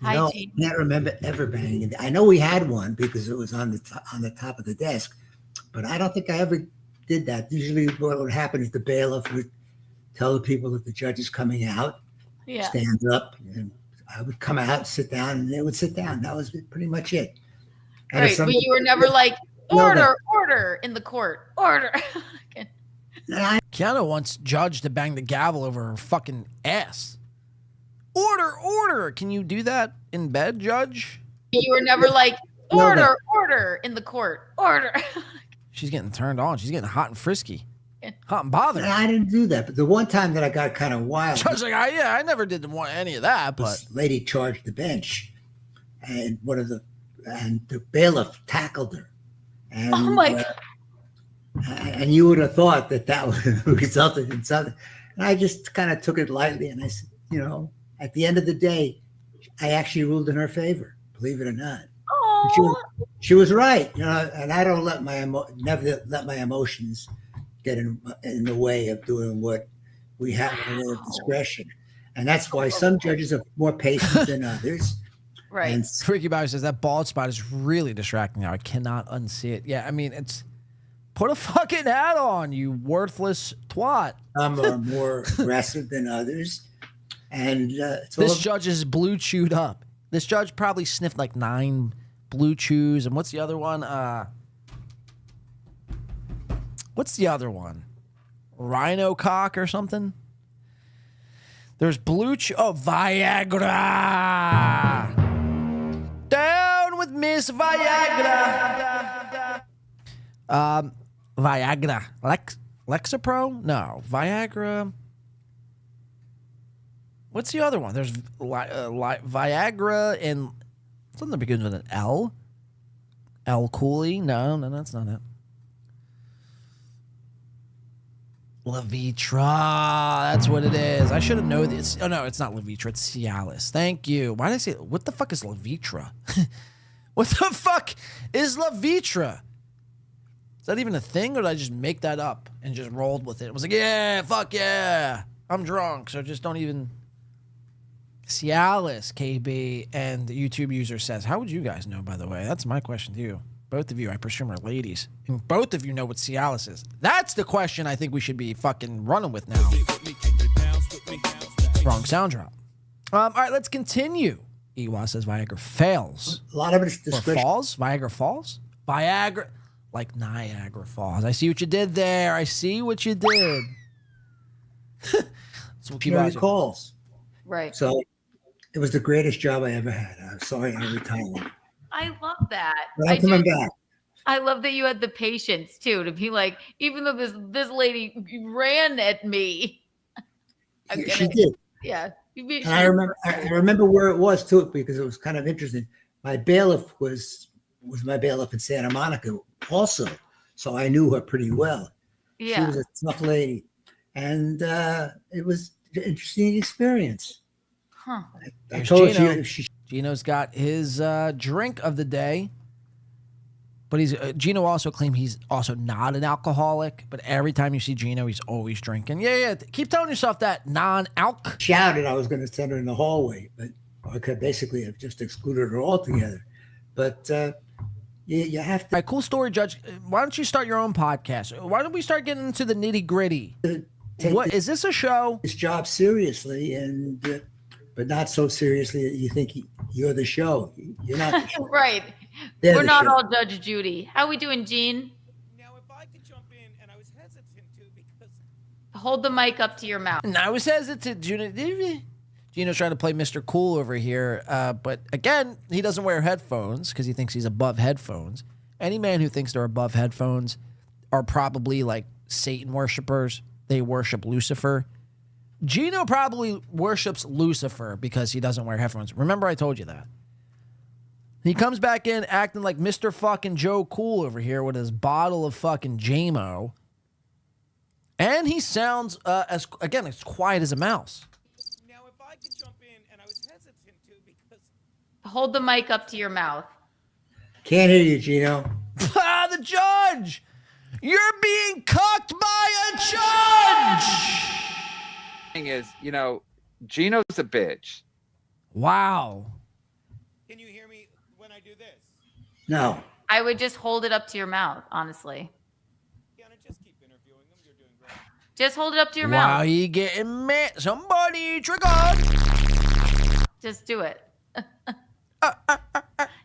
I can't remember ever banging it. I know we had one because it was on the top of the desk, but I don't think I ever did that. Usually what would happen is the bailiff would tell the people that the judge is coming out, stand up, and I would come out, sit down, and they would sit down. That was pretty much it. And right, but you were never like, order in the court, order. Keanu wants Judge to bang the gavel over her fucking ass. Order. Can you do that in bed, Judge? You were never like, order in the court, order. She's getting turned on. She's getting hot and frisky. Hot and bothered. I didn't do that, but the one time that I got kind of wild. Judge like, I never did want any of that, but this lady charged the bench, and the bailiff tackled her. And, oh my God. And you would have thought that would have resulted in something. And I just kind of took it lightly, and I said, you know, at the end of the day, I actually ruled in her favor, believe it or not. She was right, you know, and I don't never let my emotions get in the way of doing what we have in the way of discretion. And that's why some judges are more patient than others. Right. And Ricky Bauer says that bald spot is really distracting now. I cannot unsee it. Yeah, I mean, put a fucking hat on, you worthless twat. Some are more aggressive than others. And this judge is blue chewed up. This judge probably sniffed like 9 blue chews. And what's the other one? Rhino cock or something? There's blue chew. Oh, Viagra. Down with Miss Viagra. Viagra. Lexapro? No. Viagra. What's the other one? There's Viagra and something that begins with an L. L Cooley? No, that's not it. Levitra. That's what it is. I should have known this. Oh, no, it's not Levitra. It's Cialis. Thank you. Why did I say what the fuck is Levitra? What the fuck is Levitra? Is that even a thing, or did I just make that up and just rolled with it? It was like, yeah, fuck yeah. I'm drunk, so just don't even... Cialis, KB, and the YouTube user says, how would you guys know, by the way? That's my question to you. Both of you, I presume, are ladies. And both of you know what Cialis is. That's the question I think we should be fucking running with now. Wrong sound drop. All right, let's continue. Ewa says Viagra fails. A lot of it's Or discretion. falls? Viagra falls? Viagra, like Niagara Falls. I see what you did there. I see what you did. So we'll keep Mary watching. calls. Right. So it was the greatest job I ever had. I'm sorry I retired. I love that. But I'm coming back. I love that you had the patience too to be like, even though this lady ran at me. She did. Yeah. And I remember where it was too, because it was kind of interesting. My bailiff was my bailiff in Santa Monica also, so I knew her pretty well. Yeah. She was a tough lady, and it was an interesting experience. Huh. I There's told Geno. you if she. Gino's got his drink of the day, but he's Geno also claimed he's also not an alcoholic. But every time you see Geno, he's always drinking. Yeah. Keep telling yourself that non-alc. Shouted I was going to send her in the hallway, but I could basically have just excluded her altogether. But you have to. All right, cool story, Judge. Why don't you start your own podcast? Why don't we start getting into the nitty gritty? What is this a show? This job seriously, and but not so seriously that you think you're the show. You're not. The show. Right. They're We're the not show. all Judge Judy. How we doing, Gene? Hold the mic up to your mouth. And I was hesitant, Gino's trying to play Mr. Cool over here, but again, he doesn't wear headphones because he thinks he's above headphones. Any man who thinks they're above headphones are probably like Satan worshipers. They worship Lucifer. Geno probably worships Lucifer because he doesn't wear headphones. Remember I told you that. He comes back in acting like Mr. fucking Joe Cool over here with his bottle of fucking JMO. And he sounds, as quiet as a mouse. Hold the mic up to your mouth. Can't hear you, Geno. The judge! You're being cucked by a judge! Thing is, Geno's a bitch. Wow. No. I would just hold it up to your mouth, honestly. Just hold it up to your Wow, mouth. you getting mad? Somebody trigger! Just do it.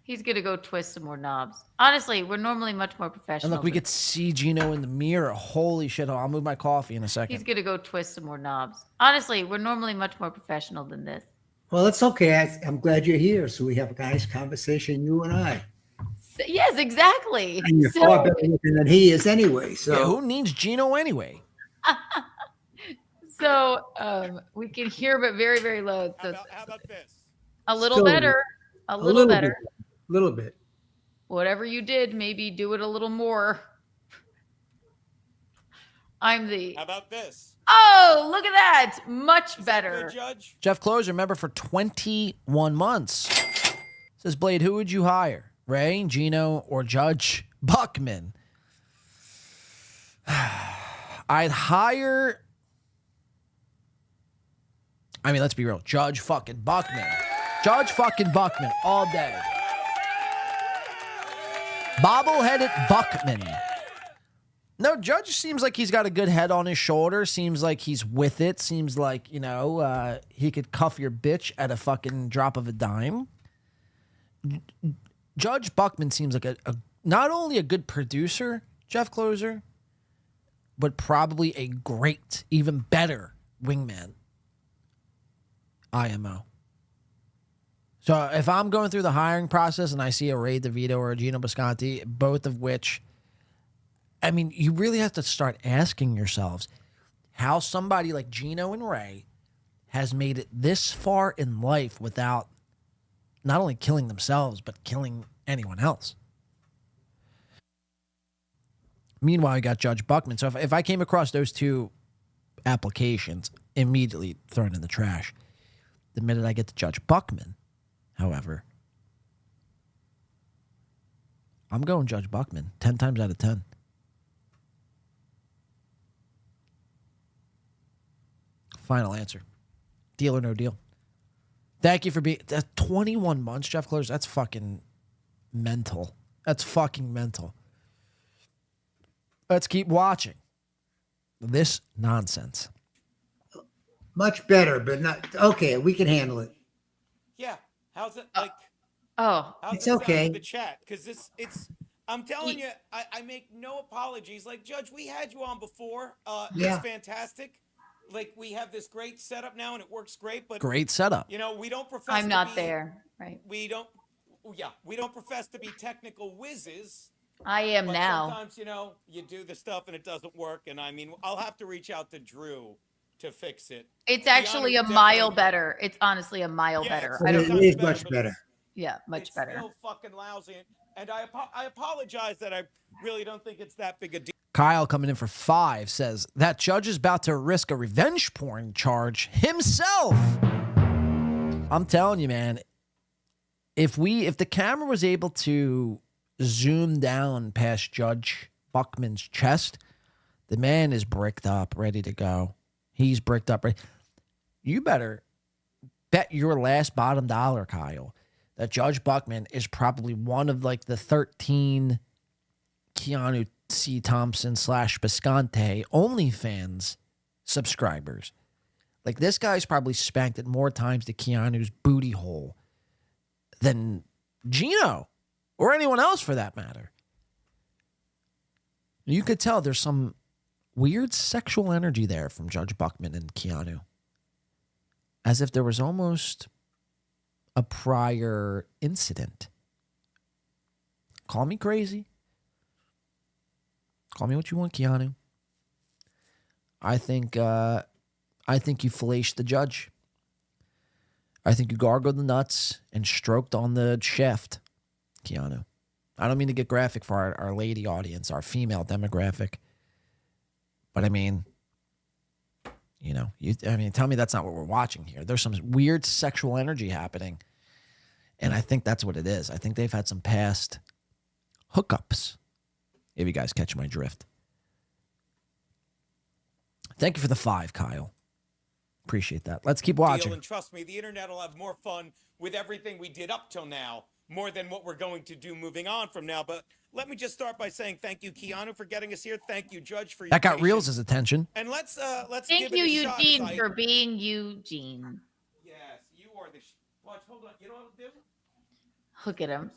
He's gonna go twist some more knobs. Honestly, we're normally much more professional. And look, we than- could see Geno in the mirror. Holy shit, I'll move my coffee in a second. He's gonna go twist some more knobs. Honestly, we're normally much more professional than this. Well, it's okay. I'm glad you're here, so we have a nice conversation, you and I. Yes, exactly. And you're far better looking than he is anyway. So Yeah, who needs Geno anyway? So we can hear, but very, very low. So How about this? a little Still better. A little better. A little bit. Whatever you did, maybe do it a little more. I'm the. How about this? Oh, look at that! Much better. Good, Judge. Jeff Closer, member for 21 months. Says, Blade, who would you hire? Ray, Geno, or Judge Buckman? I'd hire... I mean, let's be real. Judge fucking Buckman. Judge fucking Buckman all day. Bobble-headed Buckman. No, Judge seems like he's got a good head on his shoulder. Seems like he's with it. Seems like, he could cuff your bitch at a fucking drop of a dime. Judge Buckman seems like a not only a good producer, Jeff Closer, but probably a great, even better wingman. IMO. So if I'm going through the hiring process and I see a Ray DeVito or a Geno Bisconti, both of which, I mean, you really have to start asking yourselves how somebody like Geno and Ray has made it this far in life without not only killing themselves, but killing anyone else. Meanwhile, you got Judge Buckman. So if I came across those two applications, immediately thrown in the trash. The minute I get to Judge Buckman, however, I'm going Judge Buckman 10 times out of 10. Final answer. Deal or no deal. Thank you for being... 21 months, Jeff Closer. That's fucking mental. That's fucking mental. Let's keep watching this much better, but not okay. We can handle it. Yeah. How's it like? Oh, How's It's it sound okay. in the chat? Because it's. I'm telling you, I make no apologies. Like, Judge, we had you on before. Yeah. It's fantastic. Like, we have this great setup now, and it works great. But Great setup. You know, we don't profess. I'm to not be- there, right? We don't. Yeah, we don't profess to be technical whizzes. I am But now. sometimes, you know, you do the stuff and it doesn't work. And I mean, I'll have to reach out to Drew to fix it. It's actually a Keanu mile definitely- better. It's honestly a mile Yeah, better. it's I don't It is much better. Yeah, much It's better. still fucking lousy. And I apologize that I really don't think it's that big a deal. Kyle coming in for 5 says that judge is about to risk a revenge porn charge himself. I'm telling you, man, if the camera was able to zoom down past Judge Buckman's chest, the man is bricked up, ready to go. He's bricked up. You better bet your last bottom dollar, Kyle, that Judge Buckman is probably one of like the 13 Keanu C. Thompson / Bisconte OnlyFans subscribers. Like, this guy's probably spanked it more times to Keanu's booty hole than Geno or anyone else for that matter. You could tell there's some weird sexual energy there from Judge Buckman and Keanu. As if there was almost a prior incident. Call me crazy. Call me what you want, Keanu. I think you fellaced the judge. I think you gargled the nuts and stroked on the shaft, Keanu. I don't mean to get graphic for our lady audience, our female demographic. But I mean, you know, tell me that's not what we're watching here. There's some weird sexual energy happening. And I think that's what it is. I think they've had some past hookups. If you guys catch my drift. Thank you for the 5, Kyle. Appreciate that. Let's keep watching. And trust me, the internet will have more fun with everything we did up till now, more than what we're going to do moving on from now. But let me just start by saying thank you, Keanu, for getting us here. Thank you, Judge, for your That got patience. Reels' attention. And let's Thank give you, it a shot, Eugene, as I- for being Eugene. Yes, you are the. Watch, hold on. You know what I'll do? Look at him.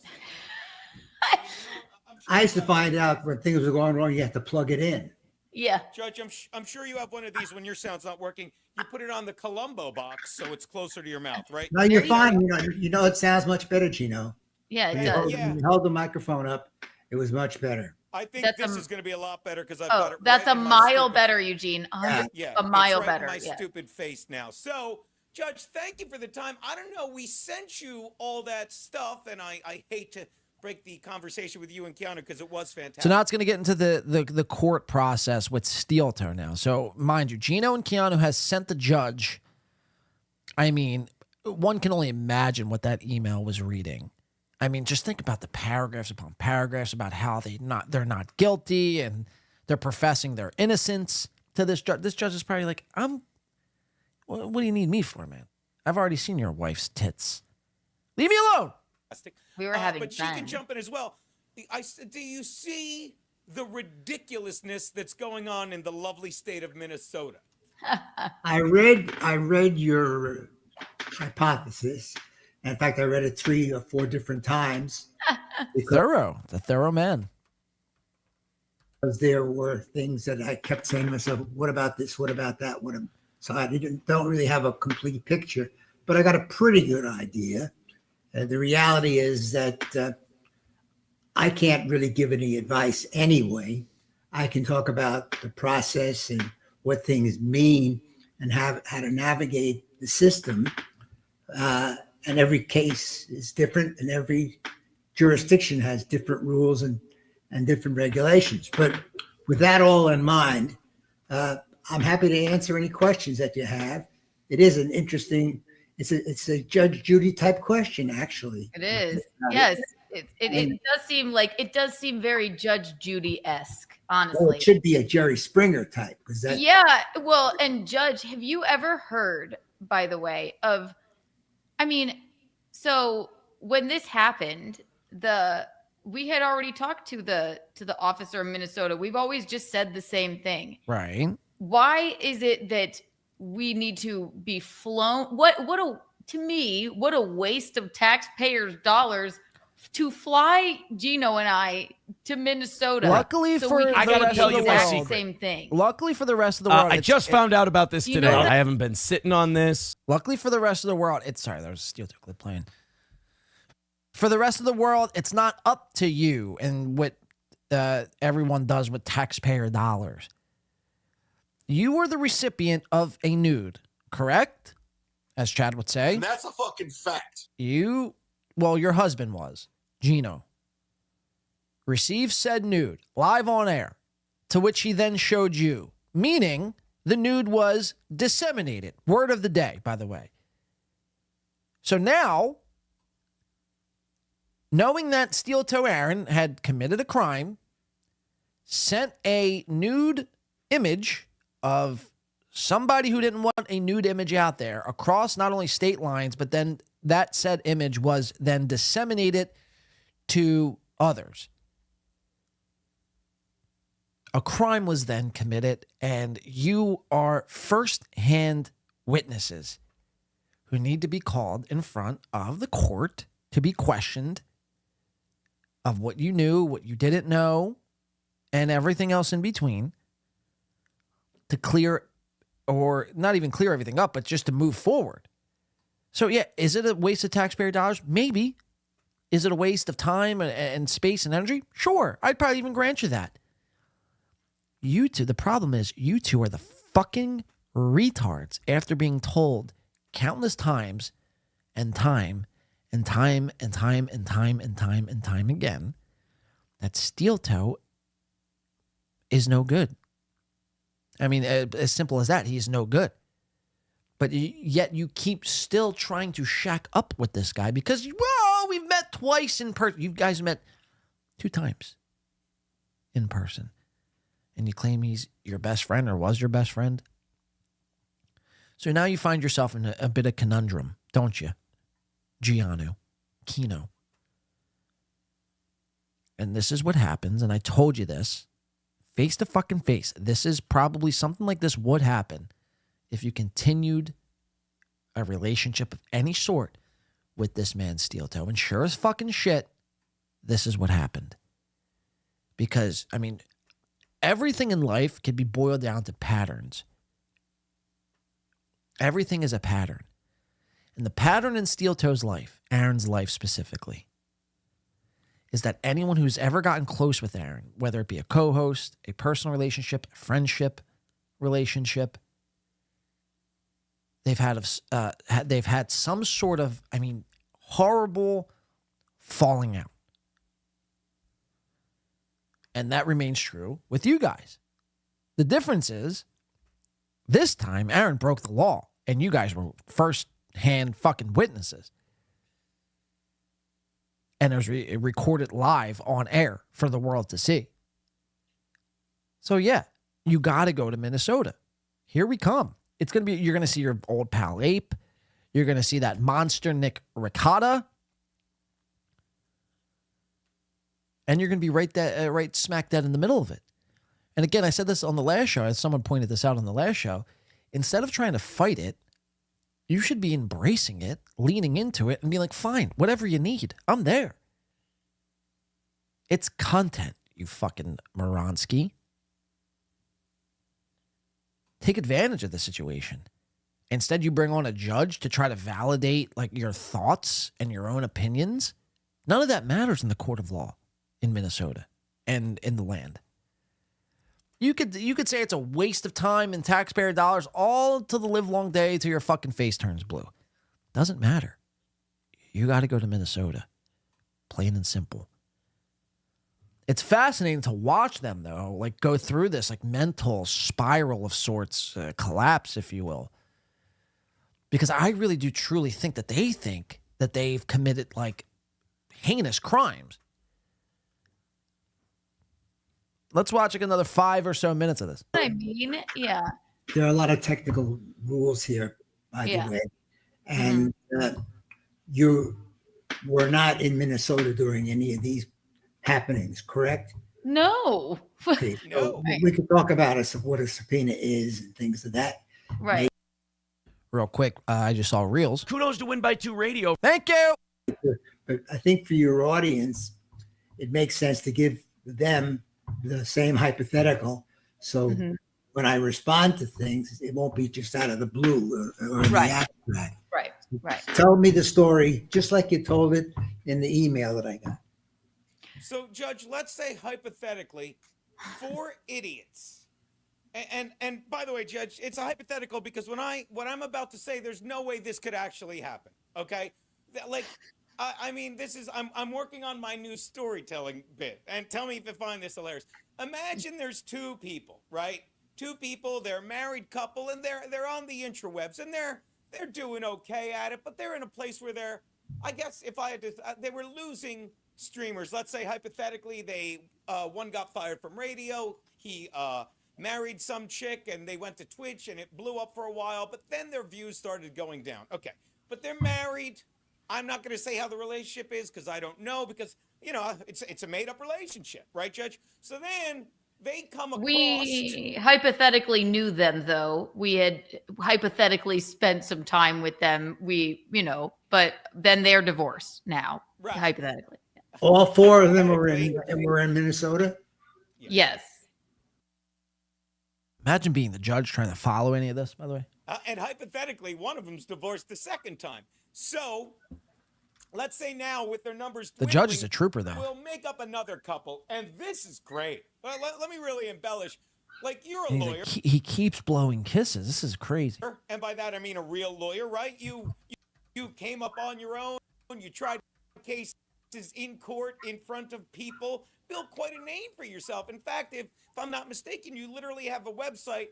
I used to find out when things were going wrong, you have to plug it in. Yeah. Judge, I'm sure you have one of these when your sound's not working. You put it on the Columbo box so it's closer to your mouth, right? No, you're fine. You know, it sounds much better, Gino. Yeah, it When does. when you held the microphone up, it was much better. I think That's this a- is going to be a lot better because I've got Oh, it that's right a in my mile stupid- better, Eugene. Yeah, A mile it's right better. in my Yeah. stupid face now. So, Judge, thank you for the time. I don't know. We sent you all that stuff, and I hate to break the conversation with you and Keanu because it was fantastic. So now it's going to get into the court process with Steel Toe now. So mind you, Geno and Keanu has sent the judge. I mean, one can only imagine what that email was reading. I mean, just think about the paragraphs upon paragraphs about how they're not guilty and they're professing their innocence to this judge. This judge is probably like, what do you need me for, man? I've already seen your wife's tits. Leave me alone. We were having but fun. she can jump in as well. Do you see the ridiculousness that's going on in the lovely state of Minnesota? I read your hypothesis. In fact, I read it 3 or 4 different times. The thorough man. Because there were things that I kept saying to myself, what about this? What about that? So I don't really have a complete picture, but I got a pretty good idea. The reality is that I can't really give any advice anyway. I can talk about the process and what things mean and how to navigate the system. And every case is different, and every jurisdiction has different rules and different regulations. But with that all in mind, I'm happy to answer any questions that you have. It is an interesting, it's a Judge Judy type question, actually. It is. Yes. It does seem very Judge Judy-esque, honestly. Well, it should be a Jerry Springer type. Yeah. Well, and Judge, have you ever heard, by the way, so when this happened, we had already talked to the officer in Minnesota. We've always just said the same thing. Right. Why is it that we need to be flown? What to me, what a waste of taxpayers' dollars to fly Geno and I to Minnesota. Luckily so for we the can rest do of the the exact world. same thing. Luckily for the rest of the world, I just found out about this You today. know that- I haven't been sitting on this. Luckily for the rest of the world, sorry, there was a steel toe clip playing. For the rest of the world, it's not up to you and what everyone does with taxpayer dollars. You were the recipient of a nude, correct? As Chad would say. And that's a fucking fact. Your husband was, Geno. Received said nude live on air, to which he then showed you, meaning the nude was disseminated. Word of the day, by the way. So now, knowing that Steel Toe Aaron had committed a crime, sent a nude image of somebody who didn't want a nude image out there across not only state lines, but then that said image was then disseminated to others. A crime was then committed, and you are first-hand witnesses who need to be called in front of the court to be questioned of what you knew, what you didn't know, and everything else in between to clear, or not even clear everything up, but just to move forward. So yeah, is it a waste of taxpayer dollars? Maybe. Is it a waste of time and space and energy? Sure. I'd probably even grant you that. You two, the problem is you two are the fucking retards after being told countless times and time and time and time and time and time and time again that Steel Toe is no good. I mean, as simple as that, he is no good. But yet you keep still trying to shack up with this guy because, well, we've met twice in person. You guys met 2 times in person. And you claim he's your best friend or was your best friend. So now you find yourself in a bit of conundrum, don't you? Geno, Keanu. And this is what happens, and I told you this, face to fucking face. This is probably something like this would happen if you continued a relationship of any sort with this man, Steel Toe. And sure as fucking shit, this is what happened. Because, I mean, everything in life can be boiled down to patterns. Everything is a pattern. And the pattern in Steel Toe's life, Aaron's life specifically, is that anyone who's ever gotten close with Aaron, whether it be a co-host, a personal relationship, a friendship relationship, they've had some sort of, horrible falling out. And that remains true with you guys. The difference is, this time Aaron broke the law, and you guys were first-hand fucking witnesses. And it was recorded live on air for the world to see. So yeah, you got to go to Minnesota. Here we come. You're going to see your old pal Ape. You're going to see that monster Nick Ricotta. And you're going to be right smack dead in the middle of it. And again, I said this on the last show, as someone pointed this out on the last show. Instead of trying to fight it, you should be embracing it, leaning into it, and be like, fine, whatever you need, I'm there. It's content, you fucking Moronsky. Take advantage of the situation. Instead, you bring on a judge to try to validate your thoughts and your own opinions. None of that matters in the court of law in Minnesota and in the land. You could say it's a waste of time and taxpayer dollars all to the live long day till your fucking face turns blue. Doesn't matter. You got to go to Minnesota. Plain and simple. It's fascinating to watch them, though, go through this mental spiral of sorts, collapse, if you will. Because I really do truly think that they think that they've committed heinous crimes. Let's watch another 5 or so minutes of this. I mean, yeah. There are a lot of technical rules here, by the way. And you were not in Minnesota during any of these happenings, correct? No. Okay, so we could talk about what a subpoena is and things of that. Right. real quick. I just saw Reels. Kudos to Win by 2 Radio. Thank you. But I think for your audience, it makes sense to give them the same hypothetical. So when I respond to things, it won't be just out of the blue or in the abstract. Right. Tell me the story just like you told it in the email that I got. So, Judge, let's say hypothetically, 4 idiots. And by the way, Judge, it's a hypothetical because what I'm about to say, there's no way this could actually happen. Okay, like, I mean, this is I'm working on my new storytelling bit, and tell me if you find this hilarious. Imagine there's 2 people, right? 2 people, they're a married couple, and they're on the intrawebs, and they're doing okay at it, but they're in a place where they're, I guess if I had to, they were losing streamers. Let's say hypothetically, they one got fired from radio. He married some chick, and they went to Twitch, and it blew up for a while. But then their views started going down. Okay, but they're married. I'm not going to say how the relationship is because I don't know, because it's a made up relationship, right, Judge? So then they come across. We hypothetically knew them, though. We had hypothetically spent some time with them. But then they're divorced now. Right. Hypothetically. All 4 of them were in Minnesota? Yes. Imagine being the judge trying to follow any of this, by the way. And hypothetically, one of them's divorced the second time. So let's say now with their numbers The judge is a trooper, though. We'll make up another couple, and this is great. Well, let me really embellish. Like, you're a lawyer. He keeps blowing kisses. This is crazy. And by that, I mean a real lawyer, right? You came up on your own. You tried cases in court in front of people. Built quite a name for yourself. In fact, if I'm not mistaken, you literally have a website.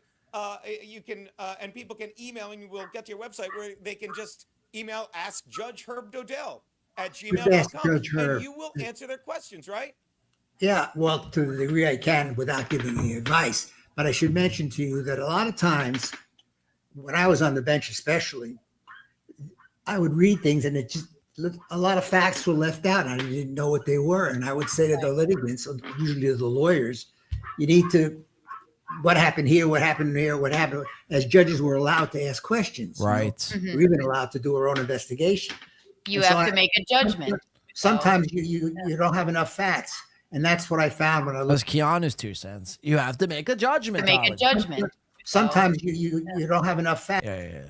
You can and people can email, and you will get to your website where they can just email askjudgeherbdodell@gmail.com, and you will answer their questions, right? Yeah, well, to the degree I can without giving any advice. But I should mention to you that a lot of times when I was on the bench especially, I would read things and it just, a lot of facts were left out. I didn't know what they were. And I would say to the litigants, usually to the lawyers, you need to, what happened here, what happened here, what happened, as judges were allowed to ask questions. Right. We're even allowed to do our own investigation. You have to make a judgment. Sometimes you don't have enough facts. And that's what I found when I looked. That's Keanu's 2 cents. You have to make a judgment. Sometimes you don't have enough facts. Yeah.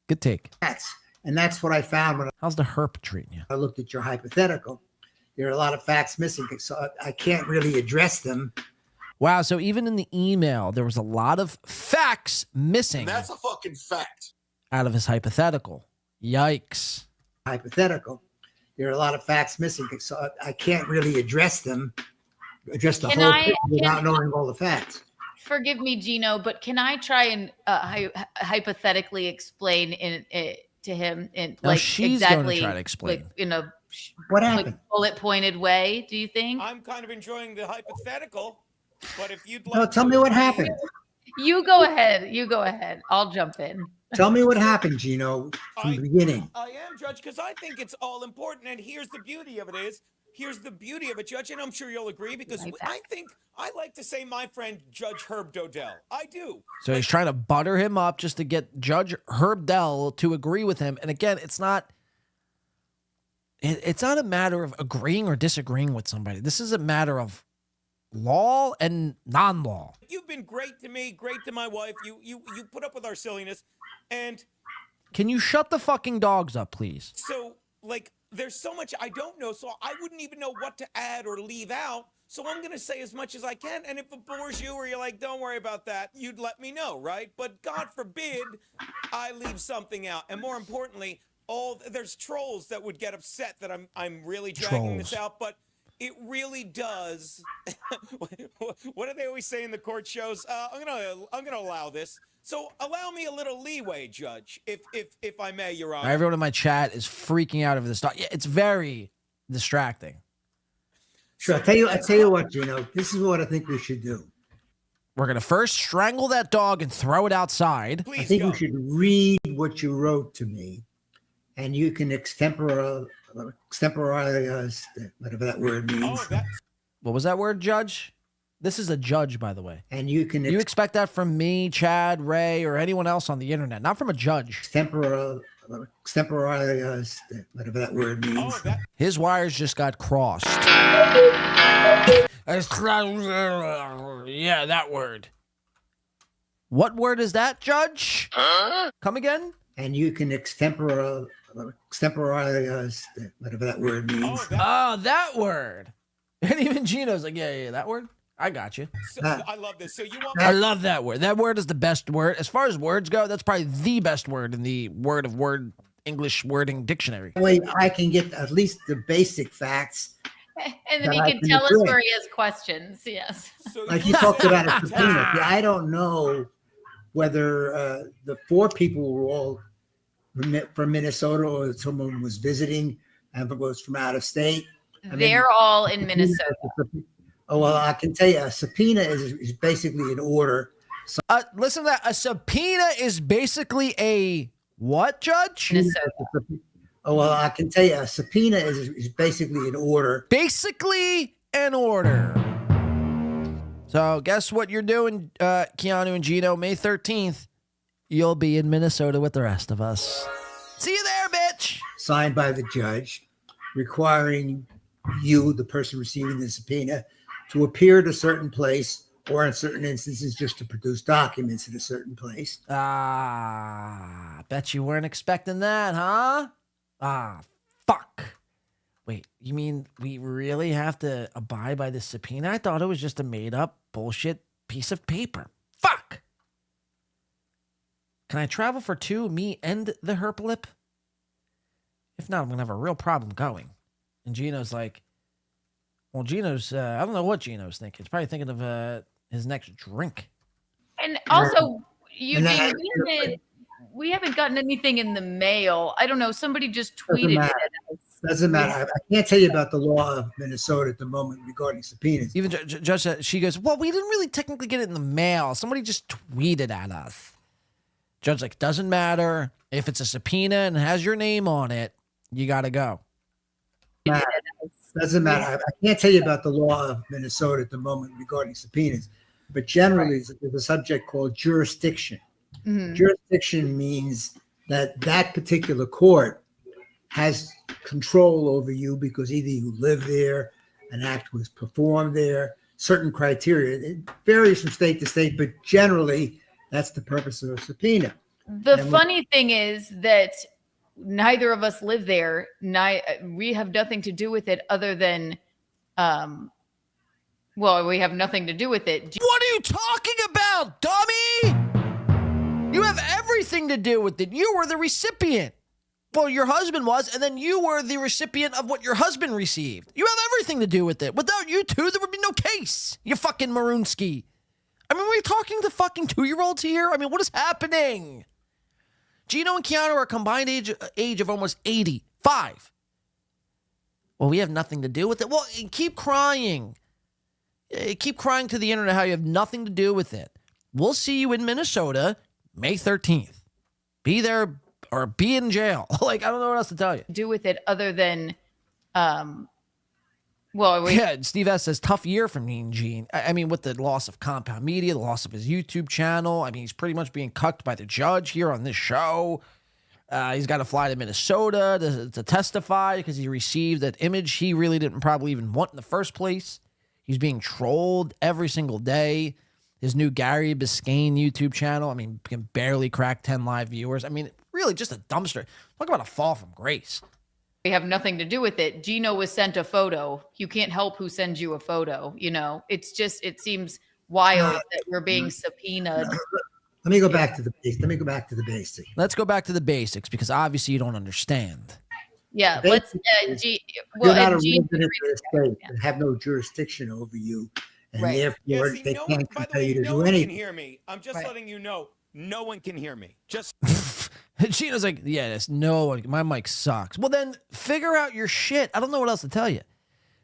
Good take. Facts. And that's what I found when how's the herp treating you? I looked at your hypothetical. There are a lot of facts missing, so I can't really address them. Wow, so even in the email, there was a lot of facts missing. And that's a fucking fact. Out of his hypothetical. Yikes. Hypothetical. There are a lot of facts missing, so I can't really address the whole picture without knowing all the facts. Forgive me, Geno, but can I try and hypothetically explain to him in she's exactly going to try to explain in a what happened? Bullet pointed way? Do you think? I'm kind of enjoying the hypothetical, but if you'd like, tell me what happened. You go ahead. I'll jump in. Tell me what happened, Geno, from the beginning. I am, Judge, because I think it's all important. And here's the beauty of it Judge, and I'm sure you'll agree, because I think I like to say my friend Judge Herb Dodell. I do. So he's trying to butter him up just to get Judge Herb Dell to agree with him. And again, it's not a matter of agreeing or disagreeing with somebody. This is a matter of law and non-law. You've been great to me, great to my wife. You put up with our silliness. And can you shut the fucking dogs up, please? So, there's so much I don't know, so I wouldn't even know what to add or leave out. So I'm going to say as much as I can. And if it bores you or you're like, don't worry about that, you'd let me know, right? But God forbid I leave something out. And more importantly, there's trolls that would get upset that I'm really dragging this out. But it really does. What do they always say in the court shows? I'm gonna allow this. So allow me a little leeway, Judge, if I may, Your Honor. Everyone in my chat is freaking out over this dog. Yeah, it's very distracting. Sure, I tell you what, Geno, this is what I think we should do. We're gonna first strangle that dog and throw it outside. I think we should read what you wrote to me, and you can extemporize, whatever that word means. What was that word, Judge? This is a judge, by the way. And you can You expect that from me, Chad, Ray, or anyone else on the internet, not from a judge. extemporalize, whatever that word means. His wires just got crossed. Yeah, that word. What word is that, Judge? Come again? And you can extemporalize, whatever that word means. Oh, that word. And even Geno's like, yeah, that word. I got you. I love this. So you want I love that word. That word is the best word. As far as words go, that's probably the best word in the word English wording dictionary. Wait, I can get at least the basic facts. And then that he I can tell us address. where he has questions. Yes. Like you talked about a subpoena. See, I don't know whether the 4 people were all from Minnesota or someone was visiting and was from out of state. They're all in Minnesota. Oh, well, I can tell you a subpoena is basically an order. Listen to that. A subpoena is basically a what, Judge? Oh, well, I can tell you a subpoena is basically an order. Basically an order. So guess what you're doing, Keanu and Geno? May 13th, you'll be in Minnesota with the rest of us. See you there, bitch. Signed by the judge, requiring you, the person receiving the subpoena, to appear at a certain place or in certain instances just to produce documents at a certain place. Bet you weren't expecting that, huh? Fuck. Wait, you mean we really have to abide by this subpoena? I thought it was just a made-up bullshit piece of paper. Fuck. Can I travel for 2, me and the herplip? If not, I'm going to have a real problem going. And Geno's like, well, Geno's, I don't know what Geno's thinking. He's probably thinking of his next drink. And also, we haven't gotten anything in the mail. I don't know. Somebody just tweeted it. Doesn't matter. I can't tell you about the law of Minnesota at the moment regarding subpoenas. Even Judge, she goes, well, we didn't really technically get it in the mail. Somebody just tweeted at us. Judge like, doesn't matter. If it's a subpoena and has your name on it, you got to go. Doesn't matter. I can't tell you about the law of Minnesota at the moment regarding subpoenas, but generally there's a subject called jurisdiction. Mm-hmm. Jurisdiction means that particular court has control over you because either you live there, an act was performed there, certain criteria. It varies from state to state, but generally that's the purpose of a subpoena. The funny thing is that neither of us live there. We have nothing to do with it other than, we have nothing to do with it. What are you talking about, dummy? You have everything to do with it. You were the recipient. Well, your husband was, and then you were the recipient of what your husband received. You have everything to do with it. Without you two, there would be no case. You fucking maroonski. I mean, we're talking to fucking 2-year-olds here. I mean, what is happening? Geno and Keanu are a combined age of almost 85. Well, we have nothing to do with it. Well, keep crying. Keep crying to the internet how you have nothing to do with it. We'll see you in Minnesota May 13th. Be there or be in jail. Like, I don't know what else to tell you. Do with it other than, Steve S says, tough year for Mean Gene. I mean, with the loss of Compound Media, the loss of his YouTube channel. I mean, he's pretty much being cucked by the judge here on this show. He's got to fly to Minnesota to testify because he received that image he really didn't probably even want in the first place. He's being trolled every single day. His new Gary Biscayne YouTube channel, I mean, can barely crack 10 live viewers. I mean, really just a dumpster. Talk about a fall from grace. We have nothing to do with it. Geno was sent a photo. You can't help who sends you a photo. You know, it's just, it seems wild that we're being subpoenaed. Let me go back to the basics. Let's go back to the basics because obviously you don't understand. Yeah, You're not a Gene, resident of the state and have no jurisdiction over you, and therefore they can't compel you to do one anything. can hear me. I'm just letting you know, no one can hear me. Just Gino's like, yeah, there's no one. My mic sucks. Well, then figure out your shit. I don't know what else to tell you.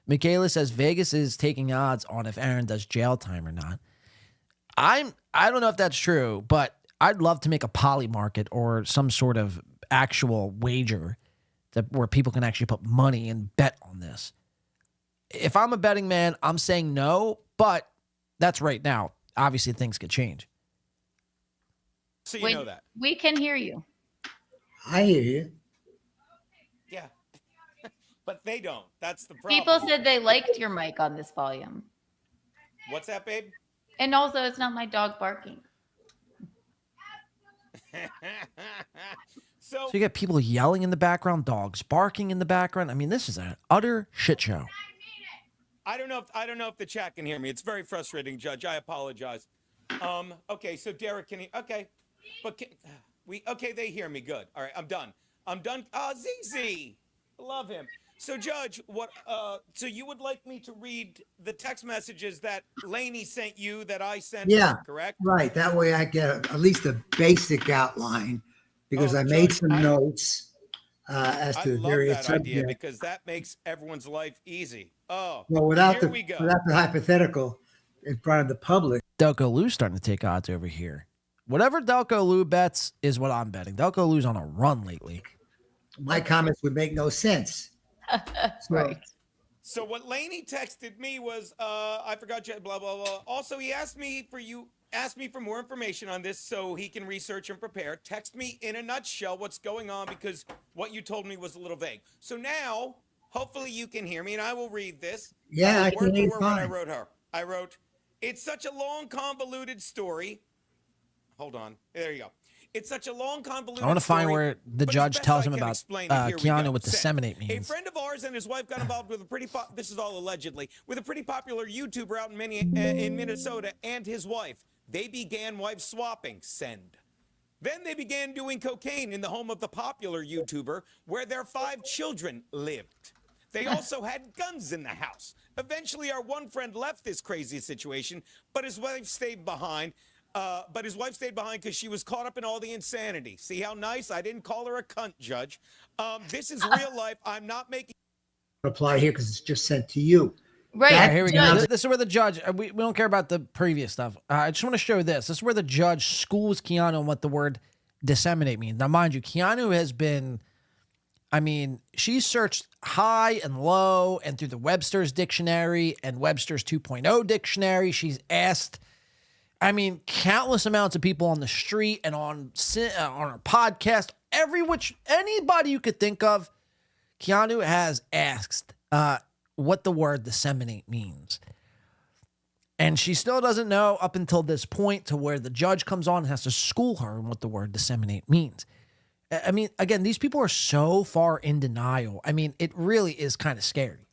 Michaela says Vegas is taking odds on if Aaron does jail time or not. I don't know if that's true, but I'd love to make a poly market or some sort of actual wager where people can actually put money and bet on this. If I'm a betting man, I'm saying no, but that's right now. Obviously, things could change. So you know that. We can hear you. I hear you. Yeah. But they don't. That's the problem. People said they liked your mic on this volume. What's that, babe? And also, it's not my dog barking. So you get people yelling in the background, dogs barking in the background. I mean, this is an utter shit show. I don't know if the chat can hear me. It's very frustrating, Judge. I apologize. Okay, so Derek can okay. But okay, they hear me. Good. All right, I'm done. ZZ. Love him. So Judge, so you would like me to read the text messages that Lainey sent you that I sent her, correct? Right. That way I get at least a basic outline because I made some notes as to the various that idea subjects. because that makes everyone's life easy. Oh, Well, without here the we go. hypothetical in front of the public. Delco Lou's starting to take odds over here. Whatever Delco Lou bets is what I'm betting. Delco Lou's on a run lately. My comments would make no sense. Right. So what Lainey texted me was, I forgot you, blah, blah, blah. Also, he asked me for more information on this so he can research and prepare. Text me in a nutshell what's going on because what you told me was a little vague. So now, hopefully you can hear me and I will read this. Yeah, I can hear you Word for word what I fine. wrote her. I wrote, it's such a long, convoluted story. Hold on. There you go. It's such a long, convoluted I want to find story, where the but judge as best tells I him can about explain it, here we Keanu go. what Sent. disseminate A means. friend of ours and his wife got involved with this is all allegedly, with a pretty popular YouTuber out in Minnesota and his wife. They began wife swapping, send. Then they began doing cocaine in the home of the popular YouTuber where their 5 children lived. They also had guns in the house. Eventually, our one friend left this crazy situation, but his wife stayed behind. Because she was caught up in all the insanity. See how nice? I didn't call her a cunt, Judge. This is real life. I'm not making. Apply here because it's just sent to you. Right. Yeah, here we go. This is where the judge, we don't care about the previous stuff. I just want to show this. This is where the judge schools Keanu on what the word disseminate means. Now, mind you, Keanu has been, she searched high and low and through the Webster's dictionary and Webster's 2.0 dictionary. She's asked, countless amounts of people on the street and on our podcast, anybody you could think of, Keanu has asked what the word disseminate means. And she still doesn't know up until this point to where the judge comes on and has to school her on what the word disseminate means. Again, these people are so far in denial. It really is kind of scary.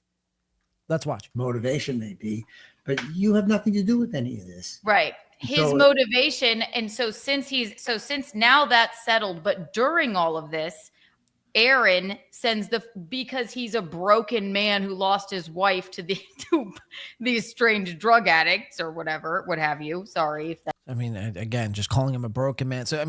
Let's watch. Motivation may be, but you have nothing to do with any of this. Right. His motivation. And so since now that's settled, but during all of this, Aaron sends because he's a broken man who lost his wife to these strange drug addicts or whatever, what have you. Sorry if that. Again, just calling him a broken man. So,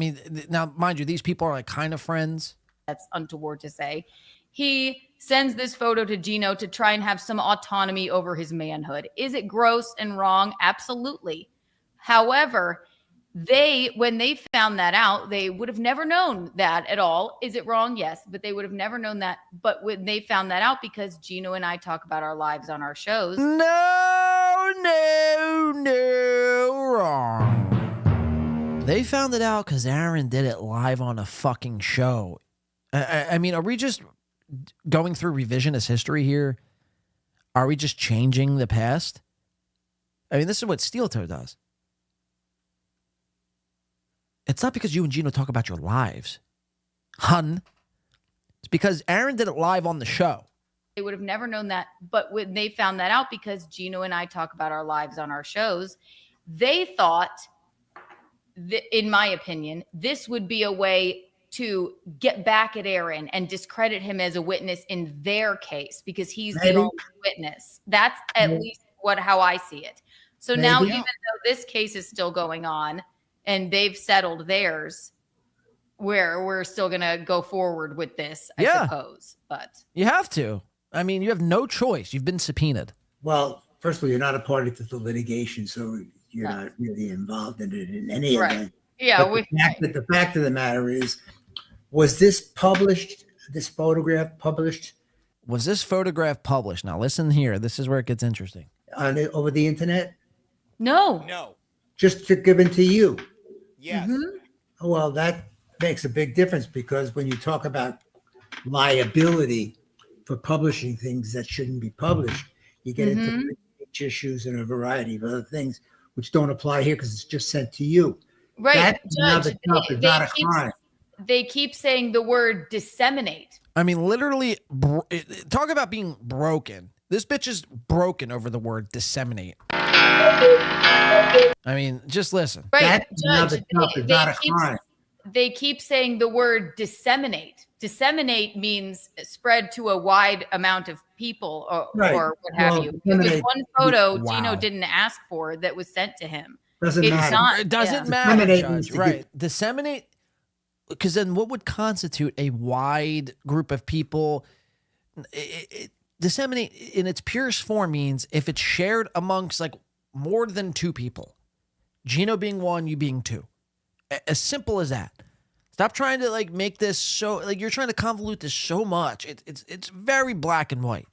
now mind you, these people are like kind of friends. That's untoward to say. He sends this photo to Geno to try and have some autonomy over his manhood. Is it gross and wrong? Absolutely. However, when they found that out, they would have never known that at all. Is it wrong? Yes, but they would have never known that. But when they found that out, because Geno and I talk about our lives on our shows. No, wrong. They found it out because Aaron did it live on a fucking show. Are we just going through revisionist history here? Are we just changing the past? This is what Steel Toe does. It's not because you and Geno talk about your lives, hun. It's because Aaron did it live on the show. They would have never known that. But when they found that out, because Geno and I talk about our lives on our shows, they thought, in my opinion, this would be a way to get back at Aaron and discredit him as a witness in their case because he's the only witness. That's at least how I see it. So now, even though this case is still going on, and they've settled theirs, where we're still going to go forward with this, I suppose. But you have to. You have no choice. You've been subpoenaed. Well, first of all, you're not a party to the litigation, so you're not really involved in it in any event. Yeah. But the fact of the matter is, was this published, this photograph published? Was this photograph published? Now, listen here. This is where it gets interesting. Over the internet? No. No. Just given to you. Yes. Well, that makes a big difference because when you talk about liability for publishing things that shouldn't be published, you get into speech issues and a variety of other things which don't apply here because it's just sent to you. Right, That Judge. is not a crime. They keep saying the word disseminate. I mean, literally, talk about being broken. This bitch is broken over the word disseminate. I mean, just listen. Right, Judge. Not a crime. They keep saying the word disseminate. Disseminate means spread to a wide amount of people or what have you. It was one photo Geno didn't ask for that was sent to him. Doesn't matter. It doesn't matter, Judge. Right. Disseminate, because then what would constitute a wide group of people? Disseminate in its purest form means if it's shared amongst like more than two people. Geno being one, you being two. As simple as that. Stop trying to like make this so like you're trying to convolute this so much. It's very black and white.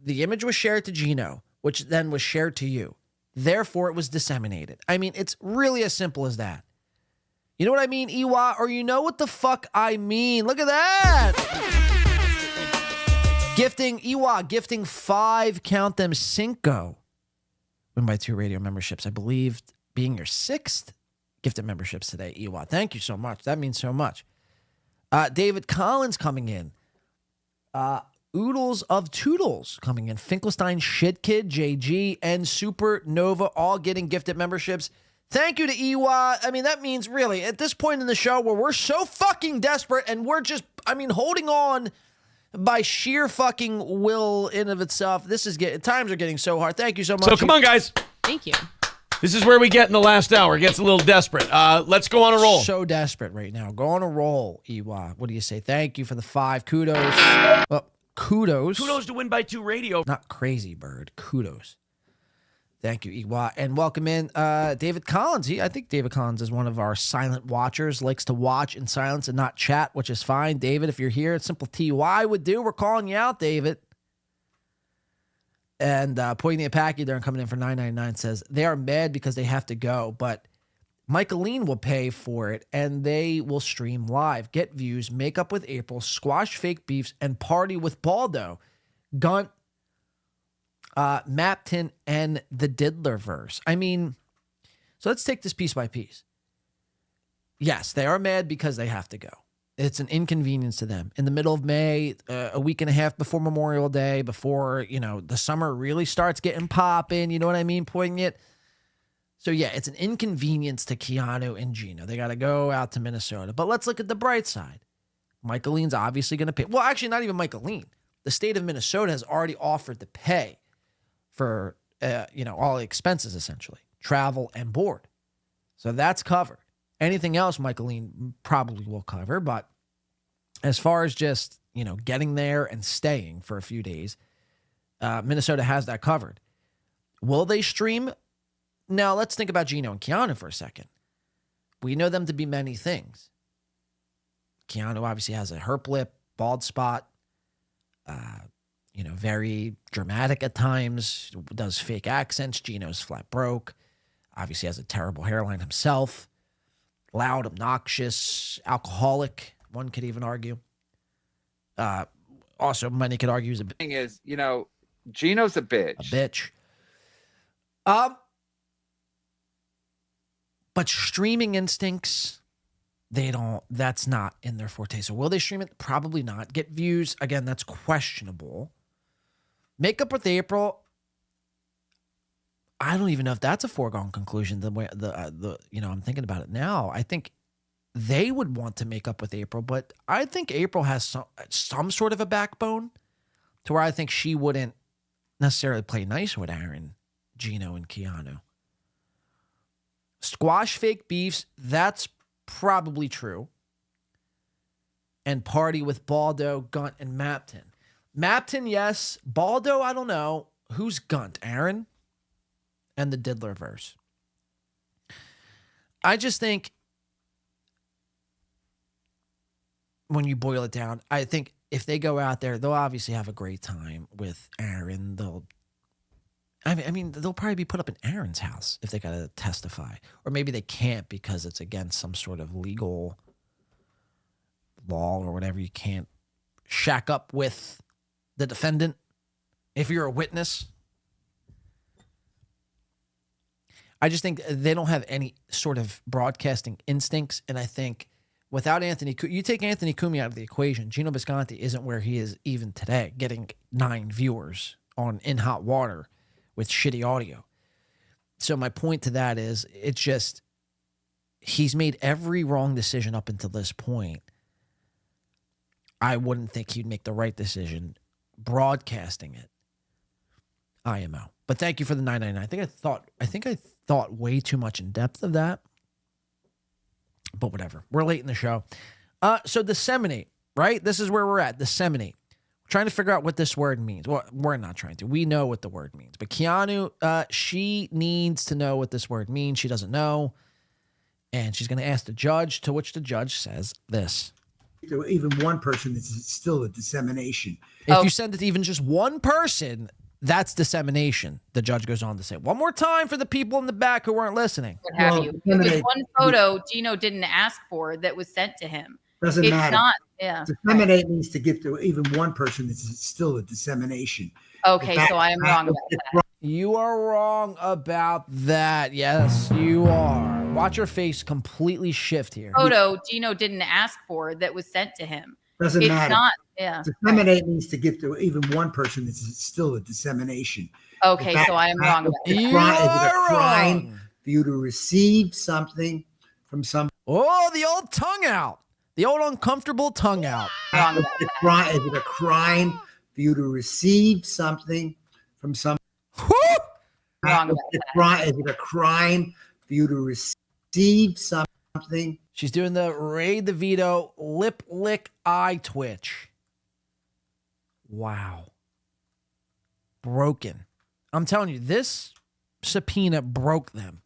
The image was shared to Geno, which then was shared to you. Therefore, it was disseminated. I mean, it's really as simple as that. You know what I mean, Iwa? Or you know what the fuck I mean? Look at that. Iwa gifting 5, count them, cinco. Win by 2 radio memberships. I believe being your 6th gifted memberships today, Iwa. Thank you so much. That means so much. David Collins coming in. Oodles of Toodles coming in. Finkelstein, Shit Kid, JG, and Supernova all getting gifted memberships. Thank you to Iwa. I mean, that means really at this point in the show where we're so fucking desperate and we're just, holding on by sheer fucking will in of itself. Times are getting so hard. Thank you so much. So come on, guys. Thank you. This is where we get in the last hour. It gets a little desperate. Let's go on a roll. So desperate right now. Go on a roll, Iwa. What do you say? Thank you for the 5. Kudos. Well, kudos. Kudos to Win by 2 Radio. Not crazy, bird. Kudos. Thank you, Iwa. And welcome in David Collins. I think David Collins is one of our silent watchers, likes to watch in silence and not chat, which is fine. David, if you're here, Simple TY would do. We're calling you out, David. And Pointing the Packy there and coming in for $9.99 says, they are mad because they have to go, but Michaeline will pay for it and they will stream live, get views, make up with April, squash fake beefs, and party with Baldo, Gunt, Mapton, and the Diddlerverse. I mean, so let's take this piece by piece. Yes, they are mad because they have to go. It's an inconvenience to them. In the middle of May, a week and a half before Memorial Day, before, the summer really starts getting popping, you know what I mean, poignant. So yeah, it's an inconvenience to Keanu and Geno. They got to go out to Minnesota. But let's look at the bright side. Michaeline's obviously going to pay. Well, actually, not even Michaeline. The state of Minnesota has already offered to pay for, all the expenses, essentially. Travel and board. So that's covered. Anything else, Michaeline probably will cover. But as far as just, getting there and staying for a few days, Minnesota has that covered. Will they stream? Now, let's think about Geno and Keanu for a second. We know them to be many things. Keanu obviously has a herp lip, bald spot, very dramatic at times, does fake accents. Geno's flat broke. Obviously has a terrible hairline himself. Loud, obnoxious, alcoholic, one could even argue. Also, many could argue he's a thing is, Geno's a bitch. But streaming instincts, that's not in their forte. So will they stream it? Probably not. Get views, again, that's questionable. Make up with April, I don't even know if that's a foregone conclusion. The way I'm thinking about it now. I think they would want to make up with April, but I think April has some sort of a backbone to where I think she wouldn't necessarily play nice with Aaron, Geno, and Keanu. Squash fake beefs, that's probably true. And party with Baldo, Gunt, and Mapton. Mapton, yes. Baldo, I don't know. Who's Gunt? Aaron? And the Diddlerverse. I just think when you boil it down, I think if they go out there, they'll obviously have a great time with Aaron. They'll I mean, they'll probably be put up in Aaron's house if they got to testify. Or maybe they can't because it's against some sort of legal law or whatever. You can't shack up with the defendant if you're a witness. I just think they don't have any sort of broadcasting instincts. And I think without Anthony, you take Anthony Cumia out of the equation, Gino Bisconti isn't where he is even today, getting 9 viewers on In Hot Water with shitty audio. So my point to that is, it's just, he's made every wrong decision up until this point. I wouldn't think he'd make the right decision broadcasting it. IMO. But thank you for the $9.99. I think I thought way too much in depth of that. But whatever. We're late in the show. So disseminate, right? This is where we're at. Disseminate. We're trying to figure out what this word means. Well, we're not trying to. We know what the word means. But Keanu, she needs to know what this word means. She doesn't know. And she's going to ask the judge, to which the judge says this. Even one person is still a dissemination. If you send it to even just one person, that's dissemination. The judge goes on to say, one more time for the people in the back who weren't listening. What have you? It was one photo Gino didn't ask for that was sent to him. Doesn't it's matter. Not, yeah. Disseminate means to give to even one person is still a dissemination. Okay, so I am wrong about that. You are wrong about that. Yes, you are. Watch your face completely shift here. Photo Gino didn't ask for that was sent to him. Doesn't it's matter. Not, yeah. Disseminate means to give to even one person is still a dissemination. Okay, so I am wrong about that. Is it a crime for you to receive something from some? Oh, the old tongue out. The old uncomfortable tongue out. Is it a crime for you to receive something from some? Wrong Is it a crime for you to receive something? She's doing the Ray DeVito lip lick eye twitch. Wow. Broken. I'm telling you, this subpoena broke them.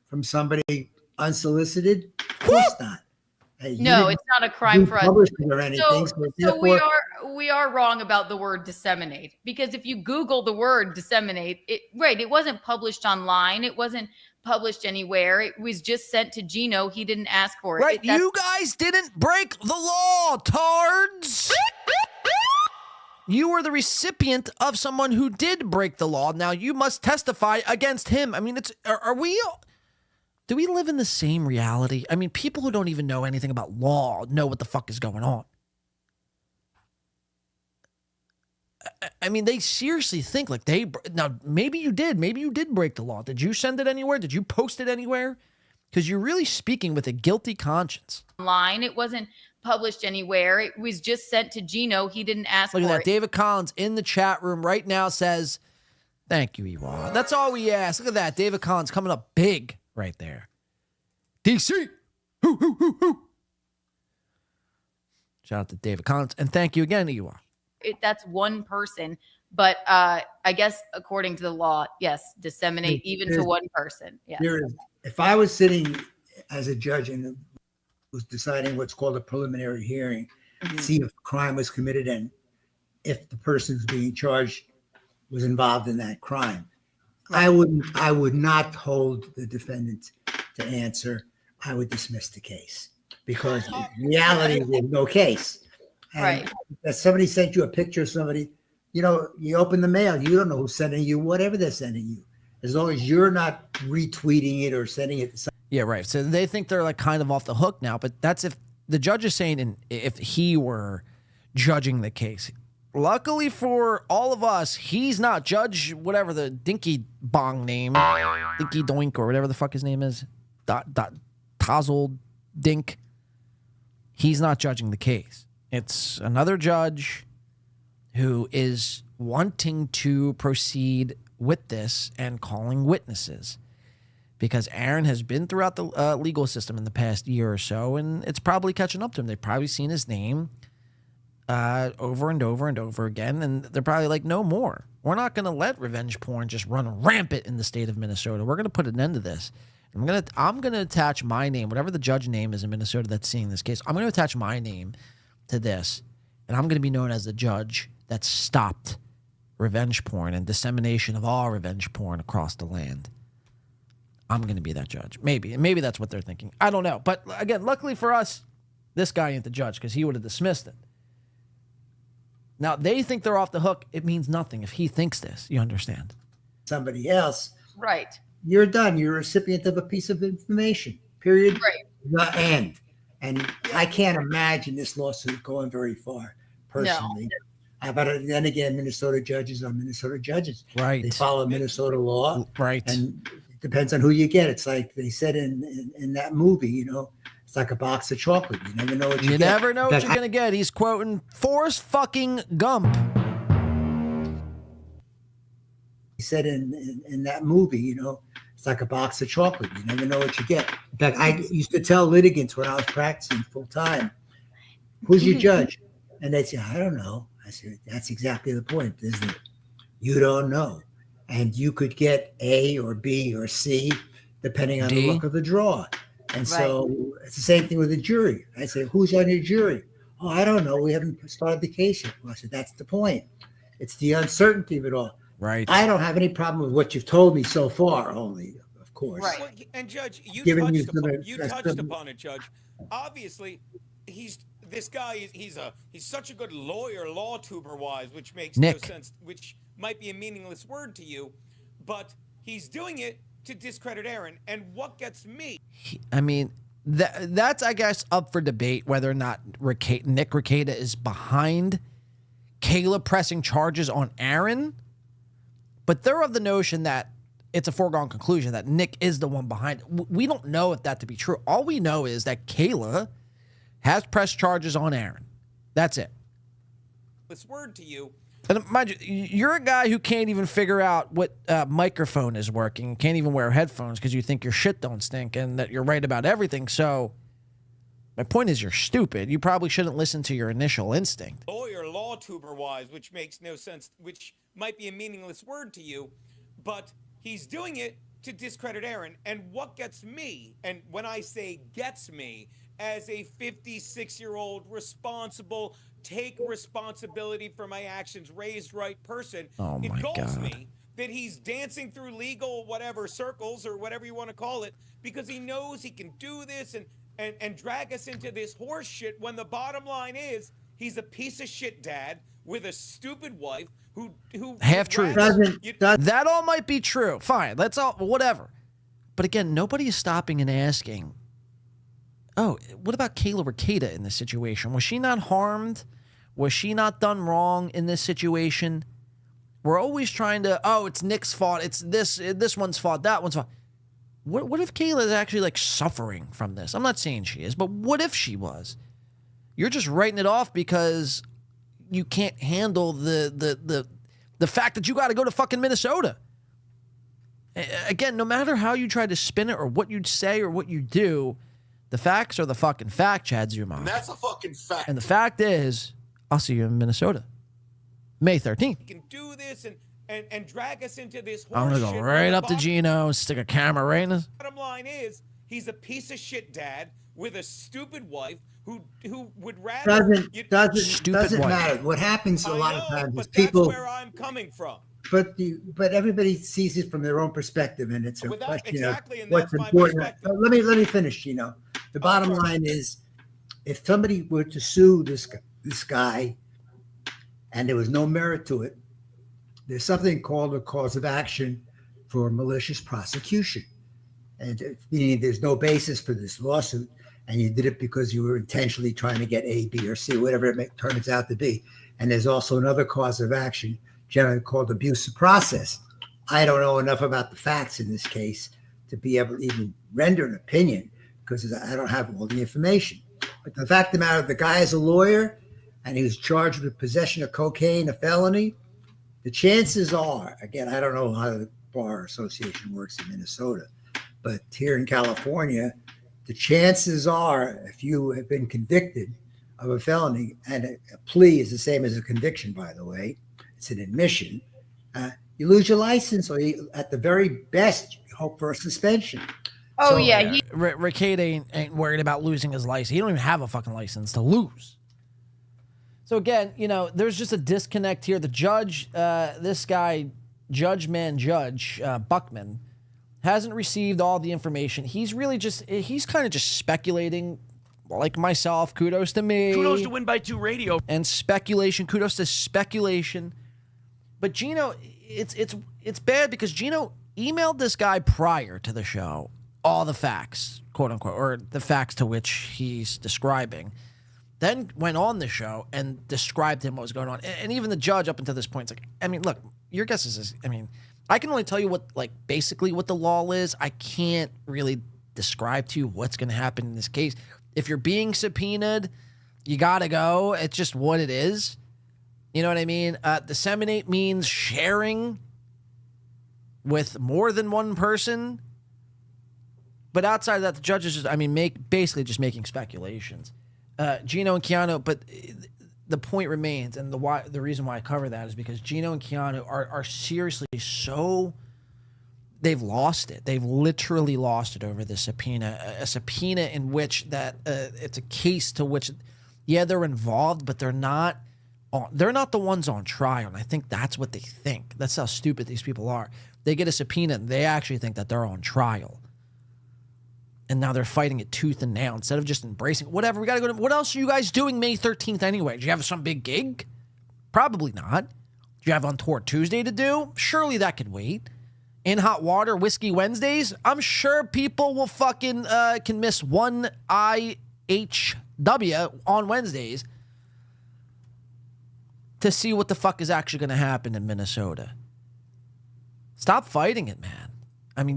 From somebody unsolicited? Of course not. Hey, no, it's not a crime for us. Or anything, so we are wrong about the word disseminate, because if you Google the word disseminate, it wasn't published online. It wasn't published anywhere. It was just sent to Gino. He didn't ask for it. Right, you guys didn't break the law, tards. You were the recipient of someone who did break the law. Now you must testify against him. I mean, do we live in the same reality? I mean, people who don't even know anything about law know what the fuck is going on. I mean, they seriously think like now maybe you did break the law. Did you send it anywhere? Did you post it anywhere? Because you're really speaking with a guilty conscience. Online, it wasn't published anywhere. It was just sent to Gino. He didn't ask for it. Look at that. David Collins in the chat room right now says, thank you, Iwa. That's all we ask. Look at that. David Collins coming up big right there. DC. Hoo, hoo, hoo, hoo. Shout out to David Collins. And thank you again, Iwa. That's one person. But I guess according to the law, yes, disseminate even to one person. Yes. If I was sitting as a judge and was deciding what's called a preliminary hearing, see if a crime was committed and if the person who's being charged was involved in that crime, I would not hold the defendant to answer. I would dismiss the case because in reality there's no case. And if somebody sent you a picture of somebody, you open the mail, you don't know who's sending you whatever they're sending you. As long as you're not retweeting it or sending it to somebody. Yeah, right. So they think they're like kind of off the hook now, but that's if the judge is saying if he were judging the case. Luckily for all of us, he's not judge whatever the Dinky Bong name, Dinky Doink or whatever the fuck his name is, Tozzle Dink. He's not judging the case. It's another judge who is wanting to proceed with this and calling witnesses because Aaron has been throughout the legal system in the past year or so, and it's probably catching up to him. They've probably seen his name over and over and over again, and they're probably like, no more. We're not going to let revenge porn just run rampant in the state of Minnesota. We're going to put an end to this. I'm going to attach my name, whatever the judge name is in Minnesota that's seeing this case. I'm going to attach my name to this, and I'm going to be known as the judge that stopped revenge porn and dissemination of all revenge porn across the land. I'm going to be that judge. Maybe that's what they're thinking. I don't know. But again, luckily for us, this guy ain't the judge because he would have dismissed it. Now, they think they're off the hook. It means nothing if he thinks this. You understand? Somebody else. Right. You're done. You're a recipient of a piece of information. Period. Right. The end. And I can't imagine this lawsuit going very far, personally. No. But then again, Minnesota judges are Minnesota judges. Right. They follow Minnesota law. Right. And it depends on who you get. It's like they said in that movie, you know, it's like a box of chocolate. You never know what you get. You never know what you're going to get. He's quoting Forrest fucking Gump. He said in that movie, you know, it's like a box of chocolate. You never know what you get. In fact, I used to tell litigants when I was practicing full time, who's your judge? And they'd say, I don't know. I said, that's exactly the point, isn't it? You don't know. And you could get A or B or C, depending on the luck of the draw. And so it's the same thing with the jury. I say, who's on your jury? Oh, I don't know. We haven't started the case yet. Well, I said, that's the point. It's the uncertainty of it all. Right. I don't have any problem with what you've told me so far, only, of course. Right. Well, and Judge, you touched upon it, Judge. Obviously, this guy. He's such a good lawyer, law tuber wise, which makes no sense. Which might be a meaningless word to you, but he's doing it to discredit Aaron. And what gets me? I mean, that's I guess up for debate whether or not Nick Rekieta is behind Kayla pressing charges on Aaron. But they're of the notion that it's a foregone conclusion that Nick is the one behind it. We don't know if that to be true. All we know is that Kayla has pressed charges on Aaron. That's it. This word to you. And mind you, you're a guy who can't even figure out what microphone is working, can't even wear headphones because you think your shit don't stink and that you're right about everything. So my point is you're stupid. You probably shouldn't listen to your initial instinct. Lawyer, law tuber wise, which makes no sense, which might be a meaningless word to you, but he's doing it to discredit Aaron. And what gets me, and when I say gets me, as a 56-year-old responsible, take responsibility for my actions, raised right person, it galls me that he's dancing through legal whatever circles or whatever you want to call it because he knows he can do this and drag us into this horse shit when the bottom line is he's a piece of shit dad with a stupid wife who half true. That all might be true. Fine. Let's all whatever. But again, nobody is stopping and asking, oh, what about Kayla Rekieta in this situation? Was she not harmed? Was she not done wrong in this situation? We're always trying to, oh, it's Nick's fault. It's this one's fault, that one's fault. What if Kayla is actually like suffering from this? I'm not saying she is, but what if she was? You're just writing it off because you can't handle the fact that you got to go to fucking Minnesota. Again, no matter how you try to spin it or what you'd say or what you do, the facts are the fucking fact, Chad Zuma. And that's a fucking fact. And the fact is, I'll see you in Minnesota, May 13th. He can do this and drag us into this horse I'm going to go right up to Geno, stick a camera right in his... Bottom line is, he's a piece of shit dad with a stupid wife who would rather... Doesn't matter. What happens a lot of times is people... That's where I'm coming from. But everybody sees it from their own perspective, and it's a question exactly, of what's important. Let me finish. You know, the bottom line is, if somebody were to sue this guy, and there was no merit to it, there's something called a cause of action for malicious prosecution, and meaning there's no basis for this lawsuit, and you did it because you were intentionally trying to get A, B, or C, whatever it turns out to be. And there's also another cause of action, generally called abuse of process. I don't know enough about the facts in this case to be able to even render an opinion because I don't have all the information. But the fact of the matter, the guy is a lawyer and he was charged with possession of cocaine, a felony. The chances are, again, I don't know how the Bar Association works in Minnesota, but here in California, the chances are if you have been convicted of a felony, and a plea is the same as a conviction, by the way, it's an admission, you lose your license, or you, at the very best, you hope for a suspension. Oh, so, yeah. Rekieta ain't worried about losing his license. He don't even have a fucking license to lose. So again, there's just a disconnect here. The judge, this guy, Judge Buckman, hasn't received all the information. He's kind of just speculating, like myself. Kudos to me. Kudos to Win by 2 Radio. And speculation. Kudos to speculation. But Geno, it's bad because Geno emailed this guy prior to the show all the facts, quote unquote, or the facts to which he's describing. Then went on the show and described to him what was going on. And even the judge up until this point, it's like, look, your guess is, I can only tell you basically what the law is. I can't really describe to you what's going to happen in this case. If you're being subpoenaed, you got to go. It's just what it is. You know what I mean? Disseminate means sharing with more than one person. But outside of that, the judge is just, basically just making speculations. Geno and Keanu, but the point remains, and the reason why I cover that is because Geno and Keanu are seriously they've lost it. They've literally lost it over this subpoena. A subpoena in which it's a case to which, they're involved, but they're not the ones on trial. And I think that's what they think. That's how stupid these people are. They get a subpoena and they actually think that they're on trial. And now they're fighting it tooth and nail instead of just embracing whatever. We got to go to. What else are you guys doing May 13th anyway? Do you have some big gig? Probably not. Do you have On Tour Tuesday to do? Surely that could wait. In Hot Water Whiskey Wednesdays? I'm sure people will fucking can miss one IHW on Wednesdays to see what the fuck is actually going to happen in Minnesota. Stop fighting it, man.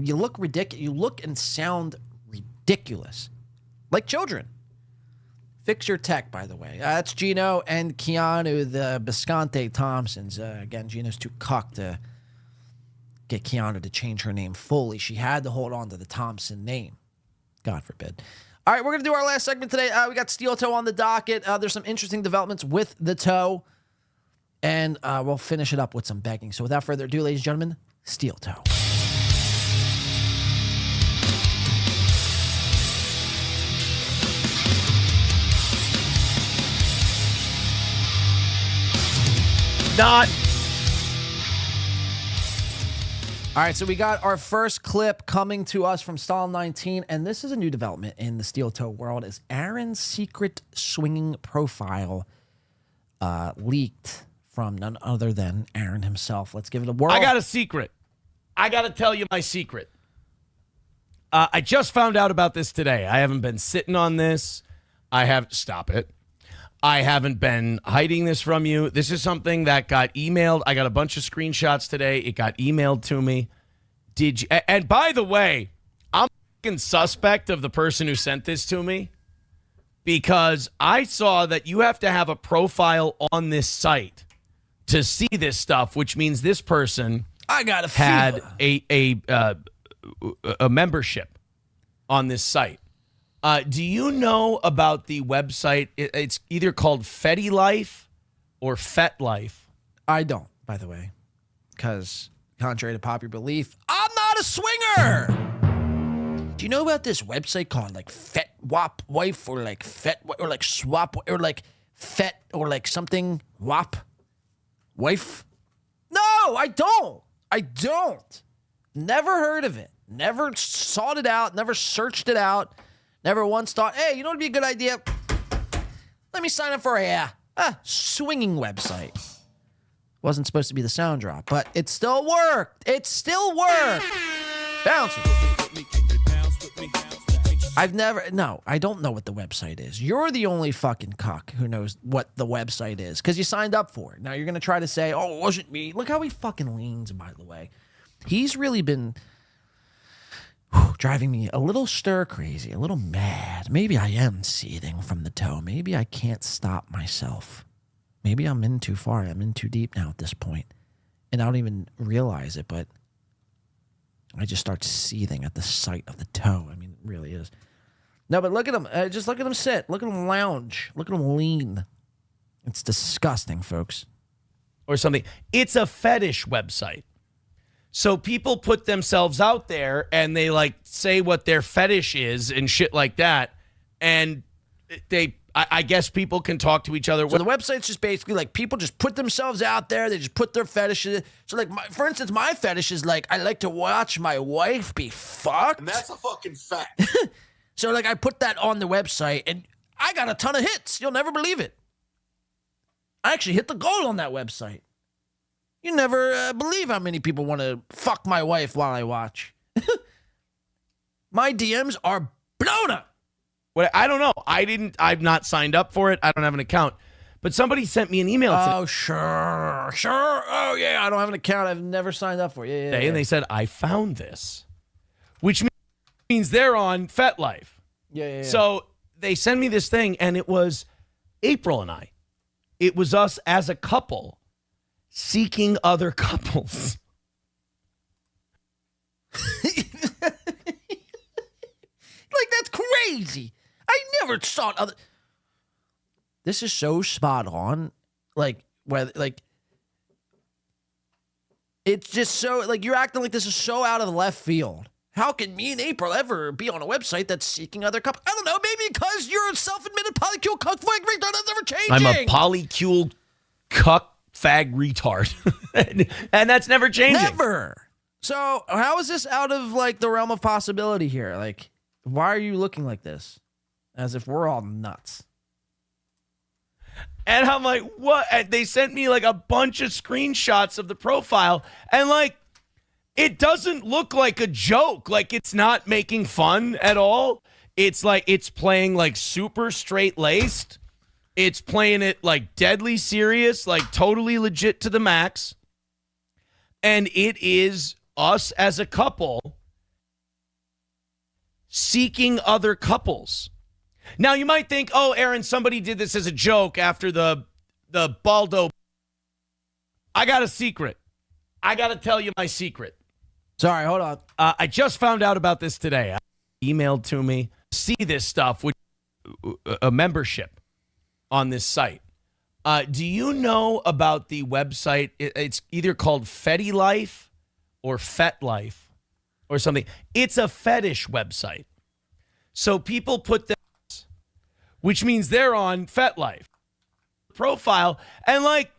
You look ridiculous. You look and sound ridiculous. Like children. Fix your tech, by the way. That's Geno and Keanu, the Bisconte Thompsons. Again, Geno's too cuck to get Keanu to change her name fully. She had to hold on to the Thompson name. God forbid. All right, we're going to do our last segment today. We got Steel Toe on the docket. There's some interesting developments with the toe. And we'll finish it up with some begging. So without further ado, ladies and gentlemen, Steel Toe. Not. All right, so we got our first clip coming to us from Stall 19, and this is a new development in the Steel Toe world as Aaron's secret swinging profile leaked from none other than Aaron himself. Let's give it a whirl. I got a secret. I got to tell you my secret. I just found out about this today. I haven't been sitting on this. Stop it. I haven't been hiding this from you. This is something that got emailed. I got a bunch of screenshots today. It got emailed to me. And by the way, I'm fucking suspect of the person who sent this to me because I saw that you have to have a profile on this site to see this stuff, which means this person had a membership on this site. Do you know about the website? It's either called Fetty Life or Fet Life. I don't, by the way, because contrary to popular belief, I'm not a swinger. Do you know about this website called like Fet Wap Wife or like Fet or like Swap or like Fet or like something Wap Wife? No, I don't. Never heard of it. Never sought it out. Never searched it out. Never once thought, hey, you know what would be a good idea? Let me sign up for a swinging website. Wasn't supposed to be the sound drop, but it still worked. Bounce. I don't know what the website is. You're the only fucking cuck who knows what the website is because you signed up for it. Now you're going to try to say, oh, it wasn't me. Look how he fucking leans, by the way. He's really been driving me a little stir crazy, a little mad. Maybe I am seething from the toe. Maybe I can't stop myself. Maybe I'm in too far. I'm in too deep now at this point. And I don't even realize it, but I just start seething at the sight of the toe. It really is. No, but look at him. Just look at him sit. Look at him lounge. Look at him lean. It's disgusting, folks. Or something. It's a fetish website. So people put themselves out there and they say what their fetish is and shit like that. And I guess people can talk to each other. So the website's just basically like people just put themselves out there. They just put their fetishes. So like, for instance, my fetish is like I like to watch my wife be fucked. And that's a fucking fact. So like I put that on the website and I got a ton of hits. You'll never believe it. I actually hit the goal on that website. You never believe how many people want to fuck my wife while I watch. My DMs are blown up. What I don't know. I've not signed up for it. I don't have an account. But somebody sent me an email today. Oh, sure. Oh, yeah. I don't have an account. I've never signed up for it. Yeah. And they said, I found this. Which means they're on FetLife. Yeah. So they send me this thing, and it was April and I. It was us as a couple seeking other couples. Like, that's crazy. I never saw other. This is so spot on. Like, whether, like, it's just so, like, you're acting like this is so out of left field. How can me and April ever be on a website that's seeking other couples? I don't know. Maybe because you're a self-admitted polycule cuck fag retard that's never changing. I'm a polycule cuck fag retard. And that's never changing. Never. So how is this out of, like, the realm of possibility here? Like, why are you looking like this? As if we're all nuts. And I'm like, what? And they sent me like a bunch of screenshots of the profile. And like, it doesn't look like a joke. Like, it's not making fun at all. It's like, it's playing like super straight laced. It's playing it like deadly serious, like totally legit to the max. And it is us as a couple seeking other couples. Now, you might think, oh, Aaron, somebody did this as a joke after the Baldo. I got a secret. I got to tell you my secret. Sorry, hold on. I just found out about this today. Emailed to me. See this stuff with a membership on this site. Do you know about the website? It's either called Fetty Life or Fet Life or something. It's a fetish website. So people put this, which means they're on FetLife profile, and like,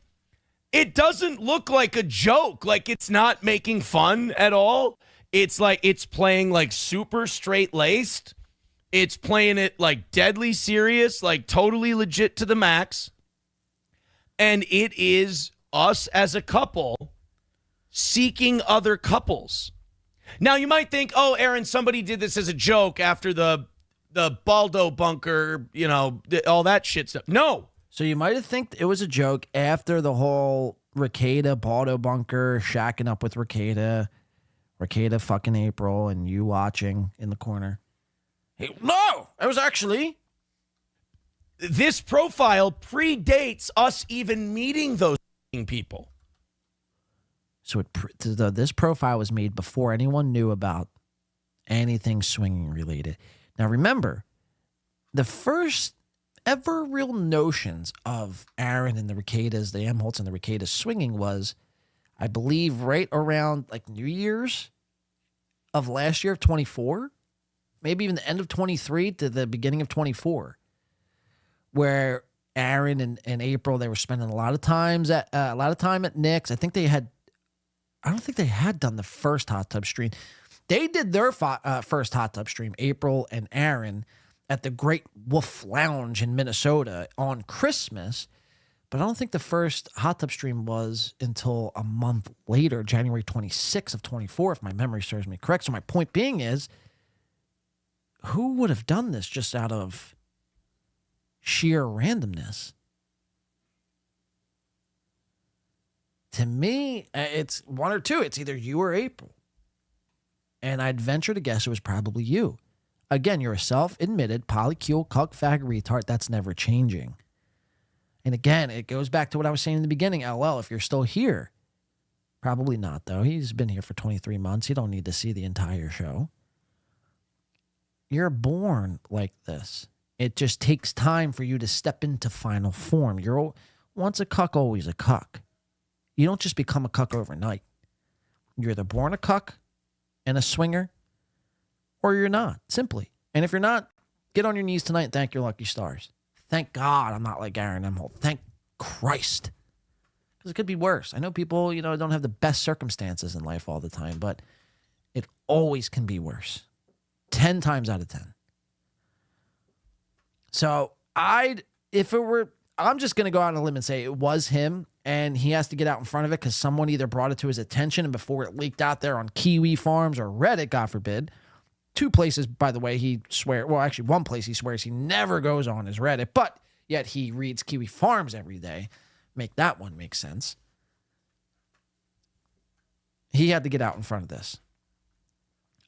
it doesn't look like a joke. Like, it's not making fun at all. It's like, it's playing like super straight laced. It's playing it like deadly serious, like totally legit to the max. And it is us as a couple seeking other couples. Now, you might think, oh, Aaron, somebody did this as a joke after the Baldo bunker, you know, all that shit stuff. No. So you might have think it was a joke after the whole Ricada Baldo bunker, shacking up with Ricada fucking April, and you watching in the corner. Hey, no, it was actually. This profile predates us even meeting those people. So this profile was made before anyone knew about anything swinging related. Now, remember, the first ever real notions of Aaron and the Ricadas, the Imholtes and the Ricadas swinging was, I believe, right around like New Year's of last year of 24, maybe even the end of 23 to the beginning of 24, where Aaron and April, they were spending a lot of time at Nick's. I don't think they had done the first hot tub stream. They did their first hot tub stream, April and Aaron, at the Great Wolf Lounge in Minnesota on Christmas. But I don't think the first hot tub stream was until a month later, January 26th of 24, if my memory serves me correct. So my point being is, who would have done this just out of sheer randomness? To me, it's one or two. It's either you or April. And I'd venture to guess it was probably you. Again, you're a self-admitted polycule cuck fag retard. That's never changing. And again, it goes back to what I was saying in the beginning. LL, if you're still here. Probably not, though. He's been here for 23 months. You don't need to see the entire show. You're born like this. It just takes time for you to step into final form. You're once a cuck, always a cuck. You don't just become a cuck overnight. You're either born a cuck and a swinger, or you're not, simply. And if you're not, get on your knees tonight and thank your lucky stars. Thank God I'm not like Aaron Imholte. Thank Christ. Because it could be worse. I know people, don't have the best circumstances in life all the time, but it always can be worse. 10 times out of 10. So I'm just going to go out on a limb and say it was him, and he has to get out in front of it because someone either brought it to his attention, and before it leaked out there on Kiwi Farms or Reddit, God forbid. 2 places, by the way, one place he swears he never goes on is Reddit, but yet he reads Kiwi Farms every day. Make that one make sense. He had to get out in front of this.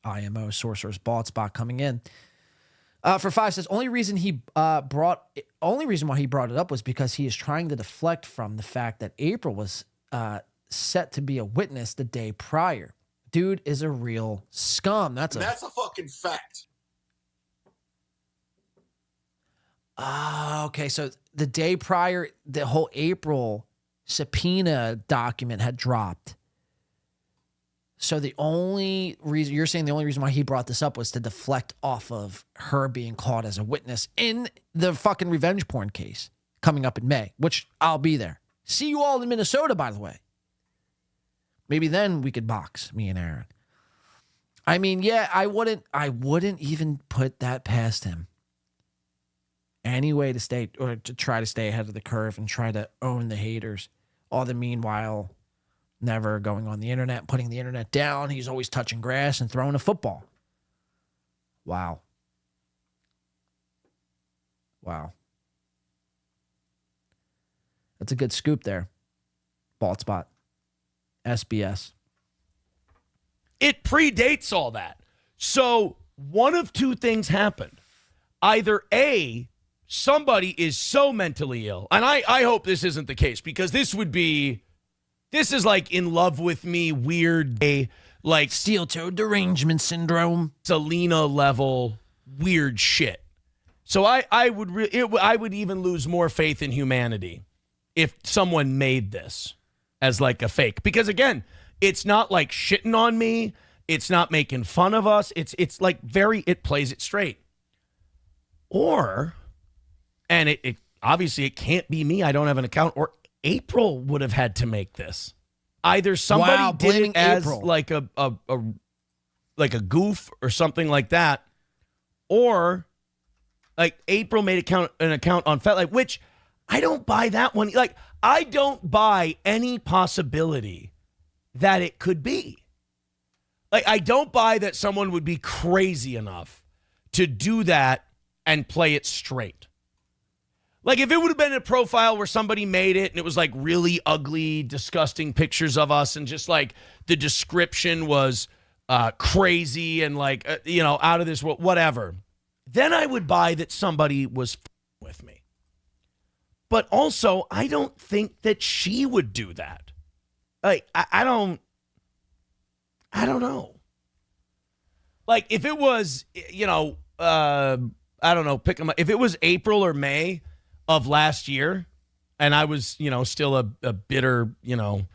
IMO Sorcerer's Bald Spot coming in. For 5 says, only reason why he brought it up was because he is trying to deflect from the fact that April was set to be a witness the day prior. Dude is a real scum. That's a fucking fact. Okay. So the day prior, the whole April subpoena document had dropped. So the only reason why he brought this up was to deflect off of her being caught as a witness in the fucking revenge porn case coming up in May, which I'll be there. See you all in Minnesota, by the way. Maybe then we could box, me and Aaron. I mean, yeah, I wouldn't even put that past him. Any way to stay or to try to stay ahead of the curve and try to own the haters. All the meanwhile, never going on the internet, putting the internet down. He's always touching grass and throwing a football. Wow. That's a good scoop there. Bald Spot. SBS. It predates all that. So one of 2 things happened. Either A, somebody is so mentally ill, and I hope this isn't the case, because this is like In Love With Me, weird, like steel-toed derangement syndrome, Selena level weird shit. So I would even lose more faith in humanity if someone made this as like a fake, because again, it's not like shitting on me. It's not making fun of us. It's like it plays it straight. Or, and it obviously it can't be me. I don't have an account. Or April would have had to make this. Either somebody did it as April. like a goof or something like that, or like April made an account on FetLife, which I don't buy that one. Like, I don't buy any possibility that it could be. Like, I don't buy that someone would be crazy enough to do that and play it straight. Like, if it would have been a profile where somebody made it and it was like really ugly, disgusting pictures of us, and just like the description was crazy and like, out of this world, whatever, then I would buy that somebody was with me. But also, I don't think that she would do that. Like, I don't know. Like, if it was, I don't know, if it was April or May of last year, and I was, still a bitter, and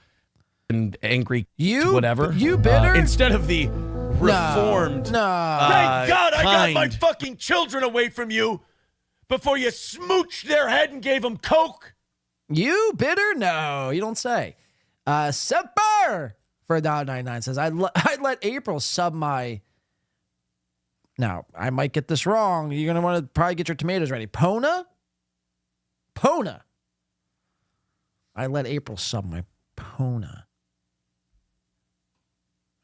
angry, whatever. You bitter? Instead of the reformed. No. Thank God I got my fucking children away from you before you smooched their head and gave them Coke. You bitter? No, you don't say. Semper for $1.99 says, I'd let April sub my... Now, I might get this wrong. You're going to want to probably get your tomatoes ready. Pona? I let April sub my Pona.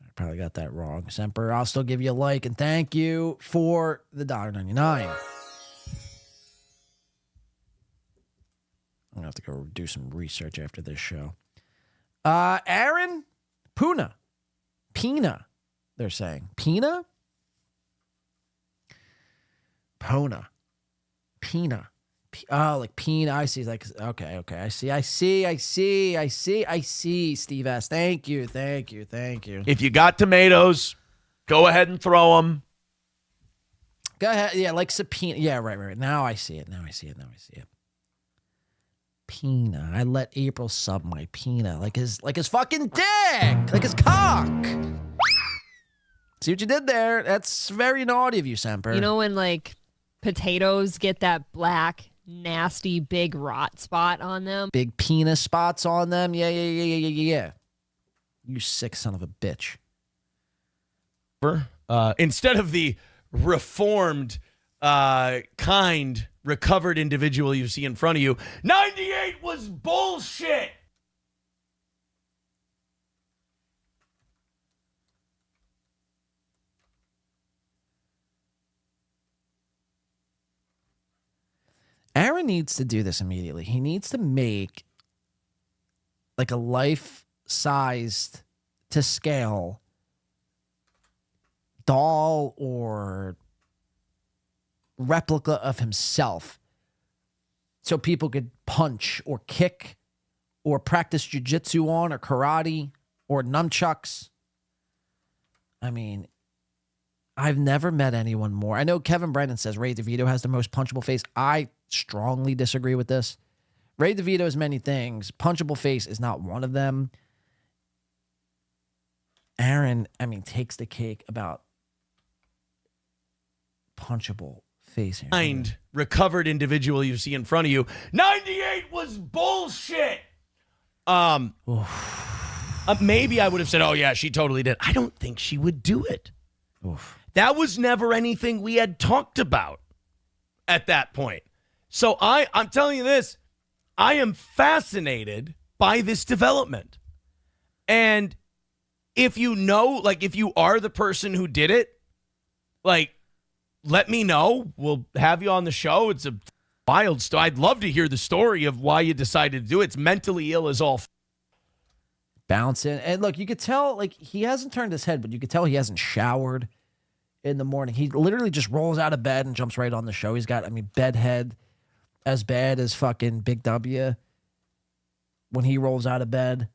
I probably got that wrong. Semper, I'll still give you a like and thank you for the $1.99. I'm going to have to go do some research after this show. Aaron? Puna. Pina, they're saying. Pina? Pona. Pina. Oh, like Pina. I see. Like, okay. I see. Steve S. Thank you. If you got tomatoes, go ahead and throw them. Go ahead. Yeah, like subpoena. Yeah, right. Now I see it. Pina. I let April sub my Pina. Like his fucking dick. Like his cock. See what you did there? That's very naughty of you, Semper. When like potatoes get that black, nasty big rot spot on them. Big penis spots on them. Yeah. You sick son of a bitch. Instead of the reformed, kind, recovered individual you see in front of you, 98 was bullshit. Aaron needs to do this immediately. He needs to make like a life-sized to scale doll or replica of himself so people could punch or kick or practice jiu-jitsu on or karate or nunchucks. I mean, I've never met anyone more. I know Kevin Brennan says Ray DeVito has the most punchable face. I strongly disagree with this. Ray DeVito has many things. Punchable face is not one of them. Aaron, I mean, takes the cake about punchable face. Kind, recovered individual you see in front of you, 98 was bullshit. Maybe I would have said, oh yeah, she totally did. I don't think she would do it. Oof. That was never anything we had talked about at that point. So I'm telling you this, I am fascinated by this development. And if you know, like if you are the person who did it, like let me know. We'll have you on the show. It's a wild story. I'd love to hear the story of why you decided to do it. It's mentally ill as all. Bouncing. And look, you could tell, like, he hasn't turned his head, but you could tell he hasn't showered in the morning. He literally just rolls out of bed and jumps right on the show. He's got, I mean, bed head as bad as fucking Big W when he rolls out of bed.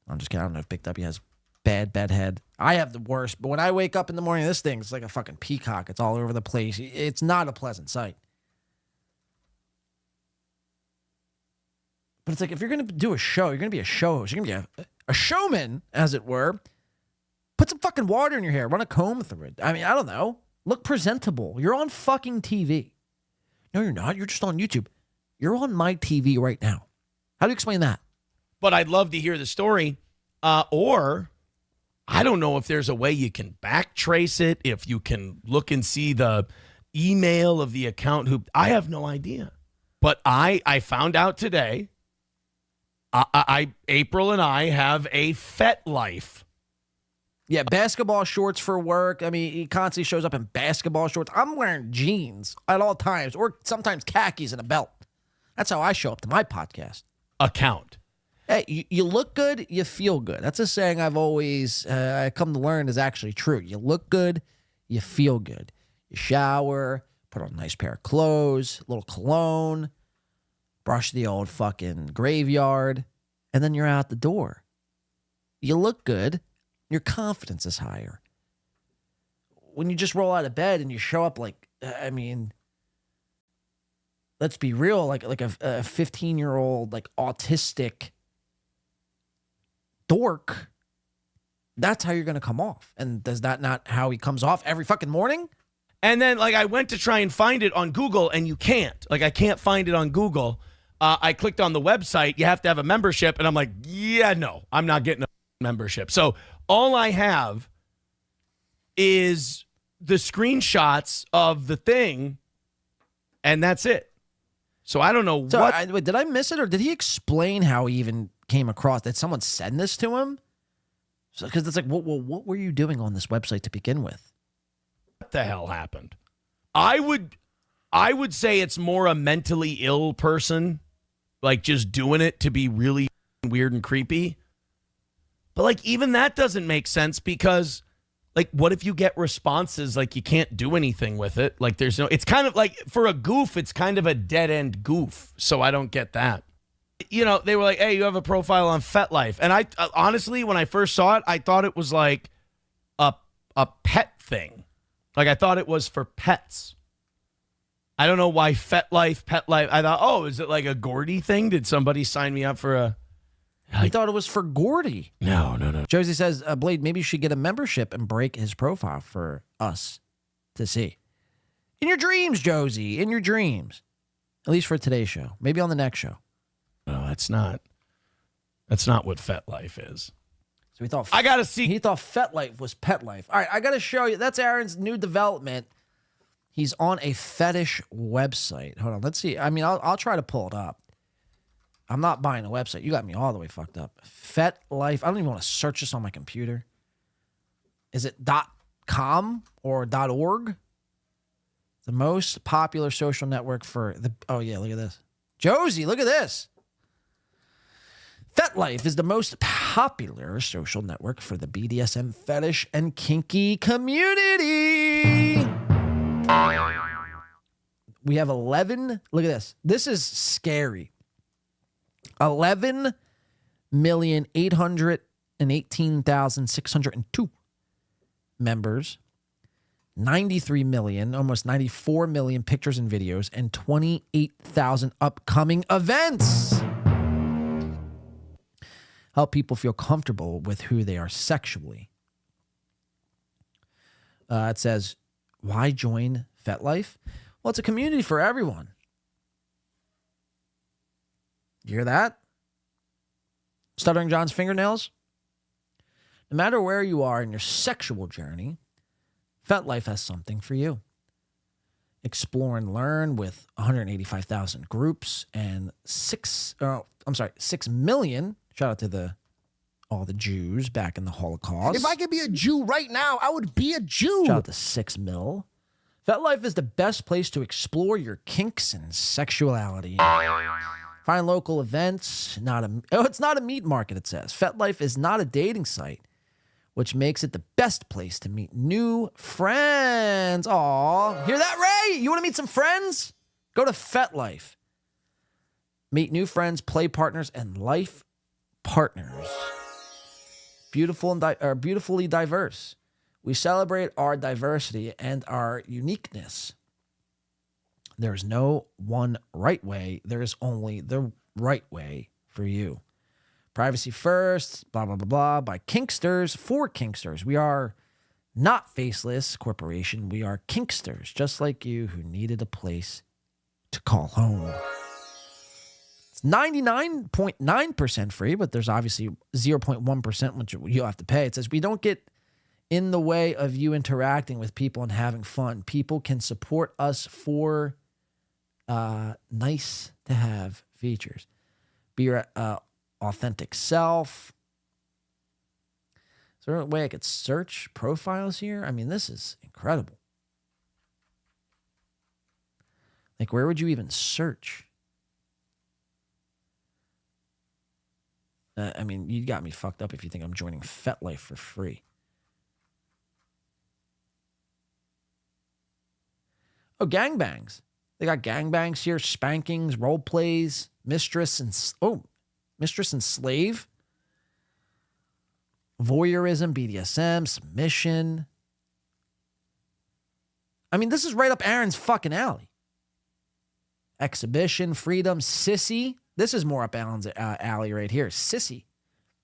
I'm just kidding. I don't know if Big W has bad bed head. I have the worst, but when I wake up in the morning, this thing's like a fucking peacock. It's all over the place. It's not a pleasant sight. But it's like, if you're going to do a show, you're going to be a show host. You're going to be a showman, as it were. Put some fucking water in your hair. Run a comb through it. I mean, I don't know. Look presentable. You're on fucking TV. No, you're not. You're just on YouTube. You're on my TV right now. How do you explain that? But I'd love to hear the story. Or I don't know if there's a way you can backtrace it, if you can look and see the email of the account who, I have no idea. But I found out today, April and I have a fet life. Yeah, basketball shorts for work. I mean, he constantly shows up in basketball shorts. I'm wearing jeans at all times, or sometimes khakis and a belt. That's how I show up to my podcast. Account. Hey, you look good, you feel good. That's a saying I've always I come to learn is actually true. You look good, you feel good. You shower, put on a nice pair of clothes, a little cologne, brush the old fucking graveyard, and then you're out the door. You look good. Your confidence is higher. When you just roll out of bed and you show up like, I mean, let's be real, like a 15-year-old, like autistic dork, that's how you're going to come off. And is that not how he comes off every fucking morning? And then, like, I went to try and find it on Google, and you can't. Like, I can't find it on Google. I clicked on the website. You have to have a membership. And I'm like, yeah, no, I'm not getting a membership. So all I have is the screenshots of the thing, and that's it. So I don't know wait, did I miss it, or did he explain how he even came across? Did someone send this to him? Because it's like, what were you doing on this website to begin with? What the hell happened? I would say it's more a mentally ill person, like just doing it to be really weird and creepy. But like even that doesn't make sense because like what if you get responses like you can't do anything with it? Like there's no, it's kind of like for a goof, it's kind of a dead end goof. So I don't get that. You know, they were like, hey, you have a profile on FetLife. And I honestly, when I first saw it, I thought it was like a pet thing. Like I thought it was for pets. I don't know why FetLife, Pet Life. I thought, oh, is it like a Gordy thing? Did somebody sign me up for a... I thought it was for Gordy. No. Josie says, Blade, maybe you should get a membership and break his profile for us to see. In your dreams, Josie, in your dreams. At least for today's show. Maybe on the next show. No, that's not what FetLife is. So he thought I gotta see. He thought FetLife was pet life. All right, I gotta show you. That's Aaron's new development. He's on a fetish website. Hold on, let's see. I mean, I'll try to pull it up. I'm not buying a website. You got me all the way fucked up. FetLife. I don't even want to search this on my computer. Is it .com or .org? The most popular social network for the... Oh, yeah, look at this. Josie, look at this. FetLife is the most popular social network for the BDSM fetish and kinky community. We have 11... Look at this. This is scary. 11,818,602 members. 93 million, almost 94 million pictures and videos, and 28,000 upcoming events. Help people feel comfortable with who they are sexually. It says, why join FetLife? Well, it's a community for everyone. You hear that? Stuttering John's fingernails? No matter where you are in your sexual journey, FetLife has something for you. Explore and learn with 185,000 groups and 6 million. Shout out to all the Jews back in the Holocaust. If I could be a Jew right now, I would be a Jew. Shout out to 6 mil. FetLife is the best place to explore your kinks and sexuality. Find local events. It's not a meat market, it says. FetLife is not a dating site, which makes it the best place to meet new friends. Aw, hear that, Ray? You want to meet some friends? Go to FetLife. Meet new friends, play partners, and life partners. Beautifully diverse. We celebrate our diversity and our uniqueness. There's no one right way. There is only the right way for you. Privacy first, blah, blah, blah, blah, by Kinksters for Kinksters. We are not Faceless Corporation. We are Kinksters, just like you who needed a place to call home. It's 99.9% free, but there's obviously 0.1% which you'll have to pay. It says we don't get in the way of you interacting with people and having fun. People can support us for nice to have features. Be your authentic self. Is there a way I could search profiles here? I mean, this is incredible. Like, where would you even search? I mean, you got me fucked up if you think I'm joining FetLife for free. Oh, gangbangs. They got gangbangs here, spankings, role plays, mistress and slave, voyeurism, BDSM, submission. I mean, this is right up Aaron's fucking alley. Exhibition, freedom, sissy. This is more up Alan's alley right here. Sissy.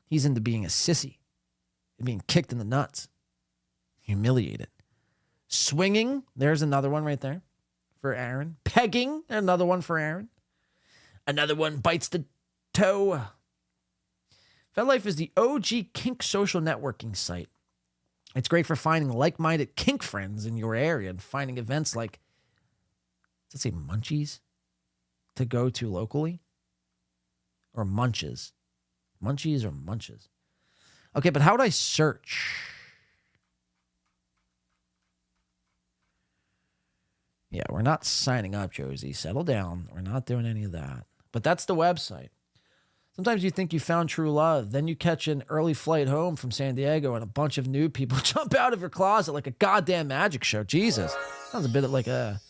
He's into being a sissy. Being kicked in the nuts. Humiliated. Swinging. There's another one right there for Aaron. Pegging. Another one for Aaron. Another one bites the toe. FetLife is the OG kink social networking site. It's great for finding like-minded kink friends in your area and finding events like, let's say, munchies to go to locally. Or munches. Munchies or munches. Okay, but how would I search? Yeah, we're not signing up, Josie. Settle down. We're not doing any of that. But that's the website. Sometimes you think you found true love. Then you catch an early flight home from San Diego and a bunch of new people jump out of your closet like a goddamn magic show. Jesus. Sounds a bit like a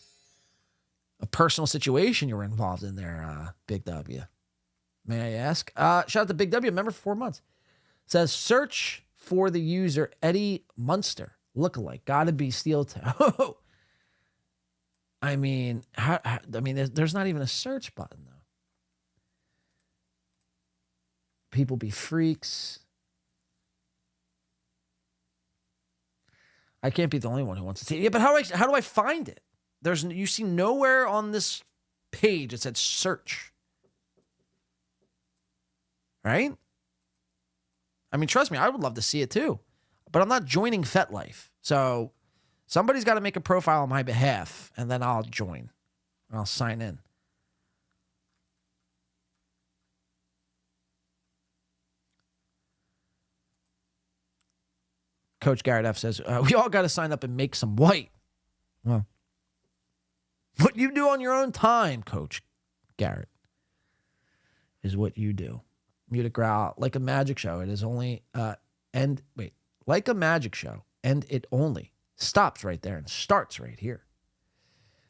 personal situation you were involved in there, Big W. May I ask? Shout out to Big W, member for 4 months. It says, search for the user Eddie Munster. Lookalike. Gotta be steel toe. I mean, there's not even a search button, though. People be freaks. I can't be the only one who wants to see it. Yeah, but how do I find it? You see nowhere on this page. It said search. Right? I mean, trust me, I would love to see it too. But I'm not joining FetLife. So somebody's got to make a profile on my behalf, and then I'll join. I'll sign in. Coach Garrett F says, we all got to sign up and make some white. Well, what you do on your own time, Coach Garrett, is what you do. Muted growl, like a magic show. It is only, like a magic show, and it only stops right there and starts right here.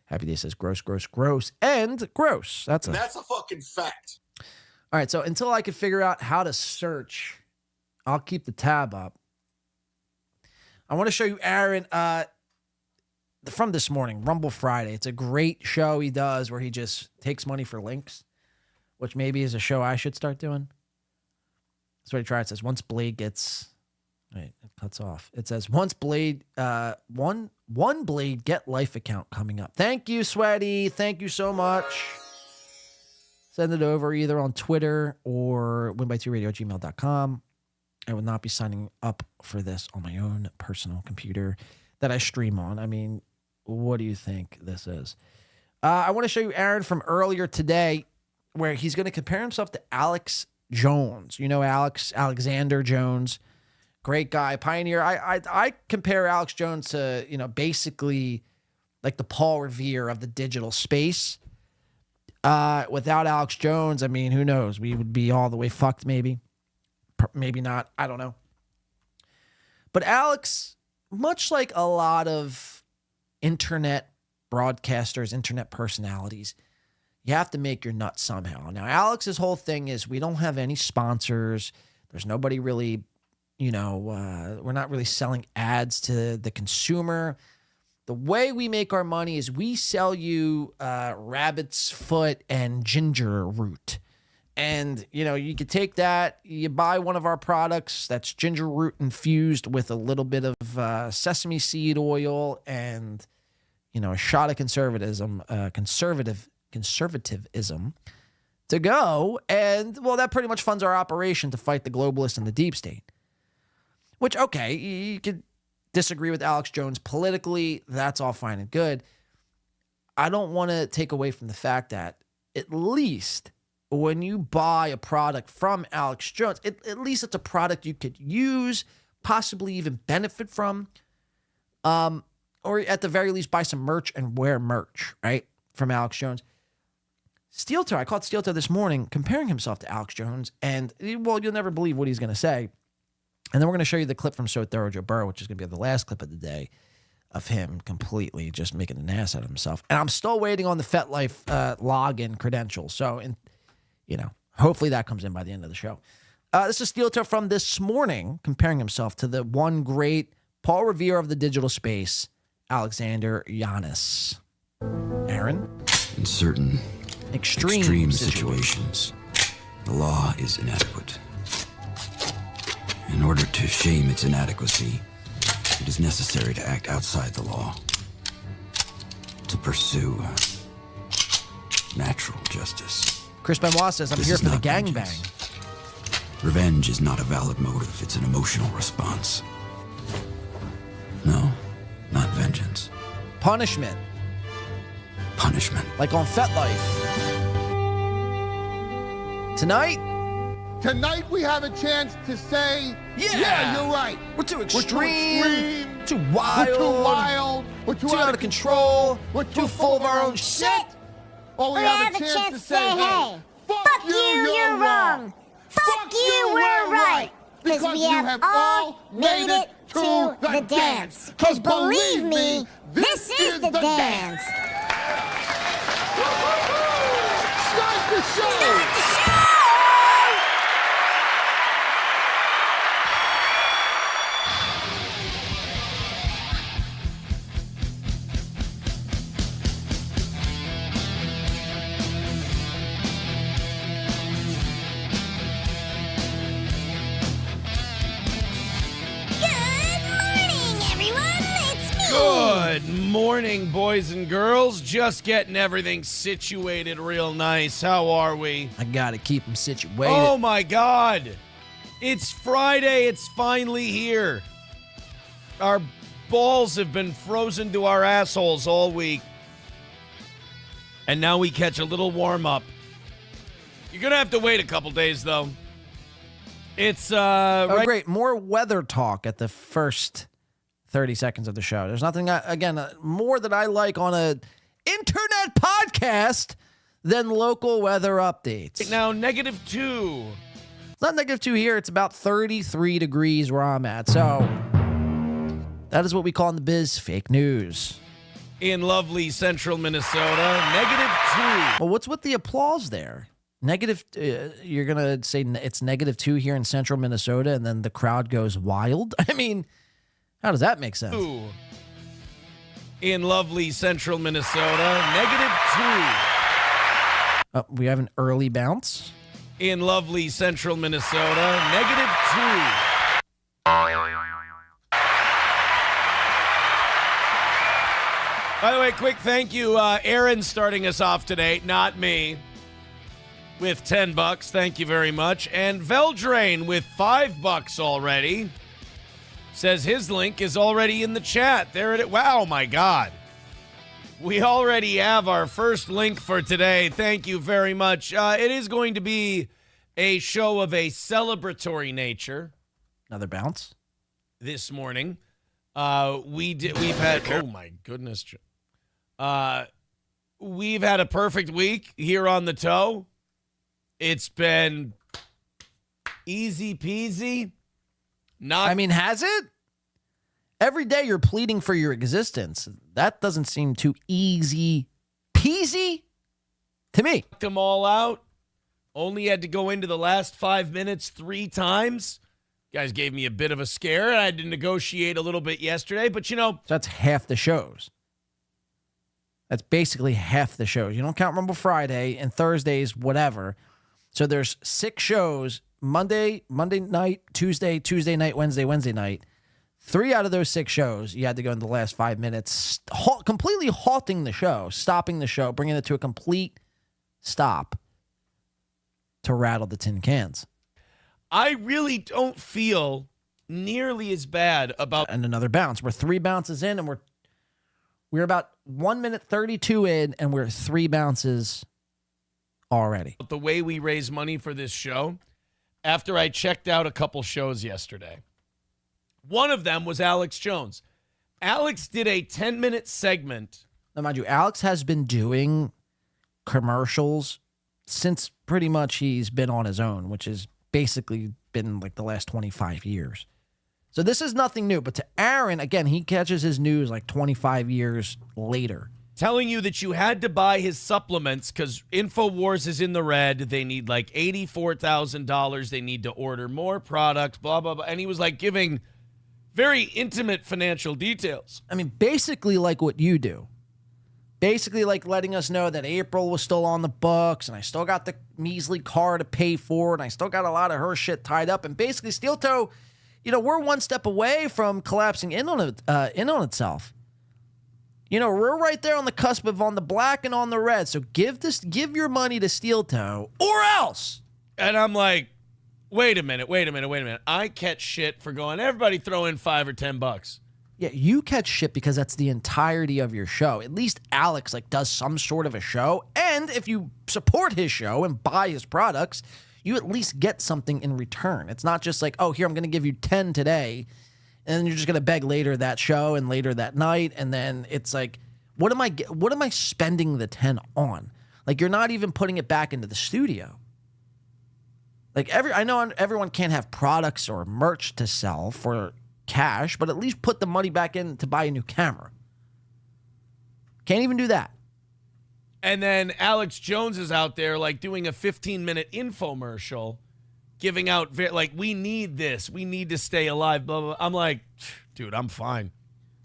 Happy Day says, gross, gross, gross, and gross. That's a fucking fact. All right, so until I can figure out how to search, I'll keep the tab up. I want to show you Aaron from this morning, Rumble Friday. It's a great show he does where he just takes money for links, which maybe is a show I should start doing. That's what he tried. It says, once Blade gets... Wait, it cuts off. It says, once Blade... one Blade Get Life account coming up. Thank you, Sweaty. Thank you so much. Send it over either on Twitter or winby2radio@gmail.com. I will not be signing up for this on my own personal computer that I stream on. I mean, what do you think this is? I want to show you Aaron from earlier today where he's going to compare himself to Alex Jones. You know Alexander Jones, great guy, pioneer. I compare Alex Jones to, basically like the Paul Revere of the digital space. Without Alex Jones, I mean, who knows? We would be all the way fucked maybe. Maybe not. I don't know. But Alex, much like a lot of internet broadcasters, internet personalities, you have to make your nut somehow. Now, Alex's whole thing is we don't have any sponsors. There's nobody really, we're not really selling ads to the consumer. The way we make our money is we sell you rabbit's foot and ginger root. And, you could take that, you buy one of our products that's ginger root infused with a little bit of sesame seed oil and, a shot of conservatism to go. And, well, that pretty much funds our operation to fight the globalists and the deep state. Which, okay, you could disagree with Alex Jones politically. That's all fine and good. I don't want to take away from the fact that at least when you buy a product from Alex Jones, at least it's a product you could use, possibly even benefit from, or at the very least buy some merch and wear merch, right, from Alex Jones. Steel Toe, I caught Steel Toe this morning comparing himself to Alex Jones, and, well, you'll never believe what he's going to say. And then we're going to show you the clip from So Thorough Joe Burrow, which is going to be the last clip of the day of him completely just making an ass out of himself. And I'm still waiting on the FetLife login credentials. So, hopefully that comes in by the end of the show. This is Steel Toe from this morning, comparing himself to the one great Paul Revere of the digital space, Alexander Giannis. Aaron? In certain extreme situations, the law is inadequate. In order to shame its inadequacy, it is necessary to act outside the law, to pursue natural justice. Chris Benoit says, I'm here for the gangbang. Revenge is not a valid motive, it's an emotional response. No, not vengeance. Punishment. Punishment. Like on FetLife. Tonight we have a chance to say, yeah, you're right. We're too extreme, too We're wild, too wild. We're too out of control. We're too full of our own shit. Or we have a chance to say, hey, fuck you, you're wrong. Fuck you, we're right. Because we have all made it to the dance. Because believe me, this is the dance. Start the show. Start the show. Good morning, boys and girls. Just getting everything situated real nice. How are we? I gotta keep them situated. Oh my God. It's Friday. It's finally here. Our balls have been frozen to our assholes all week. And now we catch a little warm up. You're going to have to wait a couple days, though. It's, great. More weather talk at the first 30 seconds of the show. There's nothing, more that I like on a internet podcast than local weather updates. Now, -2. It's not -2 here. It's about 33 degrees where I'm at. So that is what we call in the biz fake news. In lovely central Minnesota, -2. Well, what's with the applause there? You're going to say it's -2 here in central Minnesota, and then the crowd goes wild? I mean, how does that make sense? In lovely central Minnesota, -2. We have an early bounce. In lovely central Minnesota, -2. By the way, quick thank you. Aaron starting us off today, not me, with $10. Thank you very much. And Veldrain with $5 already. Says his link is already in the chat. There it is. Wow, my God. We already have our first link for today. Thank you very much. It is going to be a show of a celebratory nature. Another bounce. This morning. We've had, oh my goodness. We've had a perfect week here on the toe. It's been easy peasy. Has it? Every day you're pleading for your existence. That doesn't seem too easy peasy to me. Knocked them all out. Only had to go into the last 5 minutes 3 times. Guys gave me a bit of a scare. I had to negotiate a little bit yesterday, but that's half the shows. That's basically half the shows. You don't count Rumble Friday and Thursdays, whatever. So there's 6 shows, Monday night, Tuesday night, Wednesday night. 3 out of those 6 shows, you had to go in the last 5 minutes, completely halting the show, stopping the show, bringing it to a complete stop to rattle the tin cans. I really don't feel nearly as bad about... And another bounce. We're 3 bounces in, and we're about 1 minute 32 in, and we're 3 bounces already. The way we raise money for this show, after I checked out a couple shows yesterday. One of them was Alex Jones. Alex did a 10-minute segment. Now, mind you, Alex has been doing commercials since pretty much he's been on his own, which has basically been like the last 25 years. So this is nothing new. But to Aaron, again, he catches his news like 25 years later. Telling you that you had to buy his supplements because InfoWars is in the red. They need like $84,000. They need to order more product, blah, blah, blah. And he was like giving very intimate financial details. I mean, basically like what you do. Basically like letting us know that April was still on the books and I still got the measly car to pay for and I still got a lot of her shit tied up. And basically Steel Toe, we're one step away from collapsing in on itself. We're right there on the cusp of on the black and on the red. So give your money to Steel Toe or else. And I'm like, wait a minute. I catch shit for going, everybody throw in $5 or $10. Yeah, you catch shit because that's the entirety of your show. At least Alex does some sort of a show. And if you support his show and buy his products, you at least get something in return. It's not just like, oh, here, I'm going to give you 10 today. And then you're just going to beg later that show and later that night. And then it's like, what am I spending the 10 on? Like, you're not even putting it back into the studio. Like, I know everyone can't have products or merch to sell for cash, but at least put the money back in to buy a new camera. Can't even do that. And then Alex Jones is out there doing a 15-minute infomercial, giving out we need this, we need to stay alive, blah, blah. I'm like, dude, I'm fine.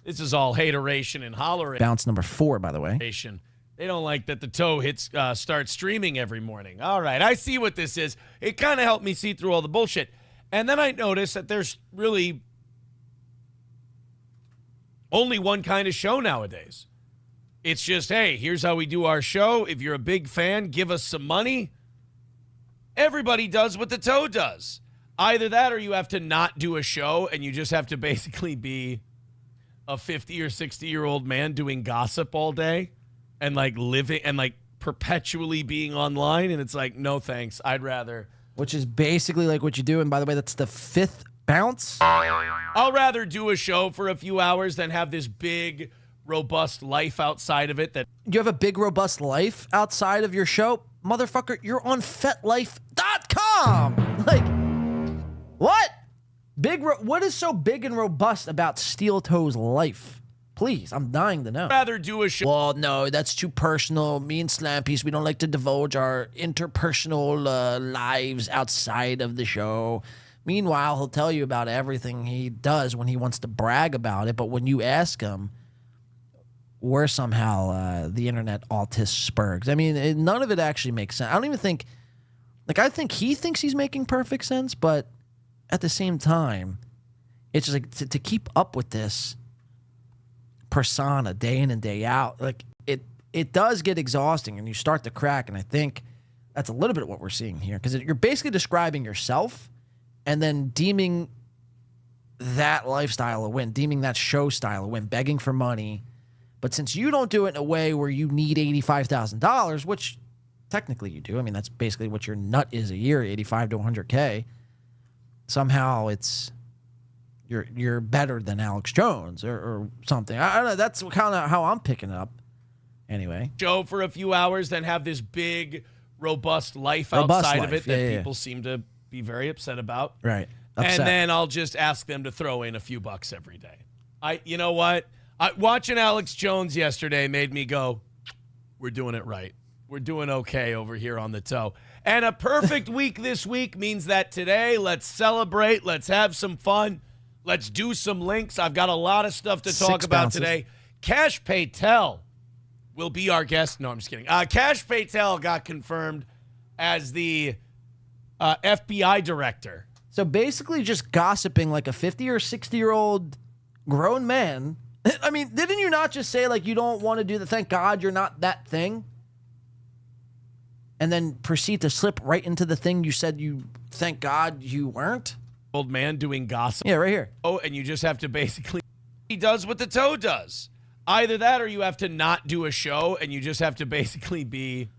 This is all hateration and hollering. Bounce number 4, by the way. They don't like that the toe starts streaming every morning. All right, I see what this is. It kind of helped me see through all the bullshit. And then I noticed that there's really only one kind of show nowadays. It's just, hey, here's how we do our show. If you're a big fan, give us some money. Everybody does what the toe does. Either that or you have to not do a show and you just have to basically be a 50 or 60-year-old man doing gossip all day and like living and like perpetually being online. And it's like, no, thanks. I'd rather. Which is basically like what you do. And by the way, that's the 5th bounce. I'll rather do a show for a few hours than have this big, robust life outside of it. That you have a big, robust life outside of your show? Motherfucker, you're on FetLife.com. Like, what? What is so big and robust about Steel Toe's life? Please, I'm dying to know. Rather do a show. Well, no, that's too personal. Me and Slampy's, we don't like to divulge our interpersonal lives outside of the show. Meanwhile, he'll tell you about everything he does when he wants to brag about it. But when you ask him, we're somehow the internet autist spurgs. I mean, none of it actually makes sense. I don't even think, like, I think he thinks he's making perfect sense, but at the same time, it's just like to keep up with this persona day in and day out, like it does get exhausting and you start to crack. And I think that's a little bit of what we're seeing here, because you're basically describing yourself and then deeming that lifestyle a win, deeming that show style a win, begging for money. But since you don't do it in a way where you need $85,000, which technically you do, I mean, that's basically what your nut is a year, 85 to 100K. Somehow it's you're better than Alex Jones or something. I don't know. That's kind of how I'm picking it up. Anyway, show for a few hours, then have this big, robust life outside of it that people seem to be very upset about. Right. Upset. And then I'll just ask them to throw in a few bucks every day. You know what? Watching Alex Jones yesterday made me go, we're doing it right. We're doing okay over here on the toe. And a perfect week this week means that today, let's celebrate. Let's have some fun. Let's do some links. I've got a lot of stuff to talk about today. Cash Patel will be our guest. No, I'm just kidding. Cash Patel got confirmed as the FBI director. So basically just gossiping like a 50 or 60-year-old grown man. I mean, didn't you not just say, like, you don't want to do the thank God you're not that thing? And then proceed to slip right into the thing you said you thank God you weren't? Old man doing gossip. Yeah, right here. Oh, and you just have to basically, he does what the toe does. Either that or you have to not do a show and you just have to basically be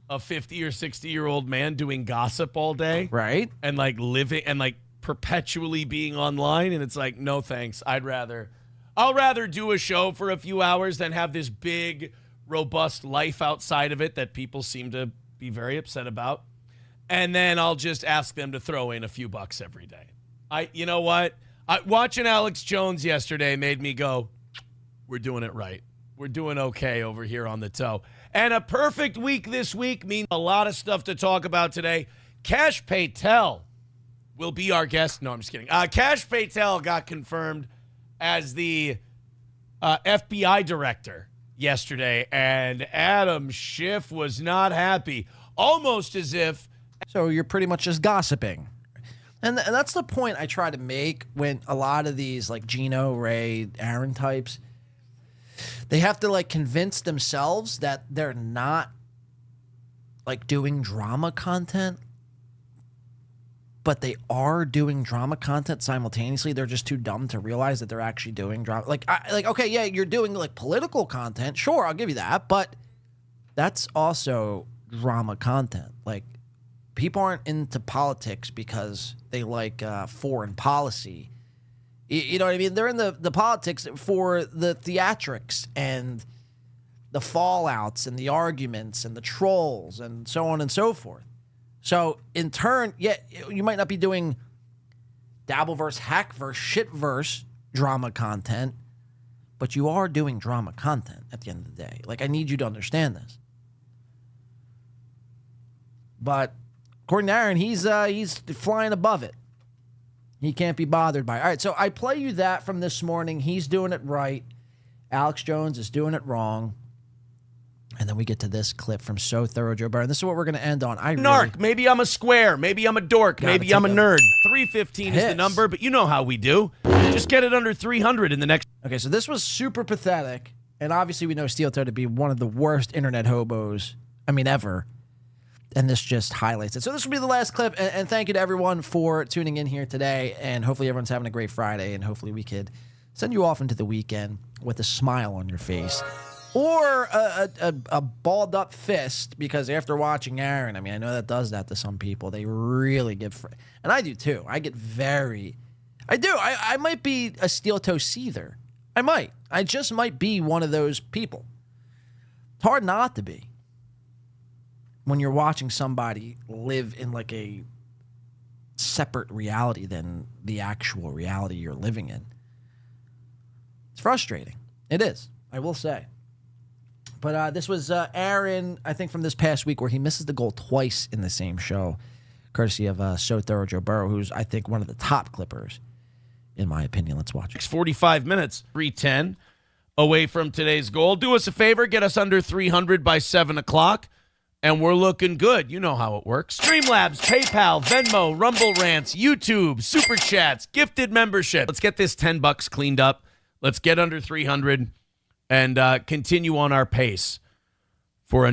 a 50 or 60-year-old man doing gossip all day. Right. And like living and like perpetually being online. And it's like, no, thanks. I'll rather do a show for a few hours than have this big, robust life outside of it that people seem to be very upset about. And then I'll just ask them to throw in a few bucks every day. You know what? Watching Alex Jones yesterday made me go, we're doing it right. We're doing okay over here on the toe. And a perfect week this week means a lot of stuff to talk about today. Cash Patel will be our guest. No, I'm just kidding. Cash Patel got confirmed as the FBI director yesterday, and Adam Schiff was not happy. Almost as if... So you're pretty much just gossiping. And that's the point I try to make when a lot of these, like, Geno, Ray, Aaron types, they have to, like, convince themselves that they're not, like, doing drama content, but they are doing drama content simultaneously. They're just too dumb to realize that they're actually doing drama. Okay, yeah, you're doing, like, political content. Sure, I'll give you that, but that's also drama content. Like, people aren't into politics because they like foreign policy. You know what I mean? They're in the politics for the theatrics and the fallouts and the arguments and the trolls and so on and so forth. So in turn, yeah, you might not be doing dabbleverse, hackverse, shitverse drama content, but you are doing drama content at the end of the day. Like, I need you to understand this. But according to Aaron, he's flying above it. He can't be bothered by it. All right, so I play you that from this morning. He's doing it right. Alex Jones is doing it wrong. And then we get to this clip from So Thorough Joe Burrow. And this is what we're going to end on. Narc. Maybe I'm a square. Maybe I'm a dork. Maybe I'm a nerd. 315 is the number, but you know how we do. Just get it under 300 in the next. Okay, so this was super pathetic. And obviously we know Steel Toe to be one of the worst internet hobos, ever. And this just highlights it. So this will be the last clip. And thank you to everyone for tuning in here today. And hopefully everyone's having a great Friday. And hopefully we could send you off into the weekend with a smile on your face. Or a balled up fist. Because after watching Aaron, I know that does that to some people. They really get... And I do too. I get very... I do. I might be a Steel Toe seether. I might. I just might be one of those people. It's hard not to be. When you're watching somebody live in like a separate reality than the actual reality you're living in. It's frustrating. It is. I will say. But this was Aaron, I think, from this past week where he misses the goal twice in the same show, courtesy of So Thorough Joe Burrow, who's, I think, one of the top clippers, in my opinion. Let's watch it. Next 45 minutes, 310 away from today's goal. Do us a favor, get us under 300 by 7 o'clock, and we're looking good. You know how it works. Streamlabs, PayPal, Venmo, Rumble Rants, YouTube, Super Chats, gifted membership. Let's get this $10 cleaned up. Let's get under 300 and continue on our pace for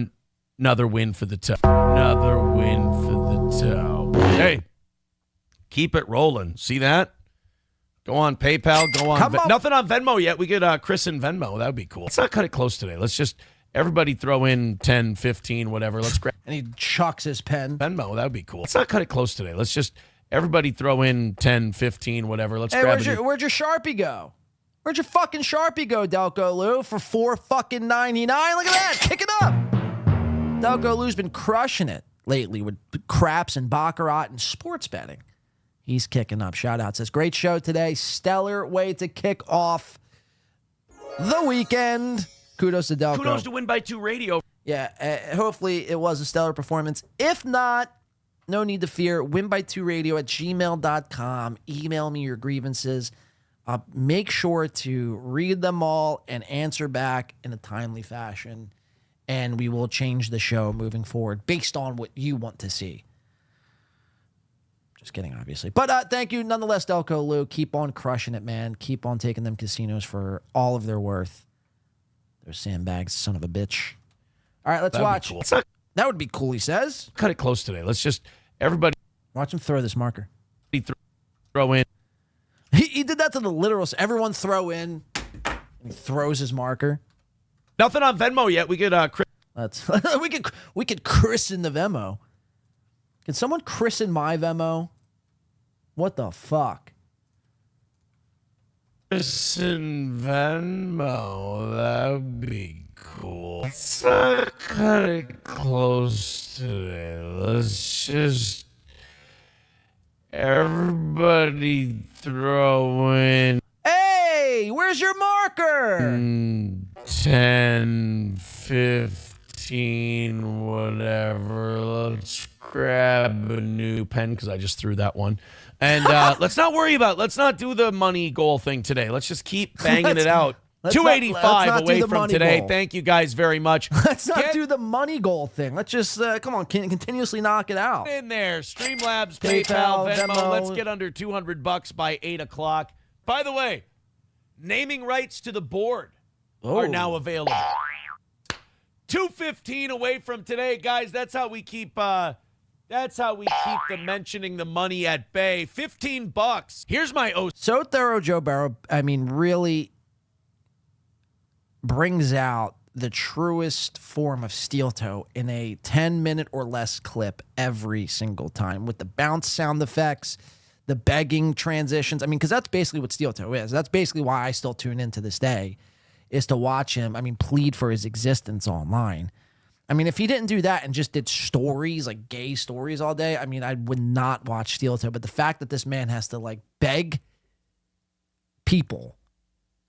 another win for the toe. Another win for the toe. Hey, keep it rolling. See that? Go on PayPal. Go on. Nothing on Venmo yet. We could Chris and Venmo. That would be cool. Let's not cut it close today. Let's just everybody throw in 10, 15, whatever. Let's grab. And he chucks his pen. Venmo. That would be cool. Let's not cut it close today. Let's just everybody throw in 10, 15, whatever. Let's grab it. Where'd your Sharpie go? Where'd your fucking Sharpie go, Delco Lou? For $4.99? Look at that. Pick it up. Delco Lou's been crushing it lately with craps and baccarat and sports betting. He's kicking up. Shout out. Says, great show today. Stellar way to kick off the weekend. Kudos to Delco. Kudos to Win by 2 Radio. Yeah, hopefully it was a stellar performance. If not, no need to fear. winby2radio@gmail.com. Email me your grievances. Make sure to read them all and answer back in a timely fashion. And we will change the show moving forward based on what you want to see. Just kidding, obviously. But thank you nonetheless, Delco Lou. Keep on crushing it, man. Keep on taking them casinos for all of their worth. They're sandbags, son of a bitch. All right, let's watch. Cool. That would be cool, he says. Cut it close today. Let's just, everybody. Watch him throw this marker. Throw in. He did that to the literal. Everyone throw in. And he throws his marker. Nothing on Venmo yet. We could, we could christen the Venmo. Can someone christen my Venmo? What the fuck? Christen Venmo. That would be cool. Let's not cut it close today. Let's just everybody throw in. Hey, where's your marker? 10, 15, whatever. Let's grab a new pen because I just threw that one. And let's not worry about, let's not do the money goal thing today. Let's just keep banging it out. 285 away from today. Goal. Thank you guys very much. Let's not do the money goal thing. Let's just, come on, continuously knock it out. In there. Streamlabs, PayPal, Venmo. Let's get under $200 by 8 o'clock. By the way, naming rights to the board are now available. 215 away from today, guys. That's how we keep the mentioning the money at bay. $15. Here's my So Thorough Joe Burrow, really brings out the truest form of steel toe in a 10-minute or less clip every single time with the bounce sound effects, the begging transitions. Because that's basically what steel toe is. That's basically why I still tune in to this day, is to watch him, plead for his existence online. If he didn't do that and just did stories, like gay stories all day, I would not watch Steel Toe. But the fact that this man has to, beg people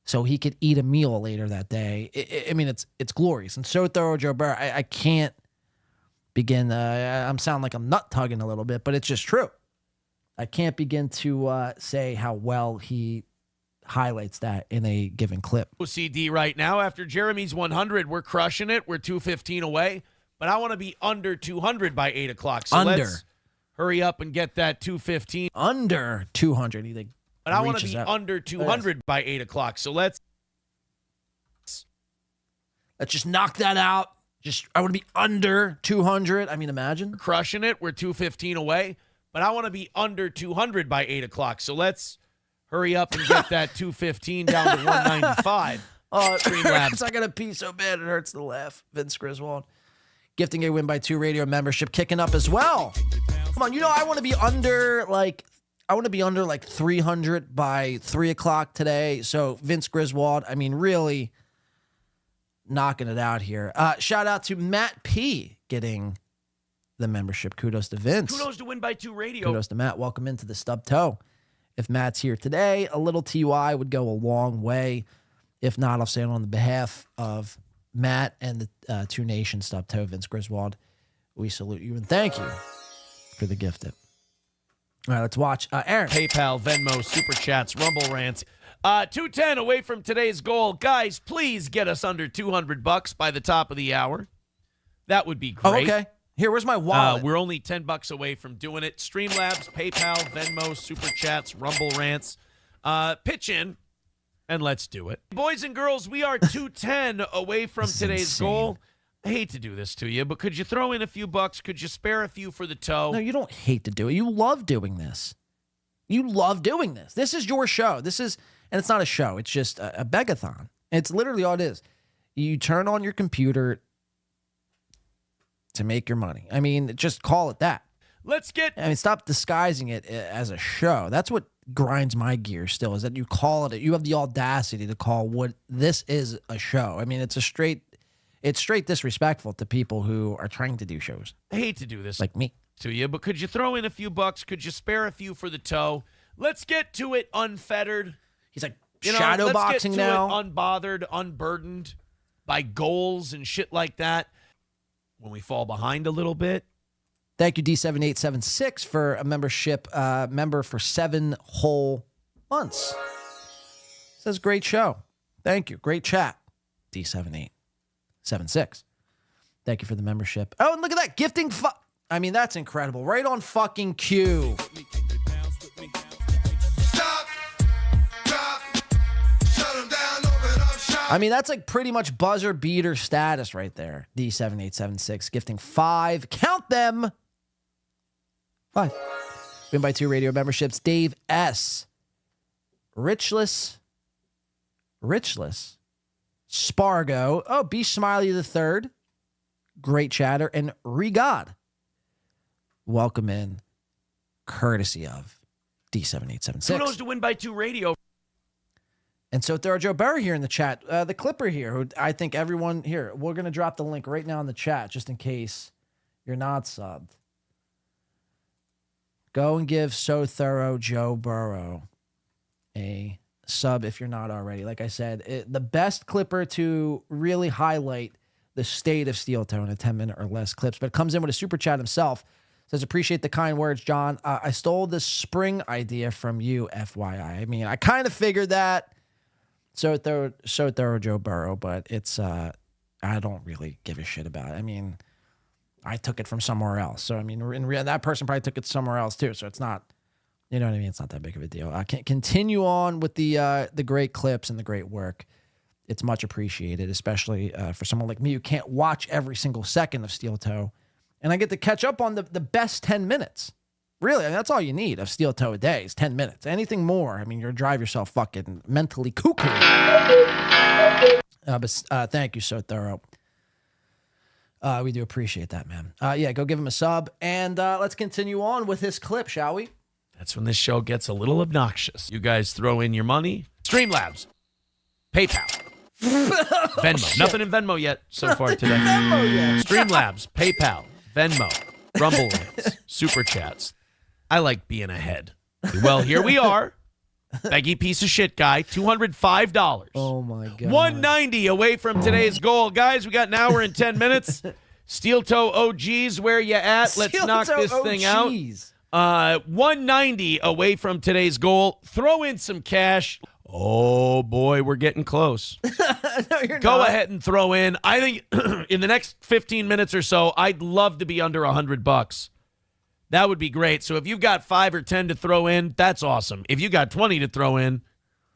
so he could eat a meal later that day, it's glorious. And So Thorough Joe Burrow, I can't begin, I'm sounding like I'm nut-tugging a little bit, but it's just true. I can't begin to say how well he highlights that in a given clip. OCD right now. After Jeremy's 100, we're crushing it. We're 215 away, but I want to be under 200 by 8 o'clock. So let's hurry up and get that 215. Under 200. but I want to reaches be out. under 200 by 8 o'clock. So let's just knock that out. I want to be under 200. I mean, imagine. crushing it. We're 215 away, but I want to be under 200 by 8 o'clock. So let's hurry up and get that 215 down to 195. Streamlabs. I got to pee so bad it hurts to laugh. Vince Griswold. Gifting a Win by 2 radio membership kicking up as well. Come on, I want to be under like 300 by 3 o'clock today. So Vince Griswold, I mean, really knocking it out here. Shout out to Matt P getting the membership. Kudos to Vince. Kudos to Win by 2 radio. Kudos to Matt. Welcome into the Stub Toe. If Matt's here today, a little TY would go a long way. If not, I'll say it on the behalf of Matt and the Two Nations Stub Toe, Vince Griswold. We salute you and thank you for the gifted. All right, let's watch. Aaron. PayPal, Venmo, Super Chats, Rumble Rants. 210 away from today's goal. Guys, please get us under $200 by the top of the hour. That would be great. Oh, okay. Here, where's my wallet? We're only $10 away from doing it. Streamlabs, PayPal, Venmo, Super Chats, Rumble Rants. Pitch in, and let's do it. Boys and girls, we are 210 away from today's goal. I hate to do this to you, but could you throw in a few bucks? Could you spare a few for the toe? No, you don't hate to do it. You love doing this. You love doing this. This is your show. And it's not a show. It's just a begathon. It's literally all it is. You turn on your computer to make your money. I mean, just call it that. Stop disguising it as a show. That's what grinds my gears still, is that you call it, you have the audacity to call what this is a show. I mean, it's straight disrespectful to people who are trying to do shows. I hate to do this like me to you, but could you throw in a few bucks? Could you spare a few for the toe? Let's get to it unfettered. He's like shadow boxing now. Unbothered, unburdened by goals and shit like that. When we fall behind a little bit. Thank you, D7876, for a membership, member for 7 whole months. Says great show. Thank you. Great chat. D7876. Thank you for the membership. Oh, and look at that. Gifting. I mean, that's incredible. Right on fucking cue. I mean, that's like pretty much buzzer beater status right there. D7876 gifting 5. Count them. 5. Win by 2 radio memberships. Dave S. Richless. Spargo. Oh, B. Smiley III. Great chatter. And Regod. Welcome in. Courtesy of D7876. Who knows to Win by 2 radio? And so there are Joe Burrow here in the chat. The Clipper here, who I think everyone here, we're going to drop the link right now in the chat just in case you're not subbed. Go and give So Thorough Joe Burrow a sub if you're not already. Like I said, the best Clipper to really highlight the state of Steel Toe in a 10-minute or less clips. But it comes in with a super chat himself. Says, appreciate the kind words, John. I stole this spring idea from you, FYI. I mean, I kind of figured that. So thorough Joe Burrow, but it's I don't really give a shit about it. I mean, I took it from somewhere else. So I mean, that person probably took it somewhere else too. So it's not, you know what I mean? It's not that big of a deal. I can continue on with the great clips and the great work. It's much appreciated, especially for someone like me who can't watch every single second of Steel Toe, and I get to catch up on the best 10 minutes. Really, I mean, that's all you need of Steel Toe a day is 10 minutes. Anything more, I mean, you'll drive yourself fucking mentally cuckoo. But thank you, So Thorough. We do appreciate that, man. Yeah, go give him a sub. And let's continue on with his clip, shall we? That's when this show gets a little obnoxious. You guys throw in your money. Streamlabs. PayPal. Venmo. Nothing in Venmo yet so far today. Streamlabs. PayPal. Venmo. Rumble Rants. Super Chats. I like being ahead. Well, here we are. Beggy piece of shit guy. $205. Oh, my God. 190 away from today's goal. Guys, we got an hour and 10 minutes. Steel Toe OGs, where you at? Let's knock this thing out. 190 away from today's goal. Throw in some cash. Oh, boy, we're getting close. No, you're Go not. ahead and throw in. I think in the next 15 minutes or so, I'd love to be under $100. That would be great. So if you've got 5 or 10 to throw in, that's awesome. If you got 20 to throw in,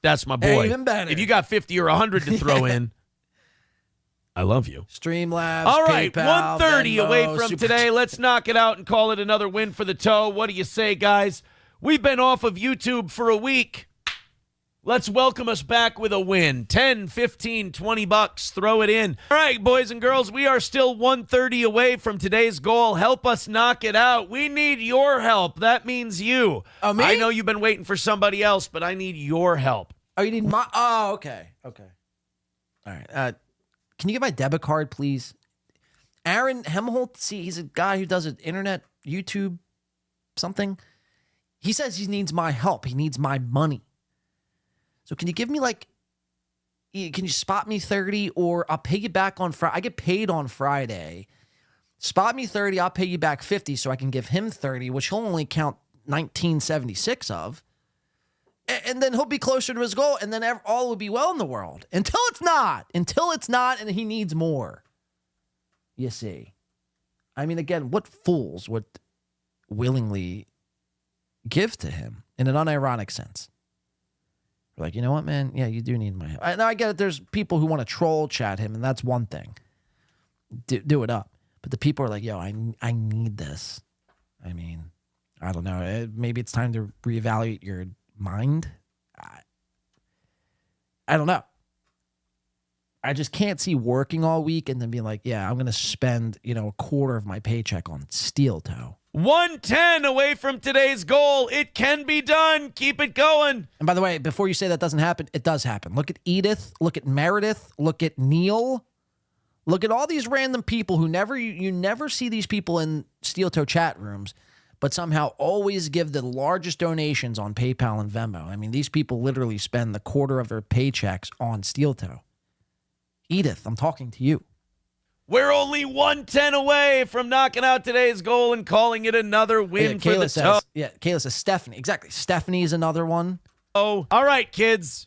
that's my boy. Even better. If you got 50 or 100 to throw in, I love you. Streamlabs, All right, PayPal, 1:30 Venmo, away from Super today. Let's knock it out and call it another win for the toe. What do you say, guys? We've been off of YouTube for a week. Let's welcome us back with a win. 10, 15, 20 bucks. Throw it in. All right, boys and girls, we are still 1:30 away from today's goal. Help us knock it out. We need your help. That means you. Oh, me? I know you've been waiting for somebody else, but I need your help. Oh, you need my... Oh, okay. Okay. All right. Can you get my debit card, please? Aaron Imholte, see, he's a guy who does an internet, YouTube, something. He says he needs my help. He needs my money. So can you give me can you spot me 30 or I'll pay you back on Friday? I get paid on Friday. Spot me 30, I'll pay you back 50 so I can give him 30, which he'll only count 1976 of. And then he'll be closer to his goal and then all will be well in the world. Until it's not and he needs more. You see. I mean, again, what fools would willingly give to him in an unironic sense? Like, you know what, man? Yeah, you do need my help. Now, I get it. There's people who want to troll chat him, and that's one thing. Do it up. But the people are like, yo, I need this. I mean, I don't know. Maybe it's time to reevaluate your mind. I don't know. I just can't see working all week and then being like, yeah, I'm going to spend, a quarter of my paycheck on steel toe. 110 away from today's goal. It can be done. Keep it going. And by the way, before you say that doesn't happen, it does happen. Look at Edith. Look at Meredith. Look at Neil. Look at all these random people who you never see these people in steel toe chat rooms, but somehow always give the largest donations on PayPal and Venmo. I mean, these people literally spend the quarter of their paychecks on steel toe. Edith, I'm talking to you. We're only 110 away from knocking out today's goal and calling it another win for the toe. Yeah, Kayla says Stephanie. Exactly. Stephanie is another one. Oh, all right, kids.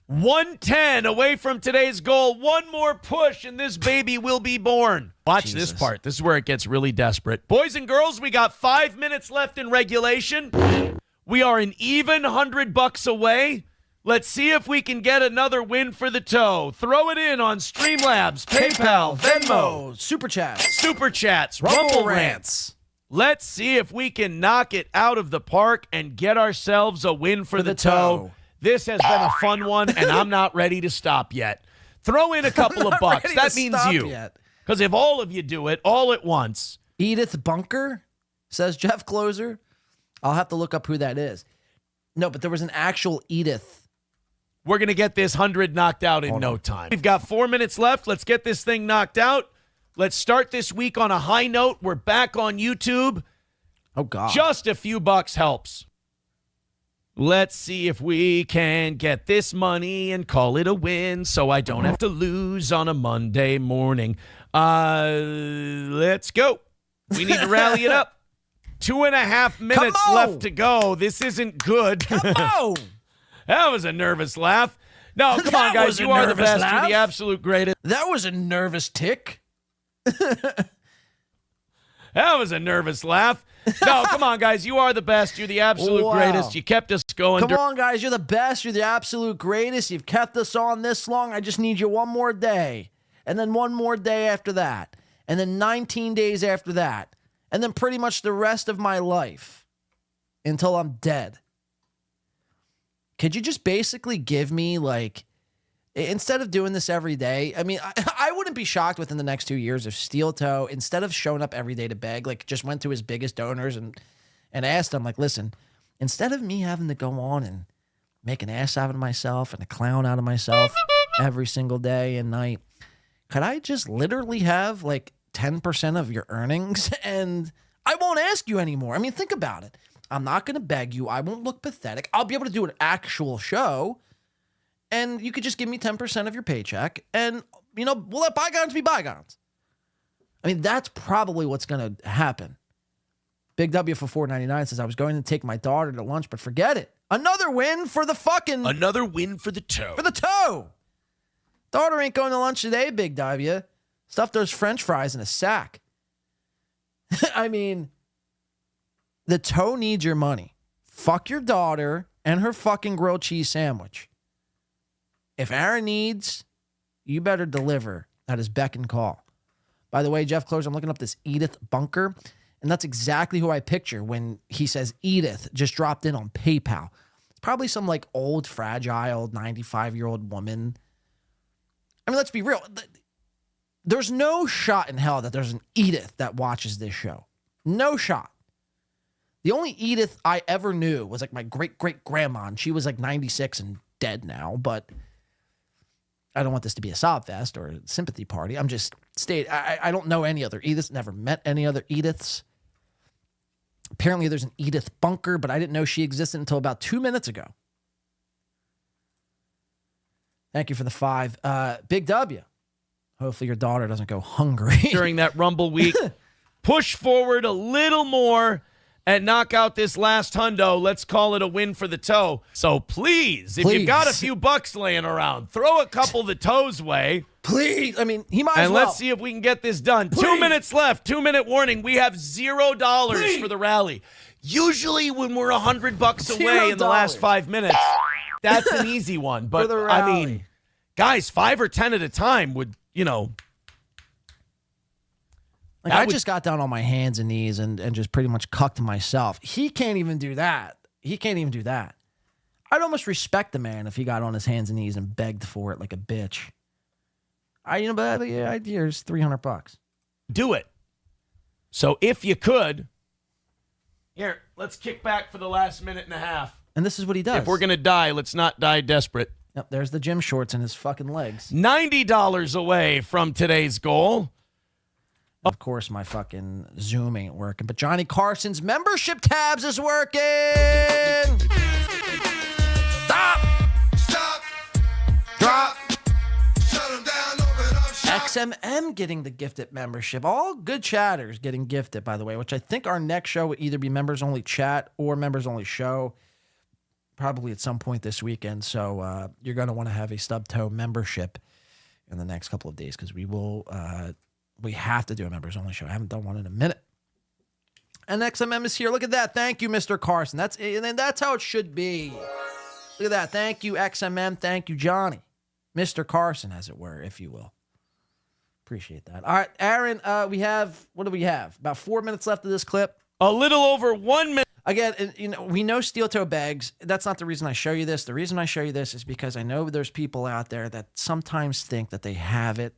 110 away from today's goal. One more push and this baby will be born. Watch this part. This is where it gets really desperate. Boys and girls, we got 5 minutes left in regulation. We are an even $100 away. Let's see if we can get another win for the toe. Throw it in on Streamlabs, PayPal, Venmo, Super Chats, Rumble Rants. Let's see if we can knock it out of the park and get ourselves a win for the toe. This has been a fun one, and I'm not ready to stop yet. Throw in a couple of bucks. That means you. Because if all of you do it all at once. Edith Bunker, says Jeff Closer. I'll have to look up who that is. No, but there was an actual Edith. We're going to get this 100 knocked out in no time. We've got 4 minutes left. Let's get this thing knocked out. Let's start this week on a high note. We're back on YouTube. Oh, God. Just a few bucks helps. Let's see if we can get this money and call it a win so I don't have to lose on a Monday morning. Let's go. We need to rally it up. 2.5 minutes left to go. This isn't good. Come on. That was a nervous laugh. No, come on, guys. You are the best. You're the absolute greatest. That was a nervous tick. That was a nervous laugh. No, come on, guys. You are the best. You're the absolute greatest. You kept us going. Come on, guys. You're the best. You're the absolute greatest. You've kept us on this long. I just need you one more day. And then one more day after that. And then 19 days after that. And then pretty much the rest of my life. Until I'm dead. Could you just basically give me, instead of doing this every day, I mean, I wouldn't be shocked within the next 2 years if Steel Toe, instead of showing up every day to beg, just went to his biggest donors and asked them, listen, instead of me having to go on and make an ass out of myself and a clown out of myself every single day and night, could I just literally have, 10% of your earnings and I won't ask you anymore? I mean, think about it. I'm not going to beg you. I won't look pathetic. I'll be able to do an actual show. And you could just give me 10% of your paycheck. And, we'll let bygones be bygones. I mean, that's probably what's going to happen. Big W for $4.99 says, I was going to take my daughter to lunch, but forget it. Another win for the fucking... Another win for the toe. For the toe. Daughter ain't going to lunch today, Big W. Stuff those French fries in a sack. I mean... The toe needs your money. Fuck your daughter and her fucking grilled cheese sandwich. If Aaron needs, you better deliver at his beck and call. By the way, Jeff Close, I'm looking up this Edith Bunker, and that's exactly who I picture when he says Edith just dropped in on PayPal. It's probably some like old, fragile, 95-year-old woman. I mean, let's be real. There's no shot in hell that there's an Edith that watches this show. No shot. The only Edith I ever knew was like my great-great-grandma, and she was like 96 and dead now, but I don't want this to be a sob fest or a sympathy party. I'm just stating, I don't know any other Ediths, never met any other Ediths. Apparently there's an Edith Bunker, but I didn't know she existed until about 2 minutes ago. Thank you for the 5. Big W. Hopefully your daughter doesn't go hungry. During that Rumble week, push forward a little more and knock out this last hundo. Let's call it a win for the toe. So please, if you've got a few bucks laying around, throw a couple of the toes way. Please. I mean, he might as and well. Let's see if we can get this done. Please. 2 minutes left. 2-minute warning. We have $0 for the rally. Usually when we're $100 away in the last 5 minutes, that's an easy one. But I mean, guys, 5 or 10 at a time would, you know. Like I just got down on my hands and knees and just pretty much cucked myself. He can't even do that. He can't even do that. I'd almost respect the man if he got on his hands and knees and begged for it like a bitch. But here's $300. Do it. So if you could, here, let's kick back for the last minute and a half. And this is what he does. If we're going to die, let's not die desperate. Yep, there's the gym shorts and his fucking legs. $90 away from today's goal. Of course, my fucking Zoom ain't working, but Johnny Carson's membership tabs is working. Stop. Drop. XMM getting the gifted membership. All good chatters getting gifted, by the way, which I think our next show would either be members only chat or members only show, probably at some point this weekend. So you're going to want to have a stub toe membership in the next couple of days because we will. We have to do a members only show. I haven't done one in a minute. And XMM is here. Look at that. Thank you, Mr. Carson. That's how it should be. Look at that. Thank you, XMM. Thank you, Johnny. Mr. Carson, as it were, if you will. Appreciate that. All right, Aaron, what do we have? About 4 minutes left of this clip. A little over 1 minute. Again, we know steel toe bags. That's not the reason I show you this. The reason I show you this is because I know there's people out there that sometimes think that they have it.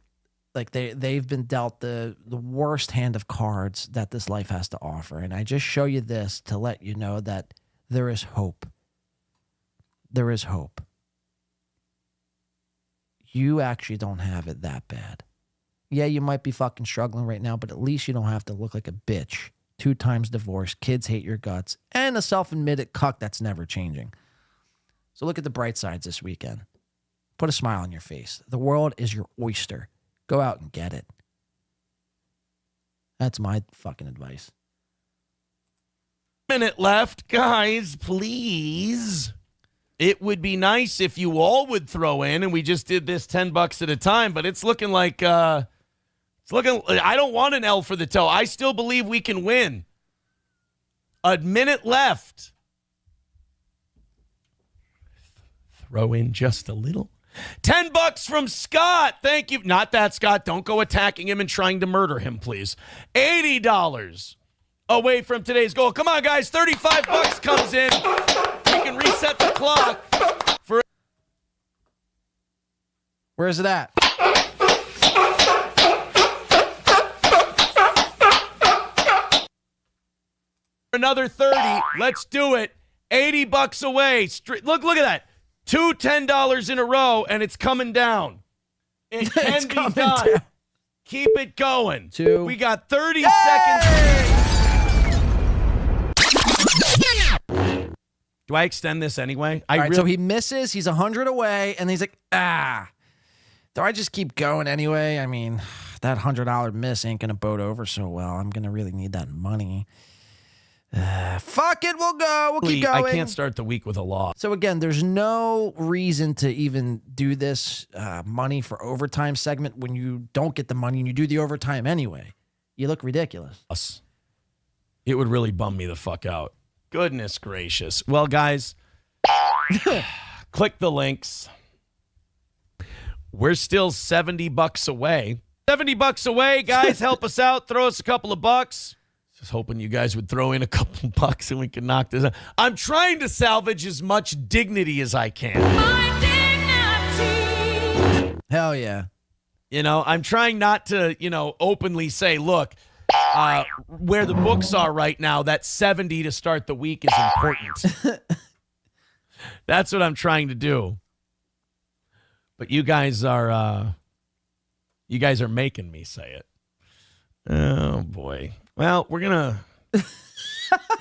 Like they've been dealt the worst hand of cards that this life has to offer. And I just show you this to let you know that there is hope. There is hope. You actually don't have it that bad. Yeah, you might be fucking struggling right now, but at least you don't have to look like a bitch. 2 times divorced, kids hate your guts, and a self-admitted cuck that's never changing. So look at the bright sides this weekend. Put a smile on your face. The world is your oyster. Go out and get it. That's my fucking advice. Minute left. Guys, please. It would be nice if you all would throw in, and we just did this $10 at a time, but it's looking like, I don't want an L for the toe. I still believe we can win. A minute left. Throw in just a little. $10 from Scott. Thank you. Not that, Scott. Don't go attacking him and trying to murder him, please. $80 away from today's goal. Come on, guys. $35 comes in. We can reset the clock for. Where is it at? Another 30. Let's do it. $80 away. Look at that. 2 $10 in a row, and it's coming down. It can be done. Down. Keep it going. 2. We got 30 seconds. Do I extend this anyway? So he misses. He's 100 away, and he's like, do I just keep going anyway? I mean, that $100 miss ain't going to boat over so well. I'm going to really need that money. Fuck it, we'll go. We'll keep going. I can't start the week with a loss. So again, there's no reason to even do this money for overtime segment when you don't get the money and you do the overtime anyway. You look ridiculous. It would really bum me the fuck out. Goodness gracious. Well, guys, click the links. We're still $70 away. $70 away, guys. Help us out. Throw us a couple of bucks. Just hoping you guys would throw in a couple of bucks and we can knock this out. I'm trying to salvage as much dignity as I can. Hell yeah. You know, I'm trying not to, openly say, look, where the books are right now, that 70 to start the week is important. That's what I'm trying to do. But you guys are making me say it. Oh boy. Well, we're gonna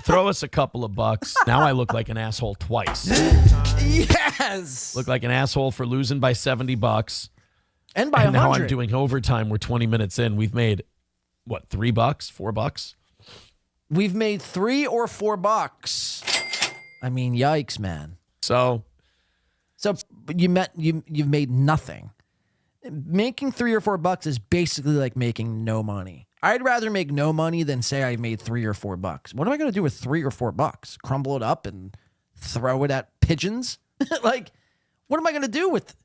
throw us a couple of bucks. Now I look like an asshole twice. Yes. Look like an asshole for losing by $70. And by 100. Now I'm doing overtime. We're 20 minutes in. We've made what, $3, $4? We've made $3 or $4. I mean, yikes, man. So you've made nothing. Making $3 or $4 is basically like making no money. I'd rather make no money than say I made $3 or $4. What am I going to do with $3 or $4? Crumble it up and throw it at pigeons? Like, what am I going to do with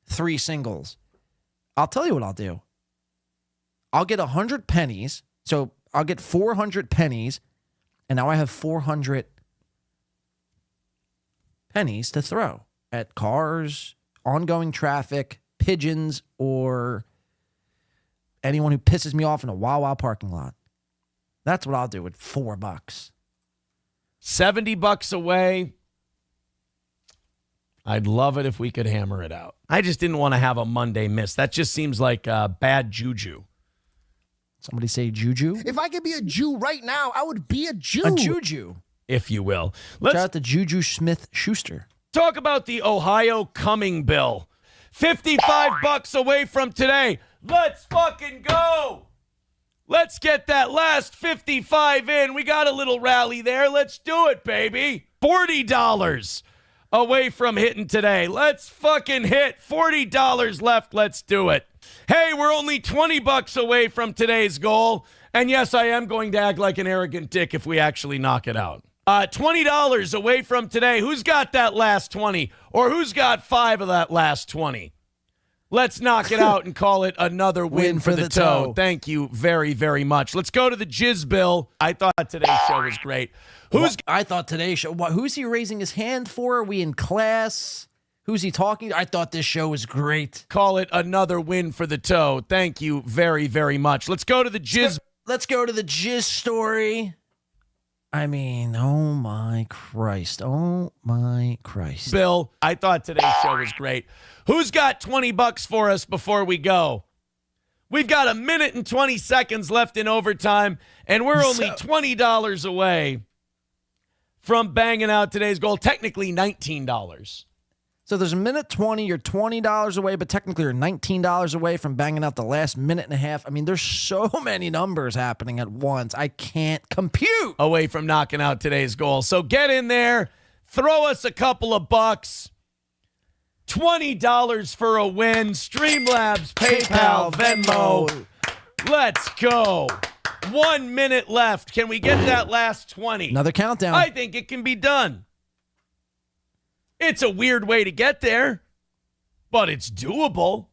3 singles? I'll tell you what I'll do. I'll get 100 pennies. So I'll get 400 pennies. And now I have 400 pennies to throw at cars, ongoing traffic, pigeons, or anyone who pisses me off in a Wawa parking lot. That's what I'll do with $4. $70 away. I'd love it if we could hammer it out. I just didn't want to have a Monday miss. That just seems like bad juju. Somebody say juju? If I could be a Jew right now, I would be a Jew. A juju. If you will. Shout out to Juju Smith-Schuster. Talk about the Ohio coming bill. $55 away from today. Let's fucking go. Let's get that last 55 in. We got a little rally there. Let's do it, baby. $40 away from hitting today. Let's fucking hit. $40 left. Let's do it. Hey, we're only $20 away from today's goal. And yes, I am going to act like an arrogant dick if we actually knock it out. $20 away from today. Who's got that last 20? Or who's got 5 of that last 20? Let's knock it out and call it another win for the toe. Thank you very, very much. Let's go to the Jizz Bill. I thought today's show was great. I thought today's show, who's he raising his hand for? Are we in class? Who's he talking to? I thought this show was great. Call it another win for the toe. Thank you very, very much. Let's go to the Jizz. Let's go to the Jizz story. I mean, oh my Christ. Oh my Christ. Bill, I thought today's show was great. Who's got $20 for us before we go? We've got 1 minute and 20 seconds left in overtime, and we're only $20 away from banging out today's goal. Technically $19. So there's 1:20, you're $20 away, but technically you're $19 away from banging out the last minute and a half. I mean, there's so many numbers happening at once. I can't compute. Away from knocking out today's goal. So get in there, throw us a couple of bucks. $20 for a win. Streamlabs, PayPal, Venmo. Let's go. 1 minute left. Can we get that last 20? Another countdown. I think it can be done. It's a weird way to get there, but it's doable.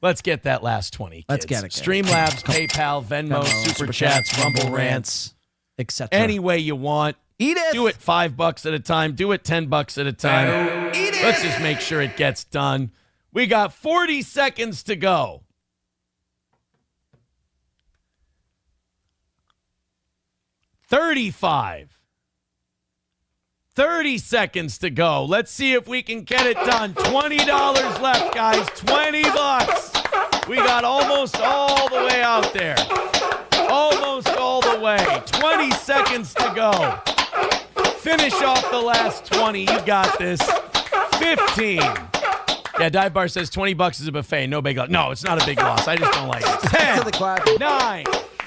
Let's get that last 20, kids. Let's get it. Streamlabs, PayPal, Venmo, Super Chats, Rumble Rants, etc. Any way you want. Edith. Do it $5 at a time. Do it $10 at a time. Edith. Let's just make sure it gets done. We got 40 seconds to go. $35. 30 seconds to go. Let's see if we can get it done. $20 left, guys. $20. We got almost all the way out there. Almost all the way. 20 seconds to go. Finish off the last 20. You got this. 15. Yeah, Dive Bar says $20 is a buffet. No big loss. No, it's not a big loss. I just don't like it. 10, 9,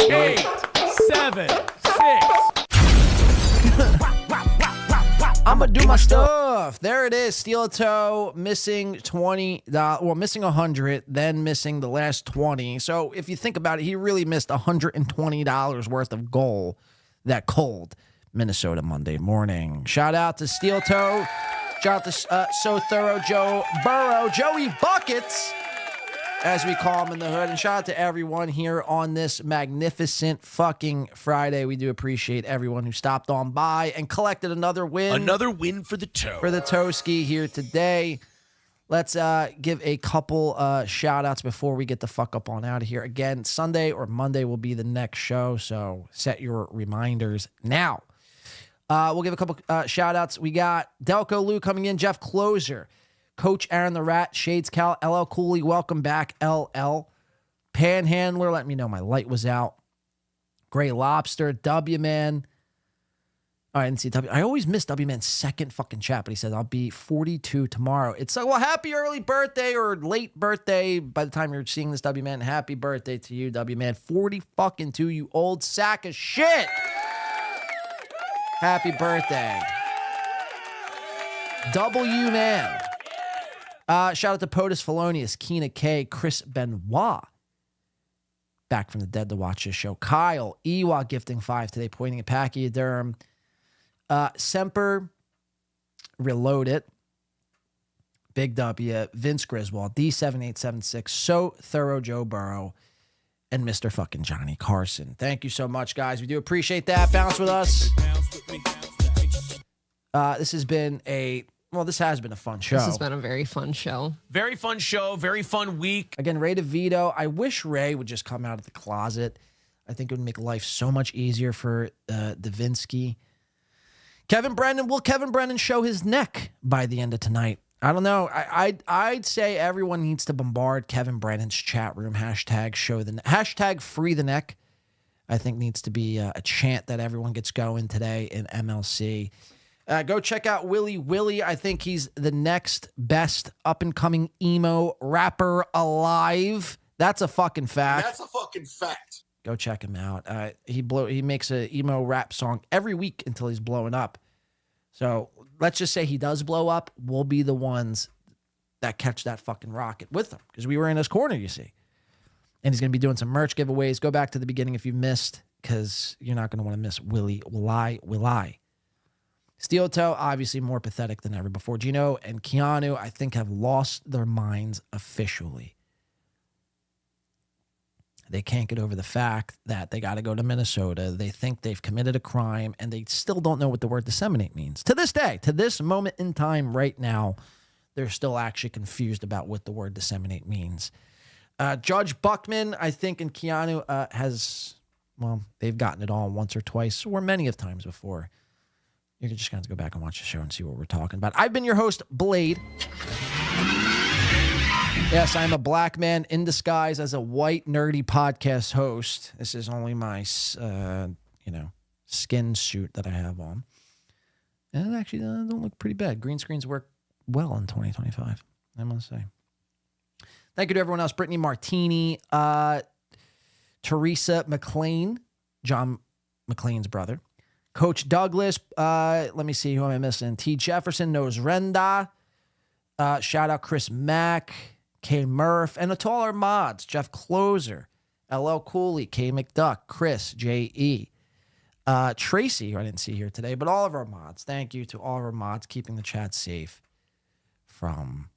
8, 7, 6. I'm going to do my stuff. There it is. Steal a toe, missing $20. Well, missing 100, then missing the last 20. So if you think about it, he really missed $120 worth of goal. that cold Minnesota Monday morning. Shout out to Steel Toe. Shout out to So Thorough Joe Burrow, Joey Buckets, as we call him in the hood. And shout out to everyone here on this magnificent fucking Friday. We do appreciate everyone who stopped on by and collected another win. Another win for the toe. For the Toski here today. Let's give a couple shout outs before we get the fuck up on out of here. Again, Sunday or Monday will be the next show, so set your reminders now. We'll give a couple shout outs. We got Delco Lou coming in, Jeff Closer, Coach Aaron the Rat, Shades Cal, LL Cooley, welcome back, LL. Panhandler, let me know my light was out. Gray Lobster, W Man. Oh, I didn't see W. I always miss W Man's second fucking chat, but he said, I'll be 42 tomorrow. It's like, well, happy early birthday or late birthday. By the time you're seeing this, W Man, happy birthday to you, W Man. 40 fucking 2, you old sack of shit. Happy birthday. W Man. Shout out to POTUS Felonius, Keena K, Chris Benoit. Back from the dead to watch this show. Kyle, Ewa gifting 5 today, pointing at Pachyderm. Semper, Reload It. Big W, Vince Griswold, D7876, So Thorough Joe Burrow, and Mr. fucking Johnny Carson. Thank you so much, guys. We do appreciate that. Bounce with us. This has been a fun show. This has been a very fun show. Very fun show. Very fun week. Again, Ray DeVito. I wish Ray would just come out of the closet. I think it would make life so much easier for Davinsky. Kevin Brennan. Will Kevin Brennan show his neck by the end of tonight? I don't know. I'd say everyone needs to bombard Kevin Brennan's chat room. Hashtag free the neck. I think needs to be a chant that everyone gets going today in MLC. Go check out Willy Willy. I think he's the next best up-and-coming emo rapper alive. That's a fucking fact. Go check him out. He makes a emo rap song every week until he's blowing up. So let's just say he does blow up. We'll be the ones that catch that fucking rocket with him because we were in his corner, you see. And he's going to be doing some merch giveaways. Go back to the beginning if you missed because you're not going to want to miss Willy Willy. Steel Toe, obviously more pathetic than ever before. Geno and Keanu, I think, have lost their minds officially. They can't get over the fact that they got to go to Minnesota. They think they've committed a crime, and they still don't know what the word disseminate means. To this day, to this moment in time right now, they're still actually confused about what the word disseminate means. Judge Buckman, I think, and Keanu they've gotten it all once or twice, or many of times before. You're just going to go back and watch the show and see what we're talking about. I've been your host, Blade. Yes, I'm a black man in disguise as a white, nerdy podcast host. This is only my, skin suit that I have on. And it actually don't look pretty bad. Green screens work well in 2025, I must say. Thank you to everyone else. Brittany Martini, Teresa McLean, John McLean's brother. Coach Douglas, let me see who am I missing. T. Jefferson knows Renda. Shout out Chris Mack, K. Murph, and to all our mods, Jeff Closer, LL Cooley, K. McDuck, Chris, J.E. Tracy, who I didn't see here today, but all of our mods. Thank you to all of our mods keeping the chat safe from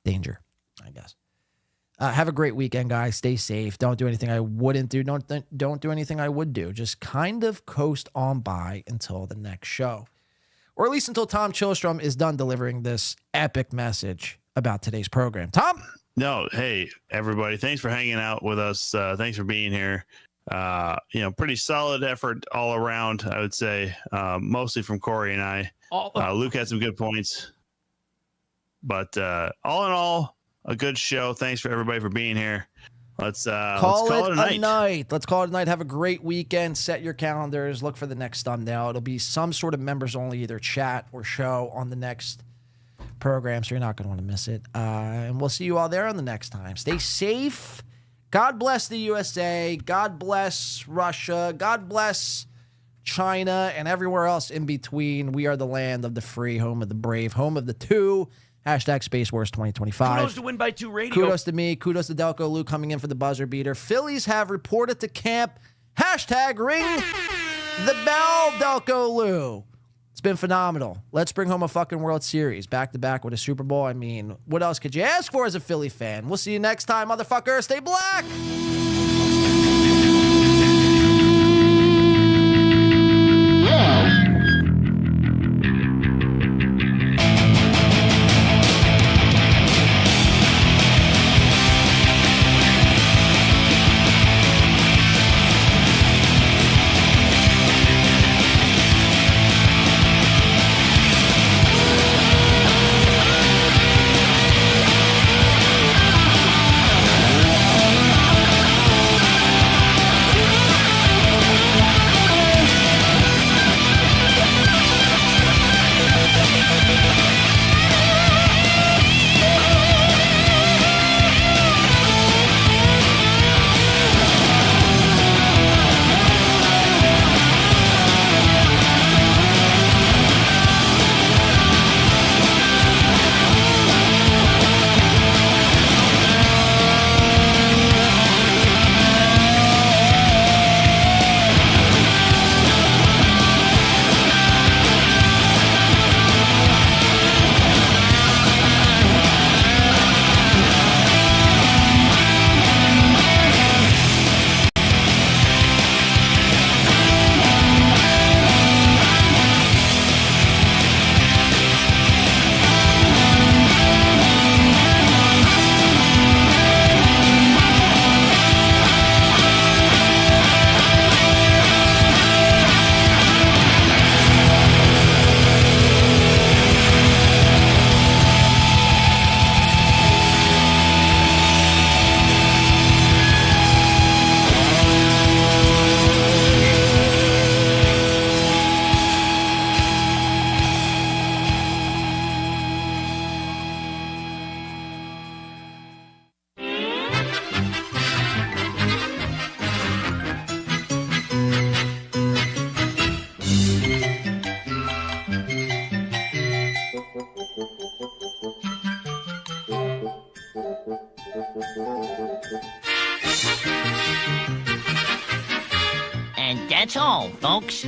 danger, I guess. Have a great weekend, guys. Stay safe. Don't do anything I wouldn't do. Don't do anything I would do. Just kind of coast on by until the next show. Or at least until Tom Chillstrom is done delivering this epic message about today's program. Tom? No, hey, everybody. Thanks for hanging out with us. Thanks for being here. Pretty solid effort all around, I would say. Mostly from Corey and I. Luke had some good points. But all in all, a good show. Thanks for everybody for being here. Let's call it a night. Let's call it a night. Have a great weekend. Set your calendars. Look for the next thumbnail. It'll be some sort of members only, either chat or show on the next program, so you're not going to want to miss it. And we'll see you all there on the next time. Stay safe. God bless the USA. God bless Russia. God bless China and everywhere else in between. We are the land of the free, home of the brave, home of the two. Hashtag Space Wars 2025. Kudos to Win by 2 Radio. Kudos to me. Kudos to Delco Lou coming in for the buzzer beater. Phillies have reported to camp. Hashtag ring the bell, Delco Lou. It's been phenomenal. Let's bring home a fucking World Series back to back with a Super Bowl. I mean, what else could you ask for as a Philly fan? We'll see you next time, motherfucker. Stay black. And that's all, folks.